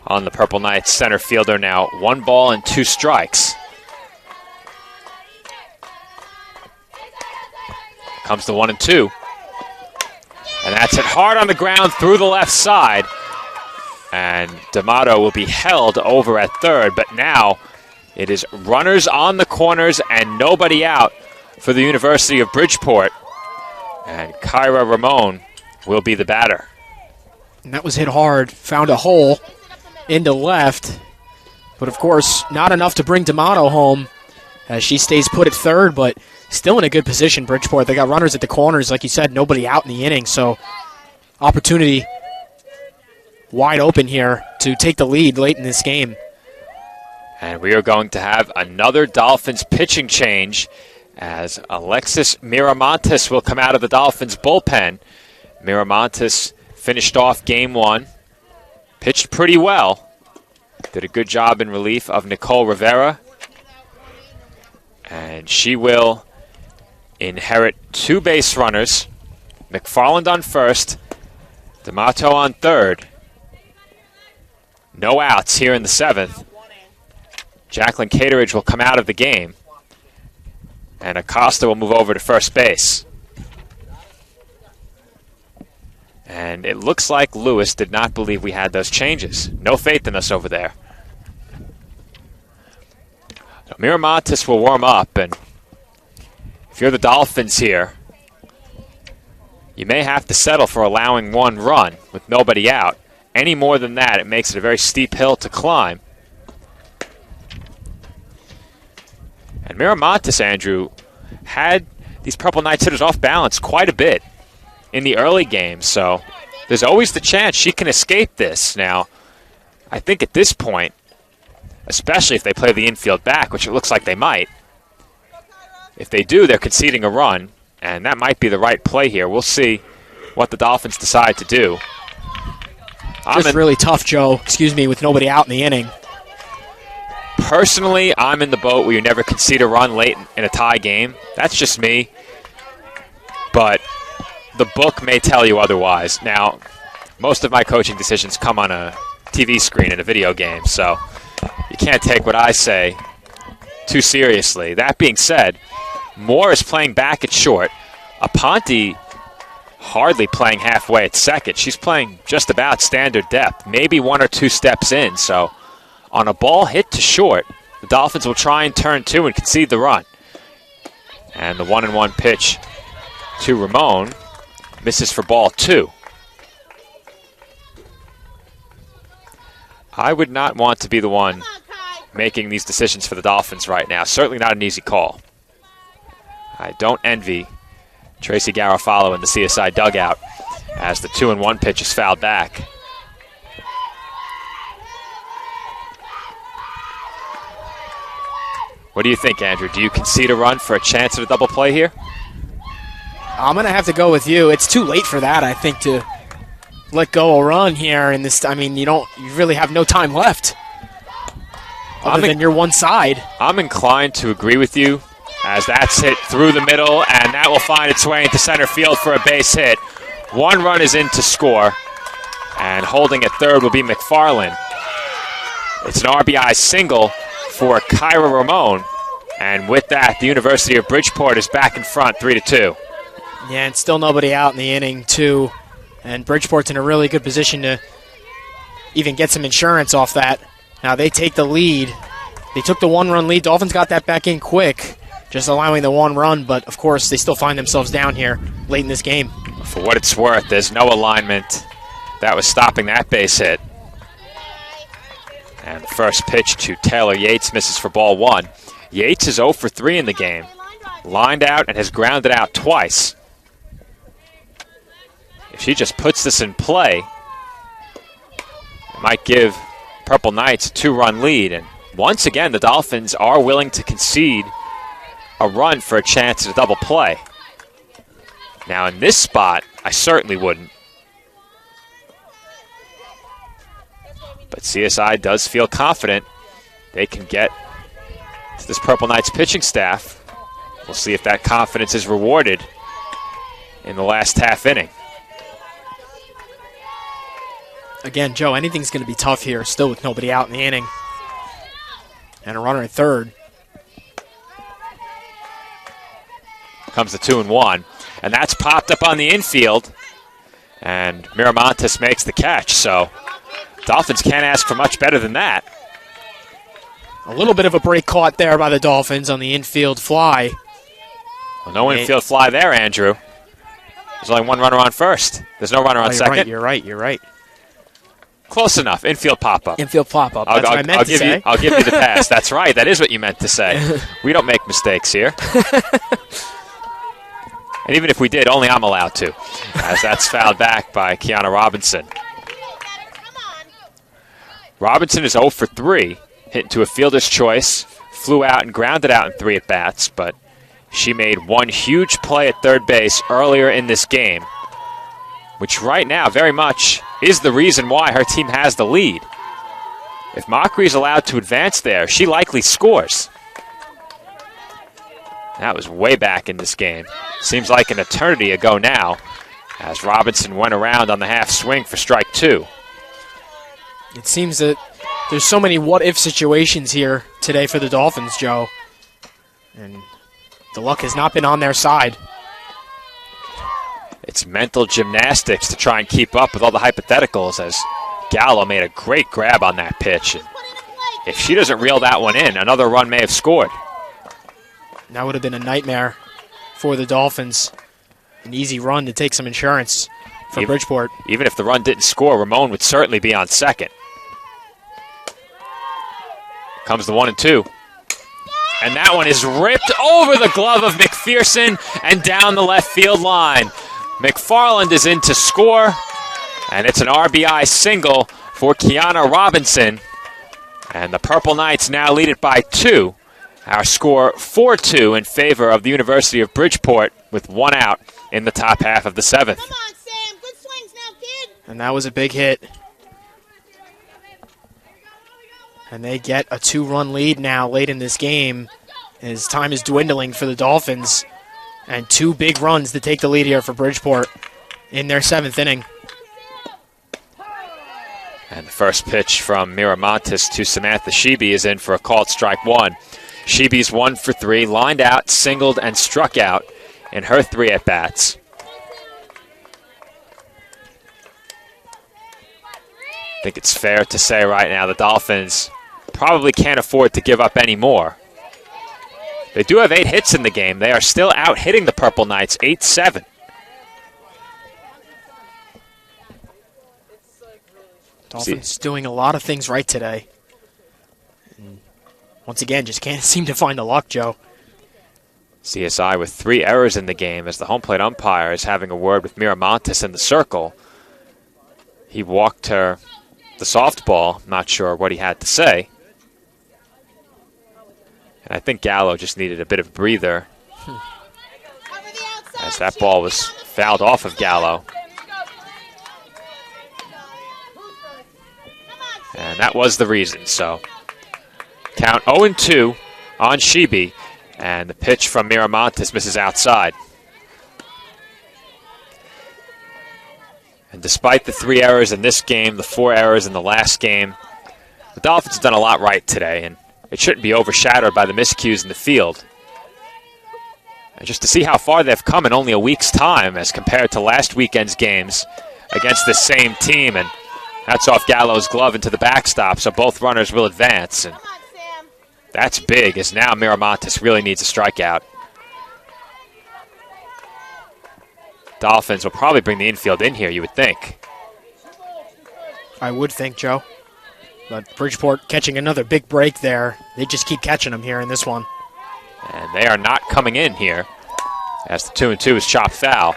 on the Purple Knights center fielder now. 1 ball and 2 strikes. Comes the 1-2. And that's hit hard on the ground through the left side. And D'Amato will be held over at third, but now it is runners on the corners and nobody out for the University of Bridgeport. And Kyra Ramon will be the batter. And that was hit hard, found a hole into left, but of course not enough to bring D'Amato home as she stays put at third, but still in a good position, Bridgeport. They got runners at the corners, like you said, nobody out in the inning, so opportunity wide open here to take the lead late in this game. And we are going to have another Dolphins pitching change as Alexis Miramontes will come out of the Dolphins bullpen. Miramontes finished off game 1, pitched pretty well, did a good job in relief of Nicole Rivera, and she will inherit 2 base runners, McFarland on first, D'Amato on third. No outs here in the 7th. Jacqueline Caterage will come out of the game, and Acosta will move over to first base. And it looks like Lewis did not believe we had those changes. No faith in us over there. So Miramontes will warm up, and if you're the Dolphins here, you may have to settle for allowing 1 run with nobody out. Any more than that, it makes it a very steep hill to climb. And Miramontes, Andrew, had these Purple Knights hitters off balance quite a bit in the early games, so there's always the chance she can escape this. Now, I think at this point, especially if they play the infield back, which it looks like they might, if they do, they're conceding a run, and that might be the right play here. We'll see what the Dolphins decide to do. Just really tough, Joe, with nobody out in the inning. Personally, I'm in the boat where you never concede a run late in a tie game. That's just me. But the book may tell you otherwise. Now, most of my coaching decisions come on a TV screen in a video game, so you can't take what I say too seriously. That being said, Moore is playing back at short. Aponte hardly playing halfway at second. She's playing just about standard depth, maybe 1 or 2 steps in. So on a ball hit to short, the Dolphins will try and turn 2 and concede the run. And the 1-1 pitch to Ramon misses for ball 2. I would not want to be the one making these decisions for the Dolphins right now. Certainly not an easy call. I don't envy Tracy Garofalo in the CSI dugout as the 2-1 pitch is fouled back. What do you think, Andrew? Do you concede a run for a chance at a double play here? I'm going to have to go with you. It's too late for that, I think, to let go a run here in this. I mean, you really have no time left. other than your one side. I'm inclined to agree with you, as that's hit through the middle, and that will find its way into center field for a base hit. One run is in to score, and holding at third will be McFarland. It's an RBI single for Kyra Ramon, and with that, the University of Bridgeport is back in front, 3-2. Yeah, and still nobody out in the inning, too. And Bridgeport's in a really good position to even get some insurance off that. Now they take the lead. They took the one-run lead. Dolphins got that back in quick, just allowing the one run, but of course they still find themselves down here late in this game. For what it's worth, there's no alignment that was stopping that base hit. And the first pitch to Taylor Yates misses for ball one. Yates is 0 for 3 in the game. Lined out and has grounded out twice. If she just puts this in play, it might give Purple Knights a 2-run lead. And once again, the Dolphins are willing to concede a run for a chance at a double play. Now in this spot, I certainly wouldn't. But CSI does feel confident they can get to this Purple Knights pitching staff. We'll see if that confidence is rewarded in the last half inning. Again, Joe, anything's going to be tough here, still with nobody out in the inning. And a runner at third. Comes the 2-1, and that's popped up on the infield. And Miramontes makes the catch, so Dolphins can't ask for much better than that. A little bit of a break caught there by the Dolphins on the infield fly. Well, no infield fly there, Andrew. There's only one runner on first. There's no runner on second. You're right. Close enough. Infield pop-up. Infield pop-up. That's what I meant to say. I'll give you the pass. That's right. That is what you meant to say. We don't make mistakes here. And even if we did, only I'm allowed to, as that's fouled back by Kiana Robinson. Robinson is 0 for 3, hit into a fielder's choice, flew out and grounded out in 3 at-bats, but she made one huge play at third base earlier in this game, which right now very much is the reason why her team has the lead. If Mockery is allowed to advance there, she likely scores. That was way back in this game. Seems like an eternity ago now, as Robinson went around on the half swing for strike 2. It seems that there's so many what-if situations here today for the Dolphins, Joe. And the luck has not been on their side. It's mental gymnastics to try and keep up with all the hypotheticals, as Gallo made a great grab on that pitch. And if she doesn't reel that one in, another run may have scored. That would have been a nightmare for the Dolphins. An easy run to take some insurance from Bridgeport. Even if the run didn't score, Ramon would certainly be on second. Comes the 1-2. And that one is ripped over the glove of McPherson and down the left field line. McFarland is in to score, and it's an RBI single for Kiana Robinson. And the Purple Knights now lead it by 2. Our score 4-2 in favor of the University of Bridgeport with 1 out in the top half of the 7th. Come on, Sam. Good swings now, kid. And that was a big hit. And they get a 2-run lead now late in this game as time is dwindling for the Dolphins. And 2 big runs to take the lead here for Bridgeport in their 7th inning. And the first pitch from Miramontes to Samantha Shebe is in for a called strike 1. Shebe's 1 for 3, lined out, singled, and struck out in her 3 at-bats. I think it's fair to say right now the Dolphins probably can't afford to give up any more. They do have 8 hits in the game. They are still out hitting the Purple Knights 8-7. Dolphins doing a lot of things right today. And once again, just can't seem to find the luck, Joe. CSI with 3 errors in the game as the home plate umpire is having a word with Miramontes in the circle. He walked her the softball, not sure what he had to say. And I think Gallo just needed a bit of a breather as that ball was fouled off of Gallo. And that was the reason, so Count 0-2 on Shebe, and the pitch from Miramontes misses outside. And despite the 3 errors in this game, the 4 errors in the last game, the Dolphins have done a lot right today, and it shouldn't be overshadowed by the miscues in the field. And just to see how far they've come in only a week's time as compared to last weekend's games against the same team, and that's off Gallo's glove into the backstop, so both runners will advance. And that's big, as now Miramontes really needs a strikeout. Dolphins will probably bring the infield in here, you would think. I would think, Joe. But Bridgeport catching another big break there. They just keep catching them here in this one. And they are not coming in here as the 2-2 is chopped foul.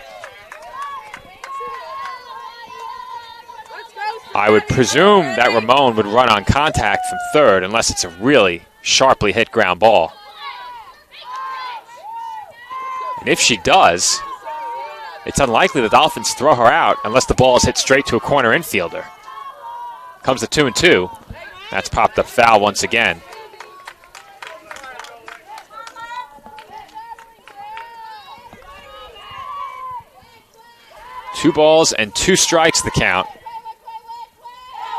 I would presume that Ramon would run on contact from third unless it's a really sharply hit ground ball. And if she does, it's unlikely the Dolphins throw her out unless the ball is hit straight to a corner infielder. Comes the 2-2. That's popped up foul once again. Two balls and 2 strikes the count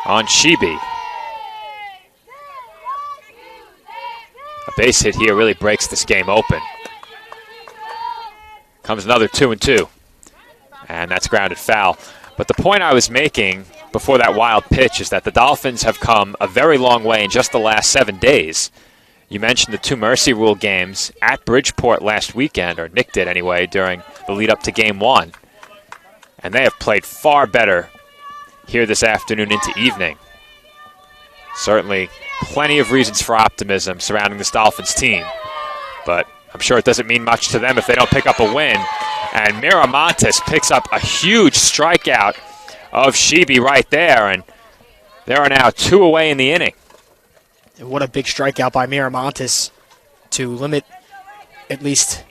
on Shebe. A base hit here really breaks this game open. Comes another 2-2. And that's grounded foul. But the point I was making before that wild pitch is that the Dolphins have come a very long way in just the last 7 days. You mentioned the 2 Mercy Rule games at Bridgeport last weekend, or Nick did anyway, during the lead up to Game 1. And they have played far better here this afternoon into evening. Certainly plenty of reasons for optimism surrounding this Dolphins team. But I'm sure it doesn't mean much to them if they don't pick up a win. And Miramontes picks up a huge strikeout of Shebe right there. And there are now 2 away in the inning. And what a big strikeout by Miramontes to limit at least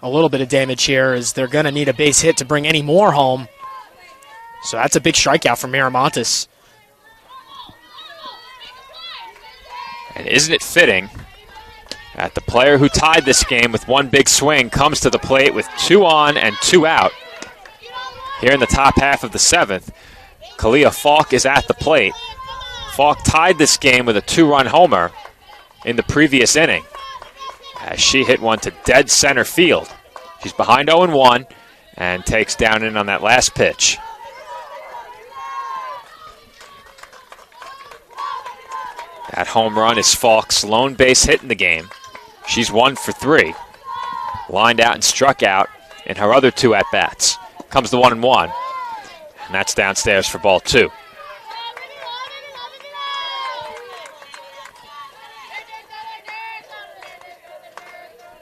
a little bit of damage here, as they're going to need a base hit to bring any more home. So that's a big strikeout for Miramontes. And isn't it fitting that the player who tied this game with 1 big swing comes to the plate with 2 on and 2 out here in the top half of the 7th. Kalia Falk is at the plate. Falk tied this game with a 2-run homer in the previous inning as she hit one to dead center field. She's behind 0-1 and takes down in on that last pitch. That home run is Falk's lone base hit in the game. She's 1 for 3. Lined out and struck out in her other 2 at-bats. Comes the 1-1, and that's downstairs for ball 2.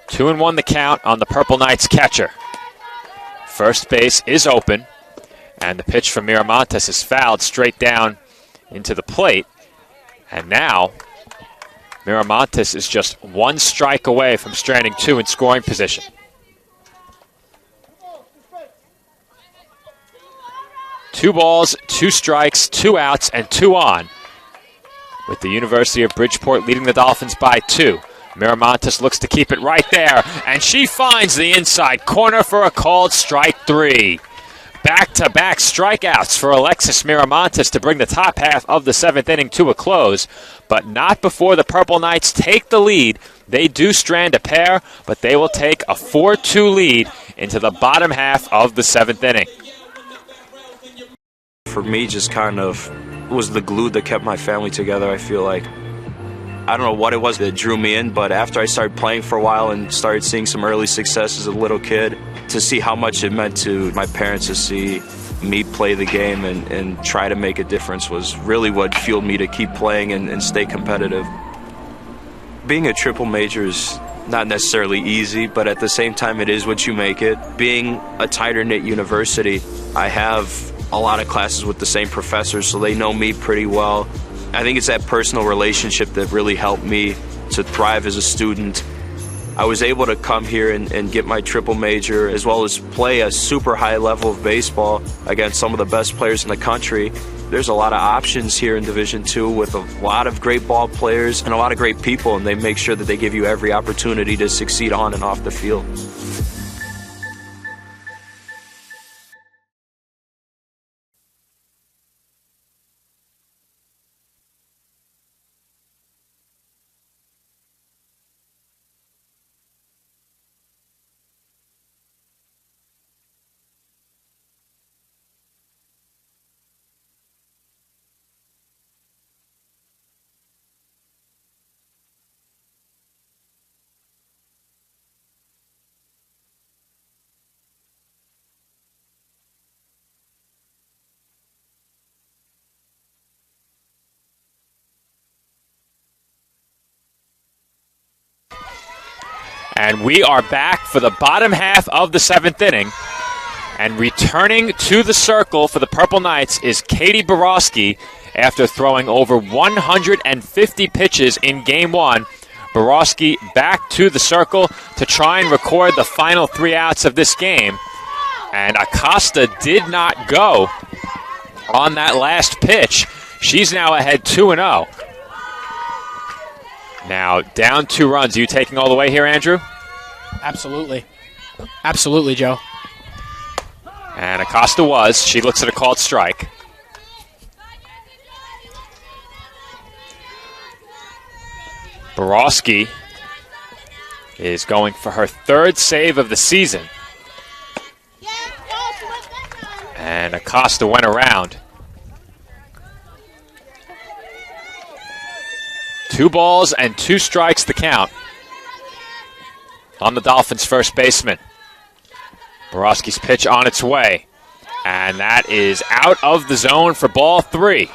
Two and 1 the count on the Purple Knights catcher. First base is open, and the pitch from Miramontes is fouled straight down into the plate. And now, Miramontes is just 1 strike away from stranding 2 in scoring position. Two balls, 2 strikes, 2 outs, and 2 on, with the University of Bridgeport leading the Dolphins by 2. Miramontes looks to keep it right there, and she finds the inside corner for a called strike 3. Back-to-back strikeouts for Alexis Miramontes to bring the top half of the 7th inning to a close, but not before the Purple Knights take the lead. They do strand a pair, but they will take a 4-2 lead into the bottom half of the 7th inning. For me, just kind of was the glue that kept my family together, I feel like. I don't know what it was that drew me in, but after I started playing for a while and started seeing some early success as a little kid, to see how much it meant to my parents to see me play the game and try to make a difference was really what fueled me to keep playing and stay competitive. Being a triple major is not necessarily easy, but at the same time it is what you make it. Being a tighter-knit university, I have a lot of classes with the same professors, so they know me pretty well. I think it's that personal relationship that really helped me to thrive as a student. I was able to come here and get my triple major, as well as play a super high level of baseball against some of the best players in the country. There's a lot of options here in Division II with a lot of great ball players and a lot of great people, and they make sure that they give you every opportunity to succeed on and off the field. And we are back for the bottom half of the 7th inning. And returning to the circle for the Purple Knights is Katie Borowski after throwing over 150 pitches in Game 1. Borowski back to the circle to try and record the final 3 outs of this game. And Acosta did not go on that last pitch. She's now ahead 2-0. Now down 2 runs. Are you taking all the way here, Andrew? Absolutely. Absolutely, Joe. And Acosta was. She looks at a called strike. Borowski is going for her 3rd save of the season. And Acosta went around. 2 balls and 2 strikes the count on the Dolphins' first baseman. Borowski's pitch on its way. And that is out of the zone for ball 3.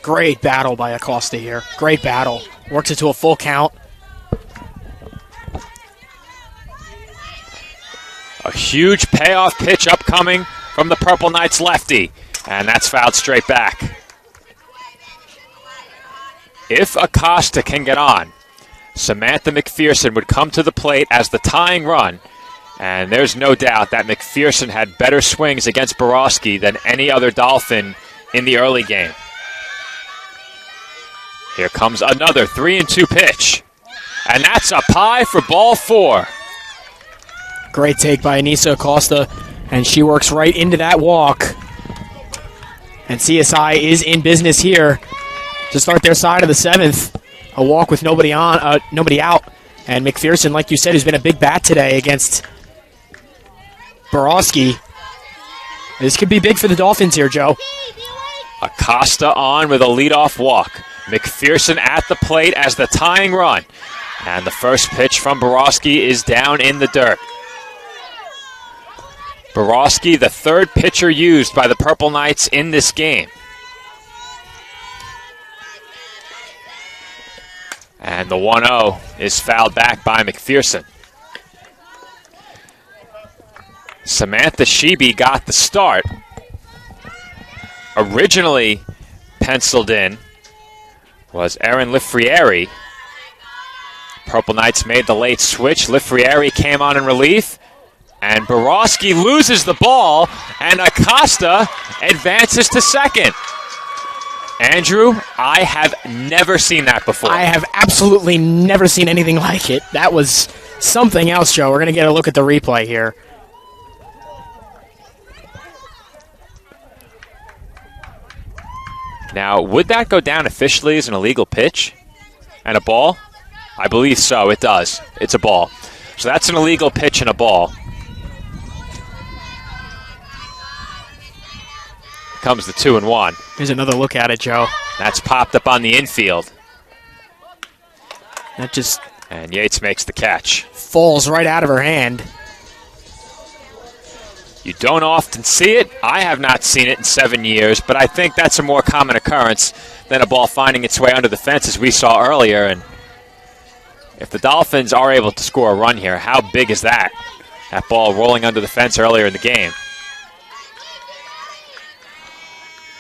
Great battle by Acosta here. Great battle. Works it to a full count. A huge payoff pitch upcoming from the Purple Knights lefty. And that's fouled straight back. If Acosta can get on, Samantha McPherson would come to the plate as the tying run. And there's no doubt that McPherson had better swings against Borowski than any other Dolphin in the early game. Here comes another 3-2 pitch. And that's up high for ball 4. Great take by Anissa Acosta. And she works right into that walk. And CSI is in business here to start their side of the 7th. A walk with nobody on, nobody out. And McPherson, like you said, who's been a big bat today against Borowski. This could be big for the Dolphins here, Joe. Acosta on with a leadoff walk. McPherson at the plate as the tying run. And the first pitch from Borowski is down in the dirt. Borowski, the 3rd pitcher used by the Purple Knights in this game. And the 1-0 is fouled back by McPherson. Samantha Sheeby got the start. Originally penciled in was Erin Lifrieri. Purple Knights made the late switch. Lifrieri came on in relief. And Borowski loses the ball. And Acosta advances to second. Andrew, I have never seen that before. I have absolutely never seen anything like it. That was something else, Joe. We're going to get a look at the replay here. Now, would that go down officially as an illegal pitch and a ball? I believe so. It does. It's a ball. So that's an illegal pitch and a ball. Comes the 2-1. Here's another look at it, Joe. That's popped up on the infield. That just... And Yates makes the catch. Falls right out of her hand. You don't often see it. I have not seen it in 7 years, but I think that's a more common occurrence than a ball finding its way under the fence as we saw earlier. And if the Dolphins are able to score a run here, how big is that? That ball rolling under the fence earlier in the game.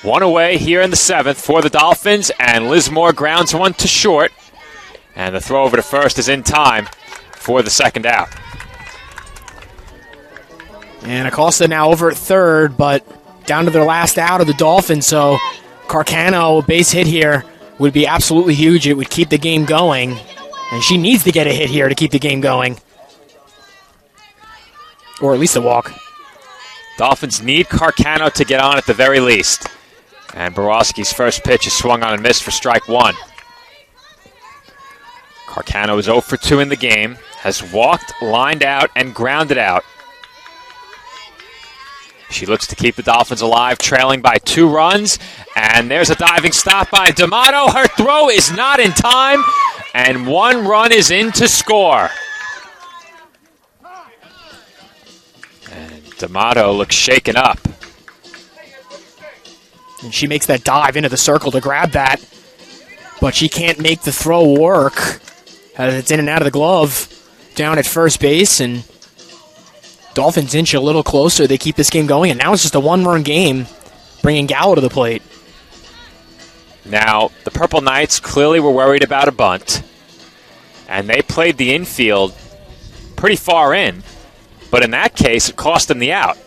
1 away here in the 7th for the Dolphins, and Liz Moore grounds one to short. And the throw over to first is in time for the second out. And Acosta now over at third, but down to their last out of the Dolphins, so Carcano, a base hit here, would be absolutely huge. It would keep the game going, and she needs to get a hit here to keep the game going. Or at least a walk. Dolphins need Carcano to get on at the very least. And Borowski's first pitch is swung on and missed for strike one. Carcano is 0 for 2 in the game, has walked, lined out, and grounded out. She looks to keep the Dolphins alive, trailing by 2 runs. And there's a diving stop by D'Amato. Her throw is not in time, and 1 run is in to score. And D'Amato looks shaken up. And she makes that dive into the circle to grab that, but she can't make the throw work as it's in and out of the glove down at first base, and Dolphins inch a little closer. They keep this game going, and now it's just a 1-run game, bringing Gallo to the plate. Now, the Purple Knights clearly were worried about a bunt, and they played the infield pretty far in, but in that case, it cost them the out,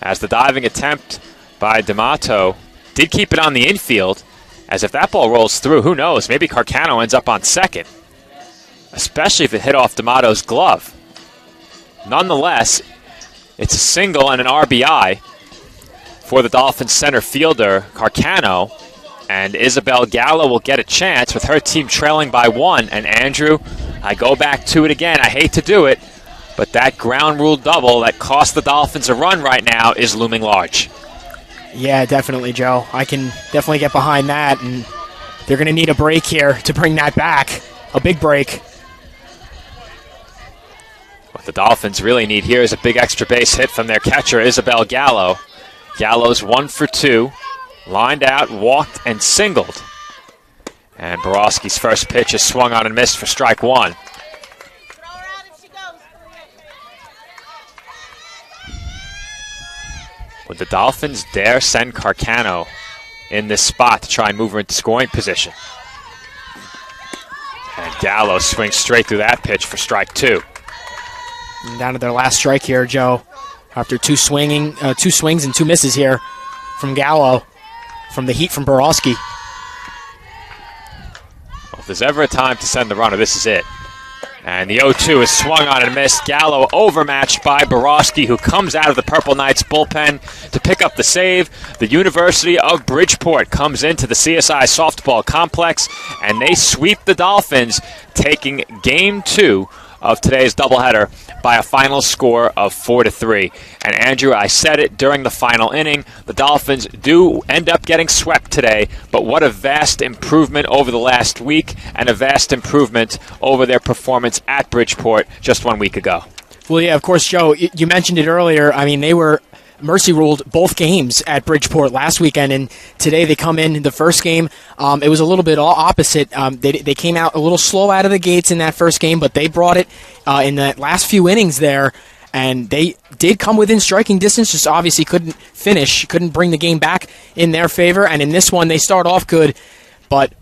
as the diving attempt by D'Amato did keep it on the infield, as if that ball rolls through, who knows, maybe Carcano ends up on second, especially if it hit off D'Amato's glove. Nonetheless, it's a single and an RBI for the Dolphins center fielder, Carcano, and Isabel Gallo will get a chance with her team trailing by 1. And Andrew, I go back to it again. I hate to do it, but that ground rule double that cost the Dolphins a run right now is looming large. Yeah, definitely, Joe. I can definitely get behind that, and they're going to need a break here to bring that back, a big break. What the Dolphins really need here is a big extra base hit from their catcher, Isabel Gallo. Gallo's 1 for 2, lined out, walked, and singled. And Borowski's first pitch is swung on and missed for strike 1. Would the Dolphins dare send Carcano in this spot to try and move her into scoring position? And Gallo swings straight through that pitch for strike 2. And down to their last strike here, Joe. After 2 swings and 2 misses here from Gallo, from the heat from Borowski. Well, if there's ever a time to send the runner, this is it. And the 0-2 is swung on and missed. Gallo overmatched by Borowski, who comes out of the Purple Knights bullpen to pick up the save. The University of Bridgeport comes into the CSI softball complex, and they sweep the Dolphins, taking Game 2 of today's doubleheader by a final score of 4-3. And Andrew, I said it during the final inning, the Dolphins do end up getting swept today, but what a vast improvement over the last week, and a vast improvement over their performance at Bridgeport just 1 week ago. Well, yeah, of course, Joe, you mentioned it earlier. I mean, they were mercy ruled both games at Bridgeport last weekend, and today they come in the first game. It was a little bit opposite. They came out a little slow out of the gates in that first game, but they brought it in the last few innings there, and they did come within striking distance, just obviously couldn't finish, couldn't bring the game back in their favor. And in this one, they start off good, but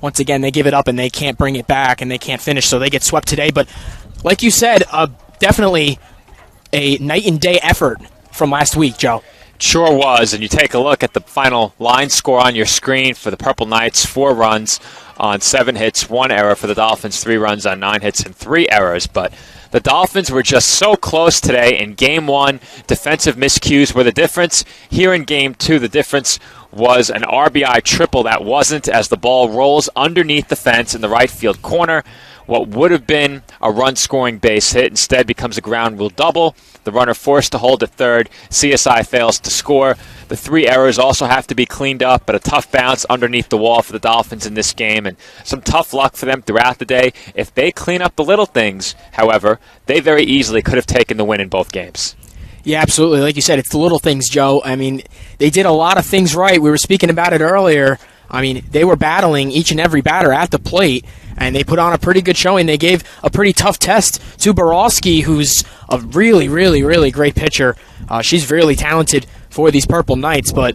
once again, they give it up and they can't bring it back and they can't finish, so they get swept today. But like you said, definitely a night and day effort from last week, Joe. Sure was, and you take a look at the final line score on your screen for the Purple Knights: 4 runs on 7 hits, 1 error. For the Dolphins, 3 runs on 9 hits and 3 errors. But the Dolphins were just so close today. In Game 1, defensive miscues were the difference. Here in Game 2, the difference was an RBI triple that wasn't, as the ball rolls underneath the fence in the right field corner. What would have been a run-scoring base hit instead becomes a ground rule double. The runner forced to hold at third. CSI fails to score. The 3 errors also have to be cleaned up, but a tough bounce underneath the wall for the Dolphins in this game, and some tough luck for them throughout the day. If they clean up the little things, however, they very easily could have taken the win in both games. Yeah, absolutely. Like you said, it's the little things, Joe. I mean, they did a lot of things right. We were speaking about it earlier. I mean, they were battling each and every batter at the plate, and they put on a pretty good showing. They gave a pretty tough test to Borowski, who's a really, really, really great pitcher. She's really talented for these Purple Knights, but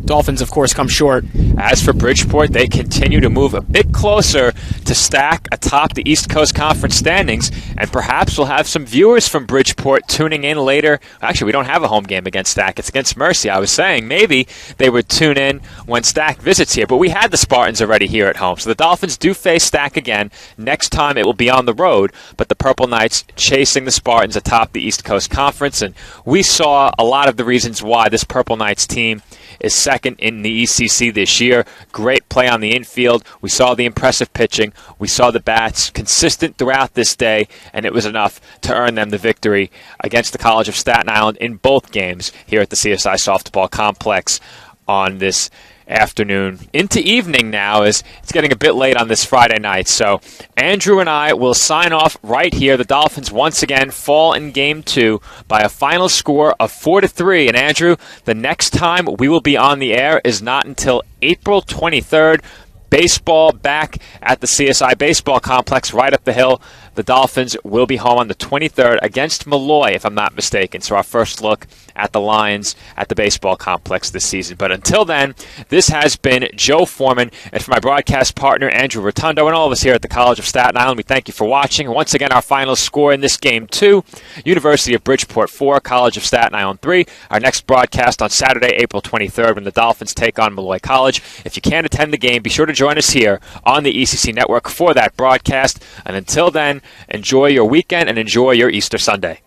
Dolphins, of course, come short. As for Bridgeport, they continue to move a bit closer to stack atop the East Coast Conference standings, and perhaps we'll have some viewers from Bridgeport tuning in later. Actually, we don't have a home game against Stack. It's against Mercy. I was saying maybe they would tune in when Stack visits here, but we had the Spartans already here at home. So the Dolphins do face Stack again. Next time it will be on the road, but the Purple Knights chasing the Spartans atop the East Coast Conference, and we saw a lot of the reasons why this Purple Knights team is second in the ECC this year. Great play on the infield. We saw the impressive pitching. We saw the bats consistent throughout this day, and it was enough to earn them the victory against the College of Staten Island in both games here at the CSI Softball Complex on this afternoon into evening now, as it's getting a bit late on this Friday night. So Andrew and I will sign off right here. The Dolphins once again fall in Game 2 by a final score of 4-3. And Andrew, the next time we will be on the air is not until April 23rd. Baseball back at the CSI Baseball Complex right up the hill. The Dolphins will be home on the 23rd against Malloy, if I'm not mistaken. So our first look at the Lions at the baseball complex this season. But until then, this has been Joe Foreman, and for my broadcast partner, Andrew Rotundo, and all of us here at the College of Staten Island, we thank you for watching. And once again, our final score in this Game 2, University of Bridgeport 4, College of Staten Island 3. Our next broadcast on Saturday, April 23rd, when the Dolphins take on Malloy College. If you can't attend the game, be sure to join us here on the ECC Network for that broadcast. And until then, enjoy your weekend and enjoy your Easter Sunday.